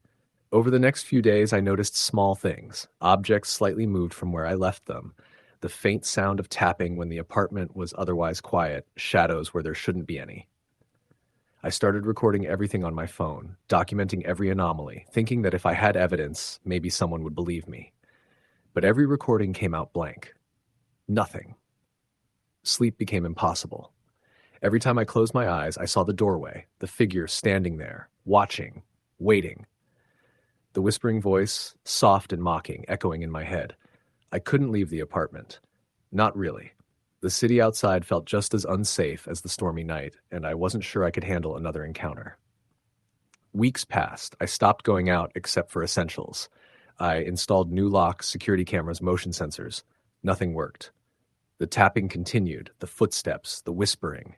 Over the next few days, I noticed small things. Objects slightly moved from where I left them. The faint sound of tapping when the apartment was otherwise quiet, shadows where there shouldn't be any. I started recording everything on my phone, documenting every anomaly, thinking that if I had evidence, maybe someone would believe me. But every recording came out blank. Nothing. Sleep became impossible. Every time I closed my eyes, I saw the doorway, the figure standing there, watching, waiting. The whispering voice, soft and mocking, echoing in my head. I couldn't leave the apartment. Not really. The city outside felt just as unsafe as the stormy night, and I wasn't sure I could handle another encounter. Weeks passed. I stopped going out except for essentials. I installed new locks, security cameras, motion sensors. Nothing worked. The tapping continued, the footsteps, the whispering.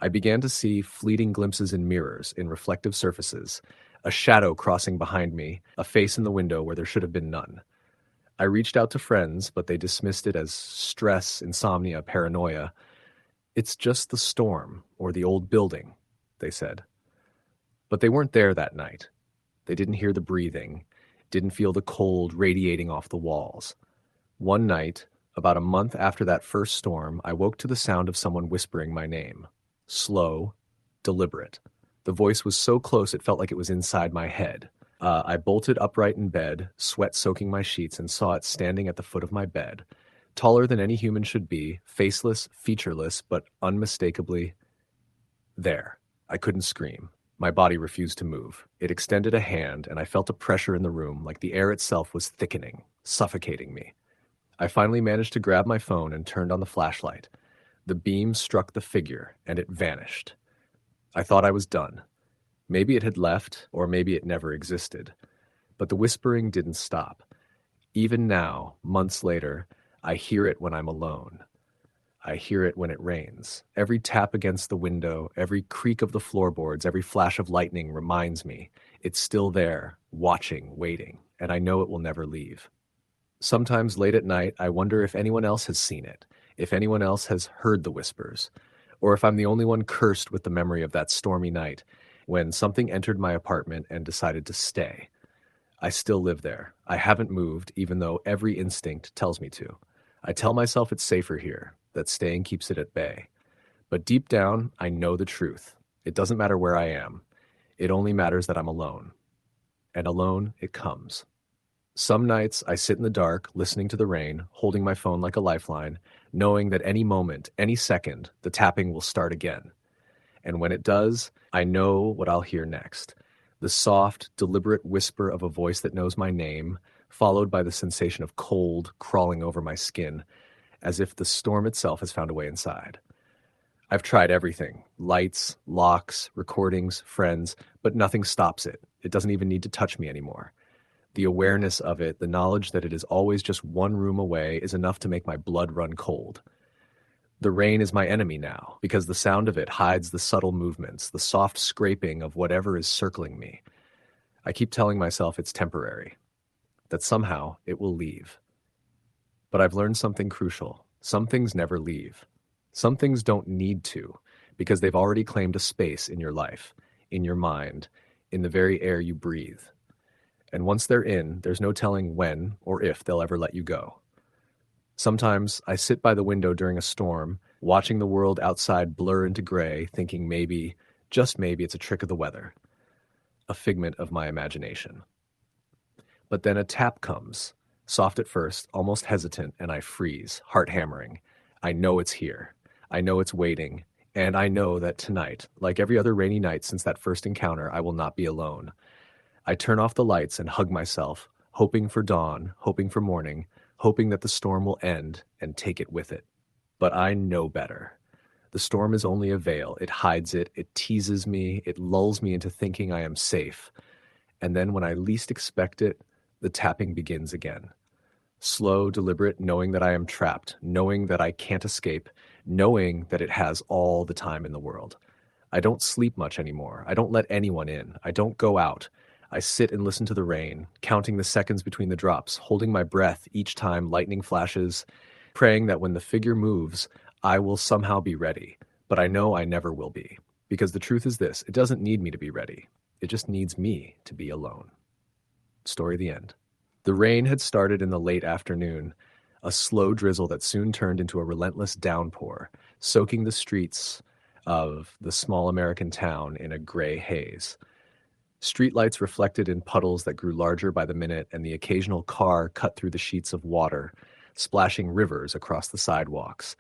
I began to see fleeting glimpses in mirrors, in reflective surfaces, a shadow crossing behind me, a face in the window where there should have been none. I reached out to friends, but they dismissed it as stress, insomnia, paranoia. It's just the storm, or the old building, they said. But they weren't there that night. They didn't hear the breathing, didn't feel the cold radiating off the walls. One night, about a month after that first storm, I woke to the sound of someone whispering my name. Slow, deliberate. The voice was so close it felt like it was inside my head. I bolted upright in bed, sweat soaking my sheets, and saw it standing at the foot of my bed, taller than any human should be, faceless, featureless, but unmistakably there. I couldn't scream. My body refused to move. It extended a hand, and I felt a pressure in the room, like the air itself was thickening, suffocating me. I finally managed to grab my phone and turned on the flashlight. The beam struck the figure, and it vanished. I thought I was done. Maybe it had left, or maybe it never existed. But the whispering didn't stop. Even now, months later, I hear it when I'm alone. I hear it when it rains. Every tap against the window, every creak of the floorboards, every flash of lightning reminds me it's still there, watching, waiting, and I know it will never leave. Sometimes late at night, I wonder if anyone else has seen it, if anyone else has heard the whispers, or if I'm the only one cursed with the memory of that stormy night when something entered my apartment and decided to stay. I still live there. I haven't moved, even though every instinct tells me to. I tell myself it's safer here, that staying keeps it at bay. But deep down, I know the truth. It doesn't matter where I am. It only matters that I'm alone. And alone it comes. Some nights I sit in the dark, listening to the rain, holding my phone like a lifeline, knowing that any moment, any second, the tapping will start again. And when it does, I know what I'll hear next. The soft, deliberate whisper of a voice that knows my name, followed by the sensation of cold crawling over my skin, as if the storm itself has found a way inside. I've tried everything: lights, locks, recordings, friends, but nothing stops it. It doesn't even need to touch me anymore. The awareness of it, the knowledge that it is always just one room away, is enough to make my blood run cold. The rain is my enemy now, because the sound of it hides the subtle movements, the soft scraping of whatever is circling me. I keep telling myself it's temporary, that somehow it will leave. But I've learned something crucial. Some things never leave. Some things don't need to, because they've already claimed a space in your life, in your mind, in the very air you breathe. And once they're in, there's no telling when or if they'll ever let you go. Sometimes I sit by the window during a storm, watching the world outside blur into gray, thinking maybe, just maybe, it's a trick of the weather, a figment of my imagination. But then a tap comes, soft at first, almost hesitant, and I freeze, heart hammering. I know it's here. I know it's waiting. And I know that tonight, like every other rainy night since that first encounter, I will not be alone. I turn off the lights and hug myself, hoping for dawn, hoping for morning, hoping that the storm will end and take it with it. But I know better. The storm is only a veil. It hides it, it teases me, it lulls me into thinking I am safe. And then when I least expect it, the tapping begins again. Slow, deliberate, knowing that I am trapped, knowing that I can't escape, knowing that it has all the time in the world. I don't sleep much anymore. I don't let anyone in. I don't go out. I sit and listen to the rain, counting the seconds between the drops, holding my breath each time lightning flashes, praying that when the figure moves, I will somehow be ready. But I know I never will be. Because the truth is this: it doesn't need me to be ready. It just needs me to be alone. Story the end. The rain had started in the late afternoon, a slow drizzle that soon turned into a relentless downpour, soaking the streets of the small American town in a gray haze. Streetlights reflected in puddles that grew larger by the minute, and the occasional car cut through the sheets of water, splashing rivers across the sidewalks.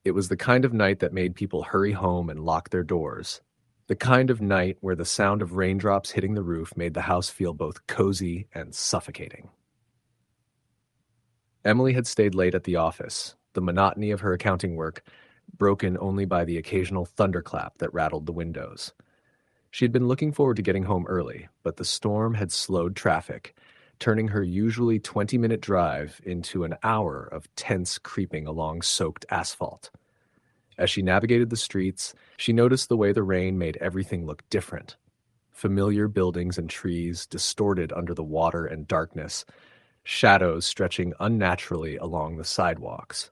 It was the kind of night that made people hurry home and lock their doors. The kind of night where the sound of raindrops hitting the roof made the house feel both cozy and suffocating. Emily had stayed late at the office, the monotony of her accounting work broken only by the occasional thunderclap that rattled the windows. She had been looking forward to getting home early, but the storm had slowed traffic, turning her usually 20-minute drive into an hour of tense creeping along soaked asphalt. As she navigated the streets, she noticed the way the rain made everything look different. Familiar buildings and trees distorted under the water and darkness, shadows stretching unnaturally along the sidewalks.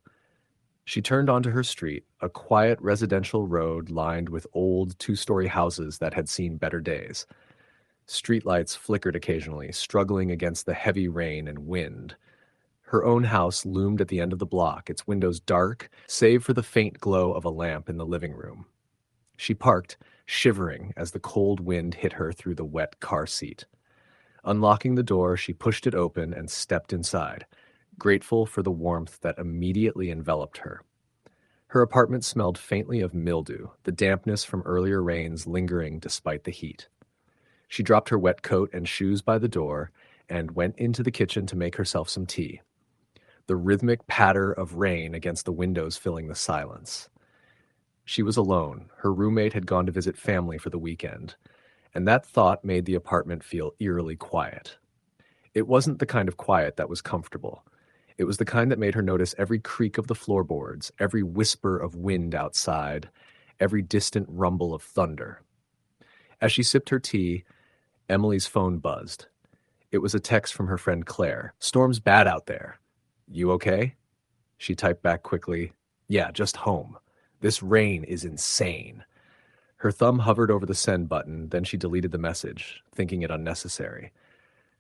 She turned onto her street, a quiet residential road lined with old two-story houses that had seen better days. Streetlights flickered occasionally, struggling against the heavy rain and wind. Her own house loomed at the end of the block, its windows dark, save for the faint glow of a lamp in the living room. She parked, shivering as the cold wind hit her through the wet car seat. Unlocking the door, she pushed it open and stepped inside, grateful for the warmth that immediately enveloped her. Her apartment smelled faintly of mildew, the dampness from earlier rains lingering despite the heat. She dropped her wet coat and shoes by the door and went into the kitchen to make herself some tea. The rhythmic patter of rain against the windows filling the silence. She was alone. Her roommate had gone to visit family for the weekend, and that thought made the apartment feel eerily quiet. It wasn't the kind of quiet that was comfortable. It was the kind that made her notice every creak of the floorboards, every whisper of wind outside, every distant rumble of thunder. As she sipped her tea, Emily's phone buzzed. It was a text from her friend Claire. "Storm's bad out there. You okay?" She typed back quickly, "Yeah, just home. This rain is insane." Her thumb hovered over the send button, then she deleted the message, thinking it unnecessary.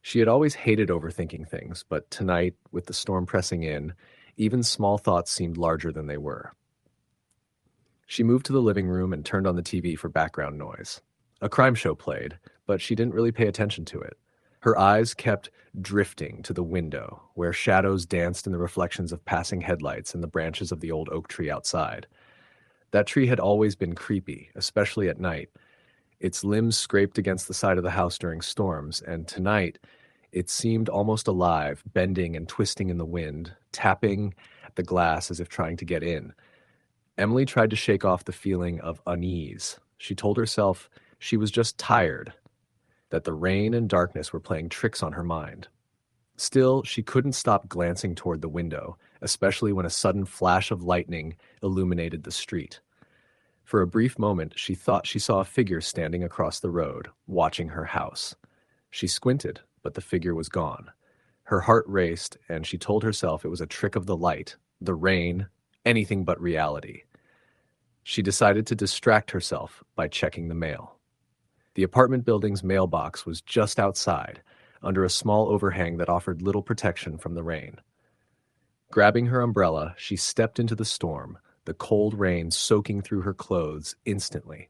She had always hated overthinking things, but tonight, with the storm pressing in, even small thoughts seemed larger than they were. She moved to the living room and turned on the TV for background noise. A crime show played, but she didn't really pay attention to it. Her eyes kept drifting to the window, where shadows danced in the reflections of passing headlights and the branches of the old oak tree outside. That tree had always been creepy, especially at night. Its limbs scraped against the side of the house during storms, and tonight it seemed almost alive, bending and twisting in the wind, tapping at the glass as if trying to get in. Emily tried to shake off the feeling of unease. She told herself she was just tired, that the rain and darkness were playing tricks on her mind. Still, she couldn't stop glancing toward the window, especially when a sudden flash of lightning illuminated the street. For a brief moment, she thought she saw a figure standing across the road, watching her house. She squinted, but the figure was gone. Her heart raced, and she told herself it was a trick of the light, the rain, anything but reality. She decided to distract herself by checking the mail. The apartment building's mailbox was just outside, under a small overhang that offered little protection from the rain. Grabbing her umbrella, she stepped into the storm, the cold rain soaking through her clothes instantly.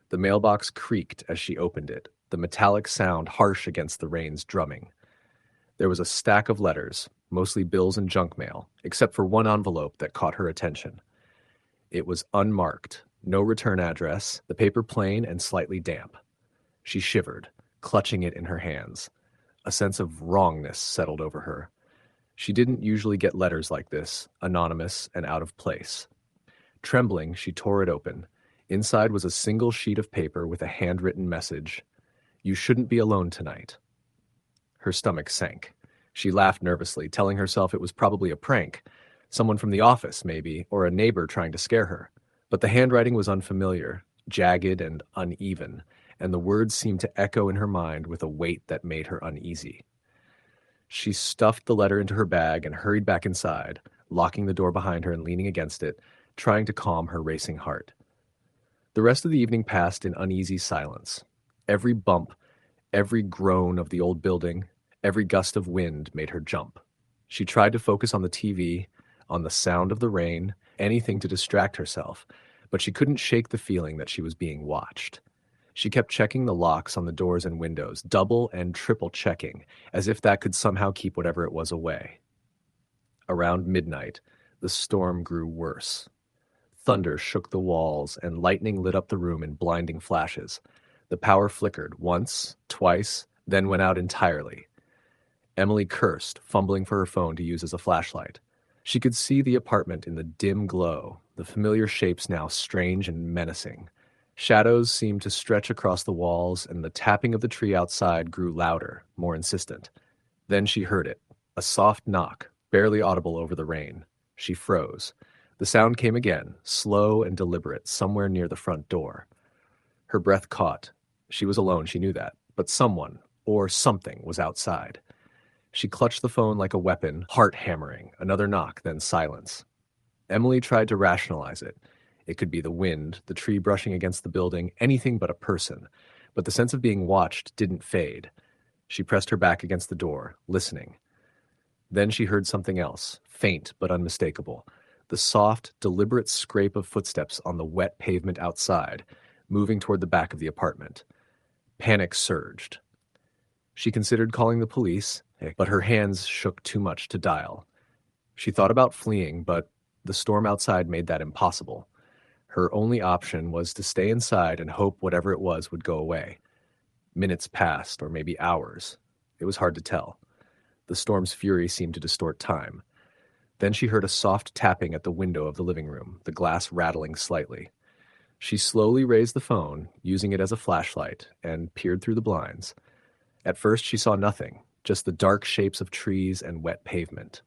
The mailbox creaked as she opened it, the metallic sound harsh against the rain's drumming. There was a stack of letters, mostly bills and junk mail, except for one envelope that caught her attention. It was unmarked, no return address, the paper plain and slightly damp. She shivered, clutching it in her hands. A sense of wrongness settled over her. She didn't usually get letters like this, anonymous and out of place. Trembling, she tore it open. Inside was a single sheet of paper with a handwritten message. "You shouldn't be alone tonight." Her stomach sank. She laughed nervously, telling herself it was probably a prank. Someone from the office, maybe, or a neighbor trying to scare her. But the handwriting was unfamiliar, jagged and uneven, and the words seemed to echo in her mind with a weight that made her uneasy. She stuffed the letter into her bag and hurried back inside, locking the door behind her and leaning against it, trying to calm her racing heart. The rest of the evening passed in uneasy silence. Every bump, every groan of the old building, every gust of wind made her jump. She tried to focus on the TV, on the sound of the rain, anything to distract herself, but she couldn't shake the feeling that she was being watched. She kept checking the locks on the doors and windows, double and triple checking, as if that could somehow keep whatever it was away. Around midnight, the storm grew worse. Thunder shook the walls, and lightning lit up the room in blinding flashes. The power flickered once, twice, then went out entirely. Emily cursed, fumbling for her phone to use as a flashlight. She could see the apartment in the dim glow, the familiar shapes now strange and menacing. Shadows seemed to stretch across the walls, and the tapping of the tree outside grew louder, more insistent. Then she heard it, a soft knock, barely audible over the rain. She froze. The sound came again, slow and deliberate, somewhere near the front door. Her breath caught. She was alone, she knew that, but someone, or something, was outside. She clutched the phone like a weapon, heart hammering. Another knock, then silence. Emily tried to rationalize it. It could be the wind, the tree brushing against the building, anything but a person. But the sense of being watched didn't fade. She pressed her back against the door, listening. Then she heard something else, faint but unmistakable. The soft, deliberate scrape of footsteps on the wet pavement outside, moving toward the back of the apartment. Panic surged. She considered calling the police, but her hands shook too much to dial. She thought about fleeing, but the storm outside made that impossible. Her only option was to stay inside and hope whatever it was would go away. Minutes passed, or maybe hours. It was hard to tell. The storm's fury seemed to distort time. Then she heard a soft tapping at the window of the living room, the glass rattling slightly. She slowly raised the phone, using it as a flashlight, and peered through the blinds. At first she saw nothing, just the dark shapes of trees and wet pavement.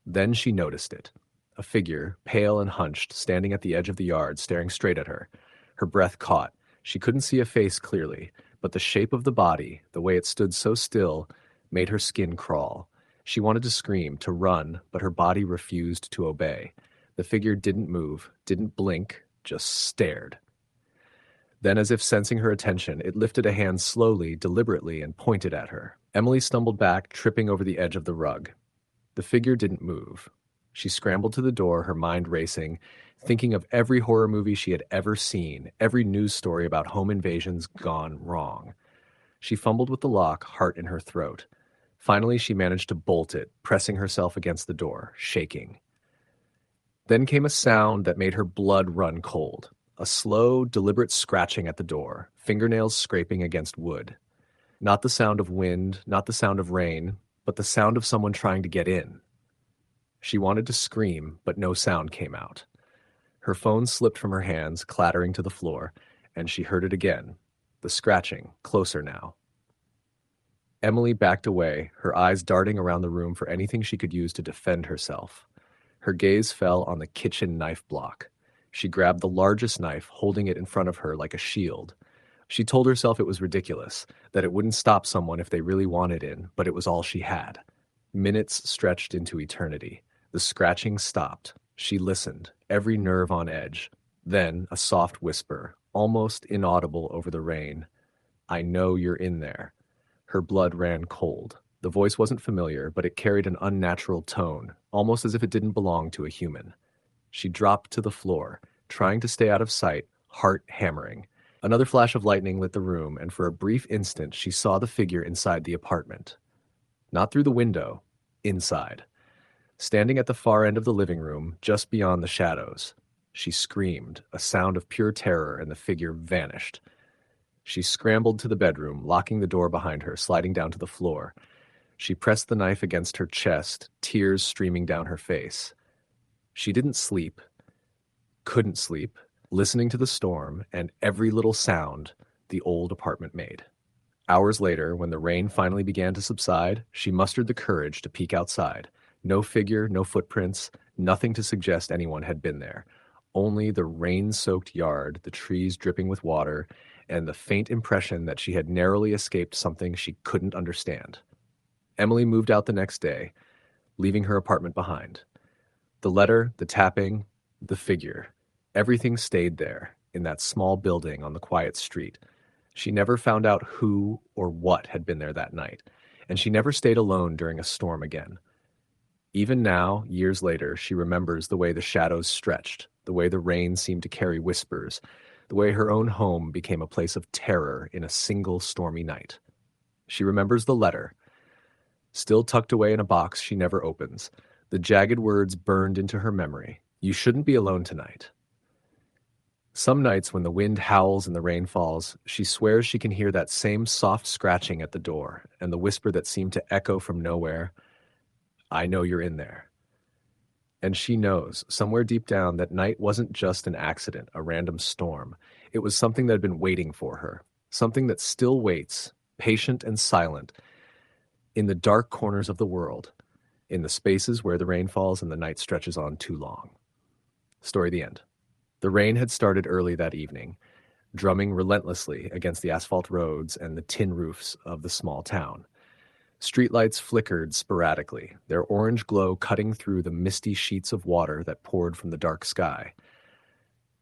Then she noticed it. A figure, pale and hunched, standing at the edge of the yard, staring straight at her. Her breath caught. She couldn't see a face clearly, but the shape of the body, the way it stood so still, made her skin crawl. She wanted to scream, to run, but her body refused to obey. The figure didn't move, didn't blink, just stared. Then, as if sensing her attention, it lifted a hand slowly, deliberately, and pointed at her. Emily stumbled back, tripping over the edge of the rug. The figure didn't move. She scrambled to the door, her mind racing, thinking of every horror movie she had ever seen, every news story about home invasions gone wrong. She fumbled with the lock, heart in her throat. Finally, she managed to bolt it, pressing herself against the door, shaking. Then came a sound that made her blood run cold. A slow, deliberate scratching at the door, fingernails scraping against wood. Not the sound of wind, not the sound of rain, but the sound of someone trying to get in. She wanted to scream, but no sound came out. Her phone slipped from her hands, clattering to the floor, and she heard it again, the scratching, closer now. Emily backed away, her eyes darting around the room for anything she could use to defend herself. Her gaze fell on the kitchen knife block. She grabbed the largest knife, holding it in front of her like a shield. She told herself it was ridiculous, that it wouldn't stop someone if they really wanted in, but it was all she had. Minutes stretched into eternity. The scratching stopped. She listened, every nerve on edge. Then a soft whisper, almost inaudible over the rain. "I know you're in there." Her blood ran cold. The voice wasn't familiar, but it carried an unnatural tone, almost as if it didn't belong to a human. She dropped to the floor, trying to stay out of sight, heart hammering. Another flash of lightning lit the room, and for a brief instant she saw the figure inside the apartment. Not through the window, inside. Standing at the far end of the living room, just beyond the shadows. She screamed, a sound of pure terror, and the figure vanished. She scrambled to the bedroom, locking the door behind her, sliding down to the floor. She pressed the knife against her chest, tears streaming down her face. She didn't sleep, couldn't sleep, listening to the storm and every little sound the old apartment made. Hours later, when the rain finally began to subside, she mustered the courage to peek outside. No figure, no footprints, nothing to suggest anyone had been there. Only the rain-soaked yard, the trees dripping with water, and the faint impression that she had narrowly escaped something she couldn't understand. Emily moved out the next day, leaving her apartment behind. The letter, the tapping, the figure, everything stayed there, in that small building on the quiet street. She never found out who or what had been there that night, and she never stayed alone during a storm again. Even now, years later, she remembers the way the shadows stretched, the way the rain seemed to carry whispers, the way her own home became a place of terror in a single stormy night. She remembers the letter, still tucked away in a box she never opens. The jagged words burned into her memory. "You shouldn't be alone tonight." Some nights when the wind howls and the rain falls, she swears she can hear that same soft scratching at the door and the whisper that seemed to echo from nowhere, "I know you're in there." And she knows, somewhere deep down, that night wasn't just an accident, a random storm. It was something that had been waiting for her, something that still waits, patient and silent, in the dark corners of the world, in the spaces where the rain falls and the night stretches on too long. Story the end. The rain had started early that evening, drumming relentlessly against the asphalt roads and the tin roofs of the small town. Streetlights flickered sporadically, their orange glow cutting through the misty sheets of water that poured from the dark sky.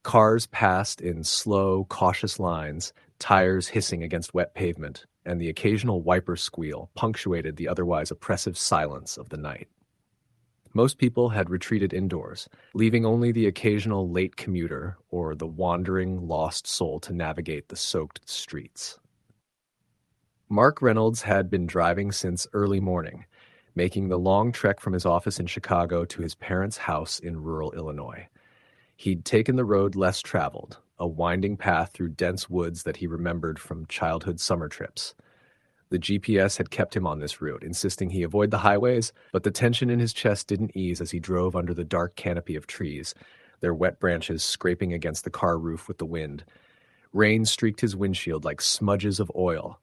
Cars passed in slow, cautious lines, tires hissing against wet pavement, and the occasional wiper squeal punctuated the otherwise oppressive silence of the night. Most people had retreated indoors, leaving only the occasional late commuter or the wandering, lost soul to navigate the soaked streets. Mark Reynolds had been driving since early morning, making the long trek from his office in Chicago to his parents' house in rural Illinois. He'd taken the road less traveled, a winding path through dense woods that he remembered from childhood summer trips. The GPS had kept him on this route, insisting he avoid the highways, but the tension in his chest didn't ease as he drove under the dark canopy of trees, their wet branches scraping against the car roof with the wind. Rain streaked his windshield like smudges of oil,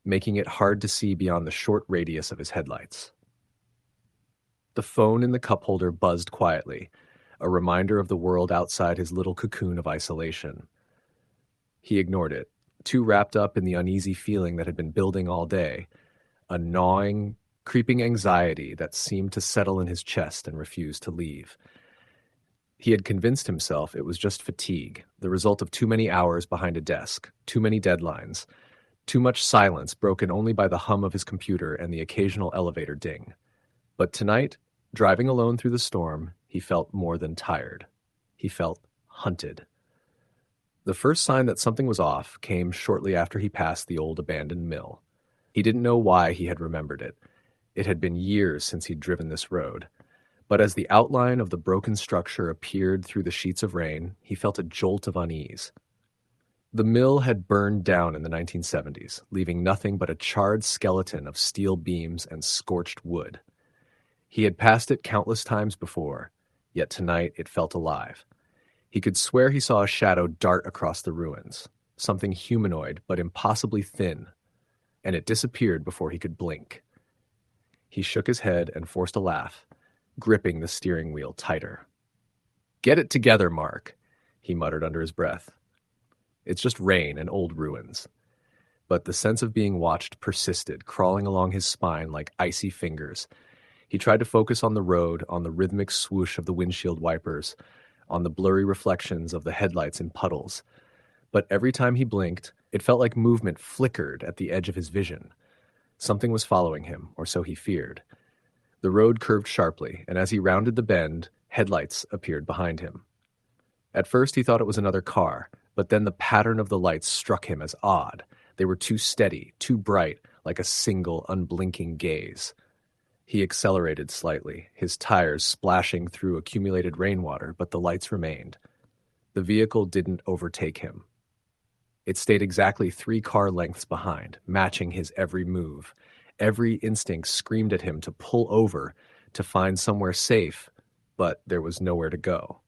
making it hard to see beyond the short radius of his headlights. The phone in the cup holder buzzed quietly, a reminder of the world outside his little cocoon of isolation. He ignored it, too wrapped up in the uneasy feeling that had been building all day, a gnawing, creeping anxiety that seemed to settle in his chest and refuse to leave. He had convinced himself it was just fatigue, the result of too many hours behind a desk, too many deadlines, too much silence broken only by the hum of his computer and the occasional elevator ding. But tonight, driving alone through the storm, he felt more than tired. He felt hunted. The first sign that something was off came shortly after he passed the old abandoned mill. He didn't know why he had remembered it. It had been years since he'd driven this road. But as the outline of the broken structure appeared through the sheets of rain, he felt a jolt of unease. The mill had burned down in the 1970s, leaving nothing but a charred skeleton of steel beams and scorched wood. He had passed it countless times before, yet tonight it felt alive. He could swear he saw a shadow dart across the ruins, something humanoid but impossibly thin, and it disappeared before he could blink. He shook his head and forced a laugh, gripping the steering wheel tighter. "Get it together, Mark," he muttered under his breath. It's just rain and old ruins. But the sense of being watched persisted, crawling along his spine like icy fingers. He tried to focus on the road, on the rhythmic swoosh of the windshield wipers, on the blurry reflections of the headlights in puddles. But every time he blinked, it felt like movement flickered at the edge of his vision. Something was following him, or so he feared. The road curved sharply, and as he rounded the bend, headlights appeared behind him. At first he thought it was another car, but then the pattern of the lights struck him as odd. They were too steady, too bright, like a single, unblinking gaze. He accelerated slightly, his tires splashing through accumulated rainwater, but the lights remained. The vehicle didn't overtake him. It stayed exactly 3 car lengths behind, matching his every move. Every instinct screamed at him to pull over, to find somewhere safe, but there was nowhere to go.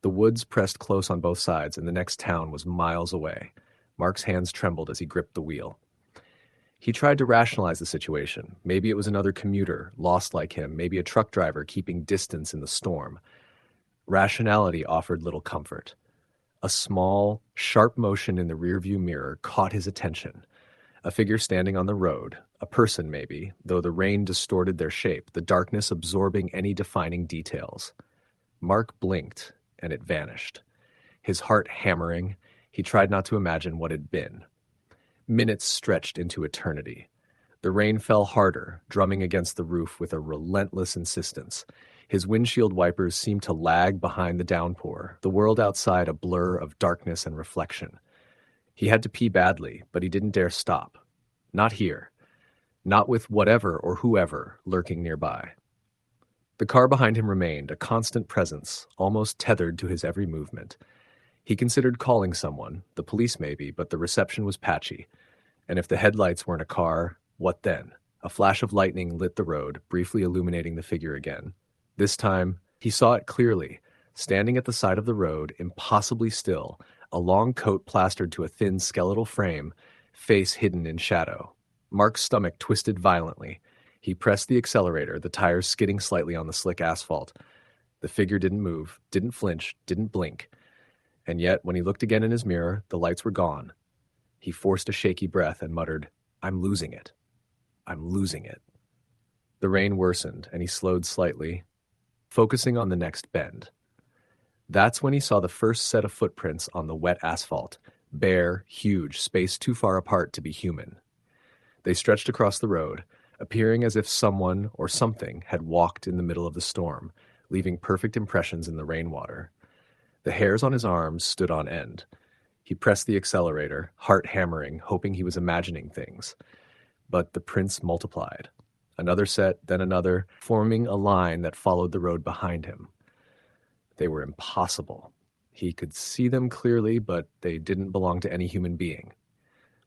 The woods pressed close on both sides, and the next town was miles away. Mark's hands trembled as he gripped the wheel. He tried to rationalize the situation. Maybe it was another commuter, lost like him, maybe a truck driver keeping distance in the storm. Rationality offered little comfort. A small, sharp motion in the rearview mirror caught his attention. A figure standing on the road, a person maybe, though the rain distorted their shape, the darkness absorbing any defining details. Mark blinked, and it vanished. His heart hammering, he tried not to imagine what had been. Minutes stretched into eternity. The rain fell harder, drumming against the roof with a relentless insistence. His windshield wipers seemed to lag behind the downpour, the world outside a blur of darkness and reflection. He had to pee badly, but he didn't dare stop. Not here. Not with whatever or whoever lurking nearby. The car behind him remained, a constant presence, almost tethered to his every movement. He considered calling someone, the police maybe, but the reception was patchy. And if the headlights weren't a car, what then? A flash of lightning lit the road, briefly illuminating the figure again. This time, he saw it clearly, standing at the side of the road, impossibly still, a long coat plastered to a thin skeletal frame, face hidden in shadow. Mark's stomach twisted violently. He pressed the accelerator, the tires skidding slightly on the slick asphalt. The figure didn't move, didn't flinch, didn't blink. And yet, when he looked again in his mirror, the lights were gone. He forced a shaky breath and muttered, "I'm losing it. I'm losing it. The rain worsened, and he slowed slightly, focusing on the next bend. That's when he saw the first set of footprints on the wet asphalt, bare, huge, spaced too far apart to be human. They stretched across the road, appearing as if someone or something had walked in the middle of the storm, leaving perfect impressions in the rainwater. The hairs on his arms stood on end. He pressed the accelerator, heart hammering, hoping he was imagining things. But the prints multiplied. Another set, then another, forming a line that followed the road behind him. They were impossible. He could see them clearly, but they didn't belong to any human being.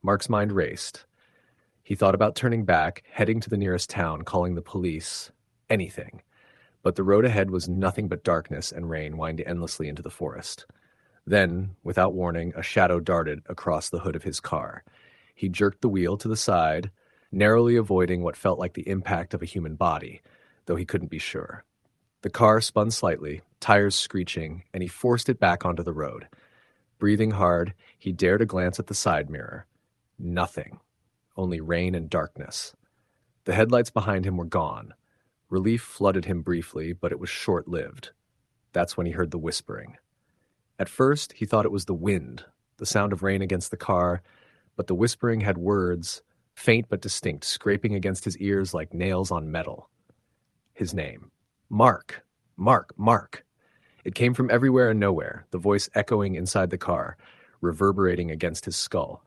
Mark's mind raced. He thought about turning back, heading to the nearest town, calling the police, anything. But the road ahead was nothing but darkness and rain winding endlessly into the forest. Then, without warning, a shadow darted across the hood of his car. He jerked the wheel to the side, narrowly avoiding what felt like the impact of a human body, though he couldn't be sure. The car spun slightly, tires screeching, and he forced it back onto the road. Breathing hard, he dared a glance at the side mirror. Nothing. Only rain and darkness. The headlights behind him were gone. Relief flooded him briefly, but it was short-lived. That's when he heard the whispering. At first, he thought it was the wind, the sound of rain against the car, but the whispering had words, faint but distinct, scraping against his ears like nails on metal. His name. Mark. Mark. Mark. It came from everywhere and nowhere, the voice echoing inside the car, reverberating against his skull.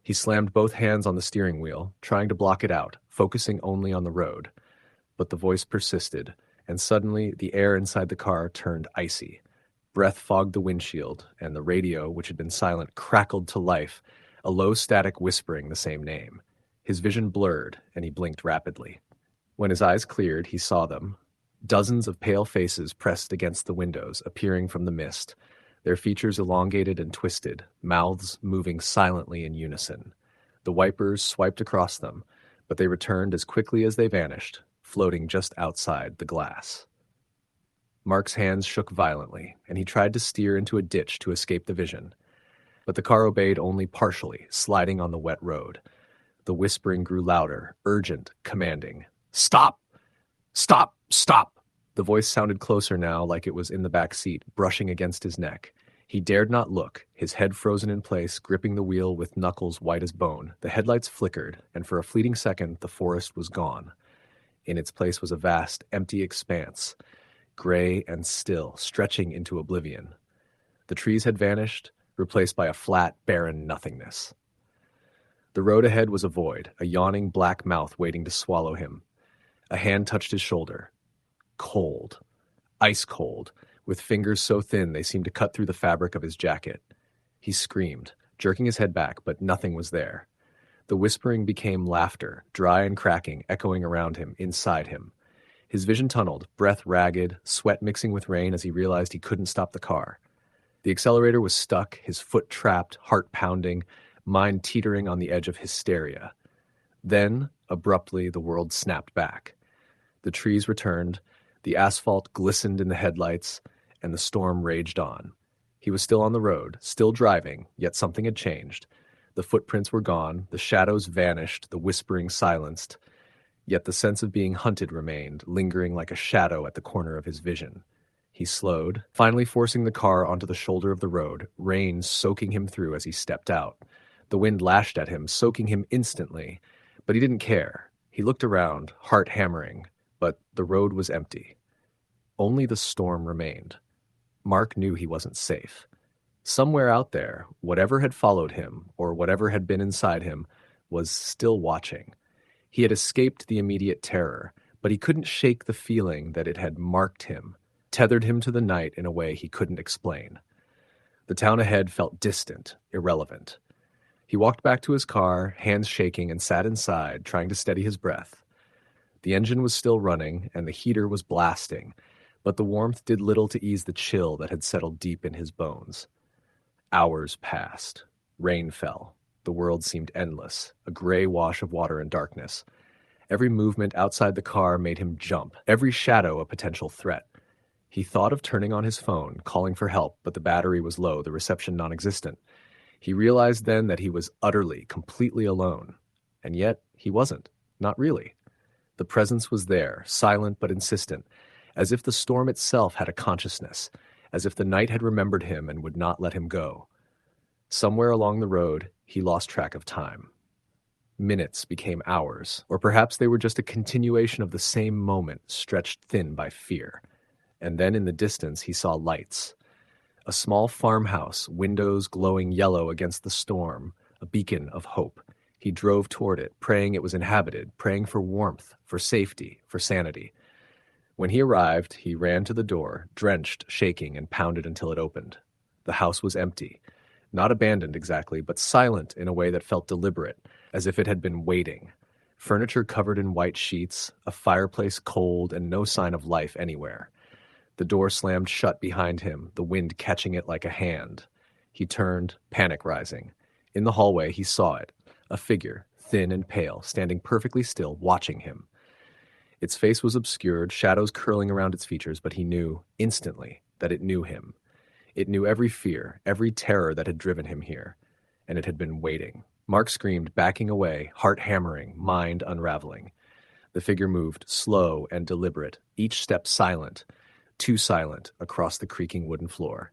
He slammed both hands on the steering wheel, trying to block it out, focusing only on the road. But the voice persisted, and suddenly the air inside the car turned icy. Breath fogged the windshield, and the radio, which had been silent, crackled to life, a low static whispering the same name. His vision blurred, and he blinked rapidly. When his eyes cleared, he saw them. Dozens of pale faces pressed against the windows, appearing from the mist, their features elongated and twisted, mouths moving silently in unison. The wipers swiped across them, but they returned as quickly as they vanished, floating just outside the glass. Mark's hands shook violently, and he tried to steer into a ditch to escape the vision. But the car obeyed only partially, sliding on the wet road. The whispering grew louder, urgent, commanding. "Stop! Stop! Stop!" The voice sounded closer now, like it was in the back seat, brushing against his neck. He dared not look, his head frozen in place, gripping the wheel with knuckles white as bone. The headlights flickered, and for a fleeting second, the forest was gone. In its place was a vast, empty expanse, gray and still, stretching into oblivion. The trees had vanished, replaced by a flat, barren nothingness. The road ahead was a void, a yawning black mouth waiting to swallow him. A hand touched his shoulder. Cold. Ice cold, with fingers so thin they seemed to cut through the fabric of his jacket. He screamed, jerking his head back, but nothing was there. The whispering became laughter, dry and cracking, echoing around him, inside him. His vision tunneled, breath ragged, sweat mixing with rain as he realized he couldn't stop the car. The accelerator was stuck, his foot trapped, heart pounding, mind teetering on the edge of hysteria. Then, abruptly, the world snapped back. The trees returned, the asphalt glistened in the headlights, and the storm raged on. He was still on the road, still driving, yet something had changed. The footprints were gone, the shadows vanished, the whispering silenced, yet the sense of being hunted remained, lingering like a shadow at the corner of his vision. He slowed, finally forcing the car onto the shoulder of the road, rain soaking him through as he stepped out. The wind lashed at him, soaking him instantly, but he didn't care. He looked around, heart hammering, but the road was empty. Only the storm remained. Mark knew he wasn't safe. Somewhere out there, whatever had followed him, or whatever had been inside him, was still watching. He had escaped the immediate terror, but he couldn't shake the feeling that it had marked him, tethered him to the night in a way he couldn't explain. The town ahead felt distant, irrelevant. He walked back to his car, hands shaking, and sat inside, trying to steady his breath. The engine was still running, and the heater was blasting, but the warmth did little to ease the chill that had settled deep in his bones. Hours passed. Rain fell. The world seemed endless, a gray wash of water and darkness. Every movement outside the car made him jump, every shadow a potential threat. He thought of turning on his phone, calling for help, but the battery was low, the reception non-existent. He realized then that he was utterly, completely alone. And yet, he wasn't. Not really. The presence was there, silent but insistent, as if the storm itself had a consciousness, as if the night had remembered him and would not let him go. Somewhere along the road, he lost track of time. Minutes became hours, or perhaps they were just a continuation of the same moment stretched thin by fear. And then in the distance he saw lights. A small farmhouse, windows glowing yellow against the storm, a beacon of hope. He drove toward it, praying it was inhabited, praying for warmth, for safety, for sanity. When he arrived, he ran to the door, drenched, shaking, and pounded until it opened. The house was empty. Not abandoned exactly, but silent in a way that felt deliberate, as if it had been waiting. Furniture covered in white sheets, a fireplace cold, and no sign of life anywhere. The door slammed shut behind him, the wind catching it like a hand. He turned, panic rising. In the hallway, he saw it, a figure, thin and pale, standing perfectly still, watching him. Its face was obscured, shadows curling around its features, but he knew, instantly, that it knew him. It knew every fear, every terror that had driven him here, and it had been waiting. Mark screamed, backing away, heart hammering, mind unraveling. The figure moved, slow and deliberate, each step silent, too silent, across the creaking wooden floor.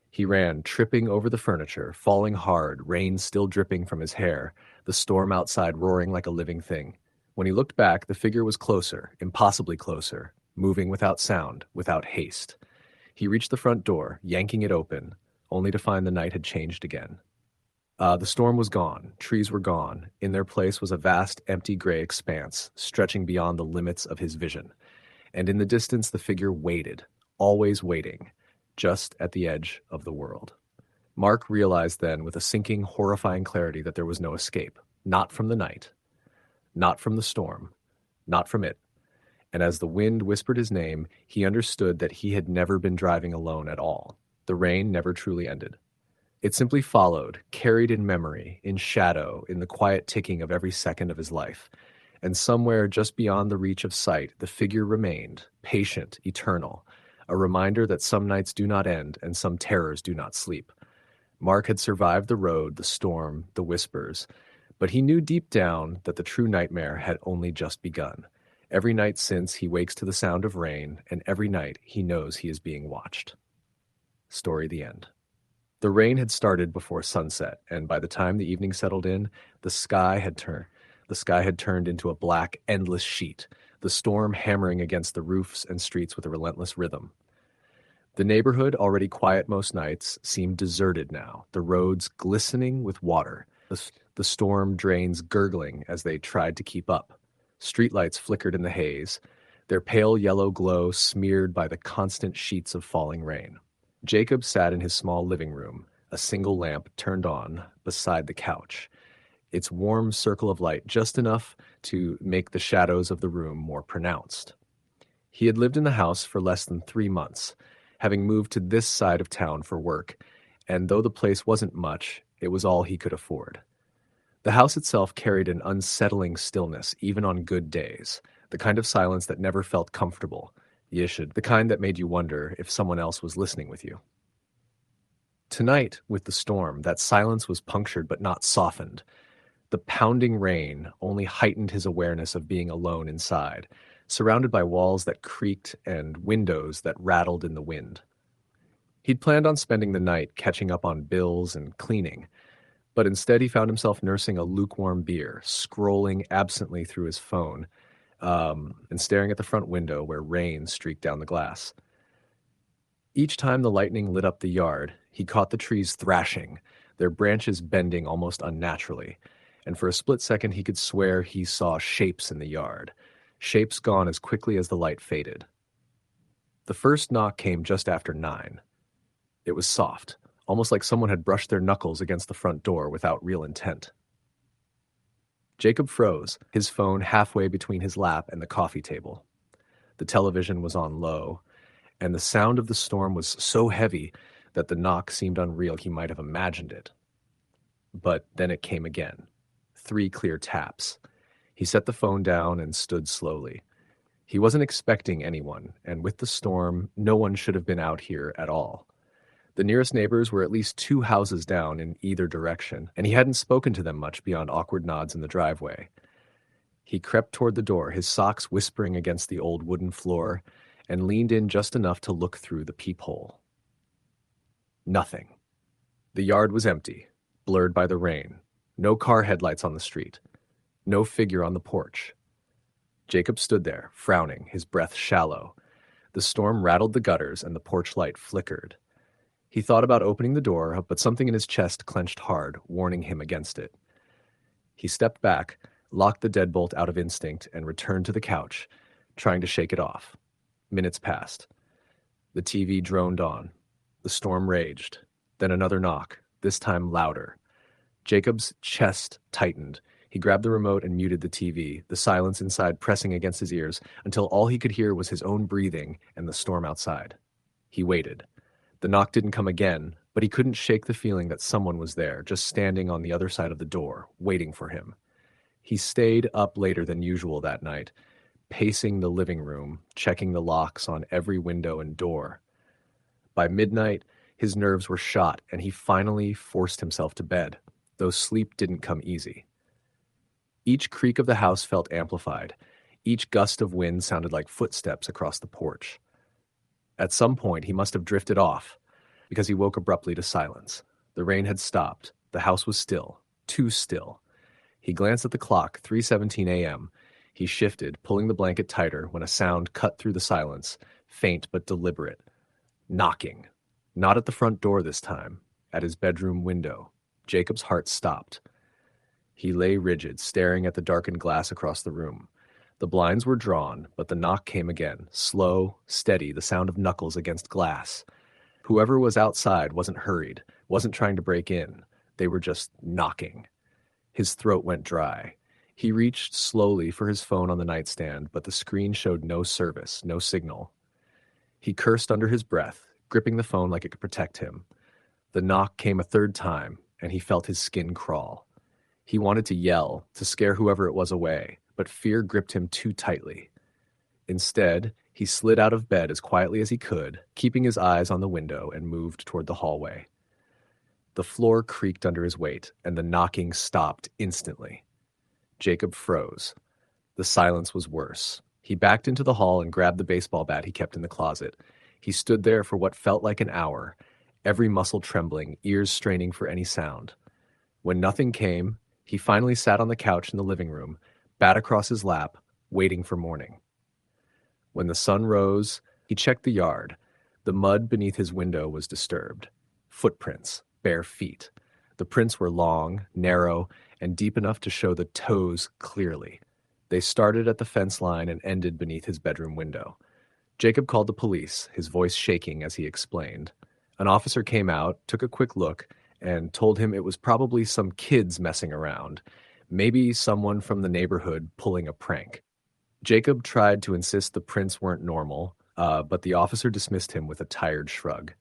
He ran, tripping over the furniture, falling hard, rain still dripping from his hair, the storm outside roaring like a living thing. When he looked back, the figure was closer, impossibly closer, moving without sound, without haste. He reached the front door, yanking it open, only to find the night had changed again. The storm was gone, trees were gone. In their place was a vast, empty gray expanse, stretching beyond the limits of his vision. And in the distance the figure waited, always waiting, just at the edge of the world. Mark realized then with a sinking, horrifying clarity that there was no escape. Not from the night. Not from the storm. Not from it. And as the wind whispered his name, he understood that he had never been driving alone at all. The rain never truly ended. It simply followed, carried in memory, in shadow, in the quiet ticking of every second of his life. And somewhere just beyond the reach of sight, the figure remained, patient, eternal, a reminder that some nights do not end and some terrors do not sleep. Mark had survived the road, the storm, the whispers, but he knew deep down that the true nightmare had only just begun. Every night since, he wakes to the sound of rain, and every night he knows he is being watched. Story the end. The rain had started before sunset, and by the time the evening settled in, the sky had turned into a black, endless sheet, the storm hammering against the roofs and streets with a relentless rhythm. The neighborhood, already quiet most nights, seemed deserted now, the roads glistening with water, the storm drains gurgling as they tried to keep up. Streetlights flickered in the haze, their pale yellow glow smeared by the constant sheets of falling rain. Jacob sat in his small living room, a single lamp turned on beside the couch, its warm circle of light just enough to make the shadows of the room more pronounced. He had lived in the house for less than 3 months, having moved to this side of town for work, and though the place wasn't much, it was all he could afford. The house itself carried an unsettling stillness, even on good days, the kind of silence that never felt comfortable, the kind that made you wonder if someone else was listening with you. Tonight, with the storm, that silence was punctured but not softened. The pounding rain only heightened his awareness of being alone inside, surrounded by walls that creaked and windows that rattled in the wind. He'd planned on spending the night catching up on bills and cleaning, but instead he found himself nursing a lukewarm beer, scrolling absently through his phone, and staring at the front window where rain streaked down the glass. Each time the lightning lit up the yard, he caught the trees thrashing, their branches bending almost unnaturally, and for a split second he could swear he saw shapes in the yard, shapes gone as quickly as the light faded. The first knock came just after 9. It was soft, almost like someone had brushed their knuckles against the front door without real intent. Jacob froze, his phone halfway between his lap and the coffee table. The television was on low, and the sound of the storm was so heavy that the knock seemed unreal. He might have imagined it. But then it came again. 3 clear taps. He set the phone down and stood slowly. He wasn't expecting anyone, and with the storm, no one should have been out here at all. The nearest neighbors were at least 2 houses down in either direction, and he hadn't spoken to them much beyond awkward nods in the driveway. He crept toward the door, his socks whispering against the old wooden floor, and leaned in just enough to look through the peephole. Nothing. The yard was empty, blurred by the rain. No car headlights on the street. No figure on the porch. Jacob stood there, frowning, his breath shallow. The storm rattled the gutters and the porch light flickered. He thought about opening the door, but something in his chest clenched hard, warning him against it. He stepped back, locked the deadbolt out of instinct, and returned to the couch, trying to shake it off. Minutes passed. The TV droned on. The storm raged. Then another knock, this time louder. Jacob's chest tightened. He grabbed the remote and muted the TV, the silence inside pressing against his ears, until all he could hear was his own breathing and the storm outside. He waited. The knock didn't come again, but he couldn't shake the feeling that someone was there, just standing on the other side of the door, waiting for him. He stayed up later than usual that night, pacing the living room, checking the locks on every window and door. By midnight, his nerves were shot, and he finally forced himself to bed, though sleep didn't come easy. Each creak of the house felt amplified. Each gust of wind sounded like footsteps across the porch. At some point, he must have drifted off, because he woke abruptly to silence. The rain had stopped. The house was still. Too still. He glanced at the clock, 3:17 a.m. He shifted, pulling the blanket tighter, when a sound cut through the silence, faint but deliberate. Knocking. Not at the front door this time. At his bedroom window. Jacob's heart stopped. He lay rigid, staring at the darkened glass across the room. The blinds were drawn, but the knock came again, slow, steady, the sound of knuckles against glass. Whoever was outside wasn't hurried, wasn't trying to break in. They were just knocking. His throat went dry. He reached slowly for his phone on the nightstand, but the screen showed no service, no signal. He cursed under his breath, gripping the phone like it could protect him. The knock came a third time, and he felt his skin crawl. He wanted to yell, to scare whoever it was away, but fear gripped him too tightly. Instead, he slid out of bed as quietly as he could, keeping his eyes on the window, and moved toward the hallway. The floor creaked under his weight, and the knocking stopped instantly. Jacob froze. The silence was worse. He backed into the hall and grabbed the baseball bat he kept in the closet. He stood there for what felt like an hour, every muscle trembling, ears straining for any sound. When nothing came, he finally sat on the couch in the living room, bat across his lap, waiting for morning. When the sun rose, he checked the yard. The mud beneath his window was disturbed. Footprints, bare feet. The prints were long, narrow, and deep enough to show the toes clearly. They started at the fence line and ended beneath his bedroom window. Jacob called the police, his voice shaking as he explained. An officer came out, took a quick look, and told him it was probably some kids messing around, maybe someone from the neighborhood pulling a prank. Jacob tried to insist the prints weren't normal, but the officer dismissed him with a tired shrug.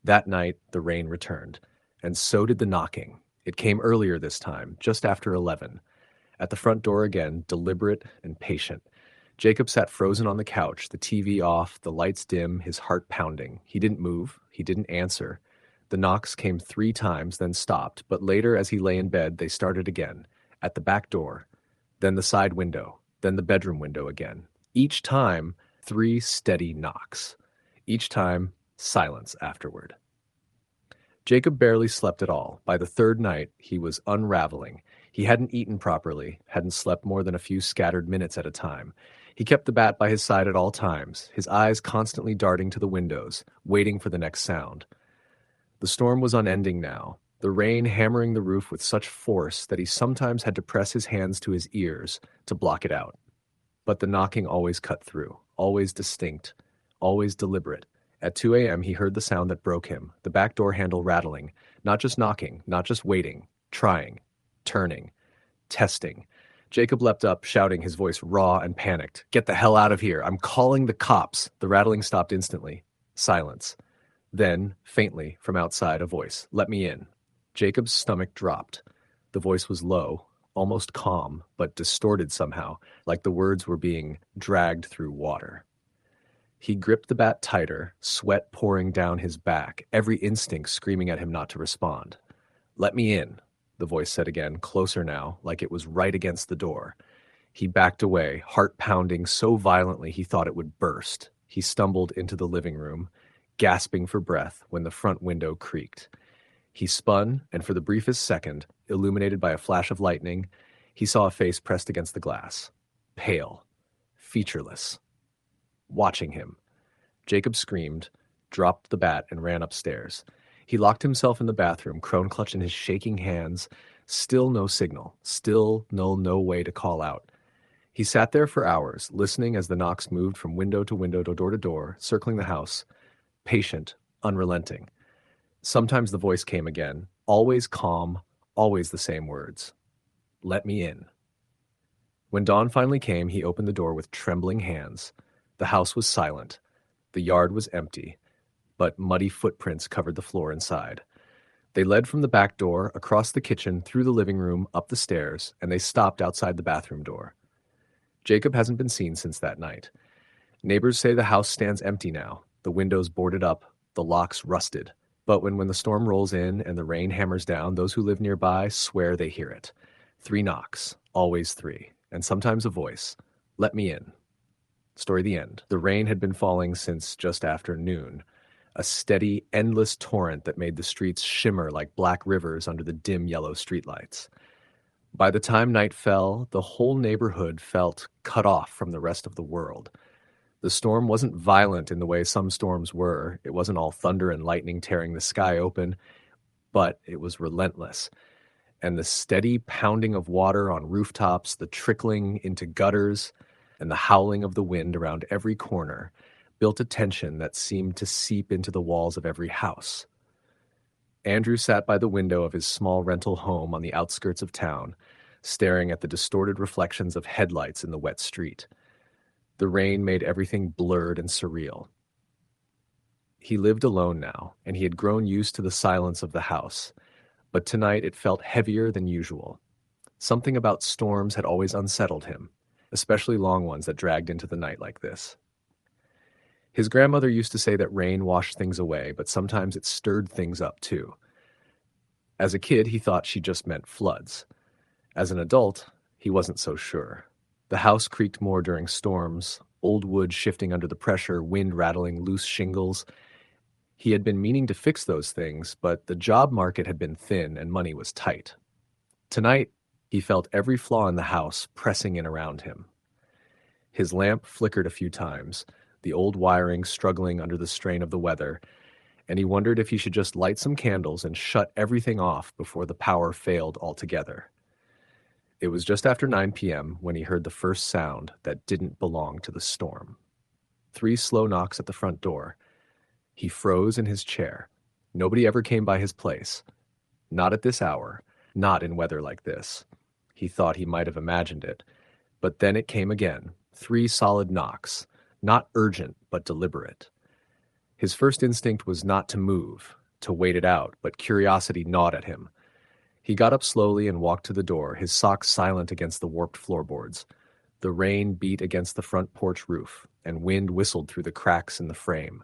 That night, the rain returned, and so did the knocking. It came earlier this time, just after 11. At the front door again, deliberate and patient. Jacob sat frozen on the couch, the TV off, the lights dim, his heart pounding. He didn't move. He didn't answer. The knocks came 3 times, then stopped, but later as he lay in bed, they started again, at the back door, then the side window, then the bedroom window again. Each time, 3 steady knocks. Each time, silence afterward. Jacob barely slept at all. By the 3rd night, he was unraveling. He hadn't eaten properly, hadn't slept more than a few scattered minutes at a time. He kept the bat by his side at all times, his eyes constantly darting to the windows, waiting for the next sound. The storm was unending now, the rain hammering the roof with such force that he sometimes had to press his hands to his ears to block it out. But the knocking always cut through, always distinct, always deliberate. At 2 a.m. he heard the sound that broke him, the back door handle rattling, not just knocking, not just waiting, trying, turning, testing. Jacob leapt up, shouting, his voice raw and panicked. "Get the hell out of here! I'm calling the cops!" The rattling stopped instantly. Silence. Then, faintly, from outside, a voice. "Let me in." Jacob's stomach dropped. The voice was low, almost calm, but distorted somehow, like the words were being dragged through water. He gripped the bat tighter, sweat pouring down his back, every instinct screaming at him not to respond. "Let me in," the voice said again, closer now, like it was right against the door. He backed away, heart pounding so violently he thought it would burst. He stumbled into the living room, gasping for breath when the front window creaked. He spun, and for the briefest second, illuminated by a flash of lightning, he saw a face pressed against the glass. Pale, featureless. Watching him. Jacob screamed, dropped the bat, and ran upstairs. He locked himself in the bathroom, crone clutched in his shaking hands. Still no signal. Still no way to call out. He sat there for hours, listening as the knocks moved from window to door, circling the house. Patient, unrelenting. Sometimes the voice came again, always calm, always the same words. Let me in. When dawn finally came, he opened the door with trembling hands. The house was silent. The yard was empty, but muddy footprints covered the floor inside. They led from the back door, across the kitchen, through the living room, up the stairs, and they stopped outside the bathroom door. Jacob hasn't been seen since that night. Neighbors say the house stands empty now, the windows boarded up, the locks rusted. But when the storm rolls in and the rain hammers down, those who live nearby swear they hear it. 3 knocks, always 3, and sometimes a voice. Let me in. Story the end. The rain had been falling since just after noon, a steady, endless torrent that made the streets shimmer like black rivers under the dim yellow streetlights. By the time night fell, the whole neighborhood felt cut off from the rest of the world. The storm wasn't violent in the way some storms were. It wasn't all thunder and lightning tearing the sky open, but it was relentless. And the steady pounding of water on rooftops, the trickling into gutters, and the howling of the wind around every corner built a tension that seemed to seep into the walls of every house. Andrew sat by the window of his small rental home on the outskirts of town, staring at the distorted reflections of headlights in the wet street. The rain made everything blurred and surreal. He lived alone now, and he had grown used to the silence of the house, but tonight it felt heavier than usual. Something about storms had always unsettled him, especially long ones that dragged into the night like this. His grandmother used to say that rain washed things away, but sometimes it stirred things up too. As a kid, he thought she just meant floods. As an adult, he wasn't so sure. The house creaked more during storms, old wood shifting under the pressure, wind rattling loose shingles. He had been meaning to fix those things, but the job market had been thin and money was tight. Tonight, he felt every flaw in the house pressing in around him. His lamp flickered a few times, the old wiring struggling under the strain of the weather, and he wondered if he should just light some candles and shut everything off before the power failed altogether. It was just after 9 p.m. when he heard the first sound that didn't belong to the storm. 3 slow knocks at the front door. He froze in his chair. Nobody ever came by his place. Not at this hour, not in weather like this. He thought he might have imagined it. But then it came again, 3 solid knocks, not urgent but deliberate. His first instinct was not to move, to wait it out, but curiosity gnawed at him. He got up slowly and walked to the door, his socks silent against the warped floorboards. The rain beat against the front porch roof, and wind whistled through the cracks in the frame.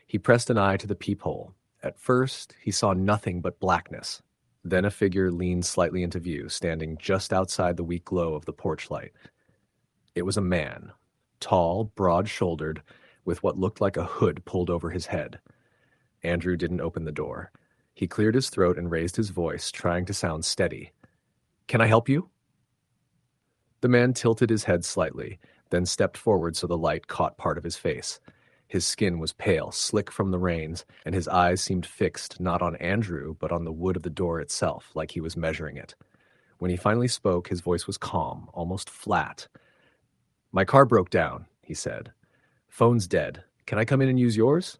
He pressed an eye to the peephole. At first, he saw nothing but blackness. Then a figure leaned slightly into view, standing just outside the weak glow of the porch light. It was a man, tall, broad-shouldered, with what looked like a hood pulled over his head. Andrew didn't open the door. He cleared his throat and raised his voice, trying to sound steady. "Can I help you?" The man tilted his head slightly, then stepped forward so the light caught part of his face. His skin was pale, slick from the rains, and his eyes seemed fixed not on Andrew, but on the wood of the door itself, like he was measuring it. When he finally spoke, his voice was calm, almost flat. "My car broke down," he said. "Phone's dead. Can I come in and use yours?"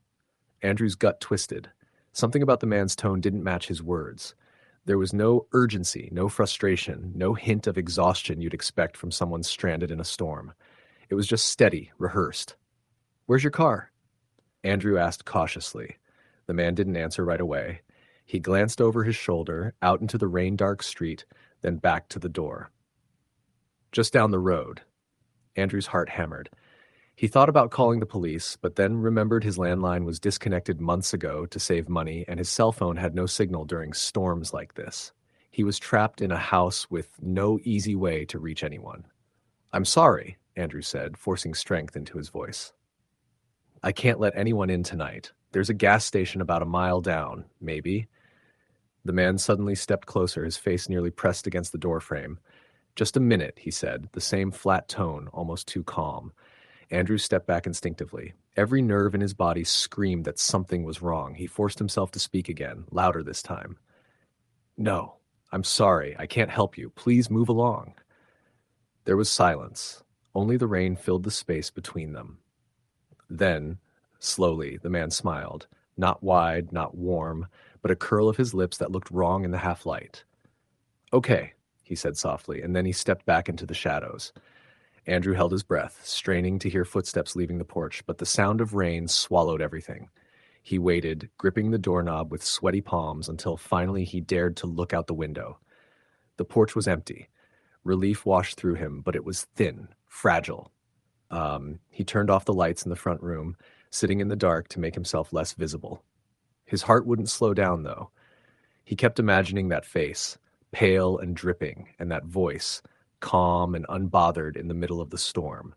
Andrew's gut twisted. Something about the man's tone didn't match his words. There was no urgency, no frustration, no hint of exhaustion you'd expect from someone stranded in a storm. It was just steady, rehearsed. "Where's your car?" Andrew asked cautiously. The man didn't answer right away. He glanced over his shoulder, out into the rain-dark street, then back to the door. "Just down the road." Andrew's heart hammered. He thought about calling the police, but then remembered his landline was disconnected months ago to save money, and his cell phone had no signal during storms like this. He was trapped in a house with no easy way to reach anyone. I'm sorry, Andrew said, forcing strength into his voice. I can't let anyone in tonight. There's a gas station about a mile down, maybe. The man suddenly stepped closer, his face nearly pressed against the doorframe. Just a minute, he said, the same flat tone, almost too calm. Andrew stepped back instinctively. Every nerve in his body screamed that something was wrong. He forced himself to speak again, louder this time. No, I'm sorry. I can't help you. Please move along. There was silence. Only the rain filled the space between them. Then, slowly, the man smiled. Not wide, not warm, but a curl of his lips that looked wrong in the half-light. Okay, he said softly, and then he stepped back into the shadows. Andrew held his breath, straining to hear footsteps leaving the porch, but the sound of rain swallowed everything. He waited, gripping the doorknob with sweaty palms until finally he dared to look out the window. The porch was empty. Relief washed through him, but it was thin, fragile. He turned off the lights in the front room, sitting in the dark to make himself less visible. His heart wouldn't slow down, though. He kept imagining that face, pale and dripping, and that voice, calm and unbothered in the middle of the storm.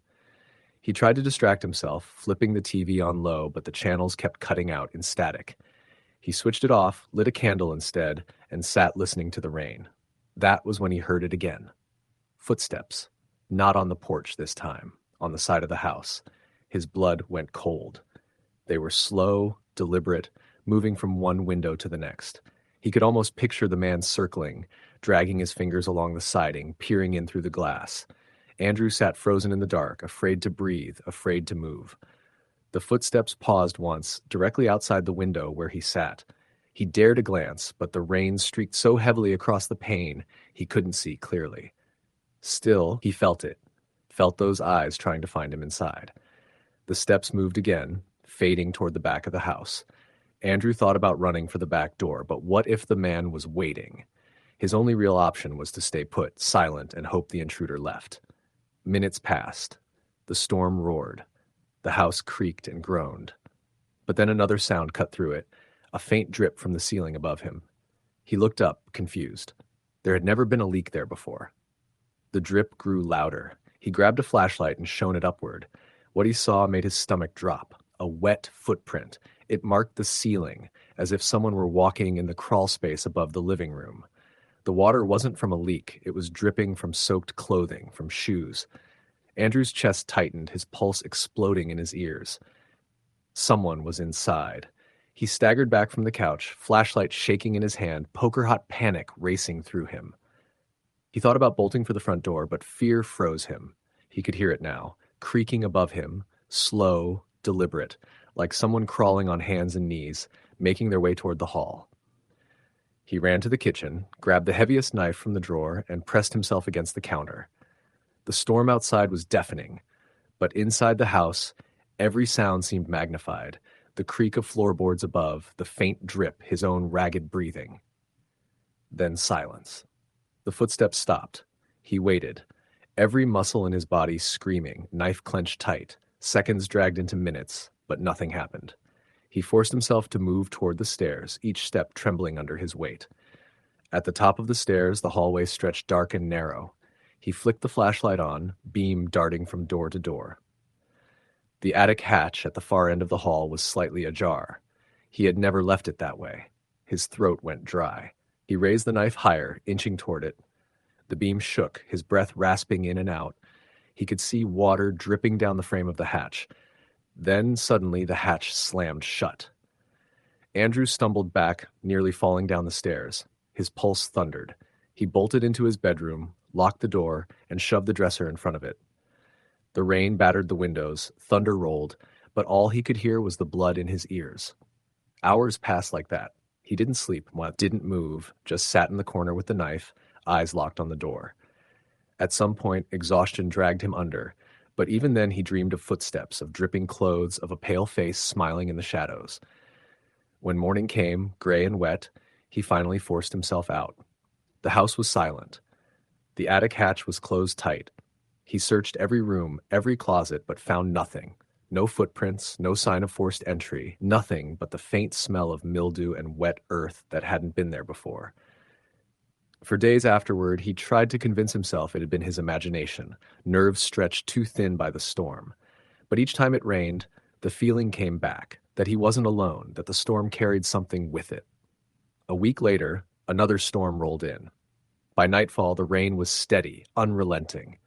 He tried to distract himself, flipping the TV on low, but the channels kept cutting out in static. He switched it off, lit a candle instead, and sat listening to the rain. That was when he heard it again. Footsteps. Not on the porch this time, on the side of the house. His blood went cold. They were slow, deliberate, moving from one window to the next. He could almost picture the man circling, dragging his fingers along the siding, peering in through the glass. Andrew sat frozen in the dark, afraid to breathe, afraid to move. The footsteps paused once, directly outside the window where he sat. He dared a glance, but the rain streaked so heavily across the pane, he couldn't see clearly. Still, he felt it, felt those eyes trying to find him inside. The steps moved again, fading toward the back of the house. Andrew thought about running for the back door, but what if the man was waiting? His only real option was to stay put, silent, and hope the intruder left. Minutes passed. The storm roared. The house creaked and groaned. But then another sound cut through it, a faint drip from the ceiling above him. He looked up, confused. There had never been a leak there before. The drip grew louder. He grabbed a flashlight and shone it upward. What he saw made his stomach drop. A wet footprint. It marked the ceiling, as if someone were walking in the crawl space above the living room. The water wasn't from a leak. It was dripping from soaked clothing, from shoes. Andrew's chest tightened, his pulse exploding in his ears. Someone was inside. He staggered back from the couch, flashlight shaking in his hand, poker-hot panic racing through him. He thought about bolting for the front door, but fear froze him. He could hear it now, creaking above him, slow, deliberate, like someone crawling on hands and knees, making their way toward the hall. He ran to the kitchen, grabbed the heaviest knife from the drawer, and pressed himself against the counter. The storm outside was deafening, but inside the house, every sound seemed magnified. The creak of floorboards above, the faint drip, his own ragged breathing. Then silence. The footsteps stopped. He waited, every muscle in his body screaming, knife clenched tight. Seconds dragged into minutes, but nothing happened. He forced himself to move toward the stairs, each step trembling under his weight. At the top of the stairs, the hallway stretched dark and narrow. He flicked the flashlight on, beam darting from door to door. The attic hatch at the far end of the hall was slightly ajar. He had never left it that way. His throat went dry. He raised the knife higher, inching toward it. The beam shook, his breath rasping in and out. He could see water dripping down the frame of the hatch. Then, suddenly, the hatch slammed shut. Andrew stumbled back, nearly falling down the stairs. His pulse thundered. He bolted into his bedroom, locked the door, and shoved the dresser in front of it. The rain battered the windows, thunder rolled, but all he could hear was the blood in his ears. Hours passed like that. He didn't sleep, didn't move, just sat in the corner with the knife, eyes locked on the door. At some point, exhaustion dragged him under, but even then he dreamed of footsteps, of dripping clothes, of a pale face smiling in the shadows. When morning came, gray and wet, he finally forced himself out. The house was silent. The attic hatch was closed tight. He searched every room, every closet, but found nothing. No footprints, no sign of forced entry, nothing but the faint smell of mildew and wet earth that hadn't been there before. For days afterward, he tried to convince himself it had been his imagination, nerves stretched too thin by the storm. But each time it rained, the feeling came back, that he wasn't alone, that the storm carried something with it. A week later, another storm rolled in. By nightfall, the rain was steady, unrelenting.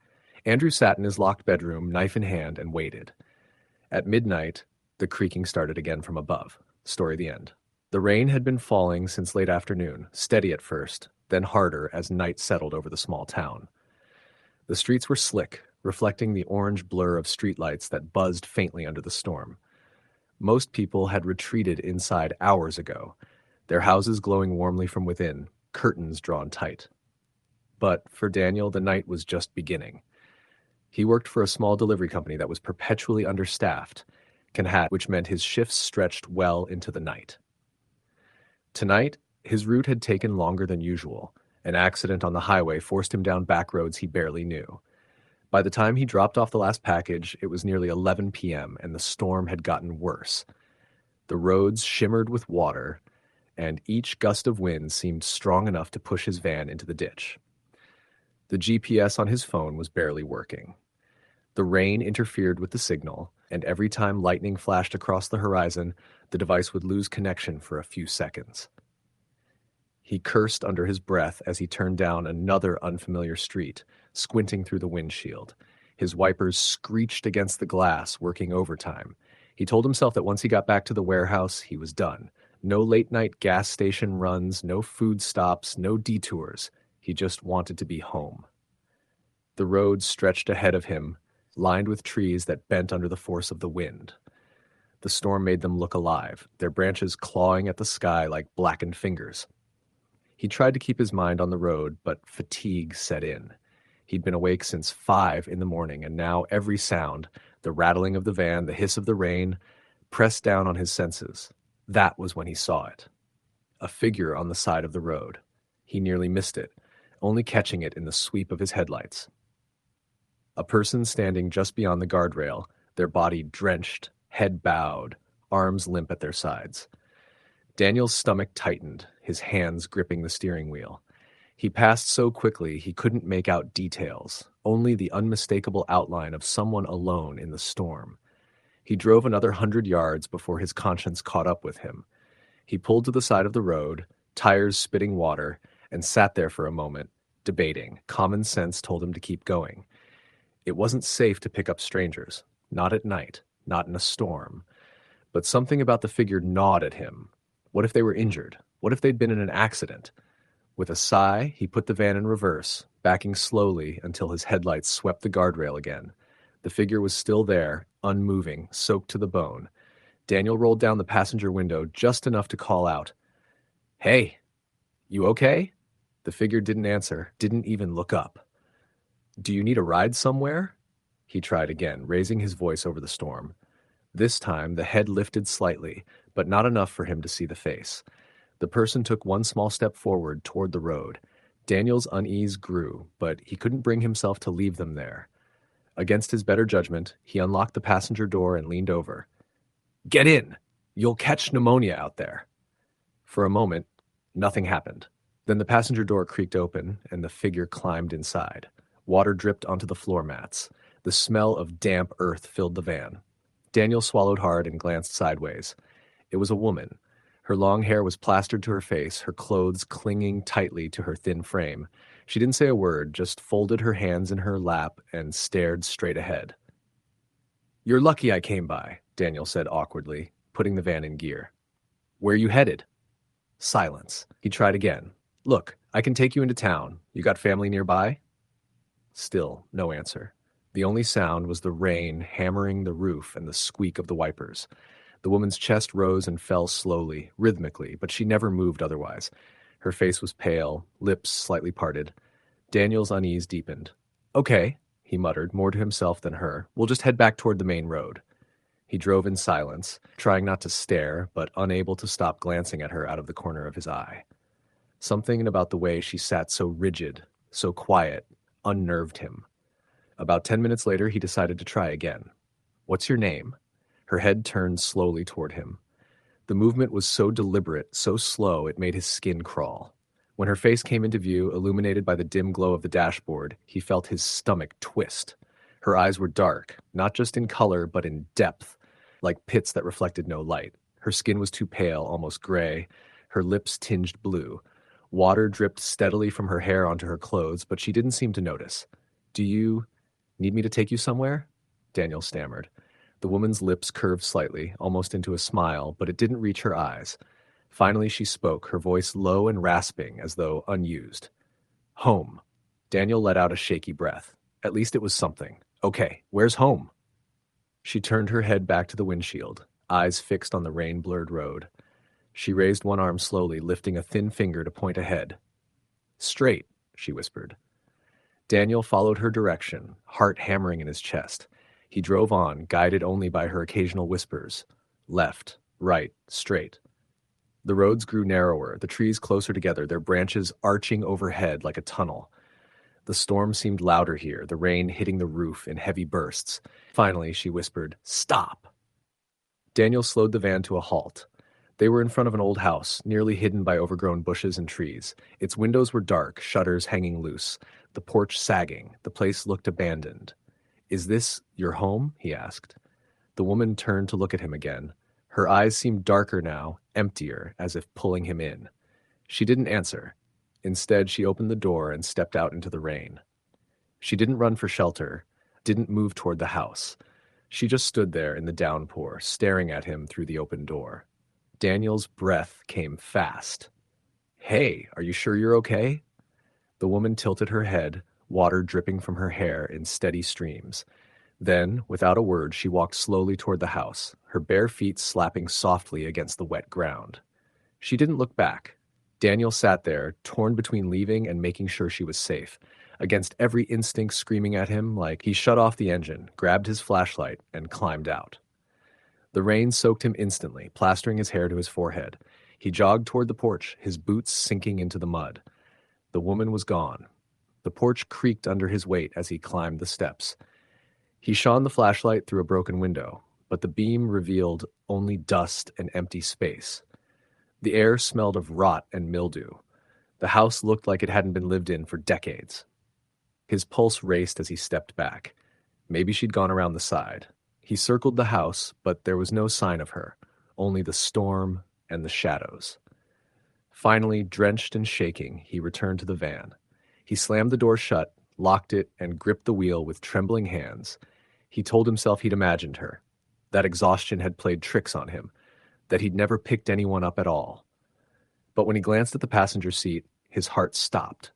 Andrew sat in his locked bedroom, knife in hand, and waited. At midnight, the creaking started again from above. Story the end. The rain had been falling since late afternoon, steady at first, then harder as night settled over the small town. The streets were slick, reflecting the orange blur of streetlights that buzzed faintly under the storm. Most people had retreated inside hours ago, their houses glowing warmly from within, curtains drawn tight. But for Daniel, the night was just beginning. He worked for a small delivery company that was perpetually understaffed, which meant his shifts stretched well into the night. Tonight, his route had taken longer than usual. An accident on the highway forced him down back roads he barely knew. By the time he dropped off the last package, it was nearly 11 p.m., and the storm had gotten worse. The roads shimmered with water, and each gust of wind seemed strong enough to push his van into the ditch. The GPS on his phone was barely working. The rain interfered with the signal, and every time lightning flashed across the horizon, the device would lose connection for a few seconds. He cursed under his breath as he turned down another unfamiliar street, squinting through the windshield. His wipers screeched against the glass, working overtime. He told himself that once he got back to the warehouse, he was done. No late-night gas station runs, no food stops, no detours. He just wanted to be home. The road stretched ahead of him, lined with trees that bent under the force of the wind. The storm made them look alive, their branches clawing at the sky like blackened fingers. He tried to keep his mind on the road, but fatigue set in. He'd been awake since 5 in the morning, and now every sound, the rattling of the van, the hiss of the rain, pressed down on his senses. That was when he saw it. A figure on the side of the road. He nearly missed it, only catching it in the sweep of his headlights. A person standing just beyond the guardrail, their body drenched, head bowed, arms limp at their sides. Daniel's stomach tightened, his hands gripping the steering wheel. He passed so quickly he couldn't make out details, only the unmistakable outline of someone alone in the storm. He drove another 100 yards before his conscience caught up with him. He pulled to the side of the road, tires spitting water, and sat there for a moment, debating. Common sense told him to keep going. It wasn't safe to pick up strangers, not at night, not in a storm. But something about the figure gnawed at him. What if they were injured? What if they'd been in an accident? With a sigh, he put the van in reverse, backing slowly until his headlights swept the guardrail again. The figure was still there, unmoving, soaked to the bone. Daniel rolled down the passenger window just enough to call out, "Hey, you okay?" The figure didn't answer, didn't even look up. "Do you need a ride somewhere?" He tried again, raising his voice over the storm. This time, the head lifted slightly, but not enough for him to see the face. The person took one small step forward toward the road. Daniel's unease grew, but he couldn't bring himself to leave them there. Against his better judgment, he unlocked the passenger door and leaned over. "Get in! You'll catch pneumonia out there." For a moment, nothing happened. Then the passenger door creaked open, and the figure climbed inside. Water dripped onto the floor mats. The smell of damp earth filled the van. Daniel swallowed hard and glanced sideways. It was a woman. Her long hair was plastered to her face, her clothes clinging tightly to her thin frame. She didn't say a word, just folded her hands in her lap and stared straight ahead. "You're lucky I came by," Daniel said awkwardly, putting the van in gear. "Where you headed?" Silence. He tried again. "Look, I can take you into town. You got family nearby?" Still, no answer. The only sound was the rain hammering the roof and the squeak of the wipers. The woman's chest rose and fell slowly, rhythmically, but she never moved otherwise. Her face was pale, lips slightly parted. Daniel's unease deepened. "Okay," he muttered, more to himself than her. "We'll just head back toward the main road." He drove in silence, trying not to stare, but unable to stop glancing at her out of the corner of his eye. Something about the way she sat so rigid, so quiet, unnerved him. About 10 minutes later, he decided to try again. "What's your name?" Her head turned slowly toward him. The movement was so deliberate, so slow, it made his skin crawl. When her face came into view, illuminated by the dim glow of the dashboard, he felt his stomach twist. Her eyes were dark, not just in color, but in depth, like pits that reflected no light. Her skin was too pale, almost gray, her lips tinged blue. Water dripped steadily from her hair onto her clothes, but she didn't seem to notice. "Do you need me to take you somewhere?" Daniel stammered. The woman's lips curved slightly, almost into a smile, but it didn't reach her eyes. Finally, she spoke, her voice low and rasping, as though unused. "Home." Daniel let out a shaky breath. At least it was something. "Okay, where's home?" She turned her head back to the windshield, eyes fixed on the rain-blurred road. She raised one arm slowly, lifting a thin finger to point ahead. "Straight," she whispered. Daniel followed her direction, heart hammering in his chest. He drove on, guided only by her occasional whispers. Left, right, straight. The roads grew narrower, the trees closer together, their branches arching overhead like a tunnel. The storm seemed louder here, the rain hitting the roof in heavy bursts. Finally, she whispered, "Stop!" Daniel slowed the van to a halt. They were in front of an old house, nearly hidden by overgrown bushes and trees. Its windows were dark, shutters hanging loose, the porch sagging. The place looked abandoned. "Is this your home?" he asked. The woman turned to look at him again. Her eyes seemed darker now, emptier, as if pulling him in. She didn't answer. Instead, she opened the door and stepped out into the rain. She didn't run for shelter, didn't move toward the house. She just stood there in the downpour, staring at him through the open door. Daniel's breath came fast. "Hey, are you sure you're okay?" The woman tilted her head, water dripping from her hair in steady streams. Then, without a word, she walked slowly toward the house, her bare feet slapping softly against the wet ground. She didn't look back. Daniel sat there, torn between leaving and making sure she was safe, against every instinct screaming at him like he shut off the engine, grabbed his flashlight, and climbed out. The rain soaked him instantly, plastering his hair to his forehead. He jogged toward the porch, his boots sinking into the mud. The woman was gone. The porch creaked under his weight as he climbed the steps. He shone the flashlight through a broken window, but the beam revealed only dust and empty space. The air smelled of rot and mildew. The house looked like it hadn't been lived in for decades. His pulse raced as he stepped back. Maybe she'd gone around the side. He circled the house, but there was no sign of her, only the storm and the shadows. Finally, drenched and shaking, he returned to the van. He slammed the door shut, locked it, and gripped the wheel with trembling hands. He told himself he'd imagined her, that exhaustion had played tricks on him, that he'd never picked anyone up at all. But when he glanced at the passenger seat, his heart stopped.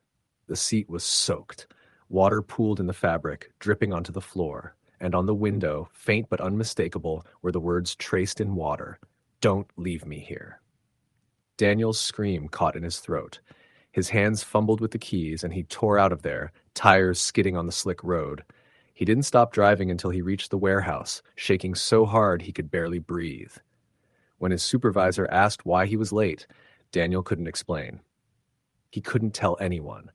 The seat was soaked. Water pooled in the fabric, dripping onto the floor, and on the window, faint but unmistakable, were the words traced in water, "Don't leave me here." Daniel's scream caught in his throat. His hands fumbled with the keys, and he tore out of there, tires skidding on the slick road. He didn't stop driving until he reached the warehouse, shaking so hard he could barely breathe. When his supervisor asked why he was late, Daniel couldn't explain. He couldn't tell anyone.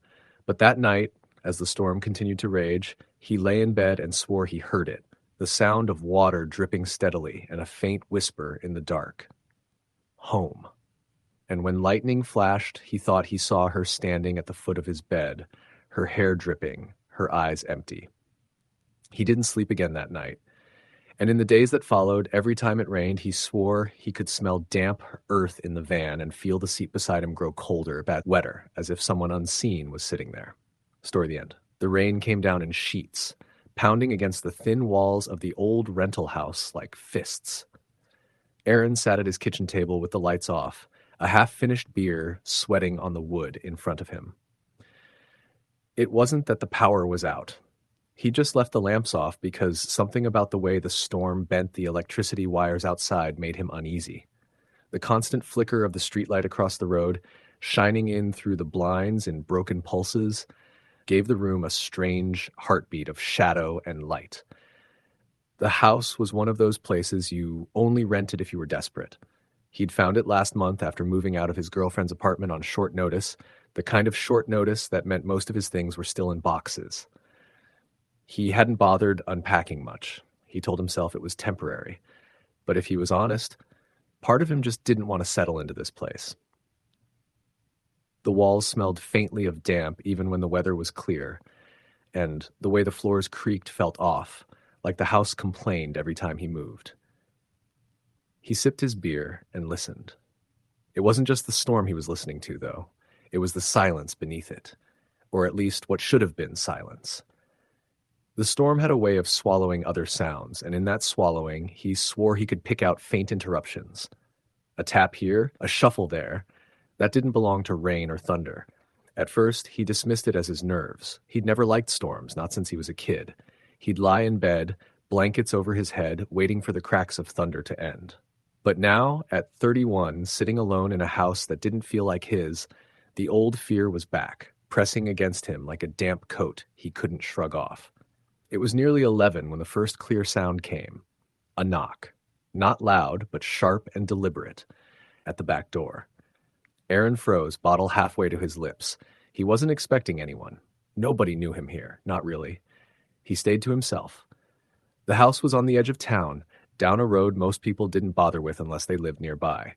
But that night, as the storm continued to rage, he lay in bed and swore he heard it, the sound of water dripping steadily and a faint whisper in the dark. Home. And when lightning flashed, he thought he saw her standing at the foot of his bed, her hair dripping, her eyes empty. He didn't sleep again that night. And in the days that followed, every time it rained, he swore he could smell damp earth in the van and feel the seat beside him grow colder, wetter, as if someone unseen was sitting there. Story the end. The rain came down in sheets, pounding against the thin walls of the old rental house like fists. Aaron sat at his kitchen table with the lights off, a half-finished beer sweating on the wood in front of him. It wasn't that the power was out. He just left the lamps off because something about the way the storm bent the electricity wires outside made him uneasy. The constant flicker of the streetlight across the road, shining in through the blinds in broken pulses, gave the room a strange heartbeat of shadow and light. The house was one of those places you only rented if you were desperate. He'd found it last month after moving out of his girlfriend's apartment on short notice, the kind of short notice that meant most of his things were still in boxes. He hadn't bothered unpacking much. He told himself it was temporary. But if he was honest, part of him just didn't want to settle into this place. The walls smelled faintly of damp even when the weather was clear, and the way the floors creaked felt off, like the house complained every time he moved. He sipped his beer and listened. It wasn't just the storm he was listening to, though. It was the silence beneath it, or at least what should have been silence. The storm had a way of swallowing other sounds, and in that swallowing, he swore he could pick out faint interruptions. A tap here, a shuffle there. That didn't belong to rain or thunder. At first, he dismissed it as his nerves. He'd never liked storms, not since he was a kid. He'd lie in bed, blankets over his head, waiting for the cracks of thunder to end. But now, at 31, sitting alone in a house that didn't feel like his, the old fear was back, pressing against him like a damp coat he couldn't shrug off. It was nearly 11 when the first clear sound came. A knock. Not loud, but sharp and deliberate, at the back door. Aaron froze, bottle halfway to his lips. He wasn't expecting anyone. Nobody knew him here, not really. He stayed to himself. The house was on the edge of town, down a road most people didn't bother with unless they lived nearby.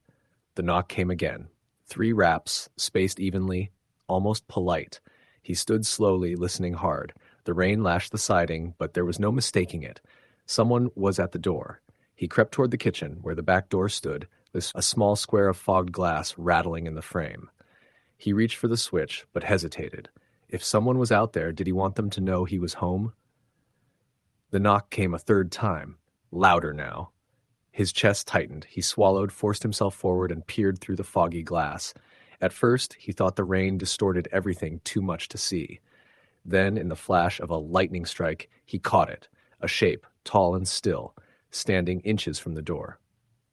The knock came again. 3 raps, spaced evenly, almost polite. He stood slowly, listening hard. The rain lashed the siding, but there was no mistaking it. Someone was at the door. He crept toward the kitchen, where the back door stood, a small square of fogged glass rattling in the frame. He reached for the switch, but hesitated. If someone was out there, did he want them to know he was home? The knock came a third time, louder now. His chest tightened. He swallowed, forced himself forward, and peered through the foggy glass. At first, he thought the rain distorted everything too much to see. Then, in the flash of a lightning strike, he caught it, a shape, tall and still, standing inches from the door.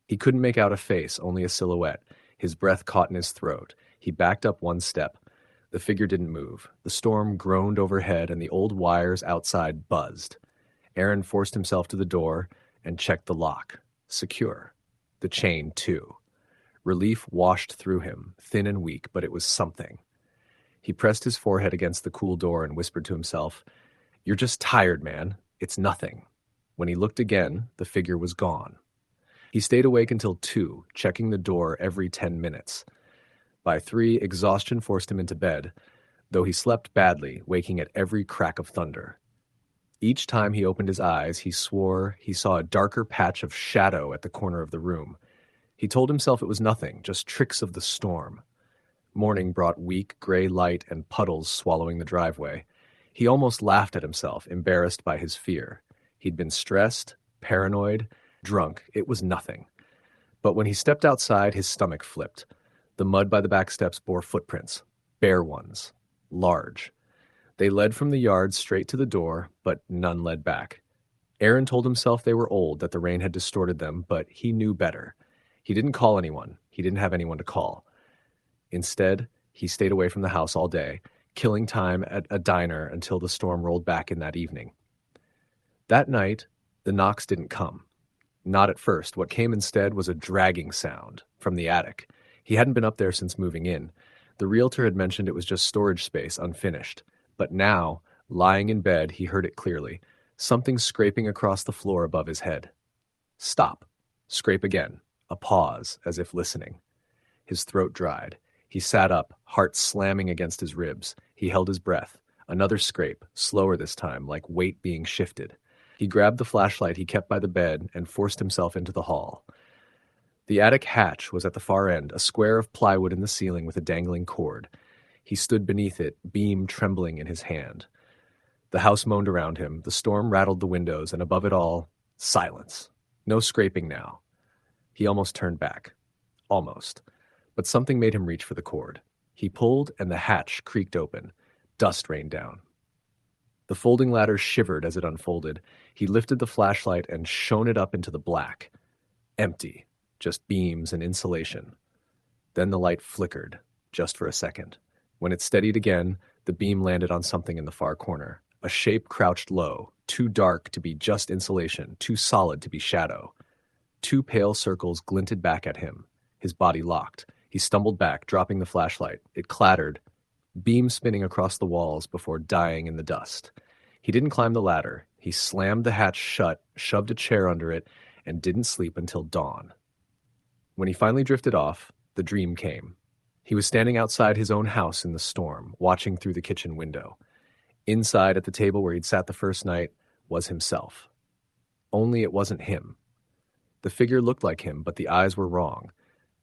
He couldn't make out a face, only a silhouette. His breath caught in his throat. He backed up 1 step. The figure didn't move. The storm groaned overhead, and the old wires outside buzzed. Aaron forced himself to the door and checked the lock. Secure. The chain, too. Relief washed through him, thin and weak, but it was something. He pressed his forehead against the cool door and whispered to himself, "You're just tired, man. It's nothing." When he looked again, the figure was gone. He stayed awake until 2, checking the door every 10 minutes. By 3, exhaustion forced him into bed, though he slept badly, waking at every crack of thunder. Each time he opened his eyes, he swore he saw a darker patch of shadow at the corner of the room. He told himself it was nothing, just tricks of the storm. Morning brought weak, gray light and puddles swallowing the driveway. He almost laughed at himself, embarrassed by his fear. He'd been stressed, paranoid, drunk. It was nothing. But when he stepped outside, his stomach flipped. The mud by the back steps bore footprints, bare ones, large. They led from the yard straight to the door, but none led back. Aaron told himself they were old, that the rain had distorted them, but he knew better. He didn't call anyone. He didn't have anyone to call. Instead, he stayed away from the house all day, killing time at a diner until the storm rolled back in that evening. That night, the knocks didn't come. Not at first. What came instead was a dragging sound from the attic. He hadn't been up there since moving in. The realtor had mentioned it was just storage space, unfinished. But now, lying in bed, he heard it clearly. Something scraping across the floor above his head. Stop. Scrape again. A pause, as if listening. His throat dried. He sat up, heart slamming against his ribs. He held his breath. Another scrape, slower this time, like weight being shifted. He grabbed the flashlight he kept by the bed and forced himself into the hall. The attic hatch was at the far end, a square of plywood in the ceiling with a dangling cord. He stood beneath it, beam trembling in his hand. The house moaned around him. The storm rattled the windows, and above it all, silence. No scraping now. He almost turned back. Almost. But something made him reach for the cord. He pulled, and the hatch creaked open. Dust rained down. The folding ladder shivered as it unfolded. He lifted the flashlight and shone it up into the black. Empty. Just beams and insulation. Then the light flickered, just for a second. When it steadied again, the beam landed on something in the far corner. A shape crouched low, too dark to be just insulation, too solid to be shadow. 2 pale circles glinted back at him. His body locked. He stumbled back, dropping the flashlight. It clattered, beam spinning across the walls before dying in the dust. He didn't climb the ladder. He slammed the hatch shut, shoved a chair under it, and didn't sleep until dawn. When he finally drifted off, the dream came. He was standing outside his own house in the storm, watching through the kitchen window. Inside, at the table where he'd sat the first night, was himself. Only it wasn't him. The figure looked like him, but the eyes were wrong.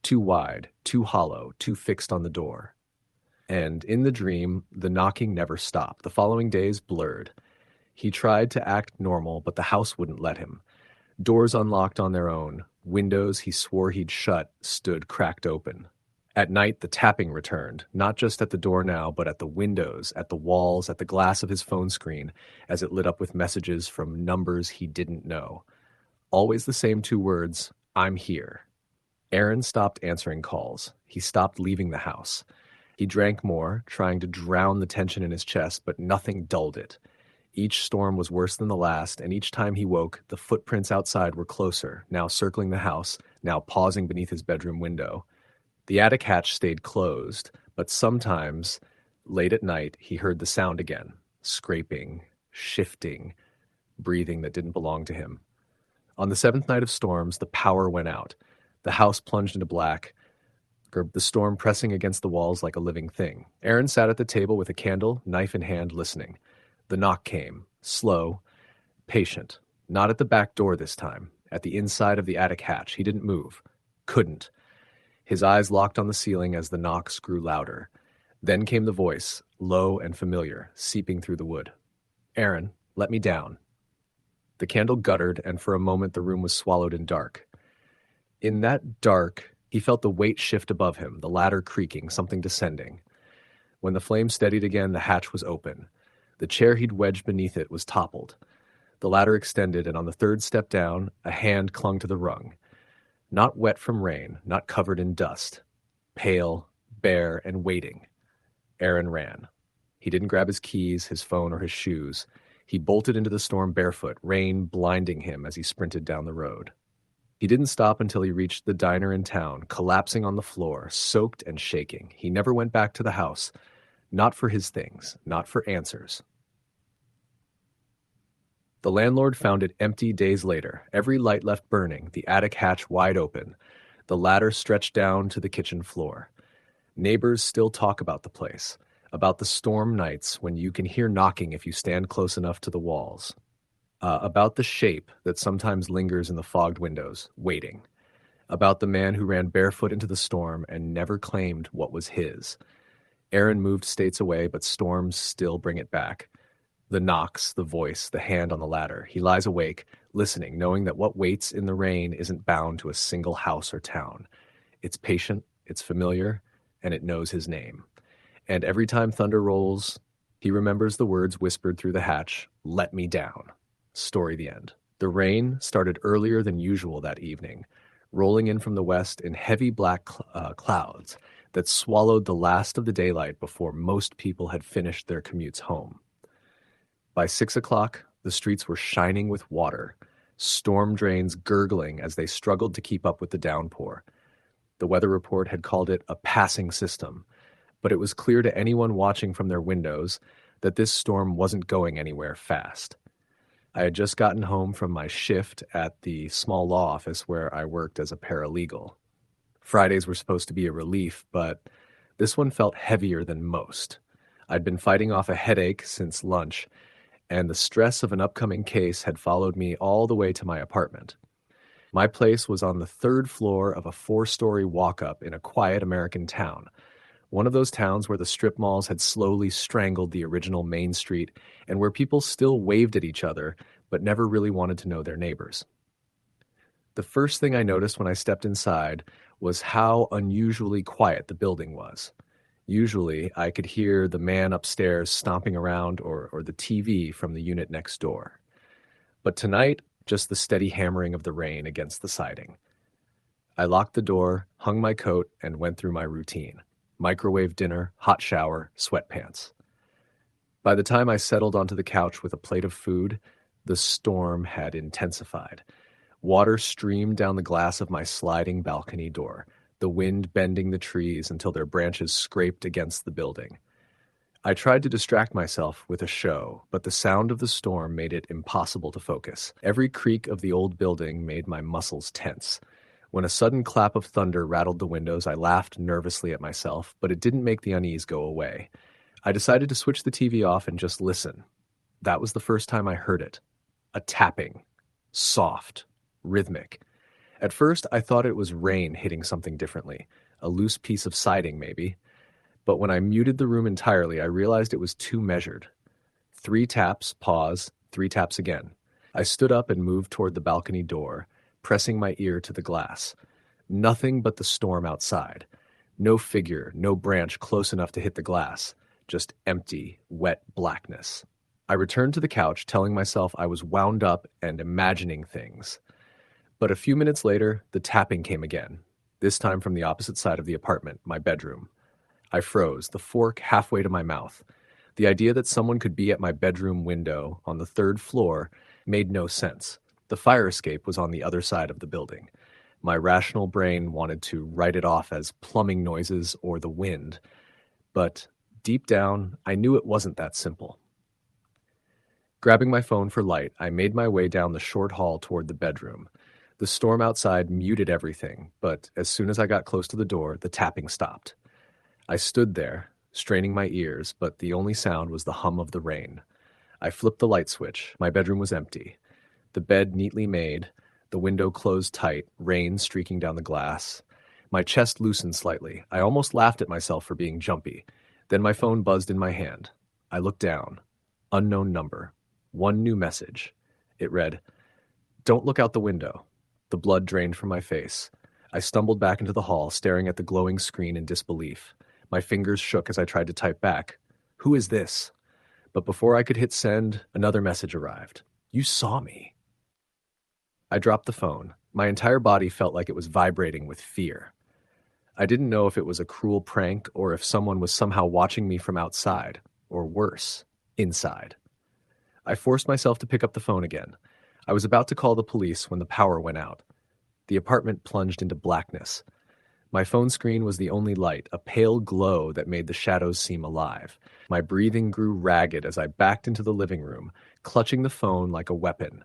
Too wide, too hollow, too fixed on the door. And in the dream, the knocking never stopped. The following days blurred. He tried to act normal, but the house wouldn't let him. Doors unlocked on their own. Windows he swore he'd shut stood cracked open. At night, the tapping returned, not just at the door now, but at the windows, at the walls, at the glass of his phone screen, as it lit up with messages from numbers he didn't know. Always the same two words, "I'm here." Aaron stopped answering calls. He stopped leaving the house. He drank more, trying to drown the tension in his chest, but nothing dulled it. Each storm was worse than the last, and each time he woke, the footprints outside were closer, now circling the house, now pausing beneath his bedroom window. The attic hatch stayed closed, but sometimes, late at night, he heard the sound again, scraping, shifting, breathing that didn't belong to him. On the seventh night of storms, the power went out. The house plunged into black, the storm pressing against the walls like a living thing. Aaron sat at the table with a candle, knife in hand, listening. The knock came, slow, patient. Not at the back door this time, at the inside of the attic hatch. He didn't move. Couldn't. His eyes locked on the ceiling as the knocks grew louder. Then came the voice, low and familiar, seeping through the wood. "Aaron, let me down." The candle guttered, and for a moment the room was swallowed in dark. In that dark, he felt the weight shift above him, the ladder creaking, something descending. When the flame steadied again, the hatch was open. The chair he'd wedged beneath it was toppled. The ladder extended, and on the third step down, a hand clung to the rung. Not wet from rain, not covered in dust. Pale, bare, and waiting. Aaron ran. He didn't grab his keys, his phone, or his shoes. He bolted into the storm barefoot, rain blinding him as he sprinted down the road. He didn't stop until he reached the diner in town, collapsing on the floor, soaked and shaking. He never went back to the house. Not for his things, not for answers. The landlord found it empty days later, every light left burning, the attic hatch wide open, the ladder stretched down to the kitchen floor. Neighbors still talk about the place, about the storm nights when you can hear knocking if you stand close enough to the walls, about the shape that sometimes lingers in the fogged windows, waiting, about the man who ran barefoot into the storm and never claimed what was his. Aaron moved states away, but storms still bring it back. The knocks, the voice, the hand on the ladder. He lies awake, listening, knowing that what waits in the rain isn't bound to a single house or town. It's patient, it's familiar, and it knows his name. And every time thunder rolls, he remembers the words whispered through the hatch, "Let me down." Story the end. The rain started earlier than usual that evening, rolling in from the west in heavy black clouds that swallowed the last of the daylight before most people had finished their commutes home. By 6 o'clock, the streets were shining with water, storm drains gurgling as they struggled to keep up with the downpour. The weather report had called it a passing system, but it was clear to anyone watching from their windows that this storm wasn't going anywhere fast. I had just gotten home from my shift at the small law office where I worked as a paralegal. Fridays were supposed to be a relief, but this one felt heavier than most. I'd been fighting off a headache since lunch, and the stress of an upcoming case had followed me all the way to my apartment. My place was on the third floor of a 4-story walk-up in a quiet American town, one of those towns where the strip malls had slowly strangled the original Main Street and where people still waved at each other but never really wanted to know their neighbors. The first thing I noticed when I stepped inside was how unusually quiet the building was. Usually, I could hear the man upstairs stomping around or the TV from the unit next door. But tonight, just the steady hammering of the rain against the siding. I locked the door, hung my coat, and went through my routine. Microwave dinner, hot shower, sweatpants. By the time I settled onto the couch with a plate of food, the storm had intensified. Water streamed down the glass of my sliding balcony door, the wind bending the trees until their branches scraped against the building. I tried to distract myself with a show, but the sound of the storm made it impossible to focus. Every creak of the old building made my muscles tense. When a sudden clap of thunder rattled the windows, I laughed nervously at myself, but it didn't make the unease go away. I decided to switch the TV off and just listen. That was the first time I heard it. A tapping. Soft. Rhythmic. At first, I thought it was rain hitting something differently. A loose piece of siding, maybe. But when I muted the room entirely, I realized it was too measured. 3 taps, pause, 3 taps again. I stood up and moved toward the balcony door, pressing my ear to the glass. Nothing but the storm outside. No figure, no branch close enough to hit the glass. Just empty, wet blackness. I returned to the couch, telling myself I was wound up and imagining things. But a few minutes later, the tapping came again, this time from the opposite side of the apartment, my bedroom. I froze, the fork halfway to my mouth. The idea that someone could be at my bedroom window on the 3rd floor made no sense. The fire escape was on the other side of the building. My rational brain wanted to write it off as plumbing noises or the wind. But deep down, I knew it wasn't that simple. Grabbing my phone for light, I made my way down the short hall toward the bedroom. The storm outside muted everything, but as soon as I got close to the door, the tapping stopped. I stood there, straining my ears, but the only sound was the hum of the rain. I flipped the light switch. My bedroom was empty. The bed neatly made, the window closed tight, rain streaking down the glass. My chest loosened slightly. I almost laughed at myself for being jumpy. Then my phone buzzed in my hand. I looked down. Unknown number. One new message. It read, "Don't look out the window." The blood drained from my face. I stumbled back into the hall, staring at the glowing screen in disbelief. My fingers shook as I tried to type back, "Who is this?" But before I could hit send, another message arrived. "You saw me." I dropped the phone. My entire body felt like it was vibrating with fear. I didn't know if it was a cruel prank or if someone was somehow watching me from outside, or worse, inside. I forced myself to pick up the phone again. I was about to call the police when the power went out. The apartment plunged into blackness. My phone screen was the only light, a pale glow that made the shadows seem alive. My breathing grew ragged as I backed into the living room, clutching the phone like a weapon.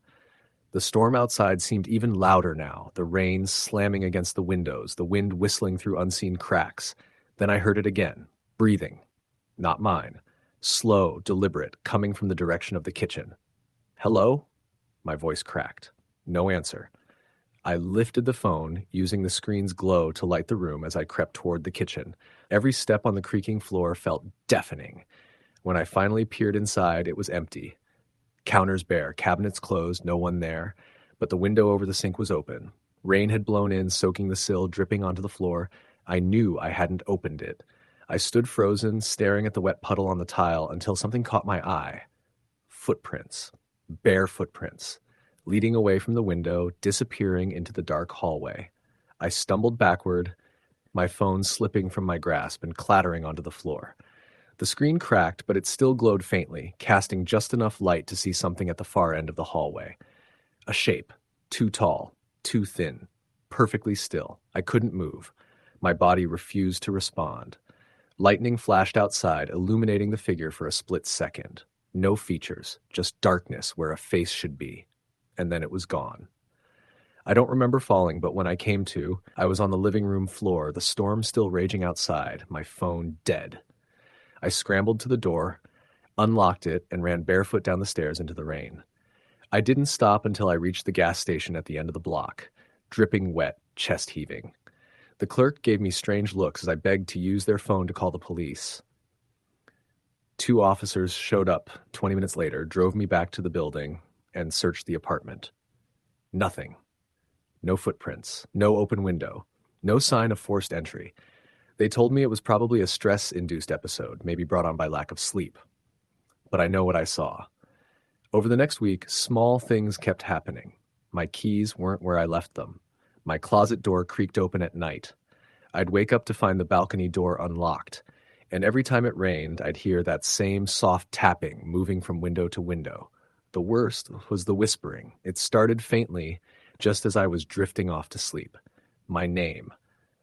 The storm outside seemed even louder now, the rain slamming against the windows, the wind whistling through unseen cracks. Then I heard it again, breathing. Not mine. Slow, deliberate, coming from the direction of the kitchen. "Hello?" My voice cracked. No answer. I lifted the phone, using the screen's glow to light the room as I crept toward the kitchen. Every step on the creaking floor felt deafening. When I finally peered inside, it was empty. Counters bare, cabinets closed, no one there. But the window over the sink was open. Rain had blown in, soaking the sill, dripping onto the floor. I knew I hadn't opened it. I stood frozen, staring at the wet puddle on the tile until something caught my eye. Footprints. Bare footprints. Leading away from the window, disappearing into the dark hallway. I stumbled backward, my phone slipping from my grasp and clattering onto the floor. The screen cracked, but it still glowed faintly, casting just enough light to see something at the far end of the hallway. A shape. Too tall. Too thin. Perfectly still. I couldn't move. My body refused to respond. Lightning flashed outside, illuminating the figure for a split second. No features, just darkness where a face should be. And then it was gone. I don't remember falling, but when I came to, I was on the living room floor, the storm still raging outside, my phone dead. I scrambled to the door, unlocked it, and ran barefoot down the stairs into the rain. I didn't stop until I reached the gas station at the end of the block, dripping wet, chest heaving. The clerk gave me strange looks as I begged to use their phone to call the police. 2 officers showed up 20 minutes later, drove me back to the building, and searched the apartment. Nothing. No footprints. No open window. No sign of forced entry. They told me it was probably a stress-induced episode, maybe brought on by lack of sleep. But I know what I saw. Over the next week, small things kept happening. My keys weren't where I left them. My closet door creaked open at night. I'd wake up to find the balcony door unlocked, and every time it rained, I'd hear that same soft tapping moving from window to window. The worst was the whispering. It started faintly, just as I was drifting off to sleep. My name.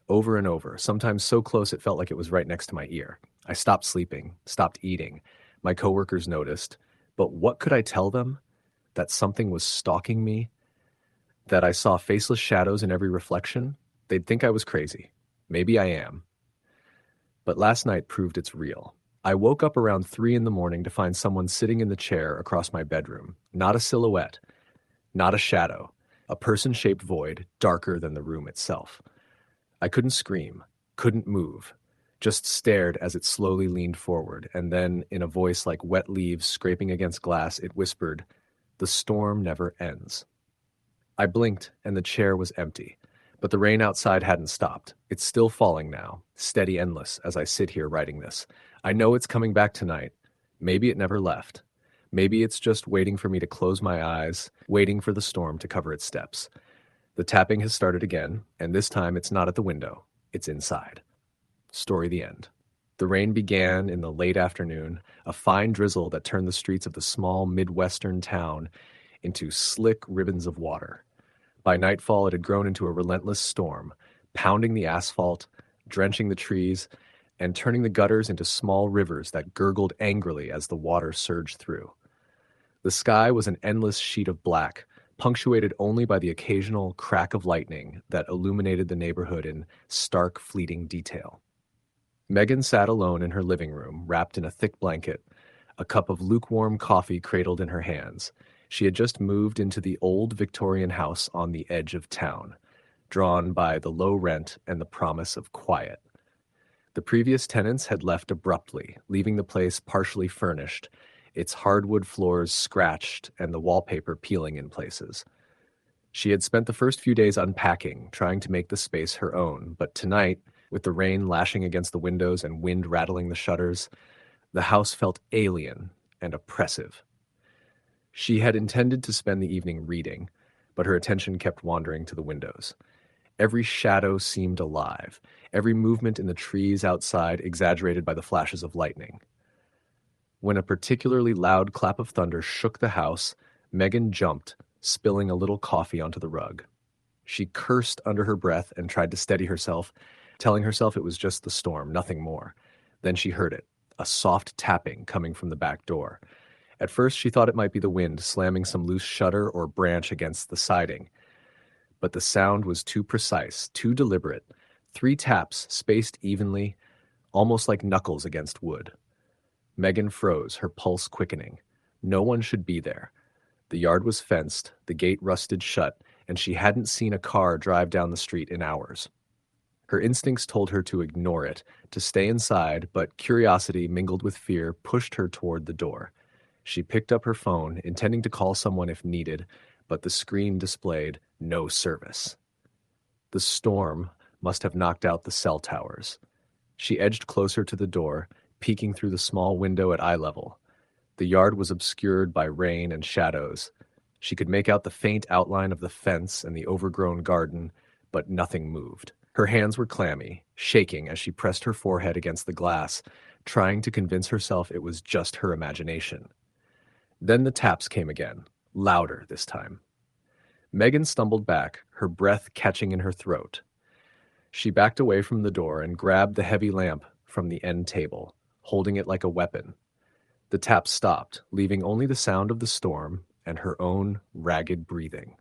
Over and over, sometimes so close it felt like it was right next to my ear. I stopped sleeping, stopped eating. My coworkers noticed. But what could I tell them? That something was stalking me? That I saw faceless shadows in every reflection, they'd think I was crazy. Maybe I am. But last night proved it's real. I woke up around 3 in the morning to find someone sitting in the chair across my bedroom. Not a silhouette, not a shadow, a person-shaped void darker than the room itself. I couldn't scream, couldn't move, just stared as it slowly leaned forward, and then, in a voice like wet leaves scraping against glass, it whispered, "The storm never ends." I blinked, and the chair was empty. But the rain outside hadn't stopped. It's still falling now, steady endless as I sit here writing this. I know it's coming back tonight. Maybe it never left. Maybe it's just waiting for me to close my eyes, waiting for the storm to cover its steps. The tapping has started again, and this time it's not at the window. It's inside. Story the end. The rain began in the late afternoon, a fine drizzle that turned the streets of the small Midwestern town into slick ribbons of water. By nightfall, it had grown into a relentless storm, pounding the asphalt, drenching the trees, and turning the gutters into small rivers that gurgled angrily as the water surged through. The sky was an endless sheet of black, punctuated only by the occasional crack of lightning that illuminated the neighborhood in stark, fleeting detail. Megan sat alone in her living room, wrapped in a thick blanket, a cup of lukewarm coffee cradled in her hands. She had just moved into the old Victorian house on the edge of town, drawn by the low rent and the promise of quiet. The previous tenants had left abruptly, leaving the place partially furnished, its hardwood floors scratched and the wallpaper peeling in places. She had spent the first few days unpacking, trying to make the space her own, but tonight, with the rain lashing against the windows and wind rattling the shutters, the house felt alien and oppressive. She had intended to spend the evening reading, but her attention kept wandering to the windows. Every shadow seemed alive, every movement in the trees outside exaggerated by the flashes of lightning. When a particularly loud clap of thunder shook the house, Megan jumped, spilling a little coffee onto the rug. She cursed under her breath and tried to steady herself, telling herself it was just the storm, nothing more. Then she heard it, a soft tapping coming from the back door. At first, she thought it might be the wind slamming some loose shutter or branch against the siding. But the sound was too precise, too deliberate. 3 taps spaced evenly, almost like knuckles against wood. Megan froze, her pulse quickening. No one should be there. The yard was fenced, the gate rusted shut, and she hadn't seen a car drive down the street in hours. Her instincts told her to ignore it, to stay inside, but curiosity mingled with fear pushed her toward the door. She picked up her phone, intending to call someone if needed, but the screen displayed no service. The storm must have knocked out the cell towers. She edged closer to the door, peeking through the small window at eye level. The yard was obscured by rain and shadows. She could make out the faint outline of the fence and the overgrown garden, but nothing moved. Her hands were clammy, shaking as she pressed her forehead against the glass, trying to convince herself it was just her imagination. Then the taps came again, louder this time. Megan stumbled back, her breath catching in her throat. She backed away from the door and grabbed the heavy lamp from the end table, holding it like a weapon. The taps stopped, leaving only the sound of the storm and her own ragged breathing.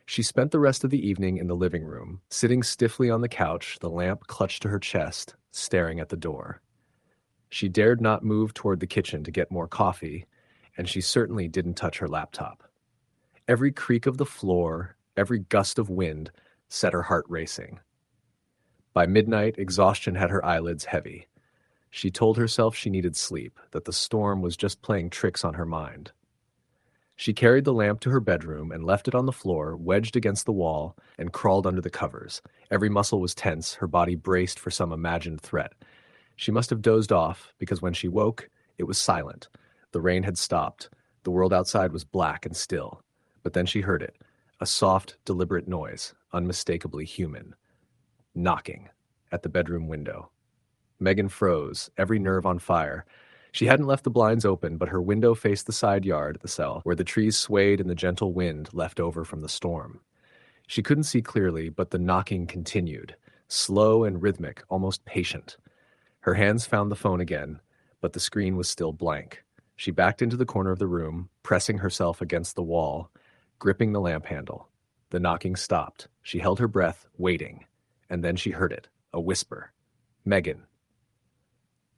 She spent the rest of the evening in the living room, sitting stiffly on the couch, the lamp clutched to her chest, staring at the door. She dared not move toward the kitchen to get more coffee, and she certainly didn't touch her laptop. Every creak of the floor, every gust of wind set her heart racing. By midnight, exhaustion had her eyelids heavy. She told herself she needed sleep, that the storm was just playing tricks on her mind. She carried the lamp to her bedroom and left it on the floor, wedged against the wall, and crawled under the covers. Every muscle was tense, her body braced for some imagined threat. She must have dozed off, because when she woke, it was silent. The rain had stopped. The world outside was black and still. But then she heard it, a soft, deliberate noise, unmistakably human. Knocking at the bedroom window. Megan froze, every nerve on fire. She hadn't left the blinds open, but her window faced the side yard, the cell, where the trees swayed in the gentle wind left over from the storm. She couldn't see clearly, but the knocking continued, slow and rhythmic, almost patient. Her hands found the phone again, but the screen was still blank. She backed into the corner of the room, pressing herself against the wall, gripping the lamp handle. The knocking stopped. She held her breath, waiting. And then she heard it, a whisper. Megan.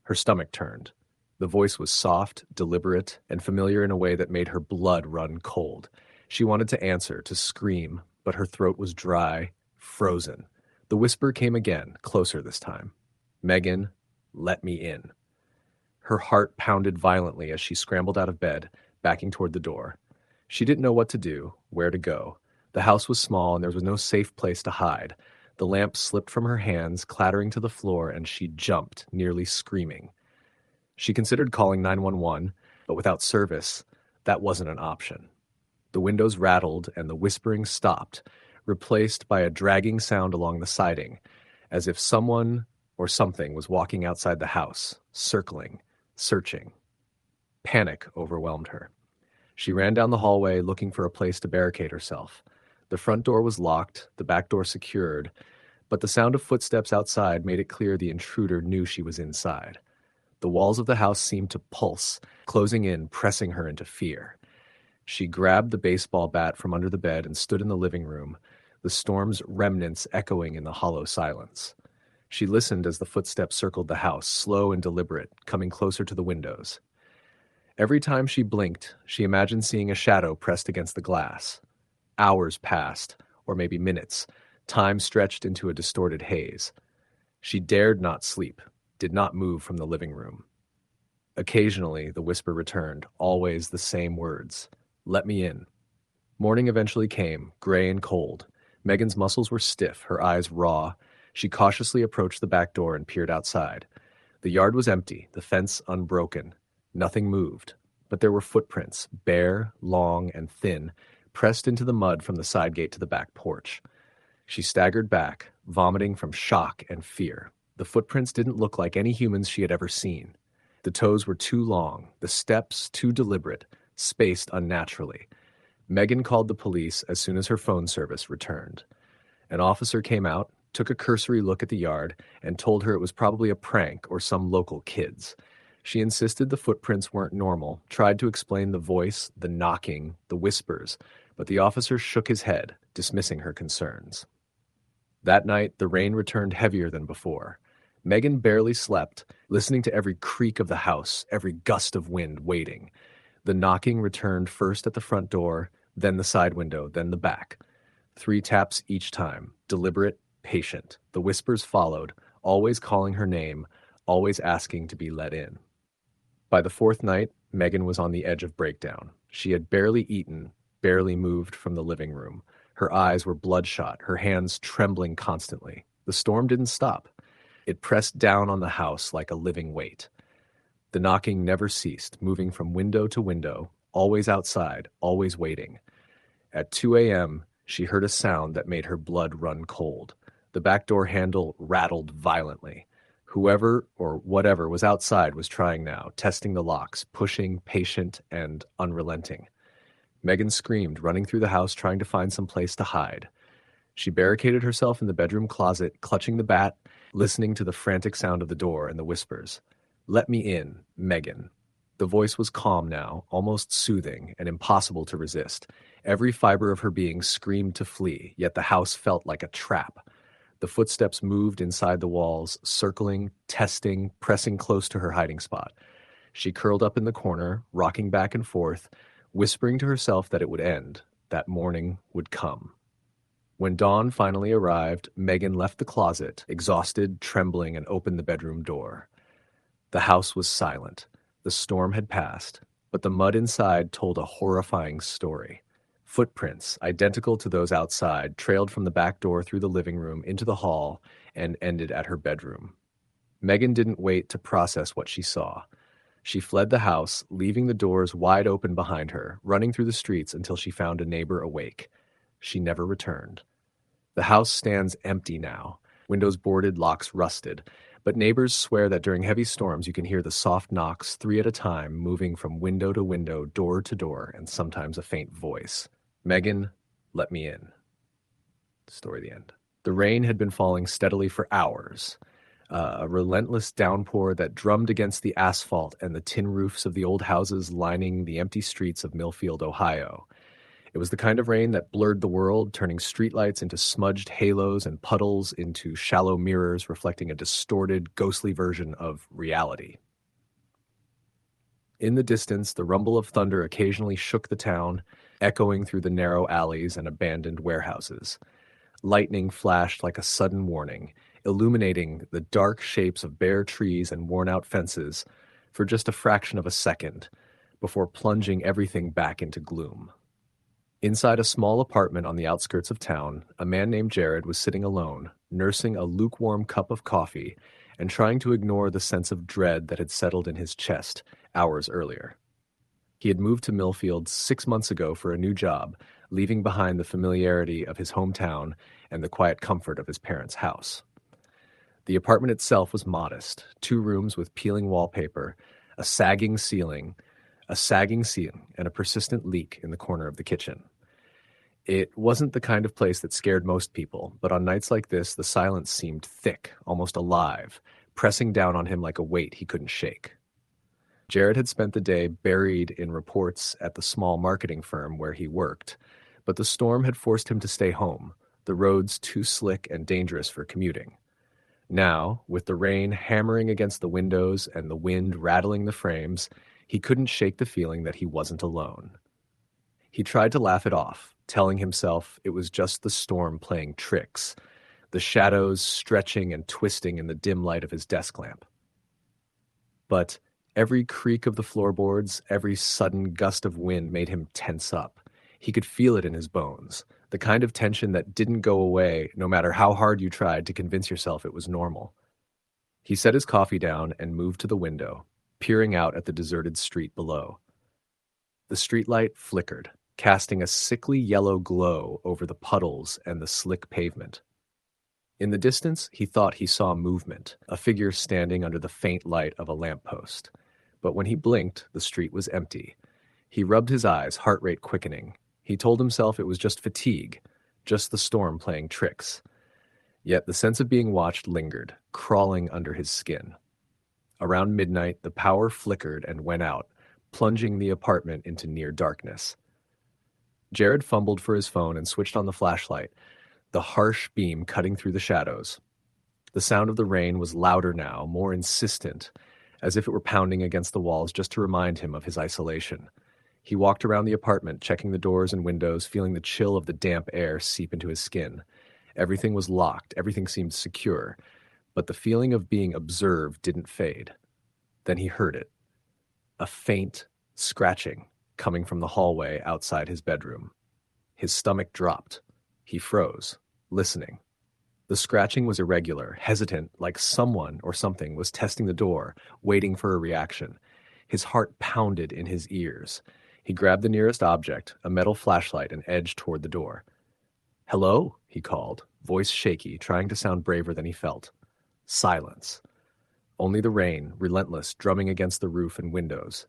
Her stomach turned. The voice was soft, deliberate, and familiar in a way that made her blood run cold. She wanted to answer, to scream, but her throat was dry, frozen. The whisper came again, closer this time. Megan, let me in. Her heart pounded violently as she scrambled out of bed, backing toward the door. She didn't know what to do, where to go. The house was small and there was no safe place to hide. The lamp slipped from her hands, clattering to the floor, and she jumped, nearly screaming. She considered calling 911, but without service, that wasn't an option. The windows rattled and the whispering stopped, replaced by a dragging sound along the siding, as if someone or something was walking outside the house, circling, searching. Panic overwhelmed her. She ran down the hallway looking for a place to barricade herself. The front door was locked, the back door secured, but the sound of footsteps outside made it clear the intruder knew she was inside. The walls of the house seemed to pulse, closing in, pressing her into fear. She grabbed the baseball bat from under the bed and stood in the living room, the storm's remnants echoing in the hollow silence. She listened as the footsteps circled the house, slow and deliberate, coming closer to the windows. Every time she blinked, she imagined seeing a shadow pressed against the glass. Hours passed, or maybe minutes. Time stretched into a distorted haze. She dared not sleep, did not move from the living room. Occasionally, the whisper returned, always the same words. Let me in. Morning eventually came, gray and cold. Megan's muscles were stiff, her eyes raw. She cautiously approached the back door and peered outside. The yard was empty, the fence unbroken. Nothing moved, but there were footprints, bare, long, and thin, pressed into the mud from the side gate to the back porch. She staggered back, vomiting from shock and fear. The footprints didn't look like any humans she had ever seen. The toes were too long, the steps too deliberate, spaced unnaturally. Megan called the police as soon as her phone service returned. An officer came out, took a cursory look at the yard, and told her it was probably a prank or some local kids. She insisted the footprints weren't normal, tried to explain the voice, the knocking, the whispers, but the officer shook his head, dismissing her concerns. That night, the rain returned heavier than before. Megan barely slept, listening to every creak of the house, every gust of wind, waiting. The knocking returned first at the front door, then the side window, then the back. 3 taps each time, deliberate, patient. The whispers followed, always calling her name, always asking to be let in. By the 4th night, Megan was on the edge of breakdown. She had barely eaten, barely moved from the living room. Her eyes were bloodshot, her hands trembling constantly. The storm didn't stop. It pressed down on the house like a living weight. The knocking never ceased, moving from window to window, always outside, always waiting. At 2 a.m., she heard a sound that made her blood run cold. The back door handle rattled violently. Whoever or whatever was outside was trying now, testing the locks, pushing, patient, and unrelenting. Megan screamed, running through the house, trying to find some place to hide. She barricaded herself in the bedroom closet, clutching the bat, listening to the frantic sound of the door and the whispers. Let me in, Megan. The voice was calm now, almost soothing, and impossible to resist. Every fiber of her being screamed to flee, yet the house felt like a trap. The footsteps moved inside the walls, circling, testing, pressing close to her hiding spot. She curled up in the corner, rocking back and forth, whispering to herself that it would end, that morning would come. When dawn finally arrived, Megan left the closet, exhausted, trembling, and opened the bedroom door. The house was silent. The storm had passed, but the mud inside told a horrifying story. Footprints, identical to those outside, trailed from the back door through the living room into the hall and ended at her bedroom. Megan didn't wait to process what she saw. She fled the house, leaving the doors wide open behind her, running through the streets until she found a neighbor awake. She never returned. The house stands empty now, windows boarded, locks rusted, but neighbors swear that during heavy storms you can hear the soft knocks 3 at a time moving from window to window, door to door, and sometimes a faint voice. Megan, let me in. Story the end. The rain had been falling steadily for hours, a relentless downpour that drummed against the asphalt and the tin roofs of the old houses lining the empty streets of Millfield, Ohio. It was the kind of rain that blurred the world, turning streetlights into smudged halos and puddles into shallow mirrors reflecting a distorted, ghostly version of reality. In the distance, the rumble of thunder occasionally shook the town, echoing through the narrow alleys and abandoned warehouses. Lightning flashed like a sudden warning, illuminating the dark shapes of bare trees and worn-out fences for just a fraction of a second, before plunging everything back into gloom. Inside a small apartment on the outskirts of town, a man named Jared was sitting alone, nursing a lukewarm cup of coffee and trying to ignore the sense of dread that had settled in his chest hours earlier. He had moved to Millfield 6 months ago for a new job, leaving behind the familiarity of his hometown and the quiet comfort of his parents' house. The apartment itself was modest, 2 rooms with peeling wallpaper, a sagging ceiling, and a persistent leak in the corner of the kitchen. It wasn't the kind of place that scared most people, but on nights like this, the silence seemed thick, almost alive, pressing down on him like a weight he couldn't shake. Jared had spent the day buried in reports at the small marketing firm where he worked, but the storm had forced him to stay home, the roads too slick and dangerous for commuting. Now, with the rain hammering against the windows and the wind rattling the frames, he couldn't shake the feeling that he wasn't alone. He tried to laugh it off, telling himself it was just the storm playing tricks, the shadows stretching and twisting in the dim light of his desk lamp. But every creak of the floorboards, every sudden gust of wind made him tense up. He could feel it in his bones, the kind of tension that didn't go away no matter how hard you tried to convince yourself it was normal. He set his coffee down and moved to the window, peering out at the deserted street below. The streetlight flickered, casting a sickly yellow glow over the puddles and the slick pavement. In the distance, he thought he saw movement, a figure standing under the faint light of a lamppost. But when he blinked, the street was empty. He rubbed his eyes, heart rate quickening. He told himself it was just fatigue, just the storm playing tricks. Yet the sense of being watched lingered, crawling under his skin. Around midnight, the power flickered and went out, plunging the apartment into near darkness. Jared fumbled for his phone and switched on the flashlight, the harsh beam cutting through the shadows. The sound of the rain was louder now, more insistent, as if it were pounding against the walls just to remind him of his isolation. He walked around the apartment, checking the doors and windows, feeling the chill of the damp air seep into his skin. Everything was locked, everything seemed secure, but the feeling of being observed didn't fade. Then he heard it. A faint scratching coming from the hallway outside his bedroom. His stomach dropped. He froze, listening. The scratching was irregular, hesitant, like someone or something was testing the door, waiting for a reaction. His heart pounded in his ears. He grabbed the nearest object, a metal flashlight, and edged toward the door. "Hello?" he called, voice shaky, trying to sound braver than he felt. Silence. Only the rain, relentless, drumming against the roof and windows.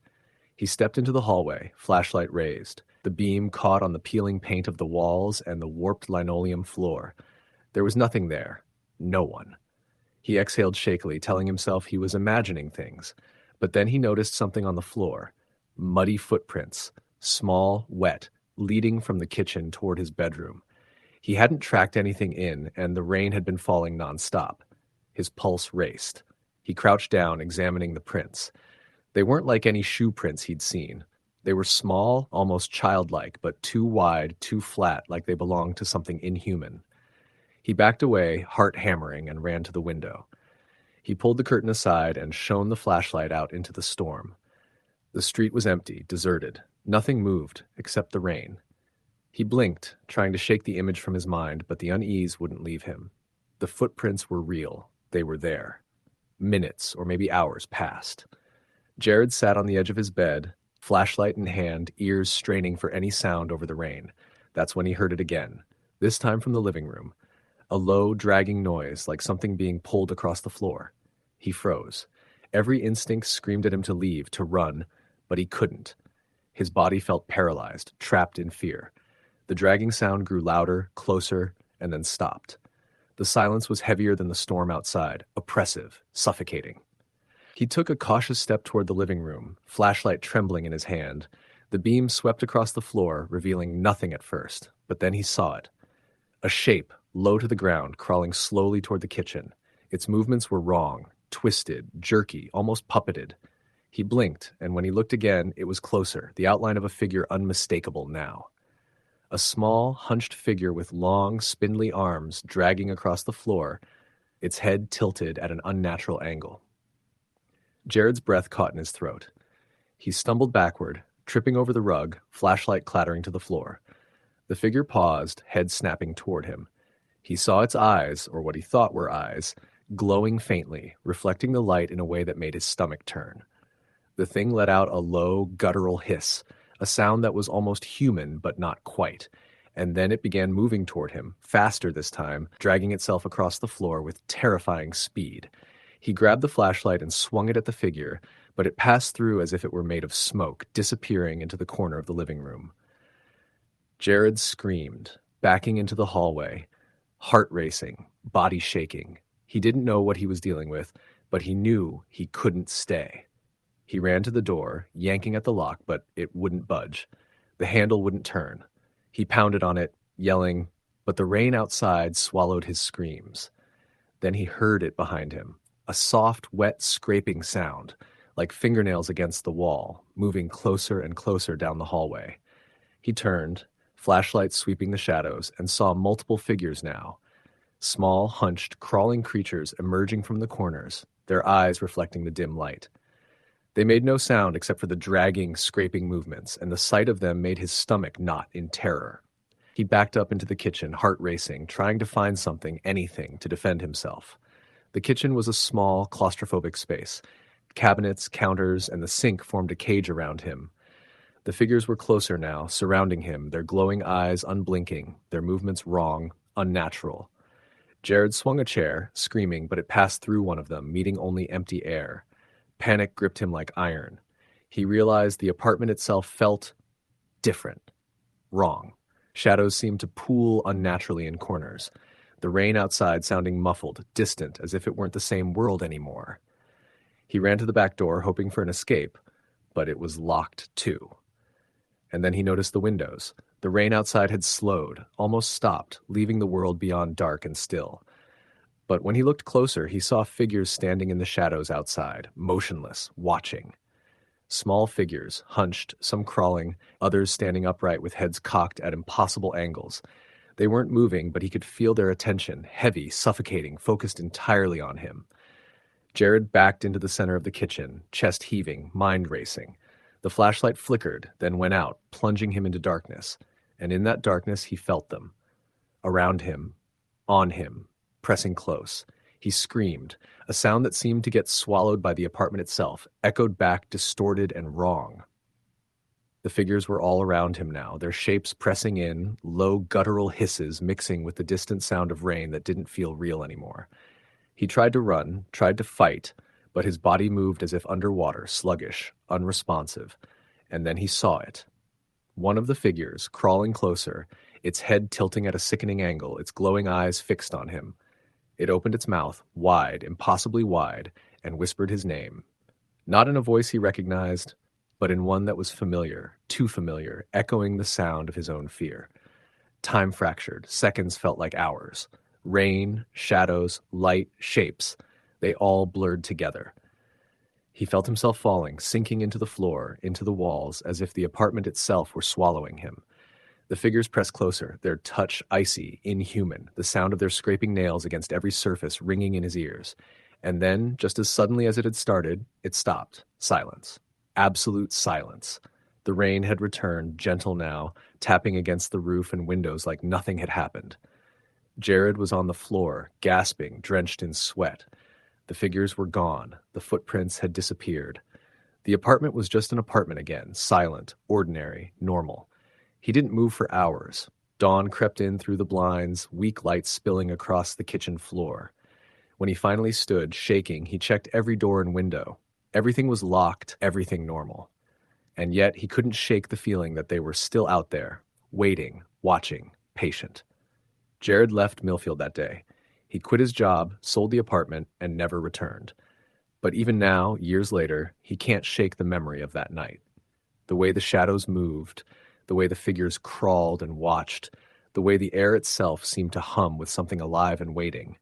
He stepped into the hallway, flashlight raised. The beam caught on the peeling paint of the walls and the warped linoleum floor. There was nothing there. No one. He exhaled shakily, telling himself he was imagining things. But then he noticed something on the floor. Muddy footprints, small, wet, leading from the kitchen toward his bedroom. He hadn't tracked anything in, and the rain had been falling nonstop. His pulse raced. He crouched down, examining the prints. They weren't like any shoe prints he'd seen. They were small, almost childlike, but too wide, too flat, like they belonged to something inhuman. He backed away, heart hammering, and ran to the window. He pulled the curtain aside and shone the flashlight out into the storm. The street was empty, deserted. Nothing moved, except the rain. He blinked, trying to shake the image from his mind, but the unease wouldn't leave him. The footprints were real. They were there. Minutes, or maybe hours, passed. Jared sat on the edge of his bed, flashlight in hand, ears straining for any sound over the rain. That's when he heard it again, this time from the living room. A low, dragging noise, like something being pulled across the floor. He froze. Every instinct screamed at him to leave, to run, but he couldn't. His body felt paralyzed, trapped in fear. The dragging sound grew louder, closer, and then stopped. The silence was heavier than the storm outside, oppressive, suffocating. He took a cautious step toward the living room, flashlight trembling in his hand. The beam swept across the floor, revealing nothing at first, but then he saw it. A shape, low to the ground, crawling slowly toward the kitchen. Its movements were wrong, twisted, jerky, almost puppeted. He blinked, and when he looked again, it was closer, the outline of a figure unmistakable now. A small, hunched figure with long, spindly arms dragging across the floor, its head tilted at an unnatural angle. Jared's breath caught in his throat. He stumbled backward, tripping over the rug, flashlight clattering to the floor. The figure paused, head snapping toward him. He saw its eyes, or what he thought were eyes, glowing faintly, reflecting the light in a way that made his stomach turn. The thing let out a low, guttural hiss, a sound that was almost human but not quite, and then it began moving toward him, faster this time, dragging itself across the floor with terrifying speed. He grabbed the flashlight and swung it at the figure, but it passed through as if it were made of smoke, disappearing into the corner of the living room. Jared screamed, backing into the hallway, heart racing, body shaking. He didn't know what he was dealing with, but he knew he couldn't stay. He ran to the door, yanking at the lock, but it wouldn't budge. The handle wouldn't turn. He pounded on it, yelling, but the rain outside swallowed his screams. Then he heard it behind him, a soft, wet scraping sound, like fingernails against the wall, moving closer and closer down the hallway. He turned, flashlight sweeping the shadows, and saw multiple figures now. Small, hunched, crawling creatures emerging from the corners, their eyes reflecting the dim light. They made no sound except for the dragging, scraping movements, and the sight of them made his stomach knot in terror. He backed up into the kitchen, heart racing, trying to find something, anything, to defend himself. The kitchen was a small, claustrophobic space. Cabinets, counters, and the sink formed a cage around him. The figures were closer now, surrounding him, their glowing eyes unblinking, their movements wrong, unnatural. Jared swung a chair, screaming, but it passed through one of them, meeting only empty air. Panic gripped him like iron. He realized the apartment itself felt different, wrong. Shadows seemed to pool unnaturally in corners. The rain outside sounding muffled, distant, as if it weren't the same world anymore. He ran to the back door, hoping for an escape, but it was locked too. And then he noticed the windows. The rain outside had slowed, almost stopped, leaving the world beyond dark and still. But when he looked closer, he saw figures standing in the shadows outside, motionless, watching. Small figures, hunched, some crawling, others standing upright with heads cocked at impossible angles. They weren't moving, but he could feel their attention, heavy, suffocating, focused entirely on him. Jared backed into the center of the kitchen, chest heaving, mind racing. The flashlight flickered, then went out, plunging him into darkness. And in that darkness, he felt them. Around him, on him, pressing close. He screamed, a sound that seemed to get swallowed by the apartment itself, echoed back distorted and wrong. The figures were all around him now, their shapes pressing in, low guttural hisses mixing with the distant sound of rain that didn't feel real anymore. He tried to run, tried to fight, but his body moved as if underwater, sluggish, unresponsive. And then he saw it. One of the figures, crawling closer, its head tilting at a sickening angle, its glowing eyes fixed on him. It opened its mouth, wide, impossibly wide, and whispered his name. Not in a voice he recognized, but in one that was familiar, too familiar, echoing the sound of his own fear. Time fractured, seconds felt like hours. Rain, shadows, light, shapes, they all blurred together. He felt himself falling, sinking into the floor, into the walls, as if the apartment itself were swallowing him. The figures pressed closer, their touch icy, inhuman, the sound of their scraping nails against every surface ringing in his ears. And then, just as suddenly as it had started, it stopped. Silence. Absolute silence. The rain had returned, gentle now, tapping against the roof and windows like nothing had happened. Jared was on the floor, gasping, drenched in sweat. The figures were gone. The footprints had disappeared. The apartment was just an apartment again, silent, ordinary, normal. He didn't move for hours. Dawn crept in through the blinds, weak light spilling across the kitchen floor. When he finally stood, shaking, he checked every door and window. Everything was locked, everything normal. And yet he couldn't shake the feeling that they were still out there, waiting, watching, patient. Jared left Millfield that day. He quit his job, sold the apartment, and never returned. But even now, years later, he can't shake the memory of that night. The way the shadows moved, the way the figures crawled and watched, the way the air itself seemed to hum with something alive and waiting.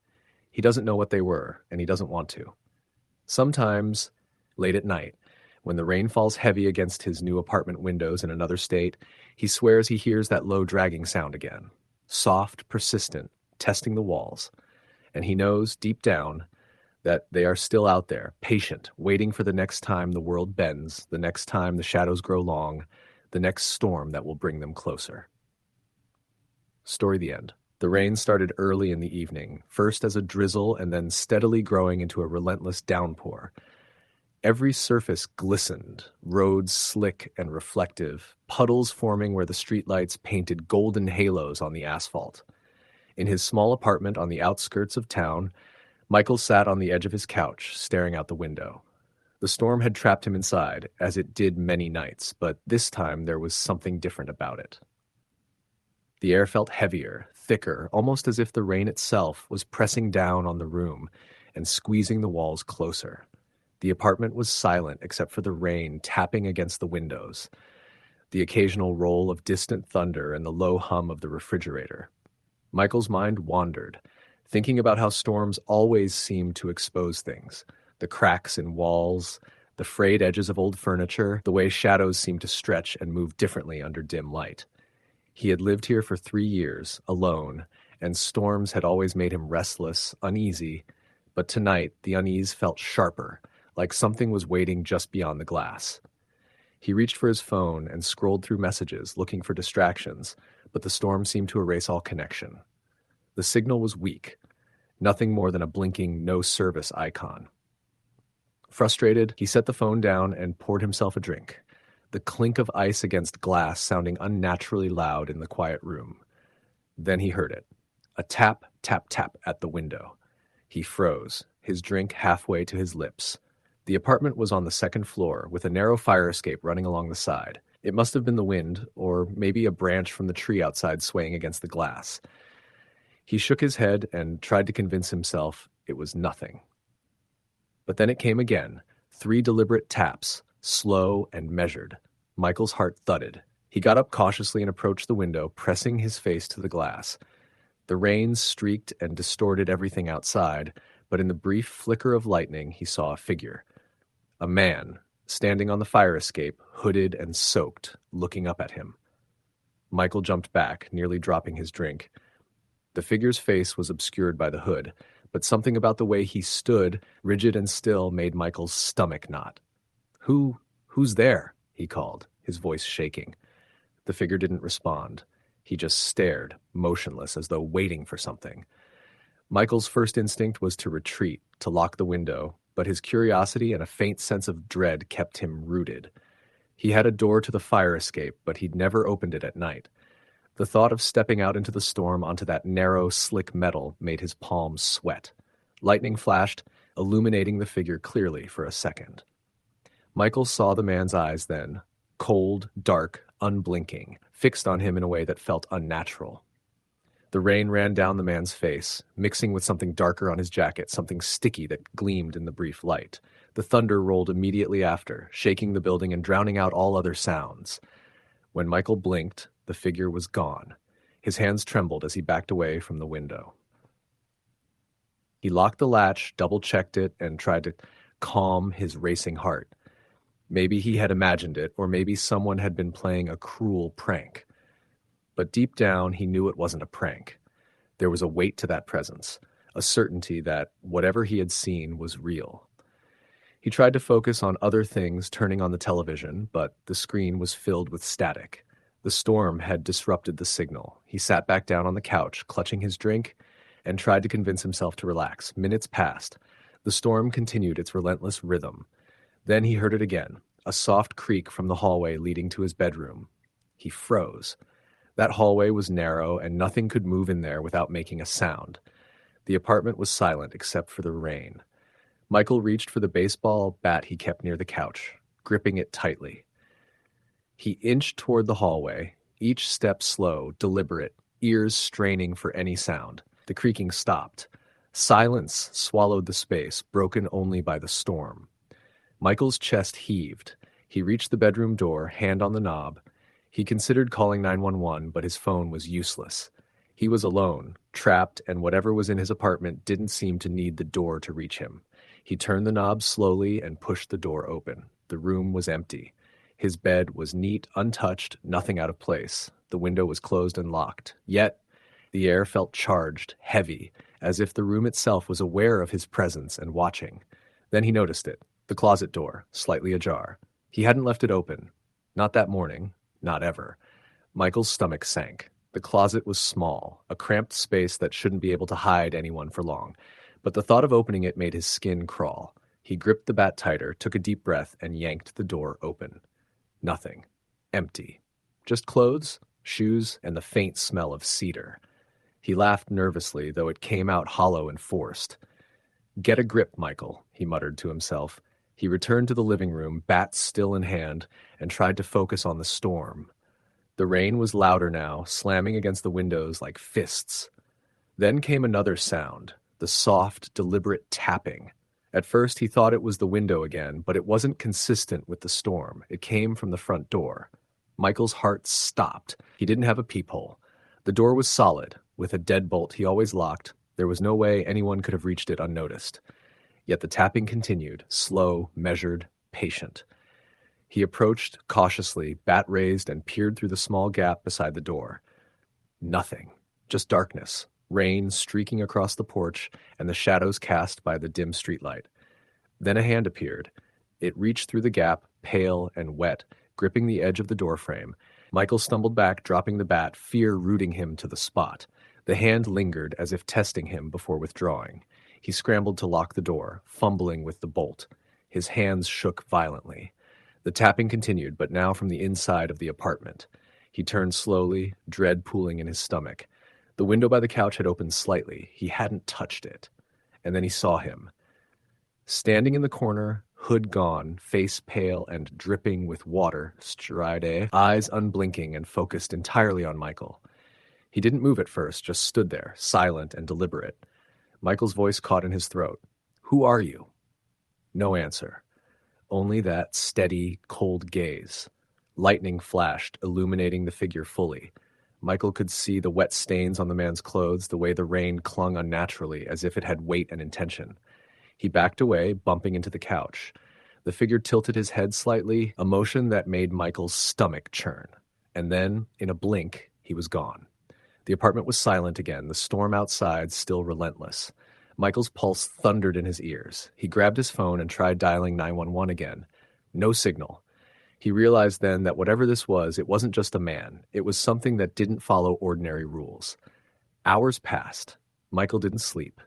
He doesn't know what they were, and he doesn't want to. Sometimes, late at night, when the rain falls heavy against his new apartment windows in another state, he swears he hears that low dragging sound again. Soft, persistent, testing the walls. And he knows, deep down, that they are still out there, patient, waiting for the next time the world bends, the next time the shadows grow long, the next storm that will bring them closer. Story the end. The rain started early in the evening, first as a drizzle and then steadily growing into a relentless downpour. Every surface glistened, roads slick and reflective, puddles forming where the streetlights painted golden halos on the asphalt. In his small apartment on the outskirts of town, Michael sat on the edge of his couch, staring out the window. The storm had trapped him inside, as it did many nights, but this time there was something different about it. The air felt heavier, thicker, almost as if the rain itself was pressing down on the room and squeezing the walls closer. The apartment was silent except for the rain tapping against the windows, the occasional roll of distant thunder and the low hum of the refrigerator. Michael's mind wandered, thinking about how storms always seem to expose things, the cracks in walls, the frayed edges of old furniture, the way shadows seem to stretch and move differently under dim light. He had lived here for 3 years, alone, and storms had always made him restless, uneasy, but tonight the unease felt sharper, like something was waiting just beyond the glass. He reached for his phone and scrolled through messages, looking for distractions, but the storm seemed to erase all connection. The signal was weak, nothing more than a blinking no-service icon. Frustrated, he set the phone down and poured himself a drink, the clink of ice against glass sounding unnaturally loud in the quiet room. Then he heard it, a tap, tap, tap at the window. He froze, his drink halfway to his lips. The apartment was on the second floor, with a narrow fire escape running along the side. It must have been the wind, or maybe a branch from the tree outside swaying against the glass. He shook his head and tried to convince himself it was nothing. But then it came again, 3 deliberate taps, slow and measured. Michael's heart thudded. He got up cautiously and approached the window, pressing his face to the glass. The rain streaked and distorted everything outside, but in the brief flicker of lightning he saw a figure. A man, standing on the fire escape, hooded and soaked, looking up at him. Michael jumped back, nearly dropping his drink. The figure's face was obscured by the hood, but something about the way he stood, rigid and still, made Michael's stomach knot. Who's there?" he called, his voice shaking. The figure didn't respond. He just stared, motionless, as though waiting for something. Michael's first instinct was to retreat, to lock the window, but his curiosity and a faint sense of dread kept him rooted. He had a door to the fire escape, but he'd never opened it at night. The thought of stepping out into the storm onto that narrow, slick metal made his palms sweat. Lightning flashed, illuminating the figure clearly for a second. Michael saw the man's eyes then, cold, dark, unblinking, fixed on him in a way that felt unnatural. The rain ran down the man's face, mixing with something darker on his jacket, something sticky that gleamed in the brief light. The thunder rolled immediately after, shaking the building and drowning out all other sounds. When Michael blinked, the figure was gone. His hands trembled as he backed away from the window. He locked the latch, double-checked it, and tried to calm his racing heart. Maybe he had imagined it, or maybe someone had been playing a cruel prank. But deep down, he knew it wasn't a prank. There was a weight to that presence, a certainty that whatever he had seen was real. He tried to focus on other things, turning on the television, but the screen was filled with static. The storm had disrupted the signal. He sat back down on the couch, clutching his drink, and tried to convince himself to relax. Minutes passed. The storm continued its relentless rhythm. Then he heard it again, a soft creak from the hallway leading to his bedroom. He froze. That hallway was narrow, and nothing could move in there without making a sound. The apartment was silent except for the rain. Michael reached for the baseball bat he kept near the couch, gripping it tightly. He inched toward the hallway, each step slow, deliberate, ears straining for any sound. The creaking stopped. Silence swallowed the space, broken only by the storm. Michael's chest heaved. He reached the bedroom door, hand on the knob. He considered calling 911, but his phone was useless. He was alone, trapped, and whatever was in his apartment didn't seem to need the door to reach him. He turned the knob slowly and pushed the door open. The room was empty. His bed was neat, untouched, nothing out of place. The window was closed and locked. Yet, the air felt charged, heavy, as if the room itself was aware of his presence and watching. Then he noticed it, the closet door, slightly ajar. He hadn't left it open. Not that morning, not ever. Michael's stomach sank. The closet was small, a cramped space that shouldn't be able to hide anyone for long. But the thought of opening it made his skin crawl. He gripped the bat tighter, took a deep breath, and yanked the door open. Nothing. Empty. Just clothes, shoes, and the faint smell of cedar. He laughed nervously, though it came out hollow and forced. "Get a grip, Michael," he muttered to himself. He returned to the living room, bat still in hand, and tried to focus on the storm. The rain was louder now, slamming against the windows like fists. Then came another sound, the soft, deliberate tapping. At first he thought it was the window again, but it wasn't consistent with the storm. It came from the front door. Michael's heart stopped. He didn't have a peephole. The door was solid. With a deadbolt he always locked, there was no way anyone could have reached it unnoticed. Yet the tapping continued, slow, measured, patient. He approached cautiously, bat raised, and peered through the small gap beside the door. Nothing. Just darkness, rain streaking across the porch, and the shadows cast by the dim streetlight. Then a hand appeared. It reached through the gap, pale and wet, gripping the edge of the doorframe. Michael stumbled back, dropping the bat, fear rooting him to the spot. The hand lingered, as if testing him before withdrawing. He scrambled to lock the door, fumbling with the bolt. His hands shook violently. The tapping continued, but now from the inside of the apartment. He turned slowly, dread pooling in his stomach. The window by the couch had opened slightly. He hadn't touched it. And then he saw him. Standing in the corner, hood gone, face pale and dripping with water, Stride, eyes unblinking and focused entirely on Michael. He didn't move at first, just stood there, silent and deliberate. Michael's voice caught in his throat. "Who are you?" No answer. Only that steady, cold gaze. Lightning flashed, illuminating the figure fully. Michael could see the wet stains on the man's clothes, the way the rain clung unnaturally, as if it had weight and intention. He backed away, bumping into the couch. The figure tilted his head slightly, a motion that made Michael's stomach churn. And then, in a blink, he was gone. The apartment was silent again, the storm outside still relentless. Michael's pulse thundered in his ears. He grabbed his phone and tried dialing 911 again. No signal. He realized then that whatever this was, it wasn't just a man. It was something that didn't follow ordinary rules. Hours passed. Michael didn't sleep.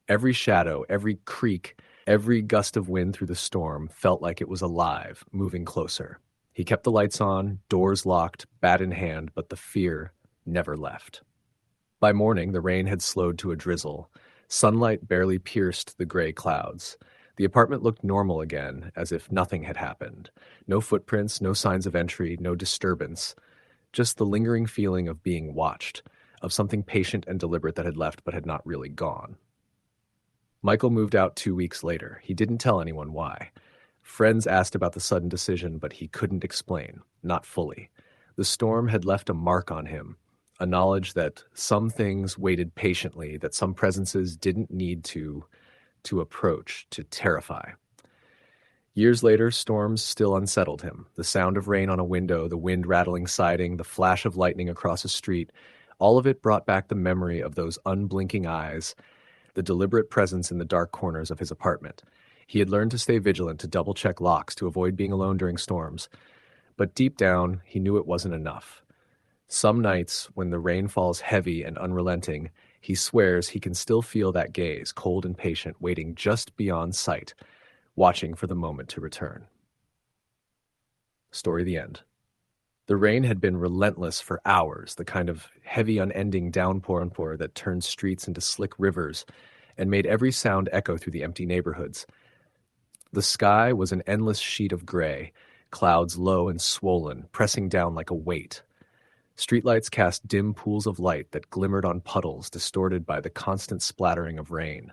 Every shadow, every creak, every gust of wind through the storm felt like it was alive, moving closer. He kept the lights on, doors locked, bat in hand, but the fear never left. By morning, the rain had slowed to a drizzle. Sunlight barely pierced the gray clouds. The apartment looked normal again, as if nothing had happened. No footprints, no signs of entry, no disturbance. Just the lingering feeling of being watched, of something patient and deliberate that had left but had not really gone. Michael moved out 2 weeks later. He didn't tell anyone why. Friends asked about the sudden decision, but he couldn't explain, not fully. The storm had left a mark on him, a knowledge that some things waited patiently, that some presences didn't need to approach, to terrify. Years later, storms still unsettled him. The sound of rain on a window, the wind rattling siding, the flash of lightning across a street, all of it brought back the memory of those unblinking eyes, the deliberate presence in the dark corners of his apartment. He had learned to stay vigilant, to double-check locks, to avoid being alone during storms. But deep down, he knew it wasn't enough. Some nights, when the rain falls heavy and unrelenting, he swears he can still feel that gaze, cold and patient, waiting just beyond sight, watching for the moment to return. Story the end. The rain had been relentless for hours, the kind of heavy, unending downpour that turned streets into slick rivers and made every sound echo through the empty neighborhoods. The sky was an endless sheet of gray, clouds low and swollen, pressing down like a weight. Streetlights cast dim pools of light that glimmered on puddles distorted by the constant splattering of rain.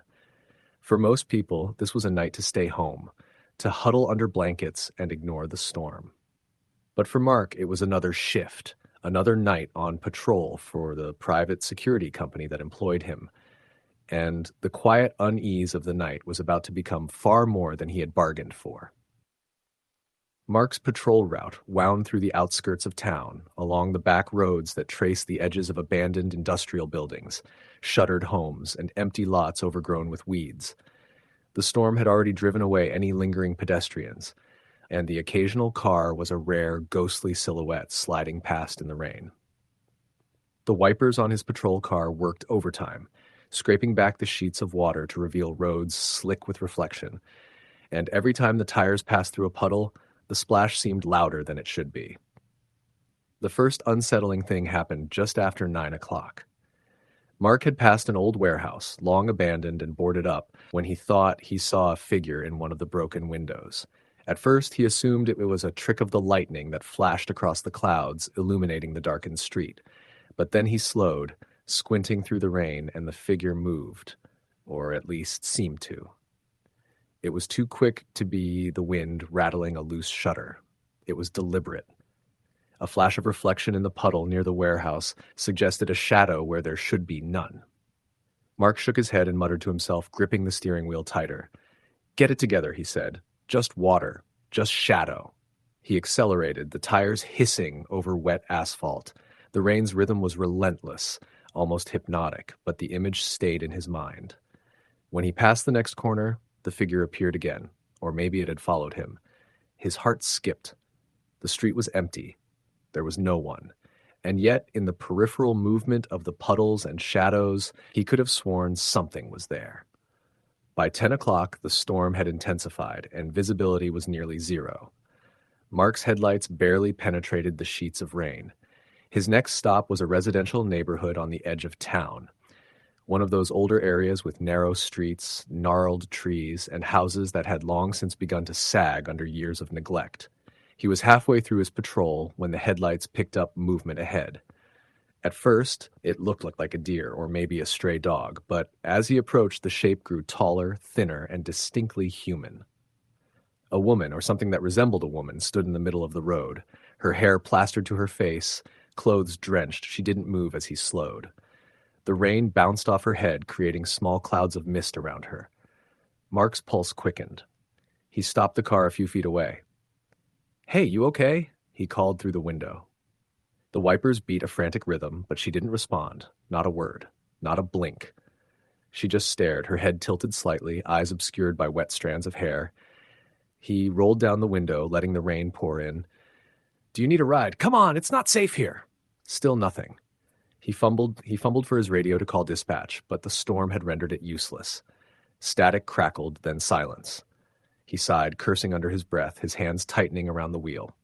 For most people, this was a night to stay home. to huddle under blankets and ignore the storm. But for Mark, it was another shift, another night on patrol for the private security company that employed him. And the quiet unease of the night was about to become far more than he had bargained for. Mark's patrol route wound through the outskirts of town, along the back roads that traced the edges of abandoned industrial buildings, shuttered homes, and empty lots overgrown with weeds. The storm had already driven away any lingering pedestrians, and the occasional car was a rare, ghostly silhouette sliding past in the rain. The wipers on his patrol car worked overtime, scraping back the sheets of water to reveal roads slick with reflection, and every time the tires passed through a puddle, the splash seemed louder than it should be. The first unsettling thing happened just after 9 o'clock. Mark had passed an old warehouse, long abandoned and boarded up, when he thought he saw a figure in one of the broken windows. At first, he assumed it was a trick of the lightning that flashed across the clouds, illuminating the darkened street. But then he slowed, squinting through the rain, and the figure moved, or at least seemed to. It was too quick to be the wind rattling a loose shutter. It was deliberate. A flash of reflection in the puddle near the warehouse suggested a shadow where there should be none. Mark shook his head and muttered to himself, gripping the steering wheel tighter. "Get it together," he said. "Just water. Just shadow." He accelerated, the tires hissing over wet asphalt. The rain's rhythm was relentless, almost hypnotic, but the image stayed in his mind. When he passed the next corner, the figure appeared again, or maybe it had followed him. His heart skipped. The street was empty. There was no one. And yet, in the peripheral movement of the puddles and shadows, he could have sworn something was there. By 10 o'clock, the storm had intensified, and visibility was nearly zero. Mark's headlights barely penetrated the sheets of rain. His next stop was a residential neighborhood on the edge of town. One of those older areas with narrow streets, gnarled trees, and houses that had long since begun to sag under years of neglect. He was halfway through his patrol when the headlights picked up movement ahead. At first, it looked like a deer or maybe a stray dog, but as he approached, the shape grew taller, thinner, and distinctly human. A woman, or something that resembled a woman, stood in the middle of the road, her hair plastered to her face, clothes drenched. She didn't move as he slowed. The rain bounced off her head, creating small clouds of mist around her. Mark's pulse quickened. He stopped the car a few feet away. "Hey, you okay?" he called through the window. The wipers beat a frantic rhythm, but she didn't respond. Not a word. Not a blink. She just stared, her head tilted slightly, eyes obscured by wet strands of hair. He rolled down the window, letting the rain pour in. "Do you need a ride? Come on, it's not safe here." Still nothing. He fumbled for his radio to call dispatch, but the storm had rendered it useless. Static crackled, then silence. He sighed, cursing under his breath, his hands tightening around the wheel.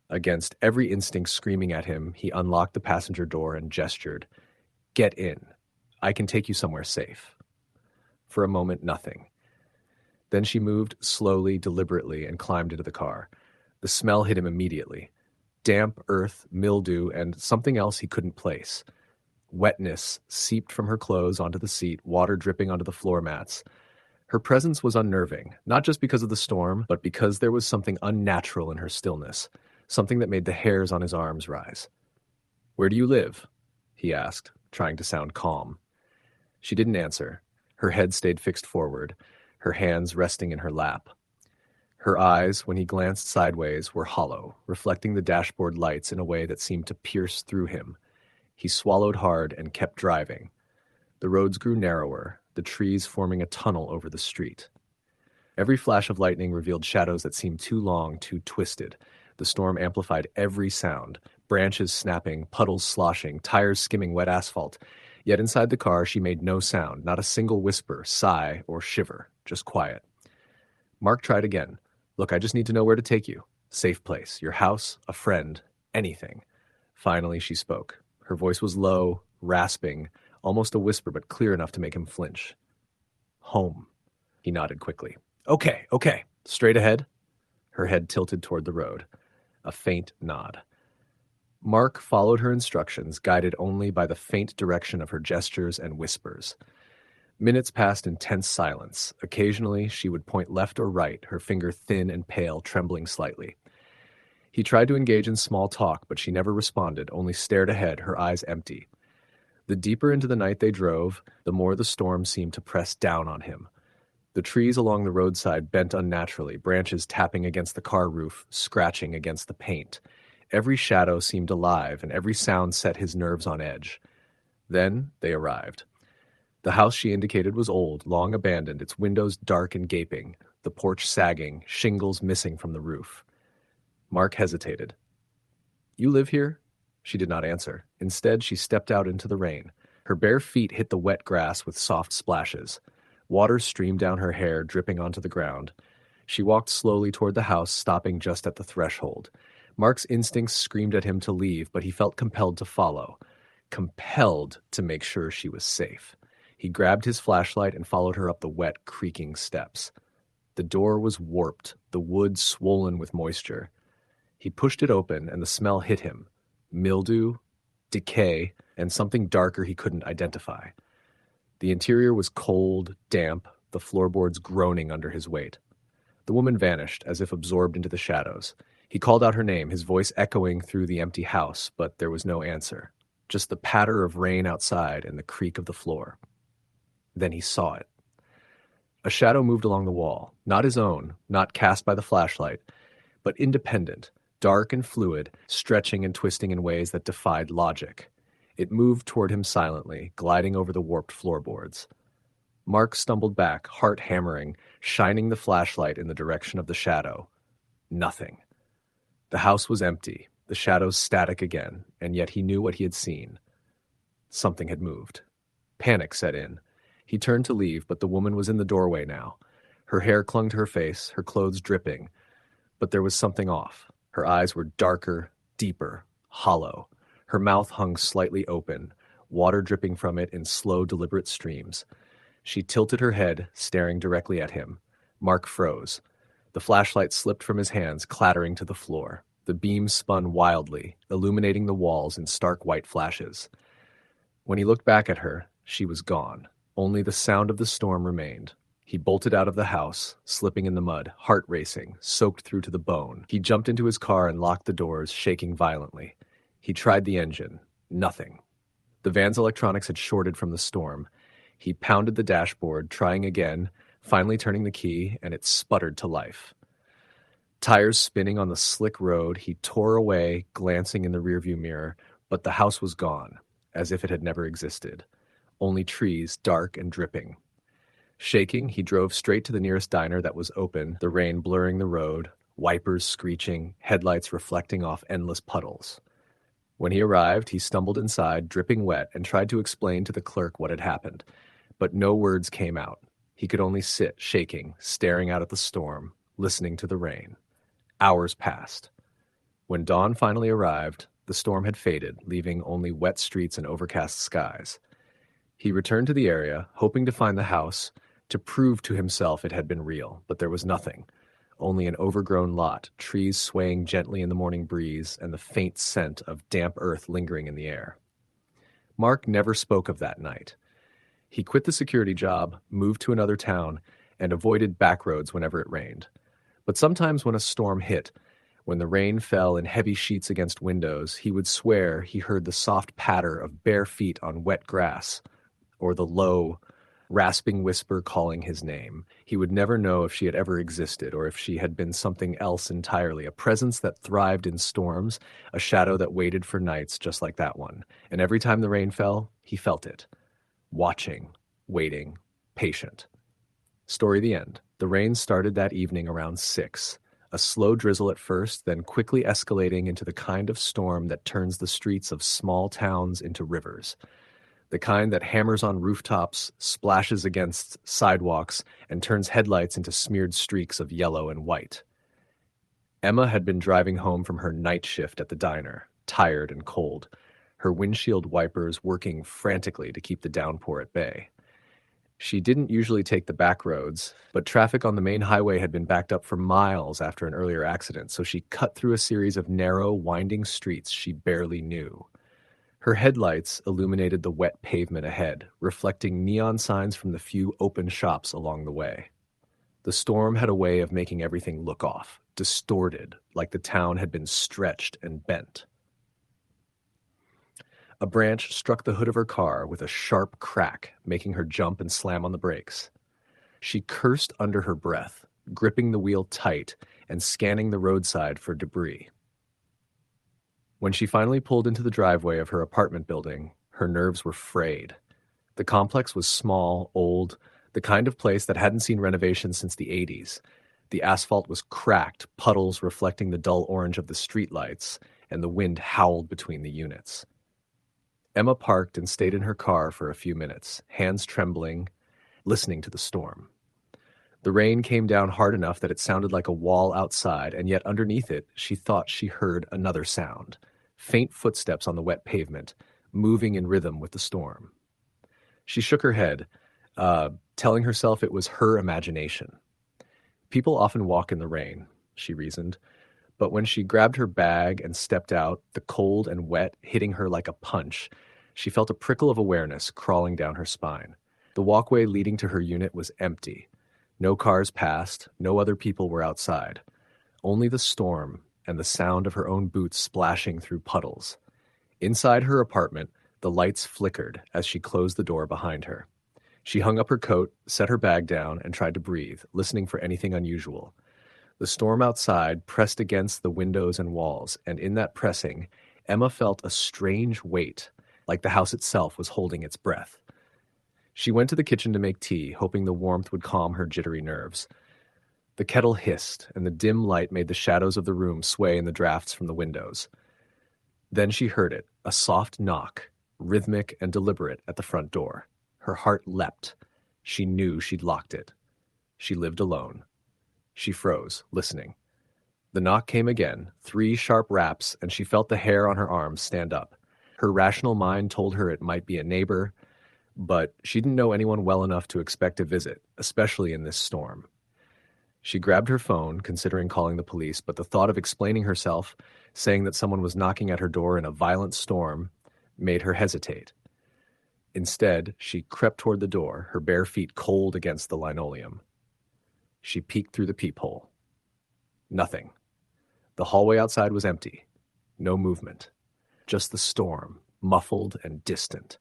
Against every instinct screaming at him, he unlocked the passenger door and gestured. "Get in. I can take you somewhere safe." For a moment, nothing. Then she moved slowly, deliberately, and climbed into the car. The smell hit him immediately. Damp earth, mildew, and something else he couldn't place. Wetness seeped from her clothes onto the seat, water dripping onto the floor mats. Her presence was unnerving, not just because of the storm, but because there was something unnatural in her stillness, something that made the hairs on his arms rise. "Where do you live?" he asked, trying to sound calm. She didn't answer. Her head stayed fixed forward, her hands resting in her lap. Her eyes, when he glanced sideways, were hollow, reflecting the dashboard lights in a way that seemed to pierce through him. He swallowed hard and kept driving. The roads grew narrower, the trees forming a tunnel over the street. Every flash of lightning revealed shadows that seemed too long, too twisted. The storm amplified every sound, branches snapping, puddles sloshing, tires skimming wet asphalt. Yet inside the car she made no sound, not a single whisper, sigh, or shiver, just quiet. Mark tried again. "Look, I just need to know where to take you. Safe place, your house, a friend, anything." Finally she spoke. Her voice was low, rasping, almost a whisper, but clear enough to make him flinch. "Home." He nodded quickly. Okay. Straight ahead?" Her head tilted toward the road. A faint nod. Mark followed her instructions, guided only by the faint direction of her gestures and whispers. Minutes passed in tense silence. Occasionally, she would point left or right, her finger thin and pale, trembling slightly. He tried to engage in small talk, but she never responded, only stared ahead, her eyes empty. The deeper into the night they drove, the more the storm seemed to press down on him. The trees along the roadside bent unnaturally, branches tapping against the car roof, scratching against the paint. Every shadow seemed alive, and every sound set his nerves on edge. Then they arrived. The house she indicated was old, long abandoned, its windows dark and gaping, the porch sagging, shingles missing from the roof. Mark hesitated. "You live here?" She did not answer. Instead, she stepped out into the rain. Her bare feet hit the wet grass with soft splashes. Water streamed down her hair, dripping onto the ground. She walked slowly toward the house, stopping just at the threshold. Mark's instincts screamed at him to leave, but he felt compelled to follow. Compelled to make sure she was safe. He grabbed his flashlight and followed her up the wet, creaking steps. The door was warped, the wood swollen with moisture. He pushed it open, and the smell hit him. Mildew, decay, and something darker he couldn't identify. The interior was cold, damp, the floorboards groaning under his weight. The woman vanished, as if absorbed into the shadows. He called out her name, his voice echoing through the empty house, but there was no answer. Just the patter of rain outside and the creak of the floor. Then he saw it. A shadow moved along the wall, not his own, not cast by the flashlight, but independent, dark and fluid, stretching and twisting in ways that defied logic. It moved toward him silently, gliding over the warped floorboards. Mark stumbled back, heart hammering, shining the flashlight in the direction of the shadow. Nothing. The house was empty, the shadows static again, and yet he knew what he had seen. Something had moved. Panic set in. He turned to leave, but the woman was in the doorway now. Her hair clung to her face, her clothes dripping. But there was something off. Her eyes were darker, deeper, hollow. Her mouth hung slightly open, water dripping from it in slow, deliberate streams. She tilted her head, staring directly at him. Mark froze. The flashlight slipped from his hands, clattering to the floor. The beam spun wildly, illuminating the walls in stark white flashes. When he looked back at her, she was gone. Only the sound of the storm remained. He bolted out of the house, slipping in the mud, heart racing, soaked through to the bone. He jumped into his car and locked the doors, shaking violently. He tried the engine. Nothing. The van's electronics had shorted from the storm. He pounded the dashboard, trying again, finally turning the key, and it sputtered to life. Tires spinning on the slick road, he tore away, glancing in the rearview mirror, but the house was gone, as if it had never existed. Only trees, dark and dripping. Shaking, he drove straight to the nearest diner that was open, the rain blurring the road, wipers screeching, headlights reflecting off endless puddles. When he arrived, he stumbled inside, dripping wet, and tried to explain to the clerk what had happened. But no words came out. He could only sit, shaking, staring out at the storm, listening to the rain. Hours passed. When dawn finally arrived, the storm had faded, leaving only wet streets and overcast skies. He returned to the area, hoping to find the house, to prove to himself it had been real, but there was nothing. Only an overgrown lot, trees swaying gently in the morning breeze, and the faint scent of damp earth lingering in the air. Mark never spoke of that night. He quit the security job, moved to another town, and avoided back roads whenever it rained. But sometimes when a storm hit, when the rain fell in heavy sheets against windows, he would swear he heard the soft patter of bare feet on wet grass, or the low, rasping whisper calling his name. He would never know if she had ever existed or if she had been something else entirely, a presence that thrived in storms, a shadow that waited for nights just like that one. And every time the rain fell, he felt it. Watching, waiting, patient. Story the end. The rain started that evening around 6. A slow drizzle at first, then quickly escalating into the kind of storm that turns the streets of small towns into rivers. The kind that hammers on rooftops, splashes against sidewalks, and turns headlights into smeared streaks of yellow and white. Emma had been driving home from her night shift at the diner, tired and cold, her windshield wipers working frantically to keep the downpour at bay. She didn't usually take the back roads, but traffic on the main highway had been backed up for miles after an earlier accident, so she cut through a series of narrow, winding streets she barely knew. Her headlights illuminated the wet pavement ahead, reflecting neon signs from the few open shops along the way. The storm had a way of making everything look off, distorted, like the town had been stretched and bent. A branch struck the hood of her car with a sharp crack, making her jump and slam on the brakes. She cursed under her breath, gripping the wheel tight and scanning the roadside for debris. When she finally pulled into the driveway of her apartment building, her nerves were frayed. The complex was small, old, the kind of place that hadn't seen renovations since the 80s. The asphalt was cracked, puddles reflecting the dull orange of the streetlights, and the wind howled between the units. Emma parked and stayed in her car for a few minutes, hands trembling, listening to the storm. The rain came down hard enough that it sounded like a wall outside, and yet underneath it, she thought she heard another sound. Faint footsteps on the wet pavement, moving in rhythm with the storm. She shook her head, telling herself it was her imagination. People often walk in the rain, she reasoned, but when she grabbed her bag and stepped out, the cold and wet hitting her like a punch, she felt a prickle of awareness crawling down her spine. The walkway leading to her unit was empty. No cars passed, no other people were outside. Only the storm and the sound of her own boots splashing through puddles. Inside her apartment, the lights flickered as she closed the door behind her. She hung up her coat, set her bag down, and tried to breathe, listening for anything unusual. The storm outside pressed against the windows and walls, and in that pressing, Emma felt a strange weight, like the house itself was holding its breath. She went to the kitchen to make tea, hoping the warmth would calm her jittery nerves. The kettle hissed, and the dim light made the shadows of the room sway in the drafts from the windows. Then she heard it, a soft knock, rhythmic and deliberate, at the front door. Her heart leapt. She knew she'd locked it. She lived alone. She froze, listening. The knock came again, 3 sharp raps, and she felt the hair on her arms stand up. Her rational mind told her it might be a neighbor, but she didn't know anyone well enough to expect a visit, especially in this storm. She grabbed her phone, considering calling the police, but the thought of explaining herself, saying that someone was knocking at her door in a violent storm, made her hesitate. Instead, she crept toward the door, her bare feet cold against the linoleum. She peeked through the peephole. Nothing. The hallway outside was empty. No movement. Just the storm, muffled and distant.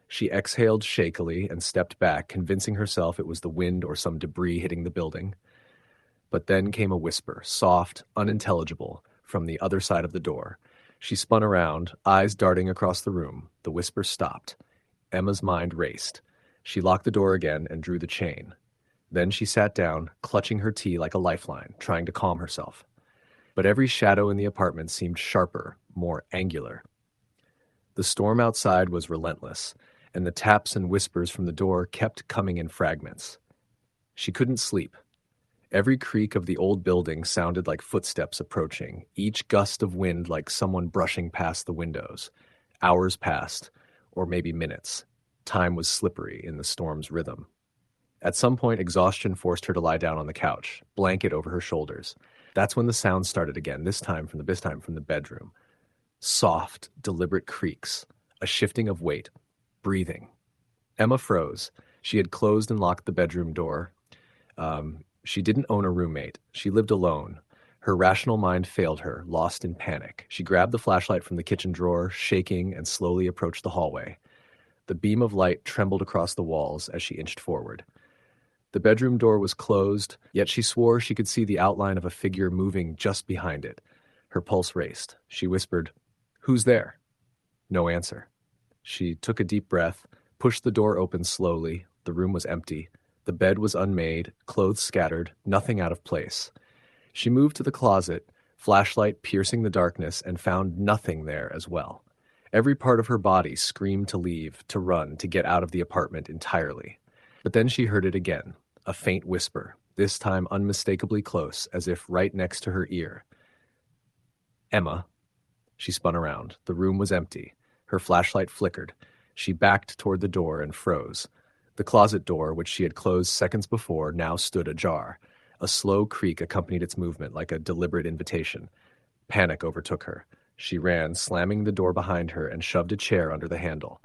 She exhaled shakily and stepped back, convincing herself it was the wind or some debris hitting the building. But then came a whisper, soft, unintelligible, from the other side of the door. She spun around, eyes darting across the room. The whisper stopped. Emma's mind raced. She locked the door again and drew the chain. Then she sat down, clutching her tea like a lifeline, trying to calm herself. But every shadow in the apartment seemed sharper, more angular. The storm outside was relentless, and the taps and whispers from the door kept coming in fragments. She couldn't sleep. Every creak of the old building sounded like footsteps approaching, each gust of wind like someone brushing past the windows. Hours passed, or maybe minutes. Time was slippery in the storm's rhythm. At some point, exhaustion forced her to lie down on the couch, blanket over her shoulders. That's when the sound started again, this time from the bedroom. Soft, deliberate creaks, a shifting of weight, breathing. Emma froze. She had closed and locked the bedroom door. She didn't own a roommate. She lived alone. Her rational mind failed her, lost in panic. She grabbed the flashlight from the kitchen drawer, shaking, and slowly approached the hallway. The beam of light trembled across the walls as she inched forward. The bedroom door was closed, yet she swore she could see the outline of a figure moving just behind it. Her pulse raced. She whispered, "Who's there?" No answer. She took a deep breath, pushed the door open slowly. The room was empty. The bed was unmade, clothes scattered, nothing out of place. She moved to the closet, flashlight piercing the darkness, and found nothing there as well. Every part of her body screamed to leave, to run, to get out of the apartment entirely. But then she heard it again, a faint whisper, this time unmistakably close, as if right next to her ear. "Emma." She spun around. The room was empty. Her flashlight flickered. She backed toward the door and froze. The closet door, which she had closed seconds before, now stood ajar. A slow creak accompanied its movement, like a deliberate invitation. Panic overtook her. She ran, slamming the door behind her, and shoved a chair under the handle.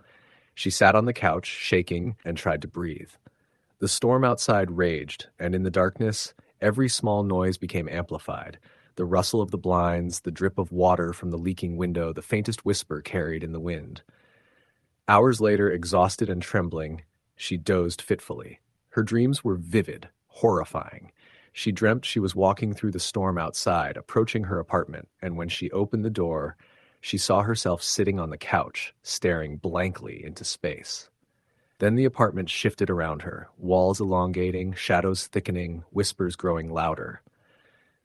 She sat on the couch, shaking, and tried to breathe. The storm outside raged, and in the darkness, every small noise became amplified. The rustle of the blinds, the drip of water from the leaking window, the faintest whisper carried in the wind. Hours later, exhausted and trembling, she dozed fitfully. Her dreams were vivid, horrifying. She dreamt she was walking through the storm outside, approaching her apartment, and when she opened the door, she saw herself sitting on the couch, staring blankly into space. Then the apartment shifted around her, walls elongating, shadows thickening, whispers growing louder.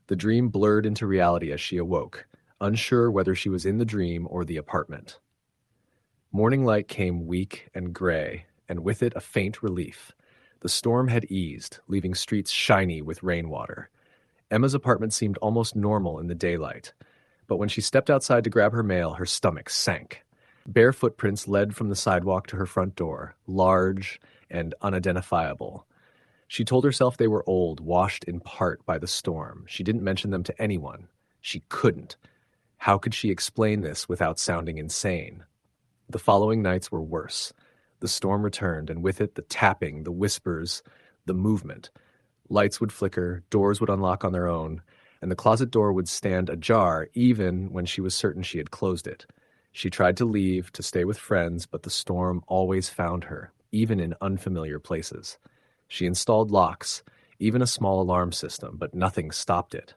The dream blurred into reality as she awoke, unsure whether she was in the dream or the apartment. Morning light came weak and gray, and with it a faint relief. The storm had eased, leaving streets shiny with rainwater. Emma's apartment seemed almost normal in the daylight, but when she stepped outside to grab her mail, her stomach sank. Bare footprints led from the sidewalk to her front door, large and unidentifiable. She told herself they were old, washed in part by the storm. She didn't mention them to anyone. She couldn't. How could she explain this without sounding insane? The following nights were worse. The storm returned, and with it the tapping, the whispers, the movement. Lights would flicker, doors would unlock on their own, and the closet door would stand ajar even when she was certain she had closed it. She tried to leave, to stay with friends, but the storm always found her, even in unfamiliar places. She installed locks, even a small alarm system, but nothing stopped it.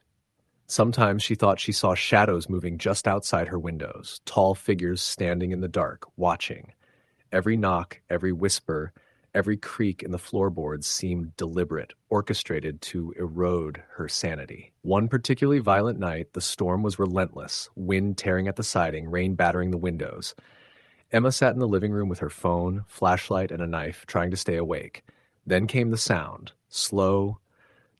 Sometimes she thought she saw shadows moving just outside her windows, tall figures standing in the dark, watching. Every knock, every whisper, every creak in the floorboards seemed deliberate, orchestrated to erode her sanity. One particularly violent night, the storm was relentless, wind tearing at the siding, rain battering the windows. Emma sat in the living room with her phone, flashlight, and a knife, trying to stay awake. Then came the sound, slow,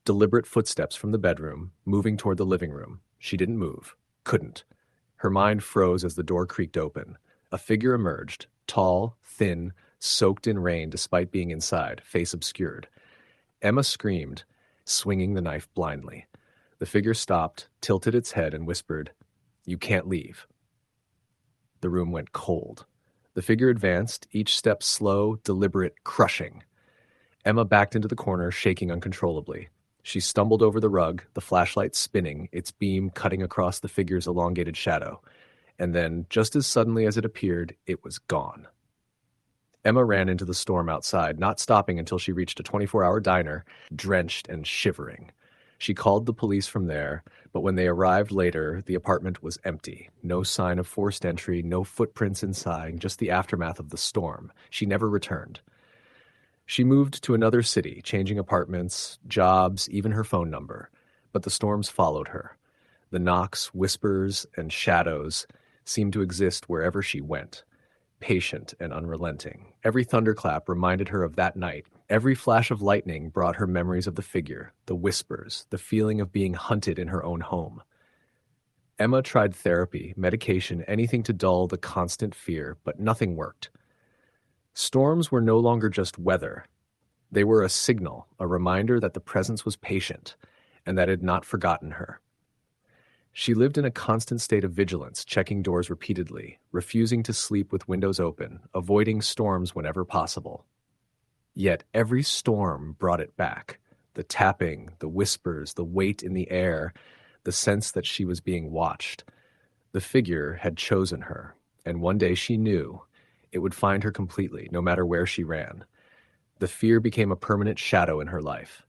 deliberate footsteps from the bedroom, moving toward the living room. She didn't move, couldn't. Her mind froze as the door creaked open. A figure emerged, tall, thin, soaked in rain despite being inside, face obscured. Emma screamed, swinging the knife blindly. The figure stopped, tilted its head, and whispered, "You can't leave." The room went cold. The figure advanced, each step slow, deliberate, crushing. Emma backed into the corner, shaking uncontrollably. She stumbled over the rug, the flashlight spinning, its beam cutting across the figure's elongated shadow. And then, just as suddenly as it appeared, it was gone. Emma ran into the storm outside, not stopping until she reached a 24-hour diner, drenched and shivering. She called the police from there, but when they arrived later, the apartment was empty. No sign of forced entry, no footprints inside, just the aftermath of the storm. She never returned. She moved to another city, changing apartments, jobs, even her phone number. But the storms followed her. The knocks, whispers, and shadows seemed to exist wherever she went, patient and unrelenting. Every thunderclap reminded her of that night. Every flash of lightning brought her memories of the figure, the whispers, the feeling of being hunted in her own home. Emma tried therapy, medication, anything to dull the constant fear, but nothing worked. Storms were no longer just weather. They were a signal, a reminder that the presence was patient and that it had not forgotten her. She lived in a constant state of vigilance, checking doors repeatedly, refusing to sleep with windows open, avoiding storms whenever possible. Yet every storm brought it back. The tapping, the whispers, the weight in the air, the sense that she was being watched. The figure had chosen her, and one day she knew it would find her completely, no matter where she ran. The fear became a permanent shadow in her life.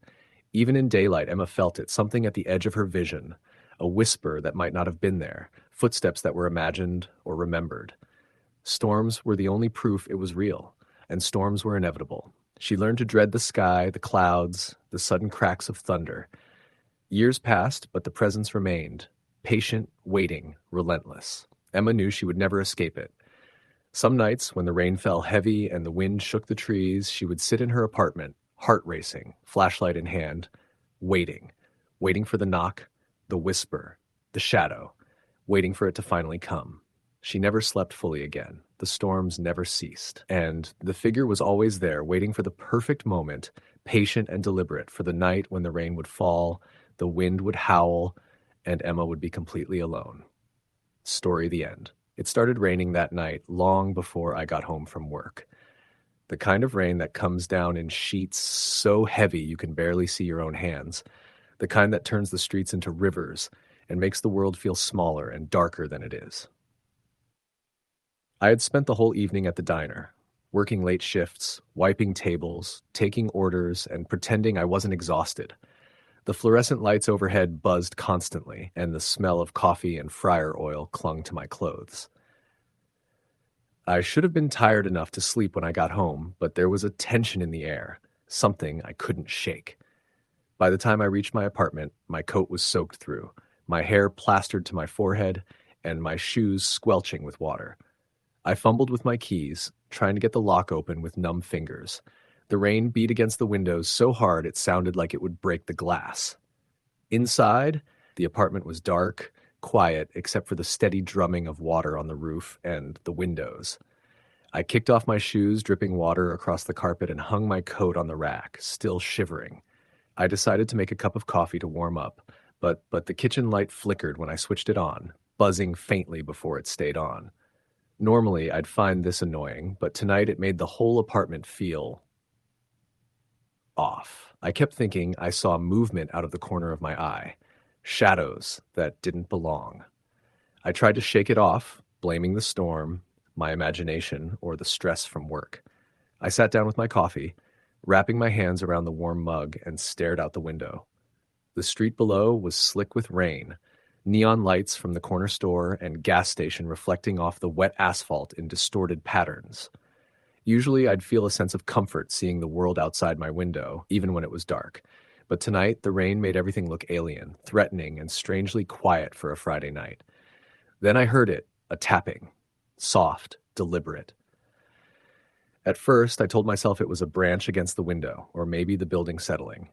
Even in daylight, Emma felt it, something at the edge of her vision, a whisper that might not have been there, footsteps that were imagined or remembered. Storms were the only proof it was real, and storms were inevitable. She learned to dread the sky, the clouds, the sudden cracks of thunder. Years passed, but the presence remained, patient, waiting, relentless. Emma knew she would never escape it. Some nights, when the rain fell heavy and the wind shook the trees, she would sit in her apartment, heart racing, flashlight in hand, waiting for the knock, the whisper, the shadow, waiting for it to finally come. She never slept fully again. The storms never ceased. And the figure was always there, waiting for the perfect moment, patient and deliberate, for the night when the rain would fall, the wind would howl, and Emma would be completely alone. Story the end. It started raining that night long before I got home from work. The kind of rain that comes down in sheets so heavy you can barely see your own hands. The kind that turns the streets into rivers and makes the world feel smaller and darker than it is. I had spent the whole evening at the diner, working late shifts, wiping tables, taking orders, and pretending I wasn't exhausted. The fluorescent lights overhead buzzed constantly, and the smell of coffee and fryer oil clung to my clothes. I should have been tired enough to sleep when I got home, but there was a tension in the air, something I couldn't shake. By the time I reached my apartment, my coat was soaked through, my hair plastered to my forehead, and my shoes squelching with water. I fumbled with my keys, trying to get the lock open with numb fingers. The rain beat against the windows so hard it sounded like it would break the glass. Inside, the apartment was dark, quiet except for the steady drumming of water on the roof and the windows. I kicked off my shoes, dripping water across the carpet, and hung my coat on the rack, still shivering. I decided to make a cup of coffee to warm up, but the kitchen light flickered when I switched it on, buzzing faintly before it stayed on. Normally, I'd find this annoying, but tonight it made the whole apartment feel off. I kept thinking I saw movement out of the corner of my eye, shadows that didn't belong. I tried to shake it off, blaming the storm, my imagination, or the stress from work. I sat down with my coffee, wrapping my hands around the warm mug, and stared out the window. The street below was slick with rain, neon lights from the corner store and gas station reflecting off the wet asphalt in distorted patterns. Usually I'd feel a sense of comfort seeing the world outside my window, even when it was dark. But tonight, the rain made everything look alien, threatening, and strangely quiet for a Friday night. Then I heard it, a tapping. Soft, deliberate. At first, I told myself it was a branch against the window, or maybe the building settling.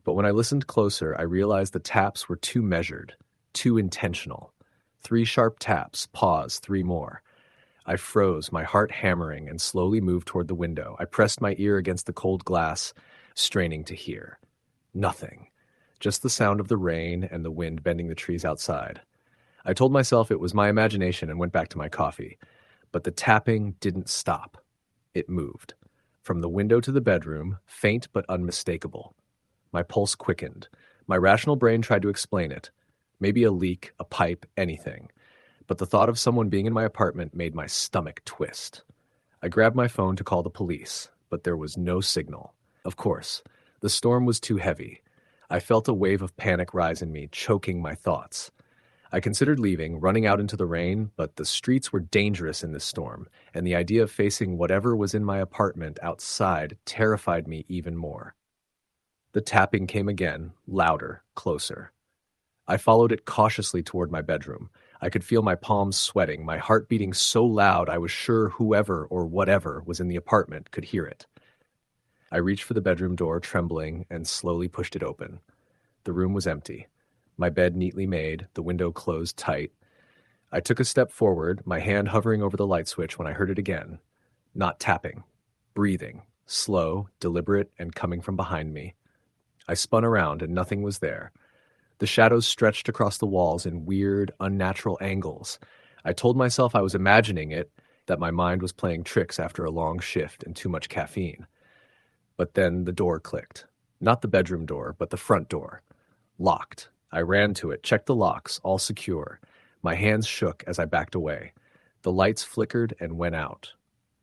But when I listened closer, I realized the taps were too measured, too intentional. 3 sharp taps, pause, 3 more. I froze, my heart hammering, and slowly moved toward the window. I pressed my ear against the cold glass, straining to hear. Nothing. Just the sound of the rain and the wind bending the trees outside. I told myself it was my imagination and went back to my coffee. But the tapping didn't stop. It moved. From the window to the bedroom, faint but unmistakable. My pulse quickened. My rational brain tried to explain it. Maybe a leak, a pipe, anything. But the thought of someone being in my apartment made my stomach twist. I grabbed my phone to call the police, but there was no signal. Of course, the storm was too heavy. I felt a wave of panic rise in me, choking my thoughts. I considered leaving, running out into the rain, but the streets were dangerous in this storm, and the idea of facing whatever was in my apartment outside terrified me even more. The tapping came again, louder, closer. I followed it cautiously toward my bedroom. I could feel my palms sweating, my heart beating so loud I was sure whoever or whatever was in the apartment could hear it. I reached for the bedroom door, trembling, and slowly pushed it open. The room was empty. My bed neatly made, the window closed tight. I took a step forward, my hand hovering over the light switch when I heard it again. Not tapping. Breathing. Slow, deliberate, and coming from behind me. I spun around and nothing was there. The shadows stretched across the walls in weird, unnatural angles. I told myself I was imagining it, that my mind was playing tricks after a long shift and too much caffeine. But then the door clicked. Not the bedroom door, but the front door. Locked. I ran to it, checked the locks, all secure. My hands shook as I backed away. The lights flickered and went out.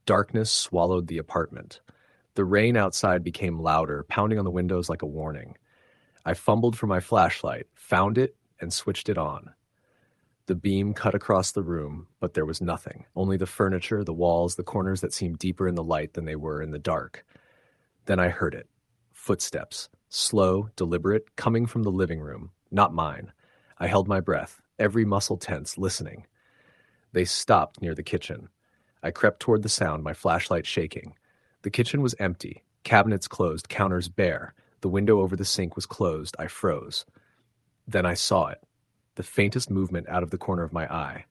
Darkness swallowed the apartment. The rain outside became louder, pounding on the windows like a warning. I fumbled for my flashlight, found it, and switched it on. The beam cut across the room, but there was nothing. Only the furniture, the walls, the corners that seemed deeper in the light than they were in the dark. Then I heard it. Footsteps. Slow, deliberate, coming from the living room. Not mine. I held my breath, every muscle tense, listening. They stopped near the kitchen. I crept toward the sound, my flashlight shaking. The kitchen was empty. Cabinets closed, counters bare. The window over the sink was closed. I froze. Then I saw it. The faintest movement out of the corner of my eye.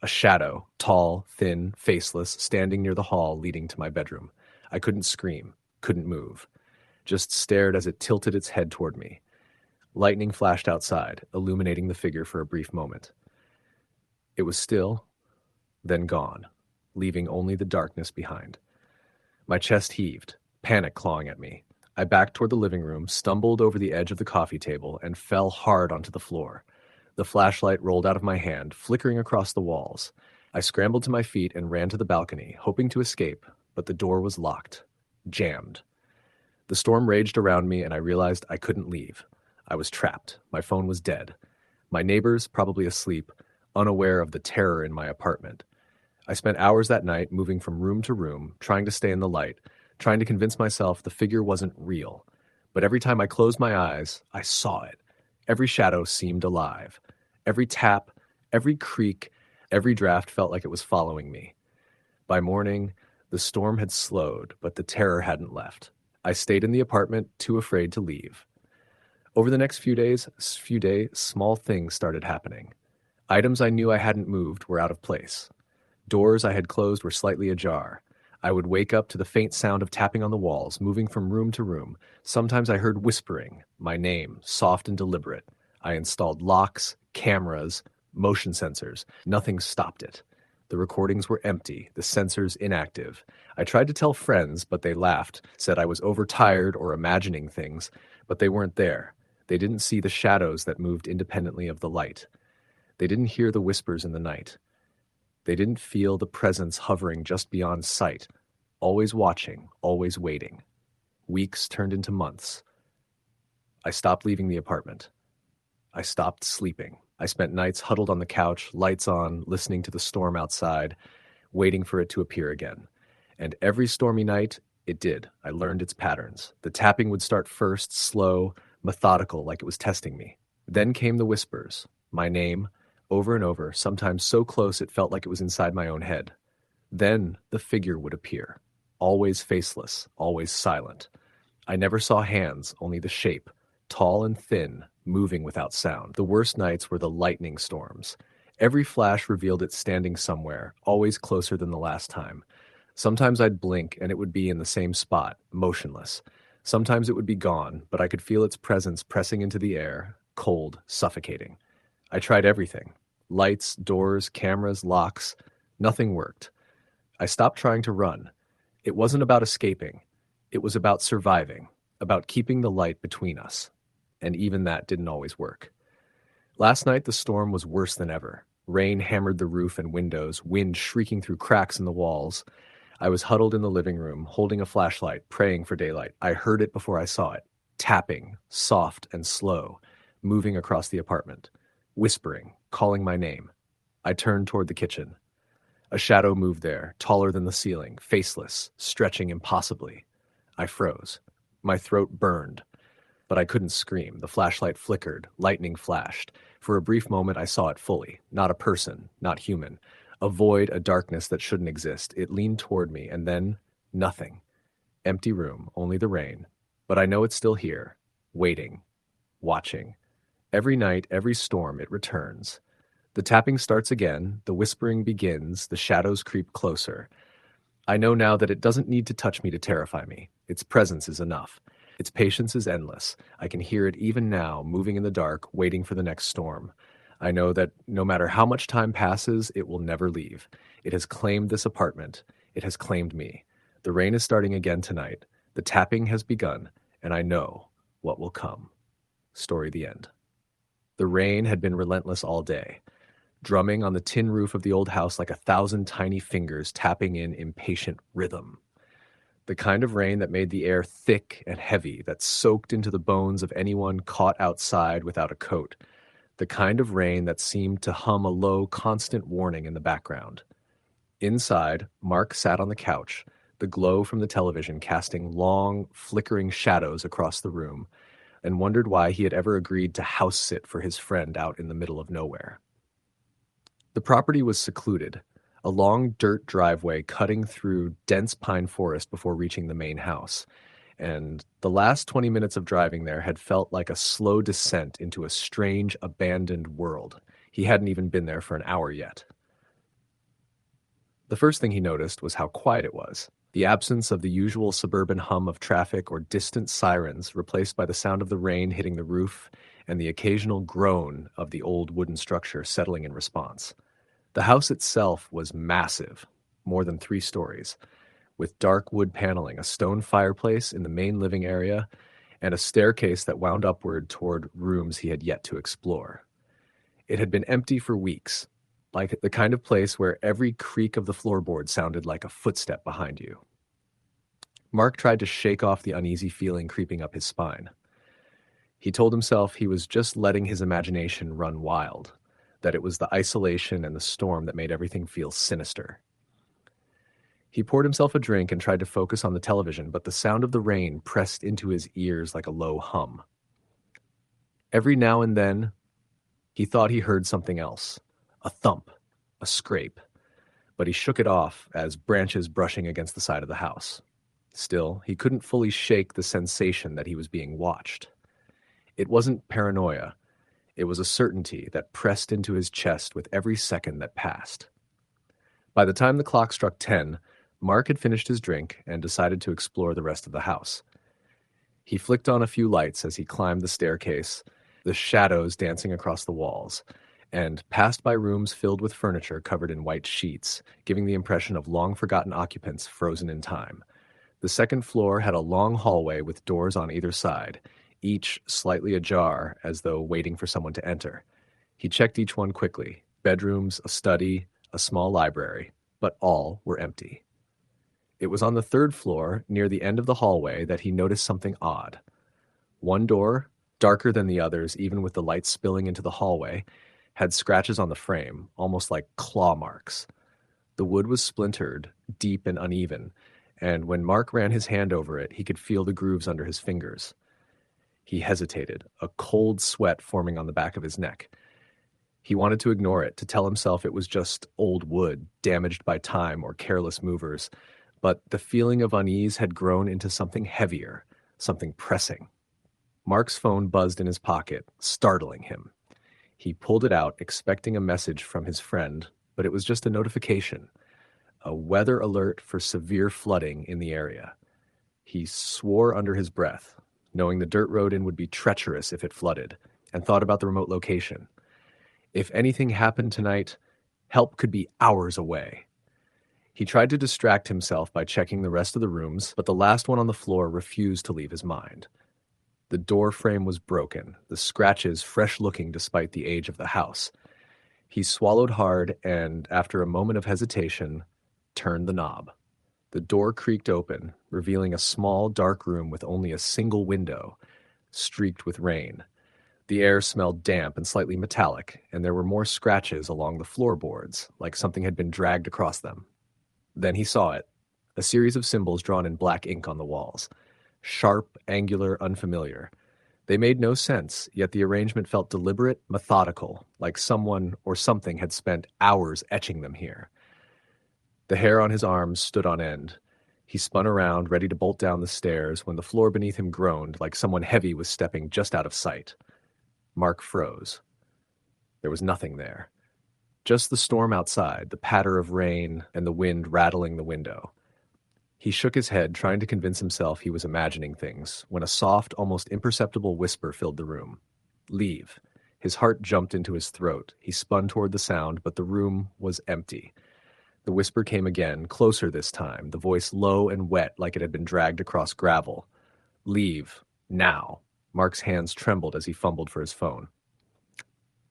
A shadow, tall, thin, faceless, standing near the hall leading to my bedroom. I couldn't scream, couldn't move. Just stared as it tilted its head toward me. Lightning flashed outside, illuminating the figure for a brief moment. It was still, then gone, leaving only the darkness behind. My chest heaved, panic clawing at me. I backed toward the living room, stumbled over the edge of the coffee table, and fell hard onto the floor. The flashlight rolled out of my hand, flickering across the walls. I scrambled to my feet and ran to the balcony, hoping to escape, but the door was locked, jammed. The storm raged around me, and I realized I couldn't leave. I was trapped. My phone was dead. My neighbors, probably asleep, unaware of the terror in my apartment. I spent hours that night moving from room to room, trying to stay in the light, trying to convince myself the figure wasn't real. But every time I closed my eyes, I saw it. Every shadow seemed alive. Every tap, every creak, every draft felt like it was following me. By morning, the storm had slowed, but the terror hadn't left. I stayed in the apartment, too afraid to leave. Over the next few days, small things started happening. Items I knew I hadn't moved were out of place. Doors I had closed were slightly ajar. I would wake up to the faint sound of tapping on the walls, moving from room to room. Sometimes I heard whispering, my name, soft and deliberate. I installed locks, cameras, motion sensors. Nothing stopped it. The recordings were empty, the sensors inactive. I tried to tell friends, but they laughed, said I was overtired or imagining things, but they weren't there. They didn't see the shadows that moved independently of the light. They didn't hear the whispers in the night. They didn't feel the presence hovering just beyond sight, always watching, always waiting. Weeks turned into months. I stopped leaving the apartment. I stopped sleeping. I spent nights huddled on the couch, lights on, listening to the storm outside, waiting for it to appear again. And every stormy night, it did. I learned its patterns. The tapping would start first, slow, methodical, like it was testing me. Then came the whispers, my name, over and over, sometimes so close it felt like it was inside my own head. Then the figure would appear, always faceless, always silent. I never saw hands, only the shape, tall and thin, moving without sound. The worst nights were the lightning storms. Every flash revealed it standing somewhere, always closer than the last time. Sometimes I'd blink and it would be in the same spot, motionless. Sometimes it would be gone, but I could feel its presence pressing into the air, cold, suffocating. I tried everything. Lights, doors, cameras, locks. Nothing worked. I stopped trying to run. It wasn't about escaping. It was about surviving, about keeping the light between us. And even that didn't always work. Last night, the storm was worse than ever. Rain hammered the roof and windows, wind shrieking through cracks in the walls. I was huddled in the living room, holding a flashlight, praying for daylight. I heard it before I saw it, tapping, soft and slow, moving across the apartment, whispering, calling my name. I turned toward the kitchen. A shadow moved there, taller than the ceiling, faceless, stretching impossibly. I froze. My throat burned. But I couldn't scream. The flashlight flickered, lightning flashed. For a brief moment I saw it fully. Not a person, not human. A void, a darkness that shouldn't exist. It leaned toward me, and then nothing. Empty room, only the rain. But I know it's still here, waiting, watching. Every night, every storm, it returns. The tapping starts again, the whispering begins, the shadows creep closer. I know now that it doesn't need to touch me to terrify me. Its presence is enough. Its patience is endless. I can hear it even now, moving in the dark, waiting for the next storm. I know that no matter how much time passes, it will never leave. It has claimed this apartment. It has claimed me. The rain is starting again tonight. The tapping has begun, and I know what will come. Story the end. The rain had been relentless all day, drumming on the tin roof of the old house like 1,000 tiny fingers tapping in impatient rhythm. The kind of rain that made the air thick and heavy, that soaked into the bones of anyone caught outside without a coat. The kind of rain that seemed to hum a low, constant warning in the background. Inside, Mark sat on the couch, the glow from the television casting long, flickering shadows across the room, and wondered why he had ever agreed to house sit for his friend out in the middle of nowhere. The property was secluded, a long dirt driveway cutting through dense pine forest before reaching the main house, and the last 20 minutes of driving there had felt like a slow descent into a strange, abandoned world. He hadn't even been there for an hour yet. The first thing he noticed was how quiet it was. The absence of the usual suburban hum of traffic or distant sirens, replaced by the sound of the rain hitting the roof and the occasional groan of the old wooden structure settling in response. The house itself was massive, more than 3 stories, with dark wood paneling, a stone fireplace in the main living area, and a staircase that wound upward toward rooms he had yet to explore. It had been empty for weeks, like the kind of place where every creak of the floorboard sounded like a footstep behind you. Mark tried to shake off the uneasy feeling creeping up his spine. He told himself he was just letting his imagination run wild, that it was the isolation and the storm that made everything feel sinister. He poured himself a drink and tried to focus on the television, but the sound of the rain pressed into his ears like a low hum. Every now and then, he thought he heard something else, a thump, a scrape, but he shook it off as branches brushing against the side of the house. Still, he couldn't fully shake the sensation that he was being watched. It wasn't paranoia. It was a certainty that pressed into his chest with every second that passed. By the time the clock struck 10, Mark had finished his drink and decided to explore the rest of the house. He flicked on a few lights as he climbed the staircase, the shadows dancing across the walls, and passed by rooms filled with furniture covered in white sheets, giving the impression of long-forgotten occupants frozen in time. The second floor had a long hallway with doors on either side, each slightly ajar as though waiting for someone to enter. He checked each one quickly: bedrooms, a study, a small library, but all were empty. It was on the third floor, near the end of the hallway, that he noticed something odd. One door, darker than the others even with the light spilling into the hallway, had scratches on the frame, almost like claw marks. The wood was splintered, deep and uneven, and when Mark ran his hand over it, he could feel the grooves under his fingers. He hesitated, a cold sweat forming on the back of his neck. He wanted to ignore it, to tell himself it was just old wood, damaged by time or careless movers, but the feeling of unease had grown into something heavier, something pressing. Mark's phone buzzed in his pocket, startling him. He pulled it out, expecting a message from his friend, but it was just a notification, a weather alert for severe flooding in the area. He swore under his breath, knowing the dirt road in would be treacherous if it flooded, and thought about the remote location. If anything happened tonight, help could be hours away. He tried to distract himself by checking the rest of the rooms, but the last one on the floor refused to leave his mind. The door frame was broken, the scratches fresh-looking despite the age of the house. He swallowed hard and, after a moment of hesitation, turned the knob. The door creaked open, revealing a small, dark room with only a single window, streaked with rain. The air smelled damp and slightly metallic, and there were more scratches along the floorboards, like something had been dragged across them. Then he saw it, a series of symbols drawn in black ink on the walls. Sharp, angular, unfamiliar. They made no sense, yet the arrangement felt deliberate, methodical, like someone or something had spent hours etching them here. The hair on his arms stood on end. He spun around, ready to bolt down the stairs, when the floor beneath him groaned like someone heavy was stepping just out of sight. Mark froze. There was nothing there. Just the storm outside, the patter of rain and the wind rattling the window. He shook his head, trying to convince himself he was imagining things, when a soft, almost imperceptible whisper filled the room. Leave. His heart jumped into his throat. He spun toward the sound, but the room was empty. The whisper came again, closer this time, the voice low and wet like it had been dragged across gravel. Leave. Now. Mark's hands trembled as he fumbled for his phone.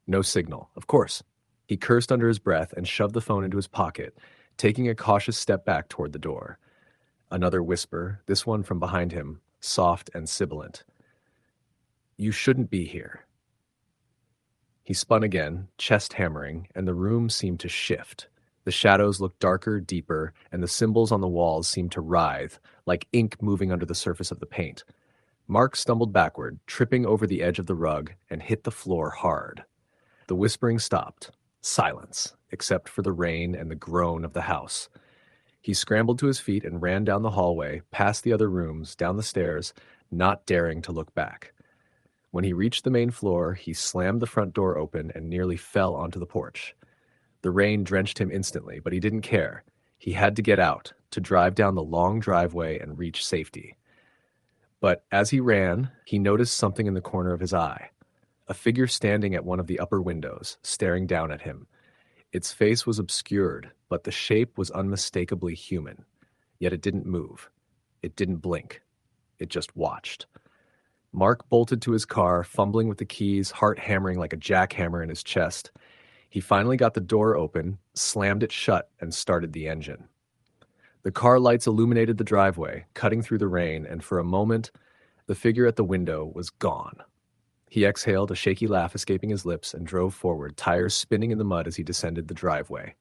No signal, of course. He cursed under his breath and shoved the phone into his pocket, taking a cautious step back toward the door. Another whisper, this one from behind him, soft and sibilant. You shouldn't be here. He spun again, chest hammering, and the room seemed to shift. The shadows looked darker, deeper, and the symbols on the walls seemed to writhe, like ink moving under the surface of the paint. Mark stumbled backward, tripping over the edge of the rug, and hit the floor hard. The whispering stopped. Silence, except for the rain and the groan of the house. He scrambled to his feet and ran down the hallway, past the other rooms, down the stairs, not daring to look back. When he reached the main floor, he slammed the front door open and nearly fell onto the porch. The rain drenched him instantly, but he didn't care. He had to get out, to drive down the long driveway and reach safety. But as he ran, he noticed something in the corner of his eye. A figure standing at one of the upper windows, staring down at him. Its face was obscured, but the shape was unmistakably human. Yet it didn't move. It didn't blink. It just watched. Mark bolted to his car, fumbling with the keys, heart hammering like a jackhammer in his chest. He finally got the door open, slammed it shut, and started the engine. The car lights illuminated the driveway, cutting through the rain, and for a moment, the figure at the window was gone. He exhaled, a shaky laugh escaping his lips, and drove forward, tires spinning in the mud as he descended the driveway.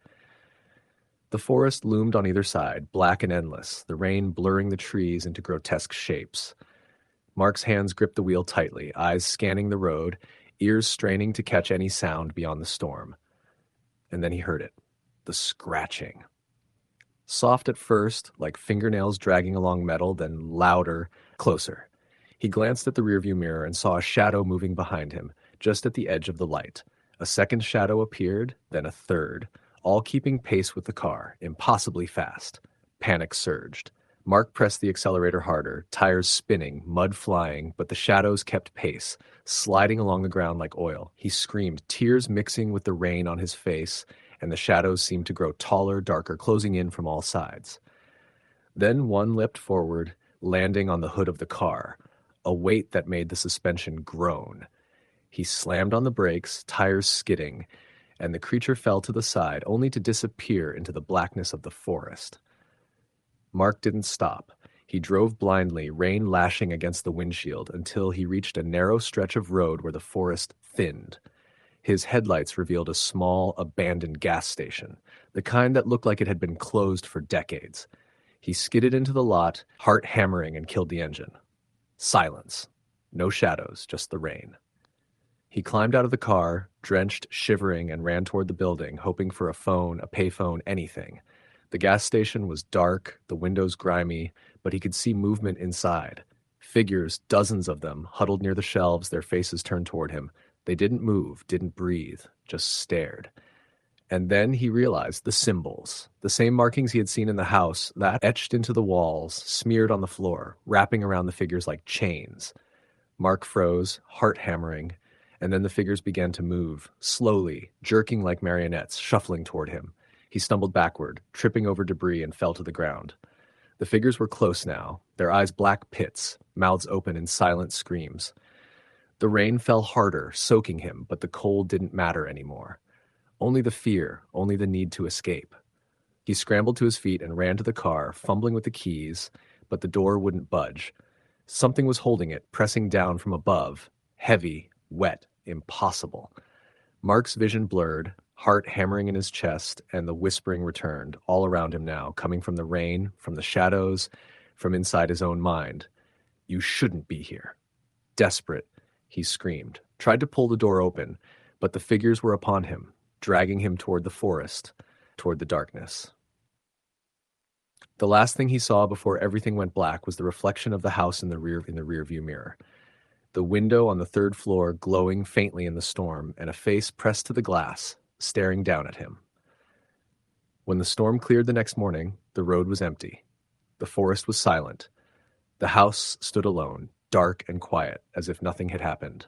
The forest loomed on either side, black and endless, the rain blurring the trees into grotesque shapes. Mark's hands gripped the wheel tightly, eyes scanning the road, ears straining to catch any sound beyond the storm. And then he heard it, the scratching. Soft at first, like fingernails dragging along metal, then louder, closer. He glanced at the rearview mirror and saw a shadow moving behind him, just at the edge of the light. A second shadow appeared, then a third, all keeping pace with the car, impossibly fast. Panic surged. Mark pressed the accelerator harder, tires spinning, mud flying, but the shadows kept pace, sliding along the ground like oil. He screamed, tears mixing with the rain on his face, and the shadows seemed to grow taller, darker, closing in from all sides. Then one leapt forward, landing on the hood of the car, a weight that made the suspension groan. He slammed on the brakes, tires skidding, and the creature fell to the side, only to disappear into the blackness of the forest. Mark didn't stop. He drove blindly, rain lashing against the windshield, until he reached a narrow stretch of road where the forest thinned. His headlights revealed a small, abandoned gas station, the kind that looked like it had been closed for decades. He skidded into the lot, heart hammering, and killed the engine. Silence. No shadows, just the rain. He climbed out of the car, drenched, shivering, and ran toward the building, hoping for a phone, a payphone, anything. The gas station was dark, the windows grimy, but he could see movement inside. Figures, dozens of them, huddled near the shelves, their faces turned toward him. They didn't move, didn't breathe, just stared. And then he realized the symbols, the same markings he had seen in the house, that etched into the walls, smeared on the floor, wrapping around the figures like chains. Mark froze, heart hammering, and then the figures began to move, slowly, jerking like marionettes, shuffling toward him. He stumbled backward, tripping over debris, and fell to the ground. The figures were close now, their eyes black pits, mouths open in silent screams. The rain fell harder, soaking him, but the cold didn't matter anymore. Only the fear, only the need to escape. He scrambled to his feet and ran to the car, fumbling with the keys, but the door wouldn't budge. Something was holding it, pressing down from above, heavy, wet, impossible. Mark's vision blurred, heart hammering in his chest, and the whispering returned, all around him now, coming from the rain, from the shadows, from inside his own mind. You shouldn't be here. Desperate, he screamed, tried to pull the door open, but the figures were upon him, dragging him toward the forest, toward the darkness. The last thing he saw before everything went black was the reflection of the house in the rearview mirror. The window on the third floor glowing faintly in the storm, and a face pressed to the glass, staring down at him. When the storm cleared the next morning, the road was empty. The forest was silent. The house stood alone, dark and quiet, as if nothing had happened.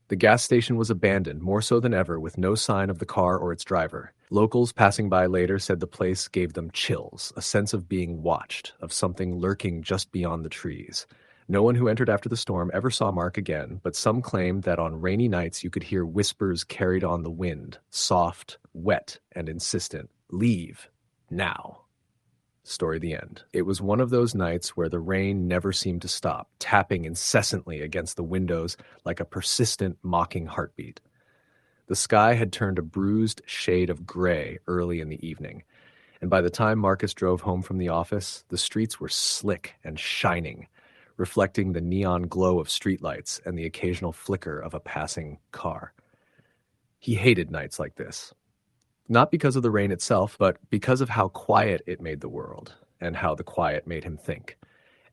The gas station was abandoned, more so than ever, with no sign of the car or its driver. Locals passing by later said the place gave them chills, a sense of being watched, of something lurking just beyond the trees. No one who entered after the storm ever saw Mark again, but some claimed that on rainy nights you could hear whispers carried on the wind, soft, wet, and insistent. Leave. Now. Story the end. It was one of those nights where the rain never seemed to stop, tapping incessantly against the windows like a persistent, mocking heartbeat. The sky had turned a bruised shade of gray early in the evening, and by the time Marcus drove home from the office, the streets were slick and shining, reflecting the neon glow of streetlights and the occasional flicker of a passing car. He hated nights like this. Not because of the rain itself, but because of how quiet it made the world, and how the quiet made him think.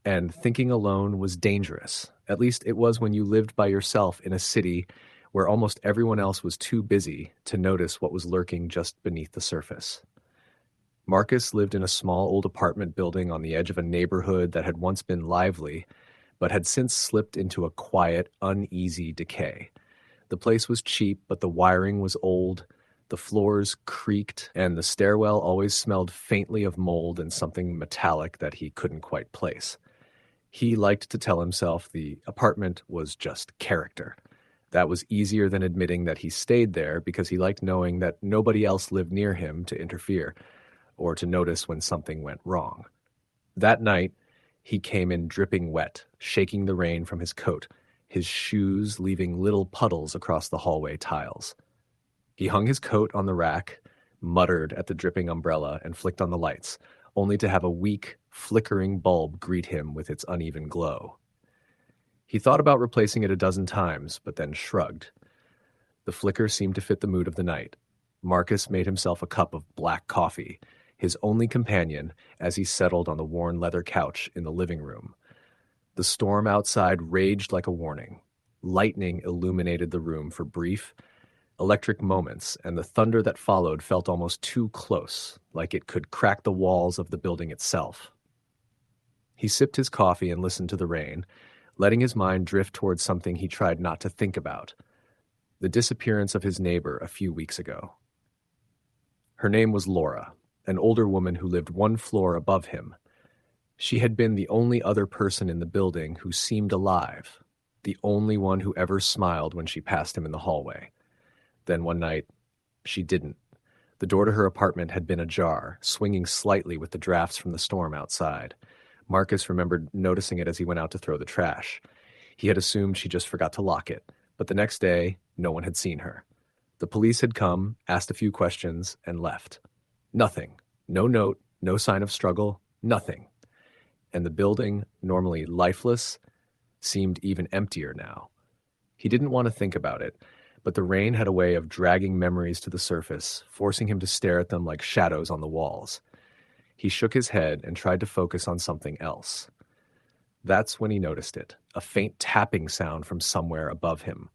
And thinking alone was dangerous. At least it was when you lived by yourself in a city where almost everyone else was too busy to notice what was lurking just beneath the surface. Marcus lived in a small old apartment building on the edge of a neighborhood that had once been lively, but had since slipped into a quiet, uneasy decay. The place was cheap, but the wiring was old. The floors creaked, and the stairwell always smelled faintly of mold and something metallic that he couldn't quite place. He liked to tell himself the apartment was just character. That was easier than admitting that he stayed there because he liked knowing that nobody else lived near him to interfere or to notice when something went wrong. That night, he came in dripping wet, shaking the rain from his coat, his shoes leaving little puddles across the hallway tiles. He hung his coat on the rack, muttered at the dripping umbrella, and flicked on the lights, only to have a weak, flickering bulb greet him with its uneven glow. He thought about replacing it a dozen times, but then shrugged. The flicker seemed to fit the mood of the night. Marcus made himself a cup of black coffee, his only companion, as he settled on the worn leather couch in the living room. The storm outside raged like a warning. Lightning illuminated the room for brief, electric moments, and the thunder that followed felt almost too close, like it could crack the walls of the building itself. He sipped his coffee and listened to the rain, letting his mind drift towards something he tried not to think about: the disappearance of his neighbor a few weeks ago. Her name was Laura, an older woman who lived one floor above him. She had been the only other person in the building who seemed alive, the only one who ever smiled when she passed him in the hallway. Then one night, she didn't. The door to her apartment had been ajar, swinging slightly with the drafts from the storm outside. Marcus remembered noticing it as he went out to throw the trash. He had assumed she just forgot to lock it, but the next day, no one had seen her. The police had come, asked a few questions, and left. Nothing. No note, no sign of struggle, nothing. And the building, normally lifeless, seemed even emptier now. He didn't want to think about it, but the rain had a way of dragging memories to the surface, forcing him to stare at them like shadows on the walls. He shook his head and tried to focus on something else. That's when he noticed it, a faint tapping sound from somewhere above him.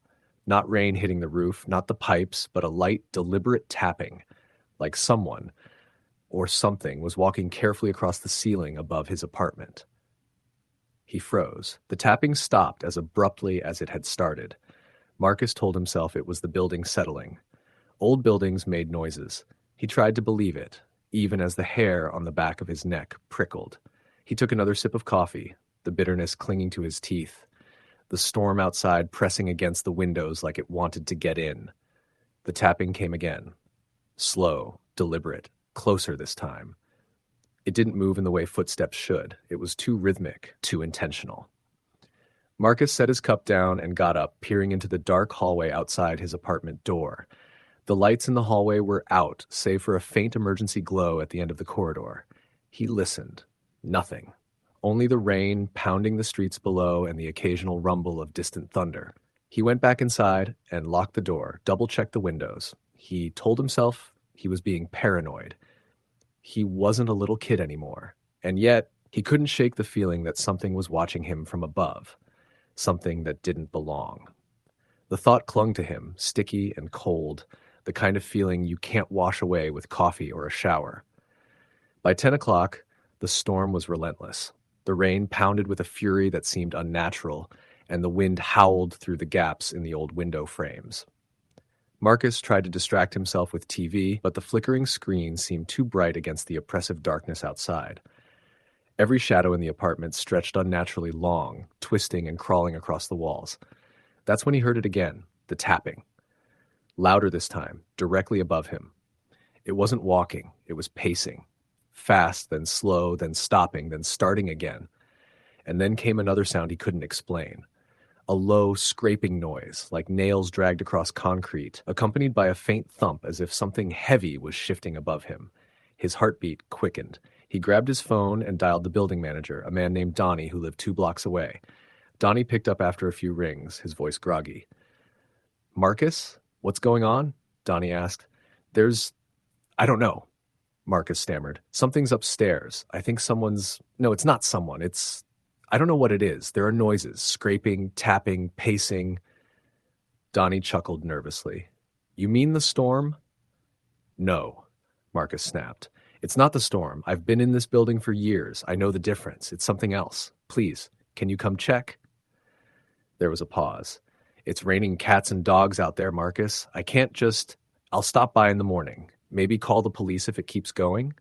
Not rain hitting the roof, not the pipes, but a light, deliberate tapping, like someone or something was walking carefully across the ceiling above his apartment. He froze. The tapping stopped as abruptly as it had started. Marcus told himself it was the building settling. Old buildings made noises. He tried to believe it, even as the hair on the back of his neck prickled. He took another sip of coffee, the bitterness clinging to his teeth, the storm outside pressing against the windows like it wanted to get in. The tapping came again. Slow, deliberate, closer this time. It didn't move in the way footsteps should. It was too rhythmic, too intentional. Marcus set his cup down and got up, peering into the dark hallway outside his apartment door. The lights in the hallway were out, save for a faint emergency glow at the end of the corridor. He listened. Nothing. Only the rain pounding the streets below and the occasional rumble of distant thunder. He went back inside and locked the door, double-checked the windows. He told himself he was being paranoid. He wasn't a little kid anymore, and yet he couldn't shake the feeling that something was watching him from above, something that didn't belong. The thought clung to him, sticky and cold, the kind of feeling you can't wash away with coffee or a shower. By 10 o'clock, the storm was relentless. The rain pounded with a fury that seemed unnatural, and the wind howled through the gaps in the old window frames. Marcus tried to distract himself with TV, but the flickering screen seemed too bright against the oppressive darkness outside. Every shadow in the apartment stretched unnaturally long, twisting and crawling across the walls. That's when he heard it again, the tapping. Louder this time, directly above him. It wasn't walking, it was pacing. Fast, then slow, then stopping, then starting again. And then came another sound he couldn't explain. A low, scraping noise, like nails dragged across concrete, accompanied by a faint thump as if something heavy was shifting above him. His heartbeat quickened. He grabbed his phone and dialed the building manager, a man named Donnie who lived 2 blocks away. Donnie picked up after a few rings, his voice groggy. "Marcus? What's going on?" Donnie asked. I don't know," Marcus stammered. "Something's upstairs. I think No, it's not someone. I don't know what it is. There are noises, scraping, tapping, pacing." Donnie chuckled nervously. "You mean the storm?" "No," Marcus snapped. "It's not the storm. I've been in this building for years. I know the difference. It's something else. Please, can you come check?" There was a pause. "It's raining cats and dogs out there, Marcus. I can't just..." I'll stop by in the morning. Maybe call the police if it keeps going.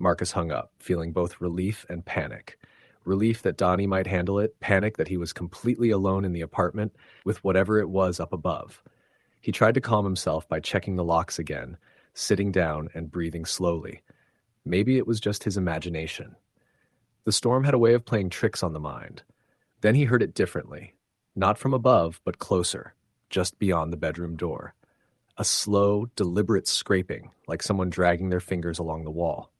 Marcus hung up, feeling both relief and panic. Relief that Donnie might handle it, panic that he was completely alone in the apartment with whatever it was up above. He tried to calm himself by checking the locks again, sitting down and breathing slowly. Maybe it was just his imagination. The storm had a way of playing tricks on the mind. Then he heard it differently. Not from above, but closer, just beyond the bedroom door. A slow, deliberate scraping, like someone dragging their fingers along the wall.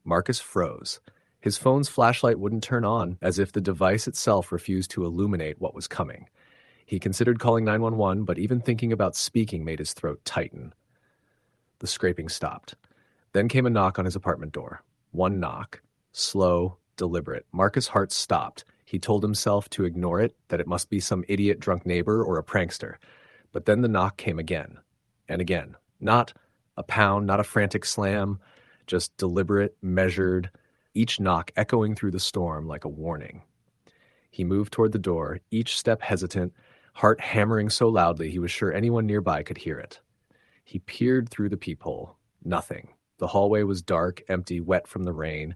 Marcus froze. His phone's flashlight wouldn't turn on, as if the device itself refused to illuminate what was coming. He considered calling 911, but even thinking about speaking made his throat tighten. The scraping stopped. Then came a knock on his apartment door. One knock. Slow, deliberate. Marcus' heart stopped. He told himself to ignore it, that it must be some idiot drunk neighbor or a prankster. But then the knock came again. And again. Not a pound, not a frantic slam, just deliberate, measured, each knock echoing through the storm like a warning. He moved toward the door, each step hesitant, heart hammering so loudly he was sure anyone nearby could hear it. He peered through the peephole. Nothing. The hallway was dark, empty, wet from the rain.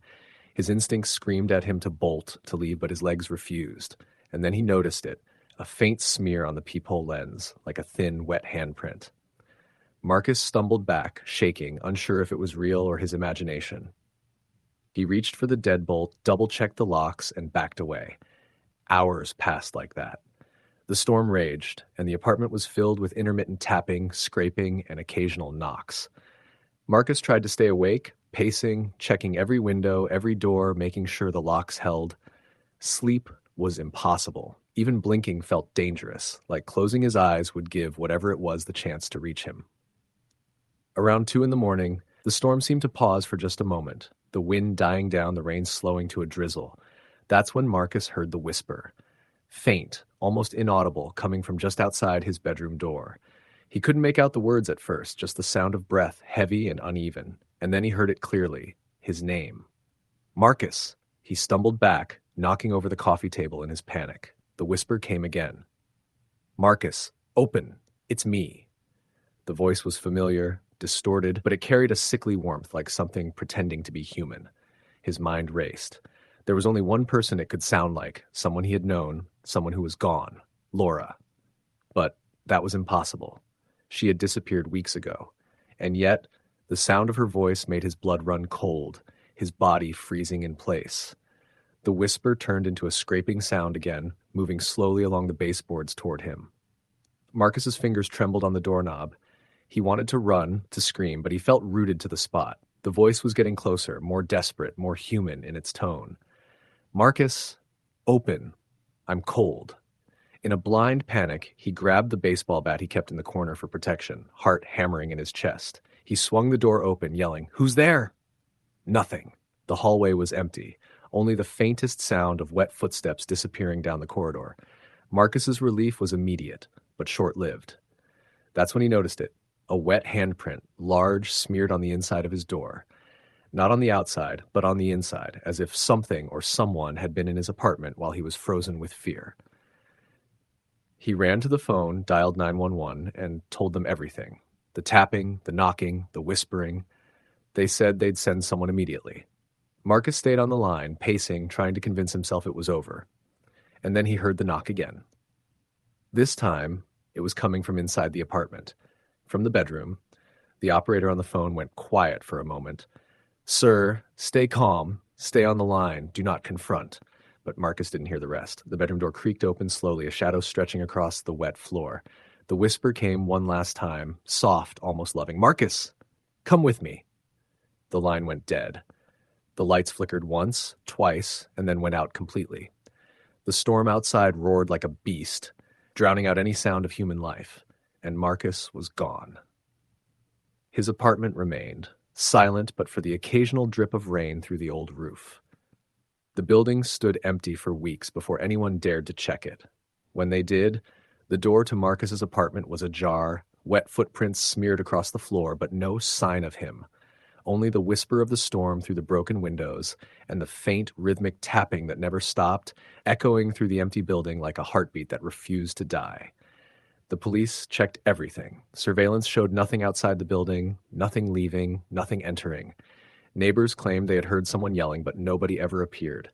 His instincts screamed at him to bolt, to leave, but his legs refused. And then he noticed it, a faint smear on the peephole lens, like a thin, wet handprint. Marcus stumbled back, shaking, unsure if it was real or his imagination. He reached for the deadbolt, double-checked the locks, and backed away. Hours passed like that. The storm raged, and the apartment was filled with intermittent tapping, scraping, and occasional knocks. Marcus tried to stay awake, pacing, checking every window, every door, making sure the locks held. Sleep was impossible. Even blinking felt dangerous, like closing his eyes would give whatever it was the chance to reach him. Around 2 a.m, the storm seemed to pause for just a moment, the wind dying down, the rain slowing to a drizzle. That's when Marcus heard the whisper. Faint, almost inaudible, coming from just outside his bedroom door. He couldn't make out the words at first, just the sound of breath, heavy and uneven. And then he heard it clearly, his name. Marcus! He stumbled back, knocking over the coffee table in his panic. The whisper came again. Marcus, open! It's me. The voice was familiar, distorted, but it carried a sickly warmth like something pretending to be human. His mind raced. There was only one person it could sound like, someone he had known, someone who was gone, Laura. But that was impossible. She had disappeared weeks ago, and yet the sound of her voice made his blood run cold, his body freezing in place. The whisper turned into a scraping sound again, moving slowly along the baseboards toward him. Marcus's fingers trembled on the doorknob. He wanted to run, to scream, but he felt rooted to the spot. The voice was getting closer, more desperate, more human in its tone. Marcus, open. I'm cold. In a blind panic, he grabbed the baseball bat he kept in the corner for protection, heart hammering in his chest. He swung the door open, yelling, "Who's there?" Nothing. The hallway was empty, only the faintest sound of wet footsteps disappearing down the corridor. Marcus's relief was immediate, but short-lived. That's when he noticed it. A wet handprint, large, smeared on the inside of his door. Not on the outside, but on the inside, as if something or someone had been in his apartment while he was frozen with fear. He ran to the phone, dialed 911, and told them everything. The tapping, the knocking, the whispering. They said they'd send someone immediately. Marcus stayed on the line, pacing, trying to convince himself it was over. And then he heard the knock again. This time, it was coming from inside the apartment. From the bedroom, the operator on the phone went quiet for a moment. "Sir, stay calm, stay on the line, do not confront." But Marcus didn't hear the rest. The bedroom door creaked open slowly, a shadow stretching across the wet floor. The whisper came one last time, soft, almost loving. "Marcus, come with me." The line went dead. The lights flickered once, twice, and then went out completely. The storm outside roared like a beast, drowning out any sound of human life, and Marcus was gone. His apartment remained, silent but for the occasional drip of rain through the old roof. The building stood empty for weeks before anyone dared to check it. When they did, the door to Marcus's apartment was ajar, wet footprints smeared across the floor, but no sign of him. Only the whisper of the storm through the broken windows and the faint rhythmic tapping that never stopped, echoing through the empty building like a heartbeat that refused to die. The police checked everything. Surveillance showed nothing outside the building, nothing leaving, nothing entering. Neighbors claimed they had heard someone yelling, but nobody ever appeared.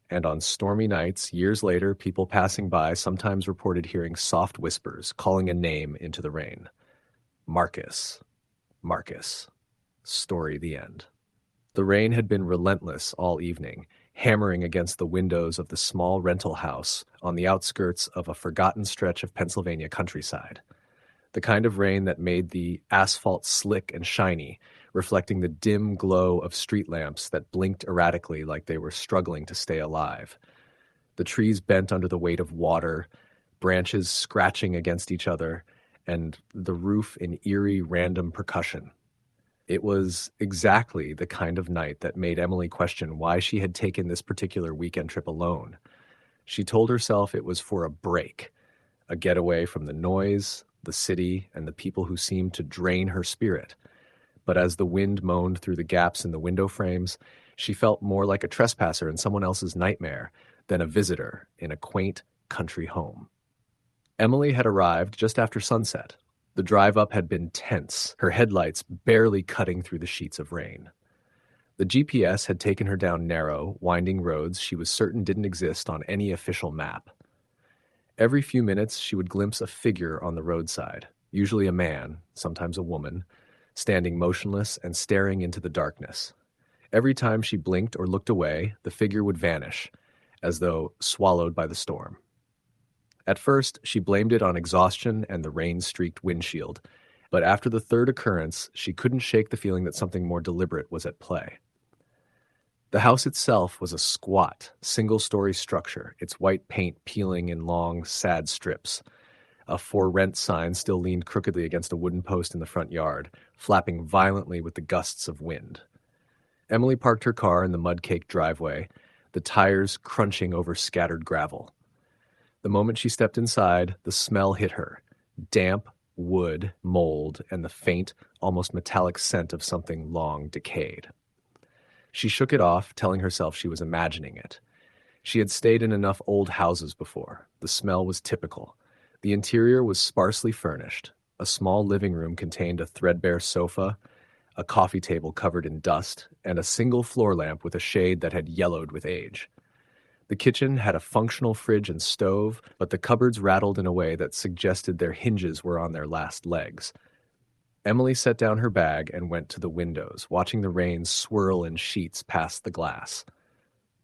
And on stormy nights, years later, people passing by sometimes reported hearing soft whispers calling a name into the rain. Marcus. Marcus. Story the end. The rain had been relentless all evening, hammering against the windows of the small rental house on the outskirts of a forgotten stretch of Pennsylvania countryside. The kind of rain that made the asphalt slick and shiny, reflecting the dim glow of street lamps that blinked erratically like they were struggling to stay alive. The trees bent under the weight of water, branches scratching against each other, and the roof in eerie random percussion. It was exactly the kind of night that made Emily question why she had taken this particular weekend trip alone. She told herself it was for a break, a getaway from the noise, the city, and the people who seemed to drain her spirit. But as the wind moaned through the gaps in the window frames, she felt more like a trespasser in someone else's nightmare than a visitor in a quaint country home. Emily had arrived just after sunset. The drive up had been tense, her headlights barely cutting through the sheets of rain. The GPS had taken her down narrow, winding roads she was certain didn't exist on any official map. Every few minutes, she would glimpse a figure on the roadside, usually a man, sometimes a woman, standing motionless and staring into the darkness. Every time she blinked or looked away, the figure would vanish, as though swallowed by the storm. At first, she blamed it on exhaustion and the rain-streaked windshield, but after the third occurrence, she couldn't shake the feeling that something more deliberate was at play. The house itself was a squat, single-story structure, its white paint peeling in long, sad strips. A for rent sign still leaned crookedly against a wooden post in the front yard, flapping violently with the gusts of wind. Emily parked her car in the mud-caked driveway, the tires crunching over scattered gravel. The moment she stepped inside, the smell hit her. Damp, wood, mold, and the faint, almost metallic scent of something long decayed. She shook it off, telling herself she was imagining it. She had stayed in enough old houses before. The smell was typical. The interior was sparsely furnished. A small living room contained a threadbare sofa, a coffee table covered in dust, and a single floor lamp with a shade that had yellowed with age. The kitchen had a functional fridge and stove, but the cupboards rattled in a way that suggested their hinges were on their last legs. Emily set down her bag and went to the windows, watching the rain swirl in sheets past the glass.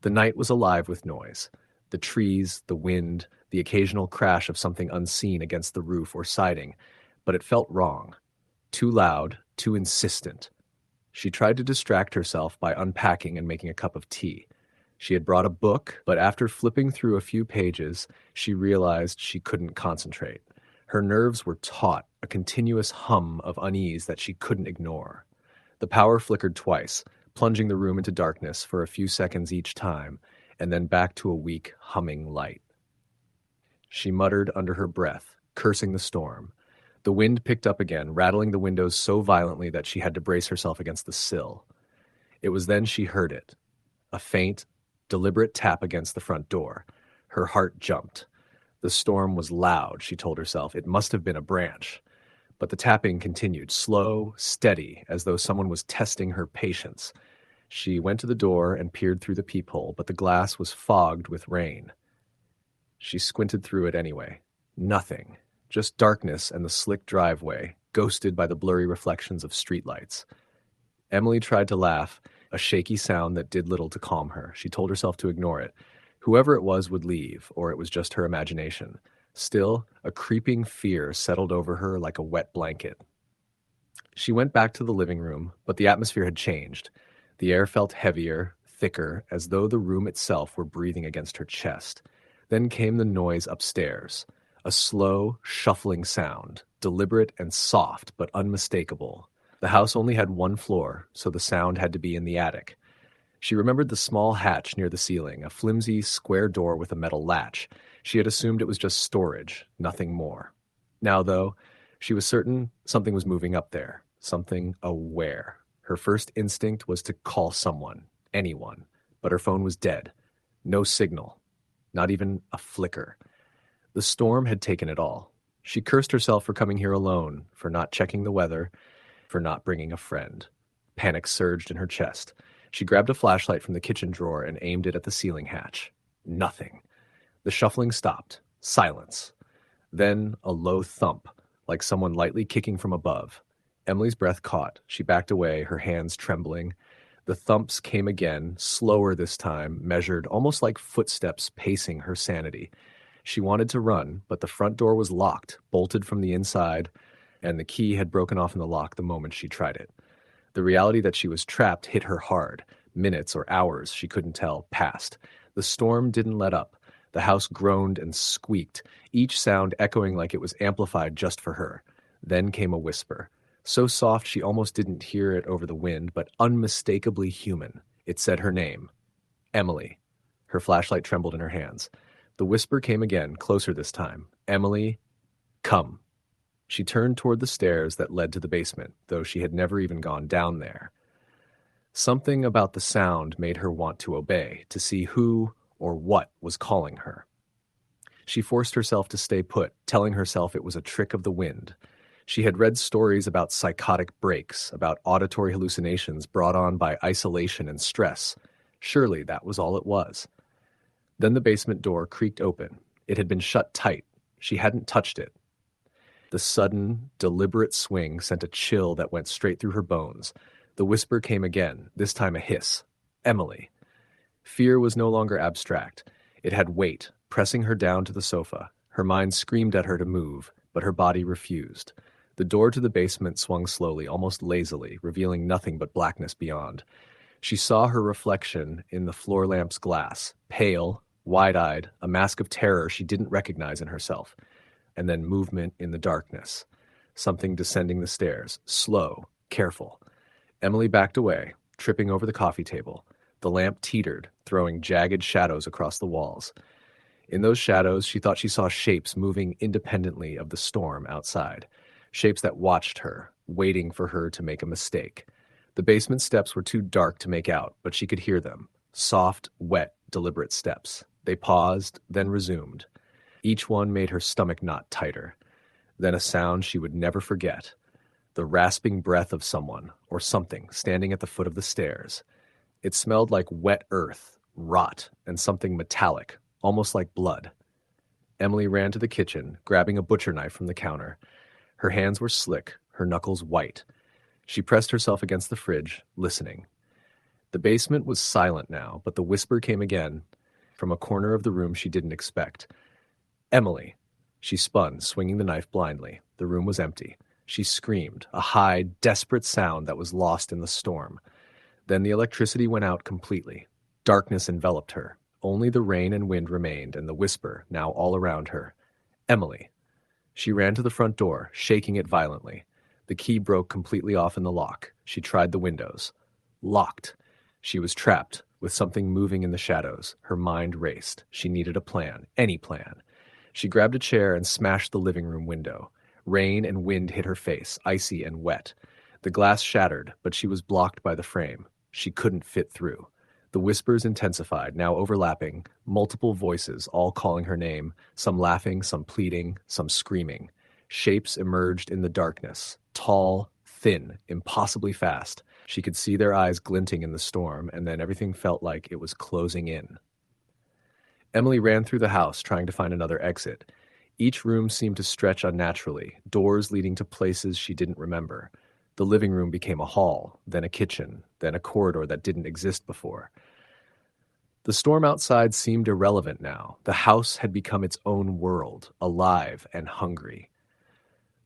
The night was alive with noise. The trees, the wind, the occasional crash of something unseen against the roof or siding, but it felt wrong. Too loud, too insistent. She tried to distract herself by unpacking and making a cup of tea. She had brought a book, but after flipping through a few pages, she realized she couldn't concentrate. Her nerves were taut, a continuous hum of unease that she couldn't ignore. The power flickered twice, plunging the room into darkness for a few seconds each time, and then back to a weak, humming light. She muttered under her breath, cursing the storm. The wind picked up again, rattling the windows so violently that she had to brace herself against the sill. It was then she heard it, a faint, deliberate tap against the front door. Her heart jumped. The storm was loud, she told herself. It must have been a branch. But the tapping continued, slow, steady, as though someone was testing her patience. She went to the door and peered through the peephole, but the glass was fogged with rain. She squinted through it anyway. Nothing. Just darkness and the slick driveway, ghosted by the blurry reflections of streetlights. Emily tried to laugh, a shaky sound that did little to calm her. She told herself to ignore it. Whoever it was would leave, or it was just her imagination. Still, a creeping fear settled over her like a wet blanket. She went back to the living room, but the atmosphere had changed. The air felt heavier, thicker, as though the room itself were breathing against her chest. Then came the noise upstairs, a slow, shuffling sound, deliberate and soft, but unmistakable. The house only had one floor, so the sound had to be in the attic. She remembered the small hatch near the ceiling, a flimsy, square door with a metal latch. She had assumed it was just storage, nothing more. Now, though, she was certain something was moving up there, something aware. Her first instinct was to call someone, anyone, but her phone was dead. No signal, not even a flicker. The storm had taken it all. She cursed herself for coming here alone, for not checking the weather, for not bringing a friend. Panic surged in her chest. She grabbed a flashlight from the kitchen drawer and aimed it at the ceiling hatch. Nothing. The shuffling stopped. Silence. Then a low thump, like someone lightly kicking from above. Emily's breath caught. She backed away, her hands trembling. The thumps came again, slower this time, measured almost like footsteps pacing her sanity. She wanted to run, but the front door was locked, bolted from the inside, and the key had broken off in the lock the moment she tried it. The reality that she was trapped hit her hard. Minutes or hours, she couldn't tell, passed. The storm didn't let up. The house groaned and squeaked, each sound echoing like it was amplified just for her. Then came a whisper. So soft she almost didn't hear it over the wind, but unmistakably human. It said her name. Emily. Her flashlight trembled in her hands. The whisper came again, closer this time. Emily, come. She turned toward the stairs that led to the basement, though she had never even gone down there. Something about the sound made her want to obey, to see who or what was calling her. She forced herself to stay put, telling herself it was a trick of the wind. She had read stories about psychotic breaks, about auditory hallucinations brought on by isolation and stress. Surely that was all it was. Then the basement door creaked open. It had been shut tight. She hadn't touched it. The sudden, deliberate swing sent a chill that went straight through her bones. The whisper came again, this time a hiss. Emily. Fear was no longer abstract. It had weight, pressing her down to the sofa. Her mind screamed at her to move, but her body refused. The door to the basement swung slowly, almost lazily, revealing nothing but blackness beyond. She saw her reflection in the floor lamp's glass, pale, wide-eyed, a mask of terror she didn't recognize in herself. And then movement in the darkness. Something descending the stairs, slow, careful. Emily backed away, tripping over the coffee table. The lamp teetered, throwing jagged shadows across the walls. In those shadows, she thought she saw shapes moving independently of the storm outside. Shapes that watched her, waiting for her to make a mistake. The basement steps were too dark to make out, but she could hear them. Soft, wet, deliberate steps. They paused, then resumed. Each one made her stomach knot tighter. Then a sound she would never forget. The rasping breath of someone, or something, standing at the foot of the stairs. It smelled like wet earth, rot, and something metallic, almost like blood. Emily ran to the kitchen, grabbing a butcher knife from the counter. Her hands were slick, her knuckles white. She pressed herself against the fridge, listening. The basement was silent now, but the whisper came again, from a corner of the room she didn't expect. Emily. She spun, swinging the knife blindly. The room was empty. She screamed, a high, desperate sound that was lost in the storm. Then the electricity went out completely. Darkness enveloped her. Only the rain and wind remained, and the whisper, now all around her. Emily. She ran to the front door, shaking it violently. The key broke completely off in the lock. She tried the windows. Locked. She was trapped, with something moving in the shadows. Her mind raced. She needed a plan, any plan. She grabbed a chair and smashed the living room window. Rain and wind hit her face, icy and wet. The glass shattered, but she was blocked by the frame. She couldn't fit through. The whispers intensified, now overlapping, multiple voices, all calling her name, some laughing, some pleading, some screaming. Shapes emerged in the darkness, tall, thin, impossibly fast. She could see their eyes glinting in the storm, and then everything felt like it was closing in. Emily ran through the house, trying to find another exit. Each room seemed to stretch unnaturally, doors leading to places she didn't remember. The living room became a hall, then a kitchen, then a corridor that didn't exist before. The storm outside seemed irrelevant now. The house had become its own world, alive and hungry.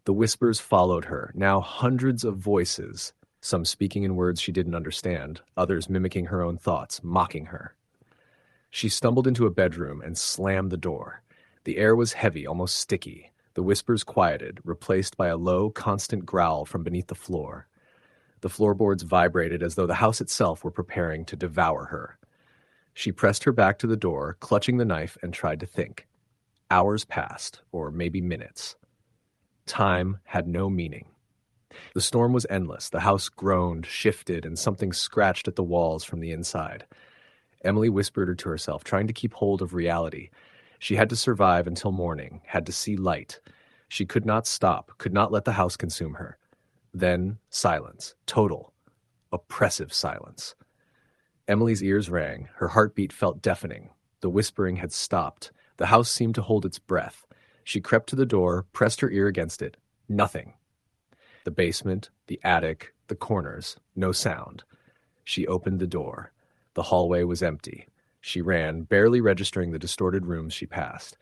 The whispers followed her, now hundreds of voices, some speaking in words she didn't understand, others mimicking her own thoughts, mocking her. She stumbled into a bedroom and slammed the door. The air was heavy, almost sticky. The whispers quieted, replaced by a low, constant growl from beneath the floor. The floorboards vibrated as though the house itself were preparing to devour her. She pressed her back to the door, clutching the knife, and tried to think. Hours passed, or maybe minutes. Time had no meaning. The storm was endless. The house groaned, shifted, and something scratched at the walls from the inside. Emily whispered to herself, trying to keep hold of reality. She had to survive until morning, had to see light. She could not stop, could not let the house consume her. Then silence, total, oppressive silence. Emily's ears rang, her heartbeat felt deafening. The whispering had stopped. The house seemed to hold its breath. She crept to the door, pressed her ear against it. Nothing. The basement, the attic, the corners, no sound. She opened the door. The hallway was empty. She ran, barely registering the distorted rooms she passed.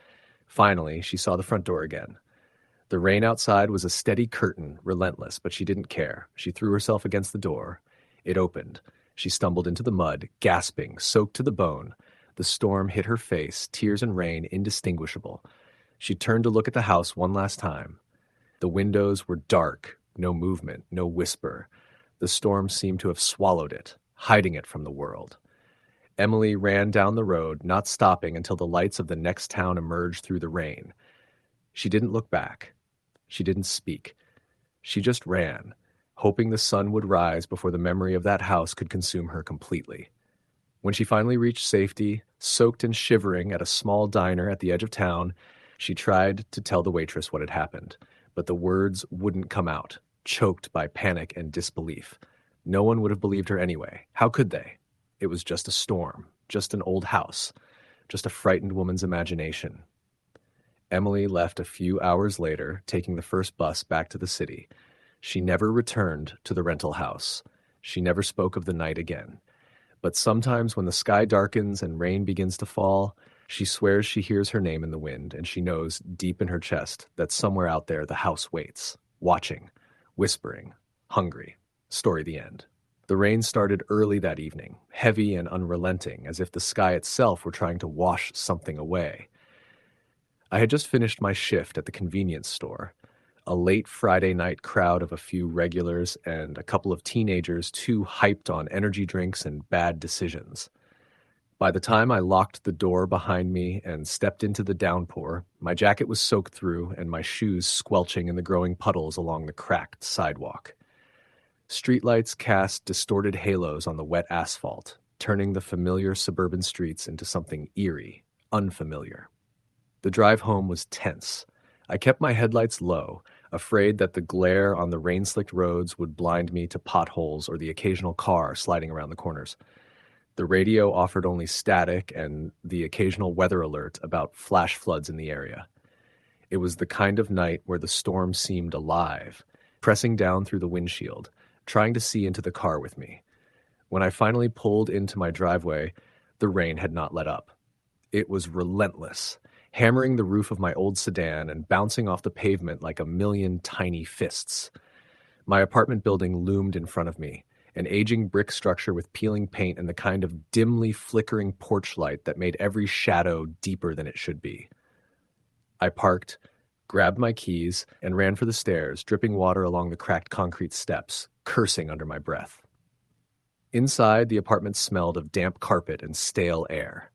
Finally, she saw the front door again. The rain outside was a steady curtain, relentless, but she didn't care. She threw herself against the door. It opened. She stumbled into the mud, gasping, soaked to the bone. The storm hit her face, tears and rain indistinguishable. She turned to look at the house one last time. The windows were dark, no movement, no whisper. The storm seemed to have swallowed it, hiding it from the world. Emily ran down the road, not stopping until the lights of the next town emerged through the rain. She didn't look back. She didn't speak. She just ran, hoping the sun would rise before the memory of that house could consume her completely. When she finally reached safety, soaked and shivering at a small diner at the edge of town, she tried to tell the waitress what had happened, but the words wouldn't come out, choked by panic and disbelief. No one would have believed her anyway. How could they? It was just a storm, just an old house, just a frightened woman's imagination. Emily left a few hours later, taking the first bus back to the city. She never returned to the rental house. She never spoke of the night again. But sometimes when the sky darkens and rain begins to fall, she swears she hears her name in the wind, and she knows deep in her chest that somewhere out there the house waits, watching, whispering, hungry. Story the end. The rain started early that evening, heavy and unrelenting, as if the sky itself were trying to wash something away. I had just finished my shift at the convenience store. A late Friday night crowd of a few regulars and a couple of teenagers too hyped on energy drinks and bad decisions. By the time I locked the door behind me and stepped into the downpour, my jacket was soaked through and my shoes squelching in the growing puddles along the cracked sidewalk. Streetlights cast distorted halos on the wet asphalt, turning the familiar suburban streets into something eerie, unfamiliar. The drive home was tense. I kept my headlights low, afraid that the glare on the rain-slicked roads would blind me to potholes or the occasional car sliding around the corners. The radio offered only static and the occasional weather alert about flash floods in the area. It was the kind of night where the storm seemed alive, pressing down through the windshield, trying to see into the car with me. When I finally pulled into my driveway, the rain had not let up. It was relentless, hammering the roof of my old sedan and bouncing off the pavement like a million tiny fists. My apartment building loomed in front of me, an aging brick structure with peeling paint and the kind of dimly flickering porch light that made every shadow deeper than it should be. I parked, grabbed my keys, and ran for the stairs, dripping water along the cracked concrete steps, cursing under my breath. Inside, the apartment smelled of damp carpet and stale air.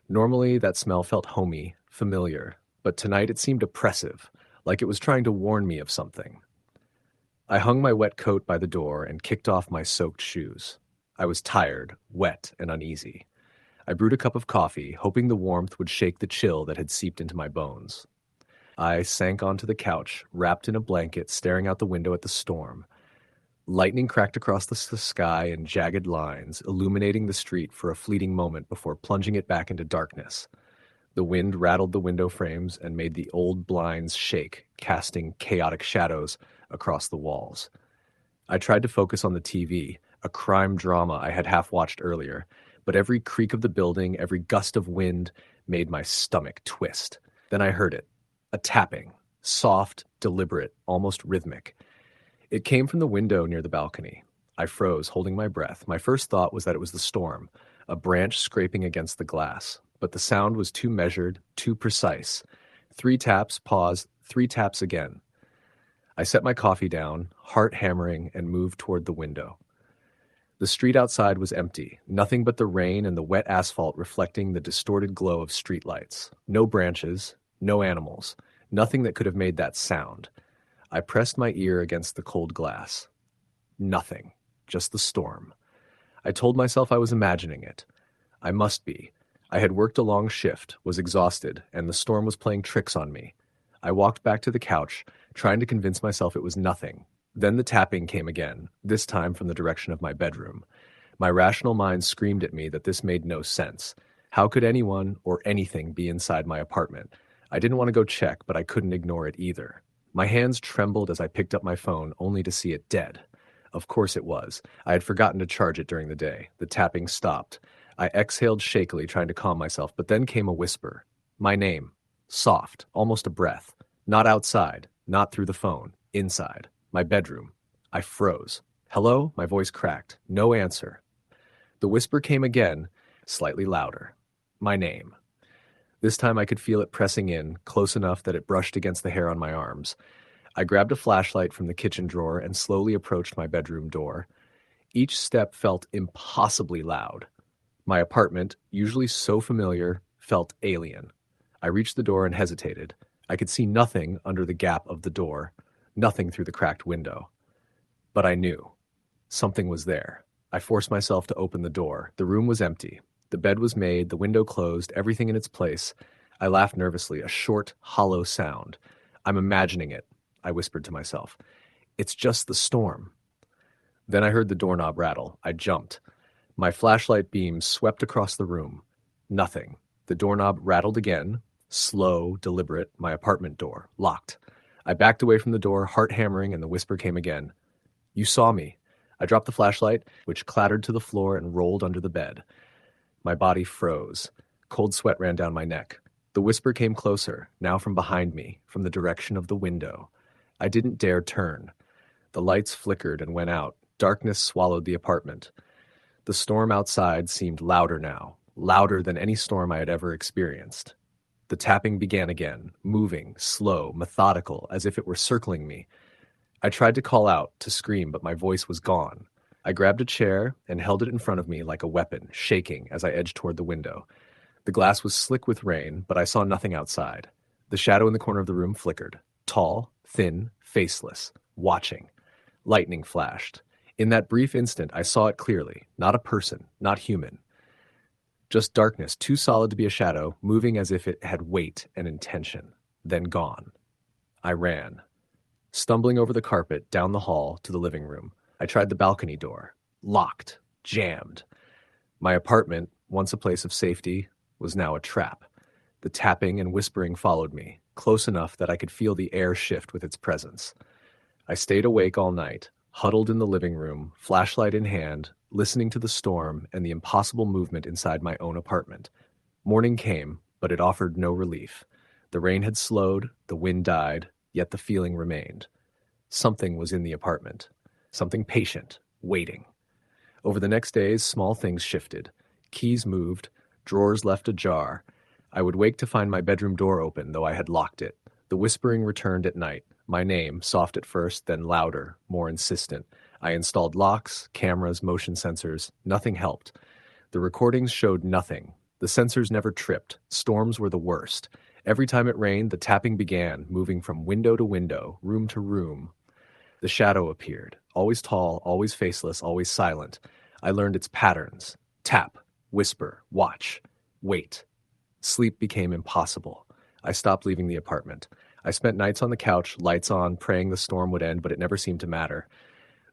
Normally, that smell felt homey, familiar, but tonight it seemed oppressive, like it was trying to warn me of something. I hung my wet coat by the door and kicked off my soaked shoes. I was tired, wet, and uneasy. I brewed a cup of coffee, hoping the warmth would shake the chill that had seeped into my bones. I sank onto the couch, wrapped in a blanket, staring out the window at the storm. Lightning cracked across the sky in jagged lines, illuminating the street for a fleeting moment before plunging it back into darkness. The wind rattled the window frames and made the old blinds shake, casting chaotic shadows across the walls. I tried to focus on the TV, a crime drama I had half-watched earlier, but every creak of the building, every gust of wind made my stomach twist. Then I heard it, a tapping, soft, deliberate, almost rhythmic. It came from the window near the balcony. I froze, holding my breath. My first thought was that it was the storm, a branch scraping against the glass. But the sound was too measured, too precise. 3 taps, pause, 3 taps again. I set my coffee down, heart hammering, and moved toward the window. The street outside was empty, nothing but the rain and the wet asphalt reflecting the distorted glow of streetlights. No branches, no animals, nothing that could have made that sound. I pressed my ear against the cold glass. Nothing, just the storm. I told myself I was imagining it. I must be. I had worked a long shift, was exhausted, and the storm was playing tricks on me. I walked back to the couch, trying to convince myself it was nothing. Then the tapping came again, this time from the direction of my bedroom. My rational mind screamed at me that this made no sense. How could anyone or anything be inside my apartment? I didn't want to go check, but I couldn't ignore it either. My hands trembled as I picked up my phone, only to see it dead. Of course it was. I had forgotten to charge it during the day. The tapping stopped. I exhaled shakily, trying to calm myself, but then came a whisper. My name. Soft, almost a breath. Not outside, not through the phone. Inside. My bedroom. I froze. Hello? My voice cracked. No answer. The whisper came again, slightly louder. My name. This time I could feel it pressing in, close enough that it brushed against the hair on my arms. I grabbed a flashlight from the kitchen drawer and slowly approached my bedroom door. Each step felt impossibly loud. My apartment, usually so familiar, felt alien. I reached the door and hesitated. I could see nothing under the gap of the door, nothing through the cracked window. But I knew. Something was there. I forced myself to open the door. The room was empty. The bed was made, the window closed, everything in its place. I laughed nervously, a short, hollow sound. I'm imagining it, I whispered to myself. It's just the storm. Then I heard the doorknob rattle. I jumped. My flashlight beam swept across the room. Nothing. The doorknob rattled again. Slow, deliberate, my apartment door, locked. I backed away from the door, heart hammering, and the whisper came again. You saw me. I dropped the flashlight, which clattered to the floor and rolled under the bed. My body froze. Cold sweat ran down my neck. The whisper came closer, now from behind me, from the direction of the window. I didn't dare turn. The lights flickered and went out. Darkness swallowed the apartment. The storm outside seemed louder now, louder than any storm I had ever experienced. The tapping began again, moving, slow, methodical, as if it were circling me. I tried to call out, to scream, but my voice was gone. I grabbed a chair and held it in front of me like a weapon, shaking as I edged toward the window. The glass was slick with rain, but I saw nothing outside. The shadow in the corner of the room flickered. Tall, thin, faceless, watching. Lightning flashed. In that brief instant, I saw it clearly. Not a person, not human. Just darkness, too solid to be a shadow, moving as if it had weight and intention. Then gone. I ran. Stumbling over the carpet, down the hall, to the living room. I tried the balcony door. Locked. Jammed. My apartment, once a place of safety, was now a trap. The tapping and whispering followed me, close enough that I could feel the air shift with its presence. I stayed awake all night, huddled in the living room, flashlight in hand, listening to the storm and the impossible movement inside my own apartment. Morning came, but it offered no relief. The rain had slowed, the wind died, yet the feeling remained. Something was in the apartment. Something patient, waiting. Over the next days, small things shifted. Keys moved, drawers left ajar. I would wake to find my bedroom door open, though I had locked it. The whispering returned at night. My name, soft at first, then louder, more insistent. I installed locks, cameras, motion sensors. Nothing helped. The recordings showed nothing. The sensors never tripped. Storms were the worst. Every time it rained, the tapping began, moving from window to window, room to room. The shadow appeared, always tall, always faceless, always silent. I learned its patterns. Tap, whisper, watch, wait. Sleep became impossible. I stopped leaving the apartment. I spent nights on the couch, lights on, praying the storm would end, but it never seemed to matter.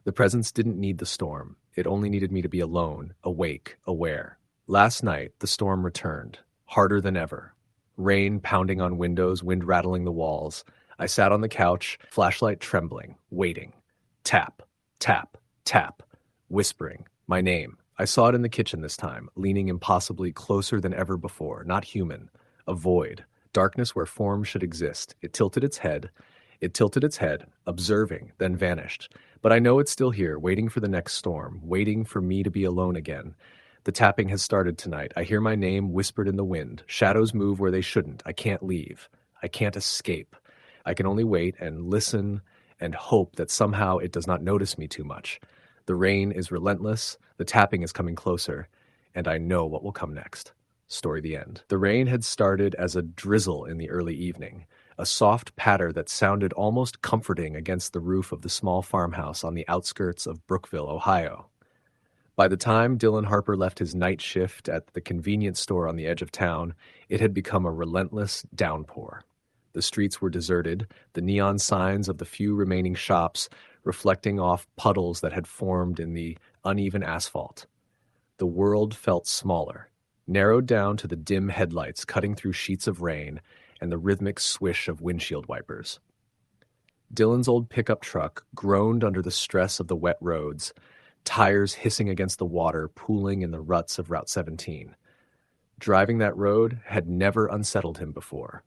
The presence didn't need the storm. It only needed me to be alone, awake, aware. Last night, the storm returned, harder than ever. Rain pounding on windows, wind rattling the walls. I sat on the couch, flashlight trembling, waiting. Tap, tap, tap, whispering, my name. I saw it in the kitchen this time, leaning impossibly closer than ever before, not human. A void, darkness where form should exist. It tilted its head, observing, then vanished. But I know it's still here, waiting for the next storm, waiting for me to be alone again. The tapping has started tonight. I hear my name whispered in the wind. Shadows move where they shouldn't. I can't leave. I can't escape. I can only wait and listen and hope that somehow it does not notice me too much. The rain is relentless, the tapping is coming closer, and I know what will come next. Story the end. The rain had started as a drizzle in the early evening, a soft patter that sounded almost comforting against the roof of the small farmhouse on the outskirts of Brookville, Ohio. By the time Dylan Harper left his night shift at the convenience store on the edge of town, it had become a relentless downpour. The The streets were deserted, the neon signs of the few remaining shops reflecting off puddles that had formed in the uneven asphalt. The world felt smaller, narrowed down to the dim headlights cutting through sheets of rain and the rhythmic swish of windshield wipers. Dylan's old pickup truck groaned under the stress of the wet roads, tires hissing against the water pooling in the ruts of Route 17. Driving that road had never unsettled him before.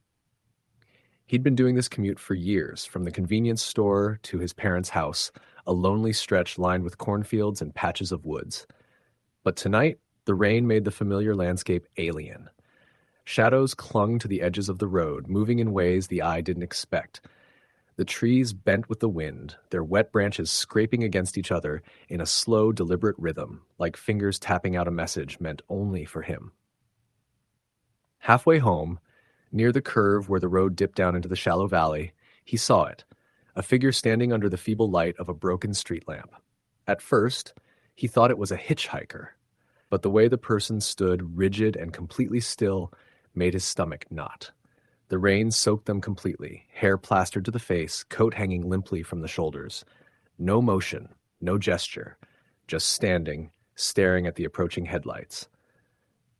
He'd been doing this commute for years, from the convenience store to his parents' house, a lonely stretch lined with cornfields and patches of woods. But tonight, the rain made the familiar landscape alien. Shadows clung to the edges of the road, moving in ways the eye didn't expect. The trees bent with the wind, their wet branches scraping against each other in a slow, deliberate rhythm, like fingers tapping out a message meant only for him. Halfway home, near the curve where the road dipped down into the shallow valley, he saw it, a figure standing under the feeble light of a broken street lamp. At first, he thought it was a hitchhiker, but the way the person stood rigid and completely still made his stomach knot. The rain soaked them completely, hair plastered to the face, coat hanging limply from the shoulders. No motion, no gesture, just standing, staring at the approaching headlights.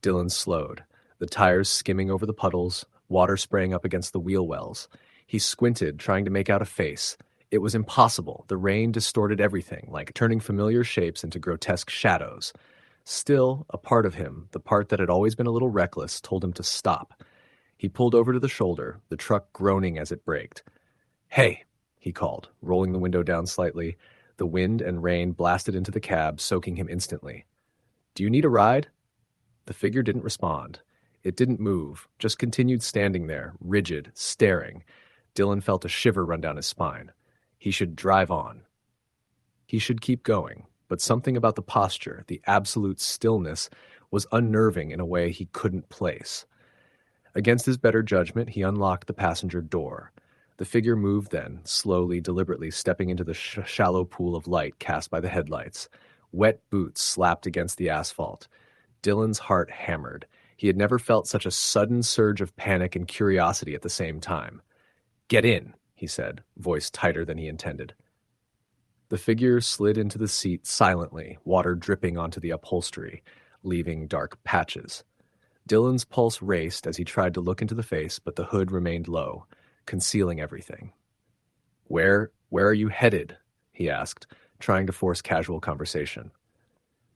Dylan slowed, the tires skimming over the puddles, water spraying up against the wheel wells. He squinted, trying to make out a face. It was impossible. The rain distorted everything, like turning familiar shapes into grotesque shadows. Still, a part of him, the part that had always been a little reckless, told him to stop. He pulled over to the shoulder, the truck groaning as it braked. "Hey," he called, rolling the window down slightly. The wind and rain blasted into the cab, soaking him instantly. "Do you need a ride?" The figure didn't respond. It didn't move, just continued standing there, rigid, staring. Dylan felt a shiver run down his spine. He should drive on. He should keep going, but something about the posture, the absolute stillness, was unnerving in a way he couldn't place. Against his better judgment, he unlocked the passenger door. The figure moved then, slowly, deliberately stepping into the shallow pool of light cast by the headlights. Wet boots slapped against the asphalt. Dylan's heart hammered. He had never felt such a sudden surge of panic and curiosity at the same time. "Get in," he said, voice tighter than he intended. The figure slid into the seat silently, water dripping onto the upholstery, leaving dark patches. Dylan's pulse raced as he tried to look into the face, but the hood remained low, concealing everything. Where are you headed?" he asked, trying to force casual conversation.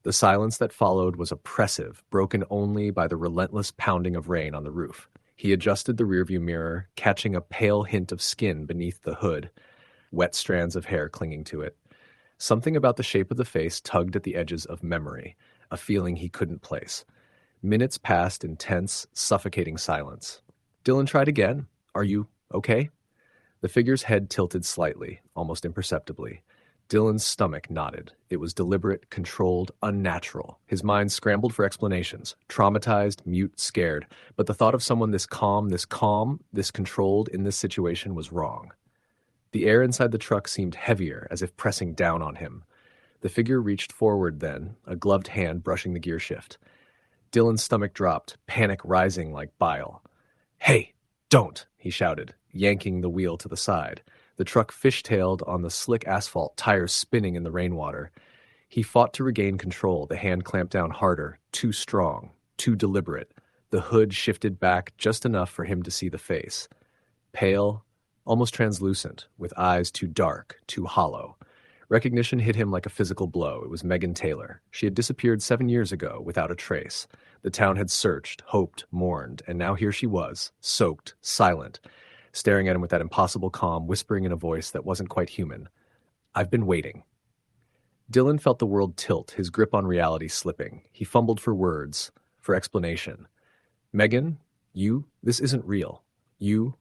The silence that followed was oppressive, broken only by the relentless pounding of rain on the roof. He adjusted the rearview mirror, catching a pale hint of skin beneath the hood, wet strands of hair clinging to it. Something about the shape of the face tugged at the edges of memory, a feeling he couldn't place. Minutes passed in tense, suffocating silence. Dylan tried again. "Are you okay?" The figure's head tilted slightly, almost imperceptibly. Dylan's stomach knotted. It was deliberate, controlled, unnatural. His mind scrambled for explanations, traumatized, mute, scared. But the thought of someone this calm, this controlled in this situation was wrong. The air inside the truck seemed heavier, as if pressing down on him. The figure reached forward then, a gloved hand brushing the gear shift. Dylan's stomach dropped, panic rising like bile. "Hey, don't," he shouted, yanking the wheel to the side. The truck fishtailed on the slick asphalt, tires spinning in the rainwater. He fought to regain control, the hand clamped down harder, too strong, too deliberate. The hood shifted back just enough for him to see the face. Pale, almost translucent, with eyes too dark, too hollow. Recognition hit him like a physical blow. It was Megan Taylor. She had disappeared 7 years ago, without a trace. The town had searched, hoped, mourned, and now here she was, soaked, silent, staring at him with that impossible calm, whispering in a voice that wasn't quite human. "I've been waiting." Dylan felt the world tilt, his grip on reality slipping. He fumbled for words, for explanation. "Megan, this isn't real. You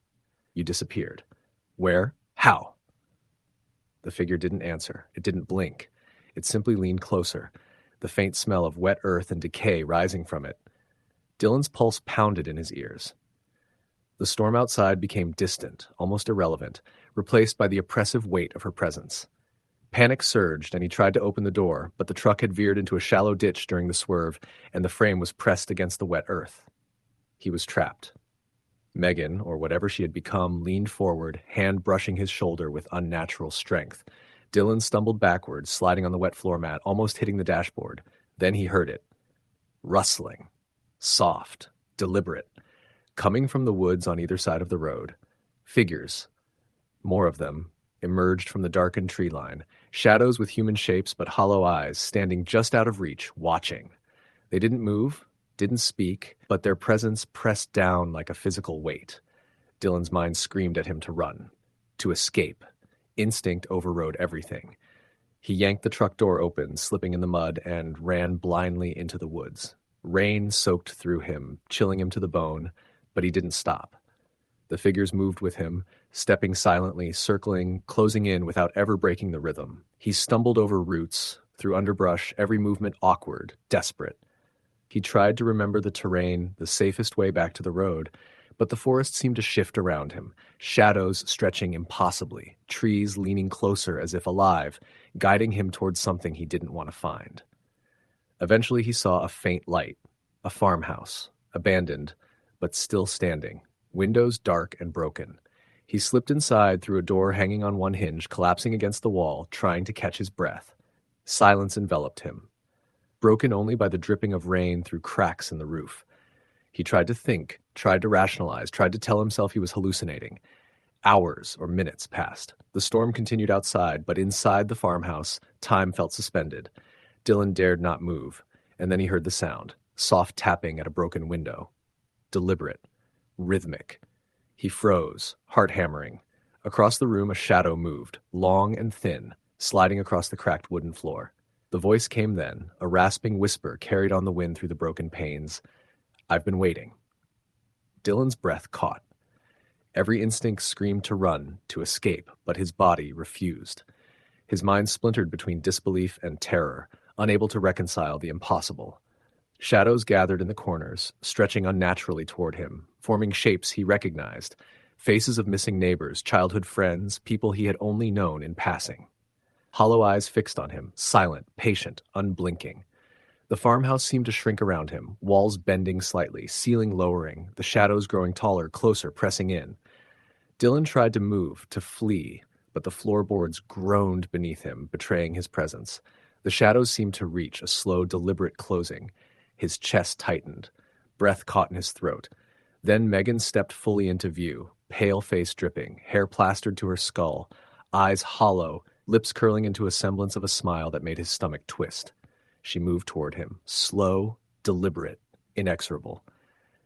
disappeared. Where? How?" The figure didn't answer. It didn't blink. It simply leaned closer, the faint smell of wet earth and decay rising from it. Dylan's pulse pounded in his ears. The storm outside became distant, almost irrelevant, replaced by the oppressive weight of her presence. Panic surged, and he tried to open the door, but the truck had veered into a shallow ditch during the swerve, and the frame was pressed against the wet earth. He was trapped. Megan, or whatever she had become, leaned forward, hand brushing his shoulder with unnatural strength. Dylan stumbled backwards, sliding on the wet floor mat, almost hitting the dashboard. Then he heard it. Rustling. Soft. Deliberate. Coming from the woods on either side of the road. Figures. More of them emerged from the darkened tree line. Shadows with human shapes but hollow eyes, standing just out of reach, watching. They didn't move, didn't speak, but their presence pressed down like a physical weight. Dylan's mind screamed at him to run, to escape. Instinct overrode everything. He yanked the truck door open, slipping in the mud, and ran blindly into the woods. Rain soaked through him, chilling him to the bone, but he didn't stop. The figures moved with him, stepping silently, circling, closing in without ever breaking the rhythm. He stumbled over roots, through underbrush, every movement awkward, desperate. He tried to remember the terrain, the safest way back to the road, but the forest seemed to shift around him, shadows stretching impossibly, trees leaning closer as if alive, guiding him towards something he didn't want to find. Eventually he saw a faint light, a farmhouse, abandoned, but still standing, windows dark and broken. He slipped inside through a door hanging on one hinge, collapsing against the wall, trying to catch his breath. Silence enveloped him, broken only by the dripping of rain through cracks in the roof. He tried to think, tried to rationalize, tried to tell himself he was hallucinating. Hours or minutes passed. The storm continued outside, but inside the farmhouse, time felt suspended. Dylan dared not move, and then he heard the sound, soft tapping at a broken window. Deliberate, rhythmic. He froze, heart hammering. Across the room, a shadow moved, long and thin, sliding across the cracked wooden floor. The voice came then, a rasping whisper carried on the wind through the broken panes. "I've been waiting." Dylan's breath caught. Every instinct screamed to run, to escape, but his body refused. His mind splintered between disbelief and terror, unable to reconcile the impossible. Shadows gathered in the corners, stretching unnaturally toward him, forming shapes he recognized, faces of missing neighbors, childhood friends, people he had only known in passing. Hollow eyes fixed on him, silent, patient, unblinking. The farmhouse seemed to shrink around him, walls bending slightly, ceiling lowering, the shadows growing taller, closer, pressing in. Dylan tried to move, to flee, but the floorboards groaned beneath him, betraying his presence. The shadows seemed to reach a slow, deliberate closing. His chest tightened. Breath caught in his throat. Then Megan stepped fully into view, pale face dripping, hair plastered to her skull, eyes hollow, lips curling into a semblance of a smile that made his stomach twist. She moved toward him, slow, deliberate, inexorable.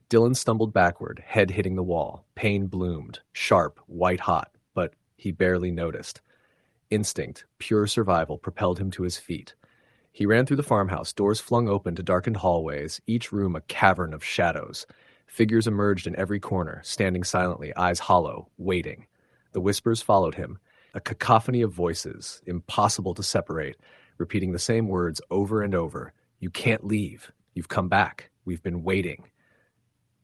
Dylan stumbled backward, head hitting the wall. Pain bloomed, sharp, white-hot, but he barely noticed. Instinct, pure survival, propelled him to his feet. He ran through the farmhouse, doors flung open to darkened hallways, each room a cavern of shadows. Figures emerged in every corner, standing silently, eyes hollow, waiting. The whispers followed him, a cacophony of voices, impossible to separate, repeating the same words over and over. "You can't leave. You've come back. We've been waiting."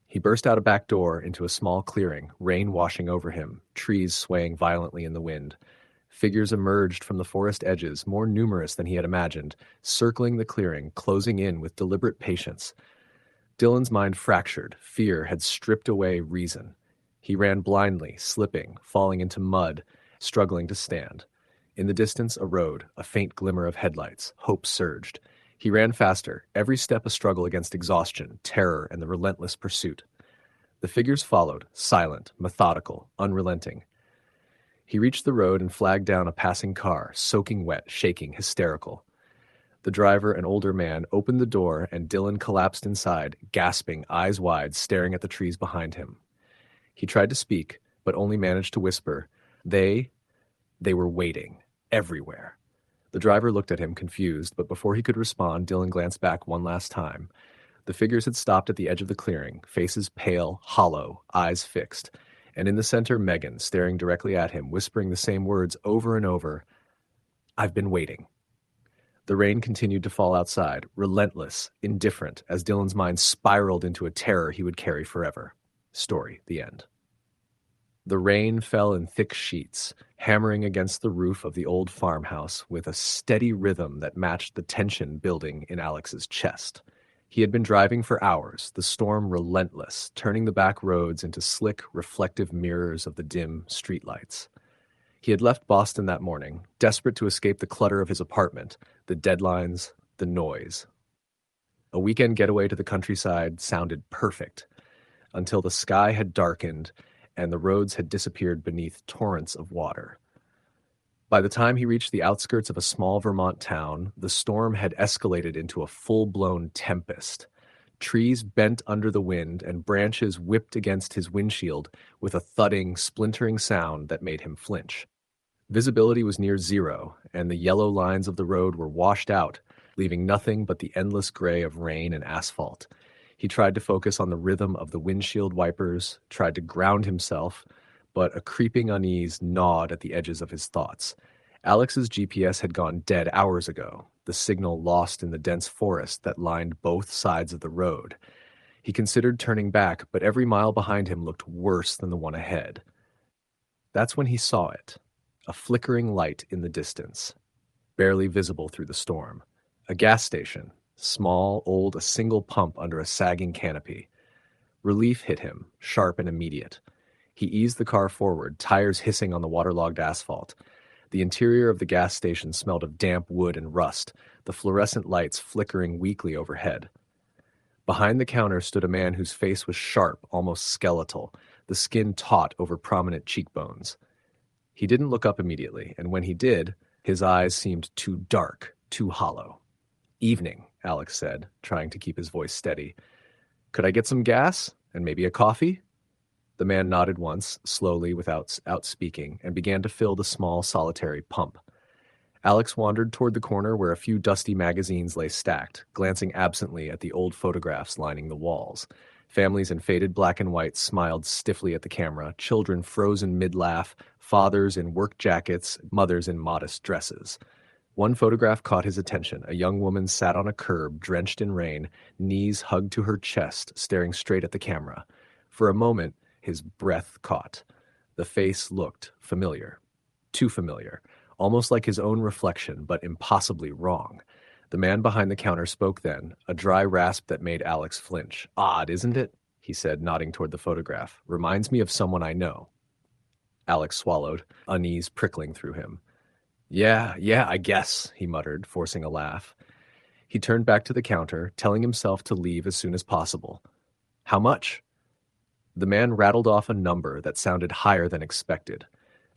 He burst out a back door into a small clearing, rain washing over him, trees swaying violently in the wind. Figures emerged from the forest edges, more numerous than he had imagined, circling the clearing, closing in with deliberate patience. Dylan's mind fractured. Fear had stripped away reason. He ran blindly, slipping, falling into mud, struggling to stand. In the distance, a road, a faint glimmer of headlights. Hope surged. He ran faster, every step a struggle against exhaustion, terror, and the relentless pursuit. The figures followed, silent, methodical, unrelenting. He reached the road and flagged down a passing car, soaking wet, shaking, hysterical. The driver, an older man, opened the door and Dylan collapsed inside, gasping, eyes wide, staring at the trees behind him. He tried to speak, but only managed to whisper, They were waiting, everywhere. The driver looked at him, confused, but before he could respond, Dylan glanced back one last time. The figures had stopped at the edge of the clearing, faces pale, hollow, eyes fixed, and in the center, Megan, staring directly at him, whispering the same words over and over, "I've been waiting." The rain continued to fall outside, relentless, indifferent, as Dylan's mind spiraled into a terror he would carry forever. Story, the end. The rain fell in thick sheets, hammering against the roof of the old farmhouse with a steady rhythm that matched the tension building in Alex's chest. He had been driving for hours, the storm relentless, turning the back roads into slick, reflective mirrors of the dim streetlights. He had left Boston that morning, desperate to escape the clutter of his apartment, the deadlines, the noise. A weekend getaway to the countryside sounded perfect, until the sky had darkened and the roads had disappeared beneath torrents of water. By the time he reached the outskirts of a small Vermont town, the storm had escalated into a full-blown tempest. Trees bent under the wind and branches whipped against his windshield with a thudding, splintering sound that made him flinch. Visibility was near zero, and the yellow lines of the road were washed out, leaving nothing but the endless gray of rain and asphalt. He tried to focus on the rhythm of the windshield wipers, tried to ground himself, but a creeping unease gnawed at the edges of his thoughts. Alex's GPS had gone dead hours ago, the signal lost in the dense forest that lined both sides of the road. He considered turning back, but every mile behind him looked worse than the one ahead. That's when he saw it, a flickering light in the distance, barely visible through the storm. A gas station, small, old, a single pump under a sagging canopy. Relief hit him, sharp and immediate. He eased the car forward, tires hissing on the waterlogged asphalt. The interior of the gas station smelled of damp wood and rust, the fluorescent lights flickering weakly overhead. Behind the counter stood a man whose face was sharp, almost skeletal, the skin taut over prominent cheekbones. He didn't look up immediately, and when he did, his eyes seemed too dark, too hollow. "Evening," Alex said, trying to keep his voice steady. "Could I get some gas? And maybe a coffee?" The man nodded once, slowly, without speaking, and began to fill the small, solitary pump. Alex wandered toward the corner where a few dusty magazines lay stacked, glancing absently at the old photographs lining the walls. Families in faded black and white smiled stiffly at the camera, children frozen mid-laugh, fathers in work jackets, mothers in modest dresses. One photograph caught his attention. A young woman sat on a curb, drenched in rain, knees hugged to her chest, staring straight at the camera. For a moment, his breath caught. The face looked familiar. Too familiar. Almost like his own reflection, but impossibly wrong. The man behind the counter spoke then, a dry rasp that made Alex flinch. "Odd, isn't it?" he said, nodding toward the photograph. "Reminds me of someone I know." Alex swallowed, unease prickling through him. Yeah, I guess," he muttered, forcing a laugh. He turned back to the counter, telling himself to leave as soon as possible. "How much?" The man rattled off a number that sounded higher than expected.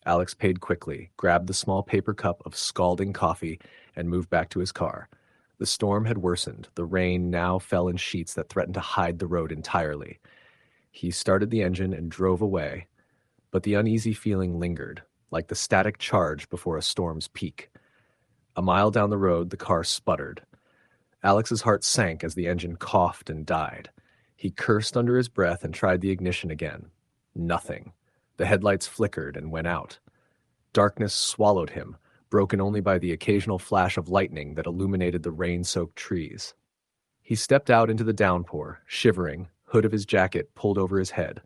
Alex paid quickly, grabbed the small paper cup of scalding coffee, and moved back to his car. The storm had worsened. The rain now fell in sheets that threatened to hide the road entirely. He started the engine and drove away, but the uneasy feeling lingered, like the static charge before a storm's peak. A mile down the road, the car sputtered. Alex's heart sank as the engine coughed and died. He cursed under his breath and tried the ignition again. Nothing. The headlights flickered and went out. Darkness swallowed him, broken only by the occasional flash of lightning that illuminated the rain-soaked trees. He stepped out into the downpour, shivering, hood of his jacket pulled over his head.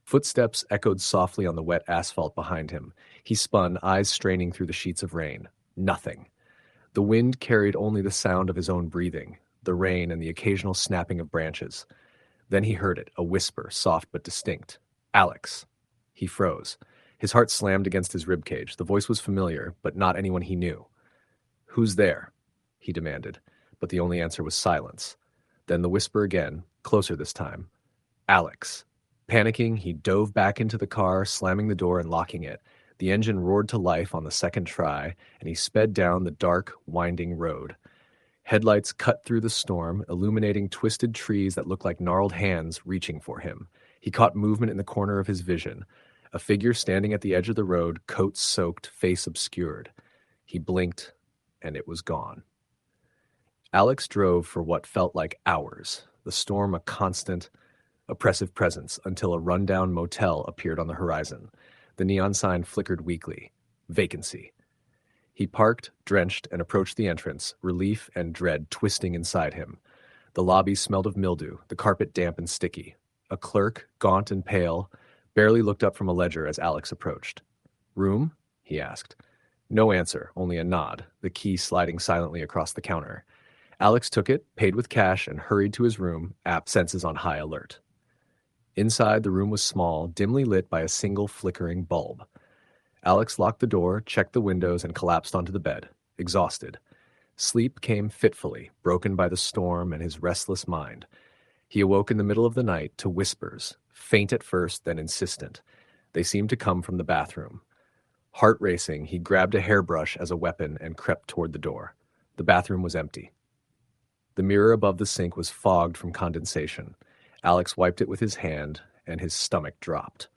Footsteps echoed softly on the wet asphalt behind him. He spun, eyes straining through the sheets of rain. Nothing. The wind carried only the sound of his own breathing, the rain and the occasional snapping of branches. Then he heard it, a whisper, soft but distinct. "Alex." He froze. His heart slammed against his ribcage. The voice was familiar, but not anyone he knew. "Who's there?" he demanded, but the only answer was silence. Then the whisper again, closer this time. "Alex." Panicking, he dove back into the car, slamming the door and locking it. The engine roared to life on the second try, and he sped down the dark, winding road. Headlights cut through the storm, illuminating twisted trees that looked like gnarled hands reaching for him. He caught movement in the corner of his vision. A figure standing at the edge of the road, coat soaked, face obscured. He blinked, and it was gone. Alex drove for what felt like hours, the storm a constant, oppressive presence, until a rundown motel appeared on the horizon. The neon sign flickered weakly. Vacancy. He parked, drenched, and approached the entrance, relief and dread twisting inside him. The lobby smelled of mildew, the carpet damp and sticky. A clerk, gaunt and pale, barely looked up from a ledger as Alex approached. "Room?" he asked. No answer, only a nod, the key sliding silently across the counter. Alex took it, paid with cash, and hurried to his room, app senses on high alert. Inside, the room was small, dimly lit by a single flickering bulb. Alex locked the door, checked the windows, and collapsed onto the bed, exhausted. Sleep came fitfully, broken by the storm and his restless mind. He awoke in the middle of the night to whispers, faint at first, then insistent. They seemed to come from the bathroom. Heart racing, he grabbed a hairbrush as a weapon and crept toward the door. The bathroom was empty. The mirror above the sink was fogged from condensation. Alex wiped it with his hand, and his stomach dropped.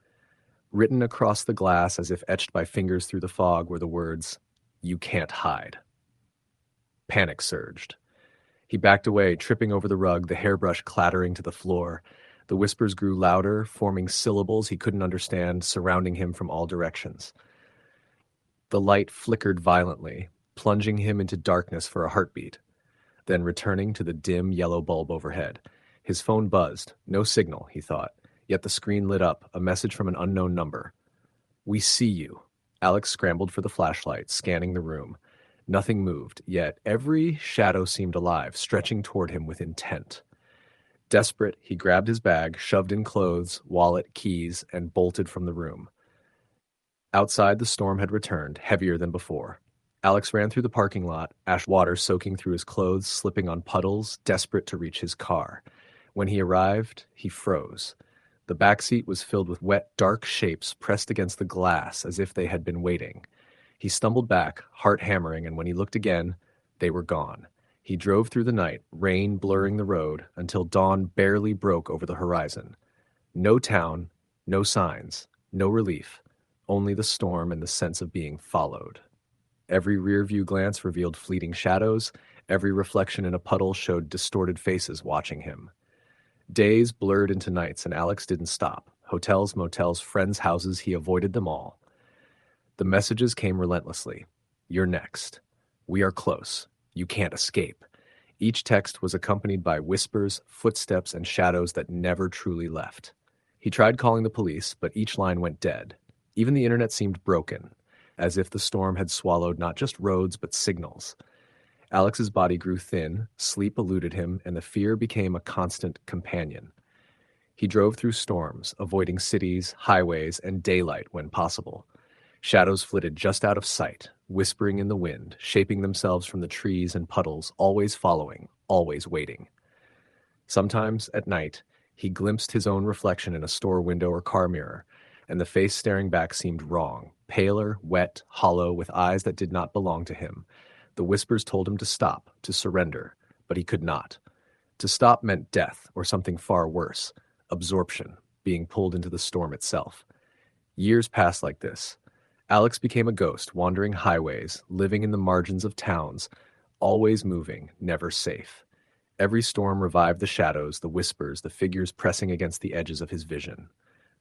Written across the glass, as if etched by fingers through the fog, were the words, "You can't hide." Panic surged. He backed away, tripping over the rug, the hairbrush clattering to the floor. The whispers grew louder, forming syllables he couldn't understand, surrounding him from all directions. The light flickered violently, plunging him into darkness for a heartbeat, then returning to the dim yellow bulb overhead. His phone buzzed. No signal, he thought. Yet the screen lit up, a message from an unknown number. "We see you." Alex scrambled for the flashlight, scanning the room. Nothing moved, yet every shadow seemed alive, stretching toward him with intent. Desperate, he grabbed his bag, shoved in clothes, wallet, keys, and bolted from the room. Outside, the storm had returned, heavier than before. Alex ran through the parking lot, ash water soaking through his clothes, slipping on puddles, desperate to reach his car. When he arrived, he froze. The back seat was filled with wet, dark shapes pressed against the glass as if they had been waiting. He stumbled back, heart hammering, and when he looked again, they were gone. He drove through the night, rain blurring the road, until dawn barely broke over the horizon. No town, no signs, no relief, only the storm and the sense of being followed. Every rear-view glance revealed fleeting shadows. Every reflection in a puddle showed distorted faces watching him. Days blurred into nights, and Alex didn't stop. Hotels, motels, friends' houses, he avoided them all. The messages came relentlessly. "You're next. We are close. You can't escape." Each text was accompanied by whispers, footsteps, and shadows that never truly left. He tried calling the police, but each line went dead. Even the internet seemed broken, as if the storm had swallowed not just roads but signals. Alex's body grew thin, sleep eluded him, and the fear became a constant companion. He drove through storms, avoiding cities, highways, and daylight when possible. Shadows flitted just out of sight, whispering in the wind, shaping themselves from the trees and puddles, always following, always waiting. Sometimes, at night, he glimpsed his own reflection in a store window or car mirror, and the face staring back seemed wrong, paler, wet, hollow, with eyes that did not belong to him. The whispers told him to stop, to surrender, but he could not. To stop meant death, or something far worse, absorption, being pulled into the storm itself. Years passed like this. Alex became a ghost, wandering highways, living in the margins of towns, always moving, never safe. Every storm revived the shadows, the whispers, the figures pressing against the edges of his vision.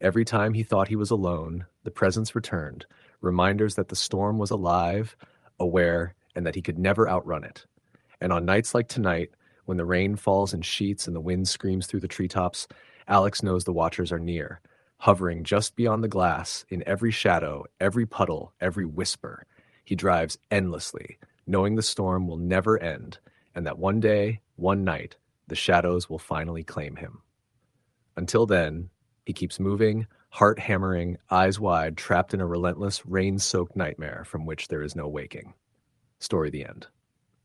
Every time he thought he was alone, the presence returned, reminders that the storm was alive, aware, and that he could never outrun it. And on nights like tonight, when the rain falls in sheets and the wind screams through the treetops, Alex knows the watchers are near, hovering just beyond the glass, in every shadow, every puddle, every whisper. He drives endlessly, knowing the storm will never end, and that one day, one night, the shadows will finally claim him. Until then, he keeps moving, heart hammering, eyes wide, trapped in a relentless, rain-soaked nightmare from which there is no waking. Story the end.